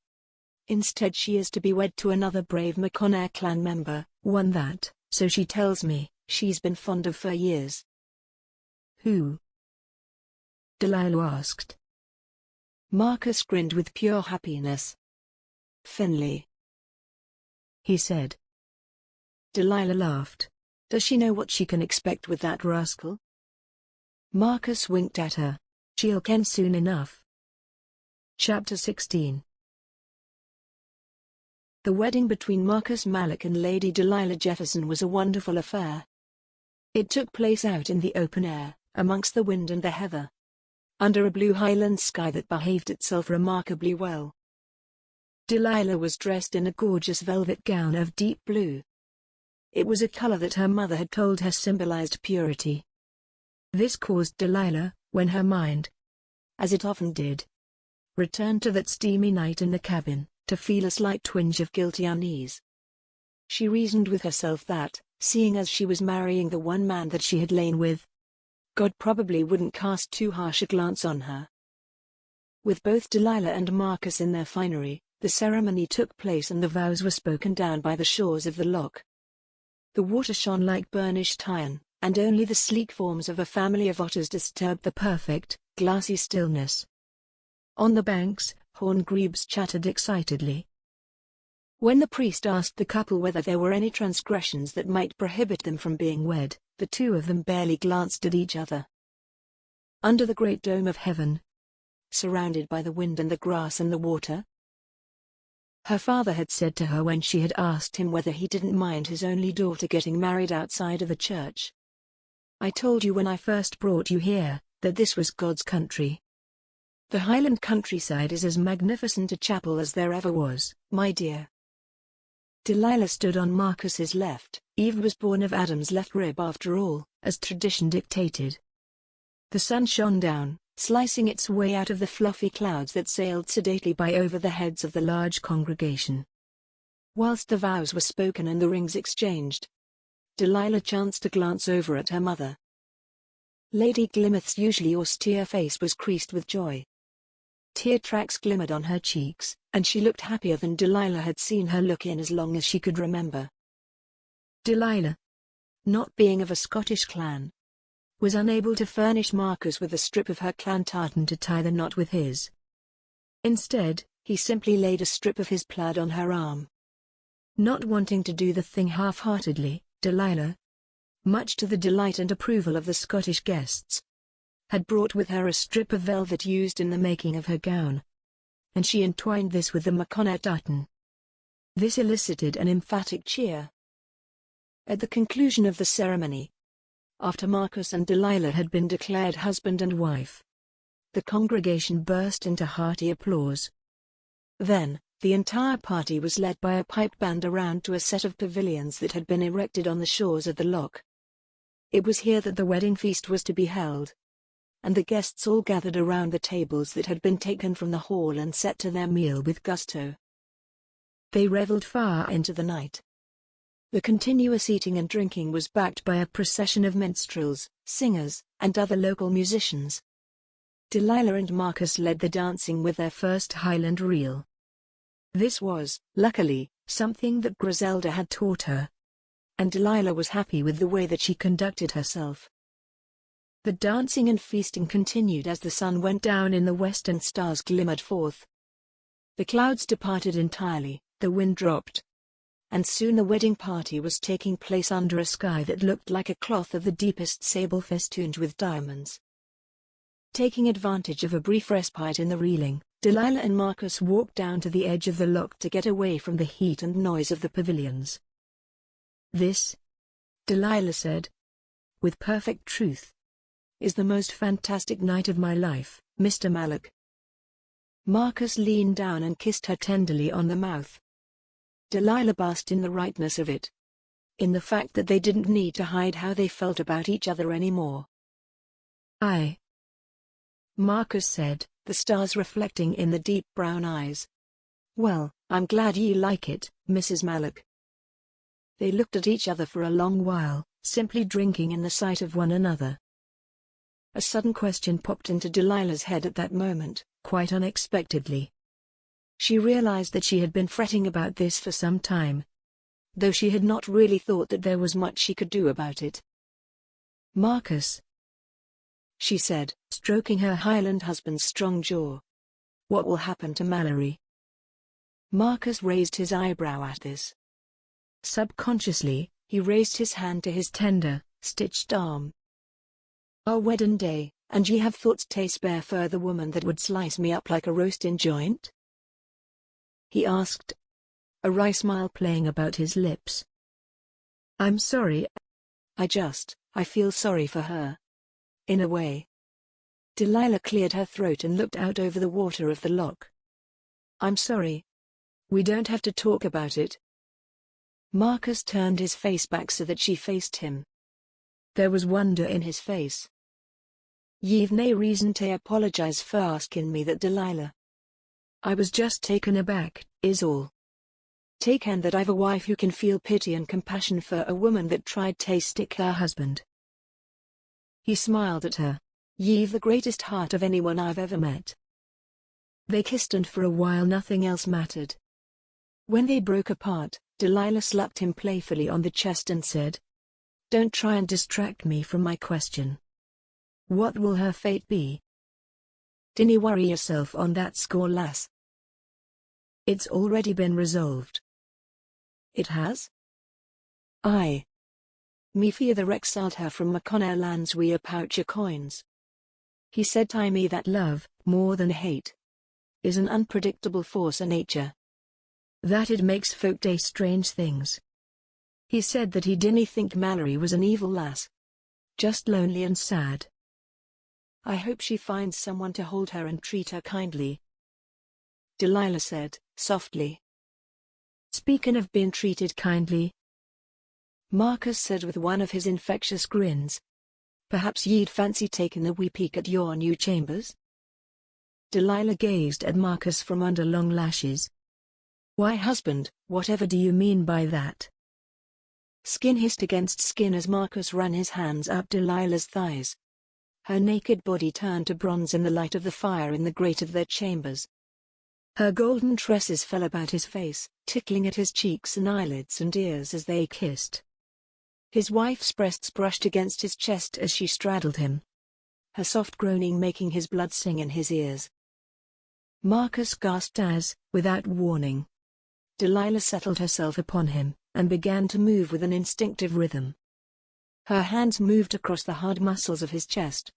Instead she is to be wed to another brave MacConnair clan member, one that, so she tells me, she's been fond of for years." "Who?" Delilah asked. Marcus grinned with pure happiness. "Finlay," he said. Delilah laughed. "Does she know what she can expect with that rascal?" Marcus winked at her. "She'll ken soon enough." Chapter 16. The wedding between Marcus Malloch and Lady Delilah Jefferson was a wonderful affair. It took place out in the open air, amongst the wind and the heather, under a blue Highland sky that behaved itself remarkably well. Delilah was dressed in a gorgeous velvet gown of deep blue. It was a color that her mother had told her symbolized purity. This caused Delilah, when her mind, as it often did, returned to that steamy night in the cabin, to feel a slight twinge of guilty unease. She reasoned with herself that, seeing as she was marrying the one man that she had lain with, God probably wouldn't cast too harsh a glance on her. With both Delilah and Marcus in their finery, the ceremony took place and the vows were spoken down by the shores of the loch. The water shone like burnished iron, and only the sleek forms of a family of otters disturbed the perfect, glassy stillness. On the banks, horn grebes chattered excitedly. When the priest asked the couple whether there were any transgressions that might prohibit them from being wed, the two of them barely glanced at each other. Under the great dome of heaven, surrounded by the wind and the grass and the water, her father had said to her when she had asked him whether he didn't mind his only daughter getting married outside of the church. "I told you when I first brought you here, that this was God's country. The Highland countryside is as magnificent a chapel as there ever was, my dear." Delilah stood on Marcus's left. Eve was born of Adam's left rib after all, as tradition dictated. The sun shone down, slicing its way out of the fluffy clouds that sailed sedately by over the heads of the large congregation. Whilst the vows were spoken and the rings exchanged, Delilah chanced to glance over at her mother. Lady Glimmerth's usually austere face was creased with joy. Tear tracks glimmered on her cheeks, and she looked happier than Delilah had seen her look in as long as she could remember. Delilah, not being of a Scottish clan, was unable to furnish Marcus with a strip of her clan tartan to tie the knot with his. Instead, he simply laid a strip of his plaid on her arm. Not wanting to do the thing half-heartedly, Delilah, much to the delight and approval of the Scottish guests, had brought with her a strip of velvet used in the making of her gown, and she entwined this with the MacConnair tartan. This elicited an emphatic cheer. At the conclusion of the ceremony, after Marcus and Delilah had been declared husband and wife, the congregation burst into hearty applause. Then, the entire party was led by a pipe band around to a set of pavilions that had been erected on the shores of the loch. It was here that the wedding feast was to be held, and the guests all gathered around the tables that had been taken from the hall and set to their meal with gusto. They revelled far into the night. The continuous eating and drinking was backed by a procession of minstrels, singers, and other local musicians. Delilah and Marcus led the dancing with their first Highland reel. This was, luckily, something that Griselda had taught her, and Delilah was happy with the way that she conducted herself. The dancing and feasting continued as the sun went down in the west and stars glimmered forth. The clouds departed entirely, the wind dropped, and soon the wedding party was taking place under a sky that looked like a cloth of the deepest sable festooned with diamonds. Taking advantage of a brief respite in the reeling, Delilah and Marcus walked down to the edge of the loch to get away from the heat and noise of the pavilions. "This," Delilah said, with perfect truth, "is the most fantastic night of my life, Mr. Malloch." Marcus leaned down and kissed her tenderly on the mouth. Delilah basked in the rightness of it, in the fact that they didn't need to hide how they felt about each other anymore. "I," Marcus said, the stars reflecting in the deep brown eyes. "Well, I'm glad you like it, Mrs. Malloch." They looked at each other for a long while, simply drinking in the sight of one another. A sudden question popped into Delilah's head at that moment, quite unexpectedly. She realized that she had been fretting about this for some time, though she had not really thought that there was much she could do about it. "Marcus," she said, stroking her Highland husband's strong jaw, "what will happen to Mallory?" Marcus raised his eyebrow at this. Subconsciously, he raised his hand to his tender, stitched arm. "Our wedding day, and ye have thoughts to spare for the woman that would slice me up like a roasting joint?" he asked, a wry smile playing about his lips. "I'm sorry. I feel sorry for her. In a way." Delilah cleared her throat and looked out over the water of the loch. "I'm sorry. We don't have to talk about it." Marcus turned his face back so that she faced him. There was wonder in his face. "Ye've nae reason to apologize for asking me that, Delilah. I was just taken aback, is all. Taken that I've a wife who can feel pity and compassion for a woman that tried to stick her husband." He smiled at her. "Ye've the greatest heart of anyone I've ever met." They kissed and for a while nothing else mattered. When they broke apart, Delilah slapped him playfully on the chest and said, "Don't try and distract me from my question. What will her fate be?" "Dinna worry yourself on that score, lass. It's already been resolved. It has? Aye. Me fear the exiled her from MacConnair lands we a pouch o' coins. He said to me that love, more than hate, is an unpredictable force o' nature. That it makes folk do strange things. He said that he didn't think Mallory was an evil lass. Just lonely and sad. I hope she finds someone to hold her and treat her kindly. Delilah said, softly. Speaking of being treated kindly, Marcus said with one of his infectious grins. Perhaps ye'd fancy taking a wee peek at your new chambers? Delilah gazed at Marcus from under long lashes. Why, husband, whatever do you mean by that? Skin hissed against skin as Marcus ran his hands up Delilah's thighs. Her naked body turned to bronze in the light of the fire in the grate of their chambers. Her golden tresses fell about his face, tickling at his cheeks and eyelids and ears as they kissed. His wife's breasts brushed against his chest as she straddled him, her soft groaning making his blood sing in his ears. Marcus gasped as, without warning, Delilah settled herself upon him, and began to move with an instinctive rhythm. Her hands moved across the hard muscles of his chest,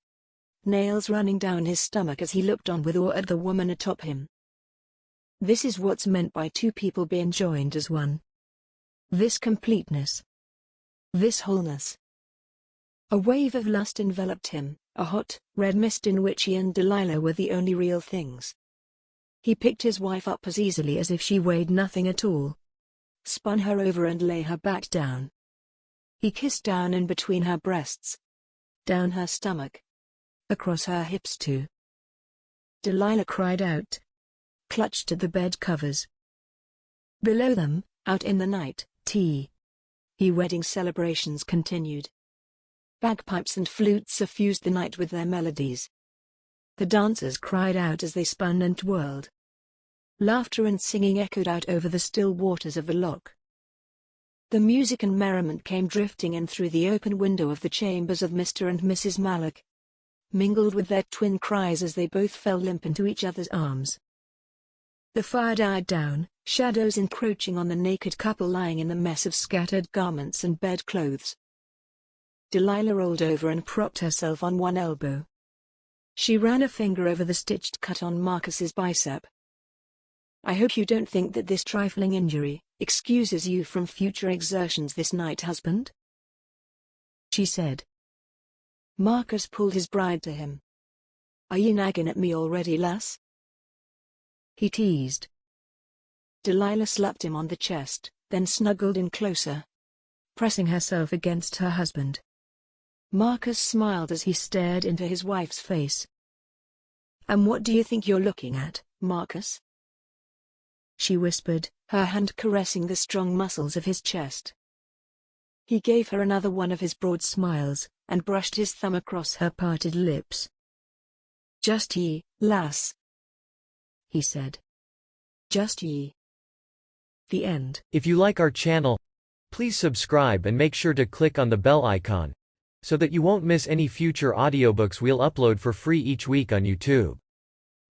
nails running down his stomach as he looked on with awe at the woman atop him. This is what's meant by two people being joined as one. This completeness. This wholeness. A wave of lust enveloped him, a hot, red mist in which he and Delilah were the only real things. He picked his wife up as easily as if she weighed nothing at all, spun her over and lay her back down. He kissed down in between her breasts, down her stomach, across her hips too. Delilah cried out, clutched at the bed covers. Below them, out in the night, wedding celebrations continued. Bagpipes and flutes suffused the night with their melodies. The dancers cried out as they spun and twirled. Laughter and singing echoed out over the still waters of the loch. The music and merriment came drifting in through the open window of the chambers of Mr. and Mrs. Malloch, mingled with their twin cries as they both fell limp into each other's arms. The fire died down, shadows encroaching on the naked couple lying in the mess of scattered garments and bedclothes. Delilah rolled over and propped herself on one elbow. She ran a finger over the stitched cut on Marcus's bicep. I hope you don't think that this trifling injury excuses you from future exertions this night, husband, she said. Marcus pulled his bride to him. Are you nagging at me already, lass? He teased. Delilah slapped him on the chest, then snuggled in closer, pressing herself against her husband. Marcus smiled as he stared into his wife's face. And what do you think you're looking at, Marcus? She whispered, her hand caressing the strong muscles of his chest. He gave her another one of his broad smiles, and brushed his thumb across her parted lips. Just ye, lass, he said. Just ye. The end. If you like our channel, please subscribe and make sure to click on the bell icon, so that you won't miss any future audiobooks we'll upload for free each week on YouTube.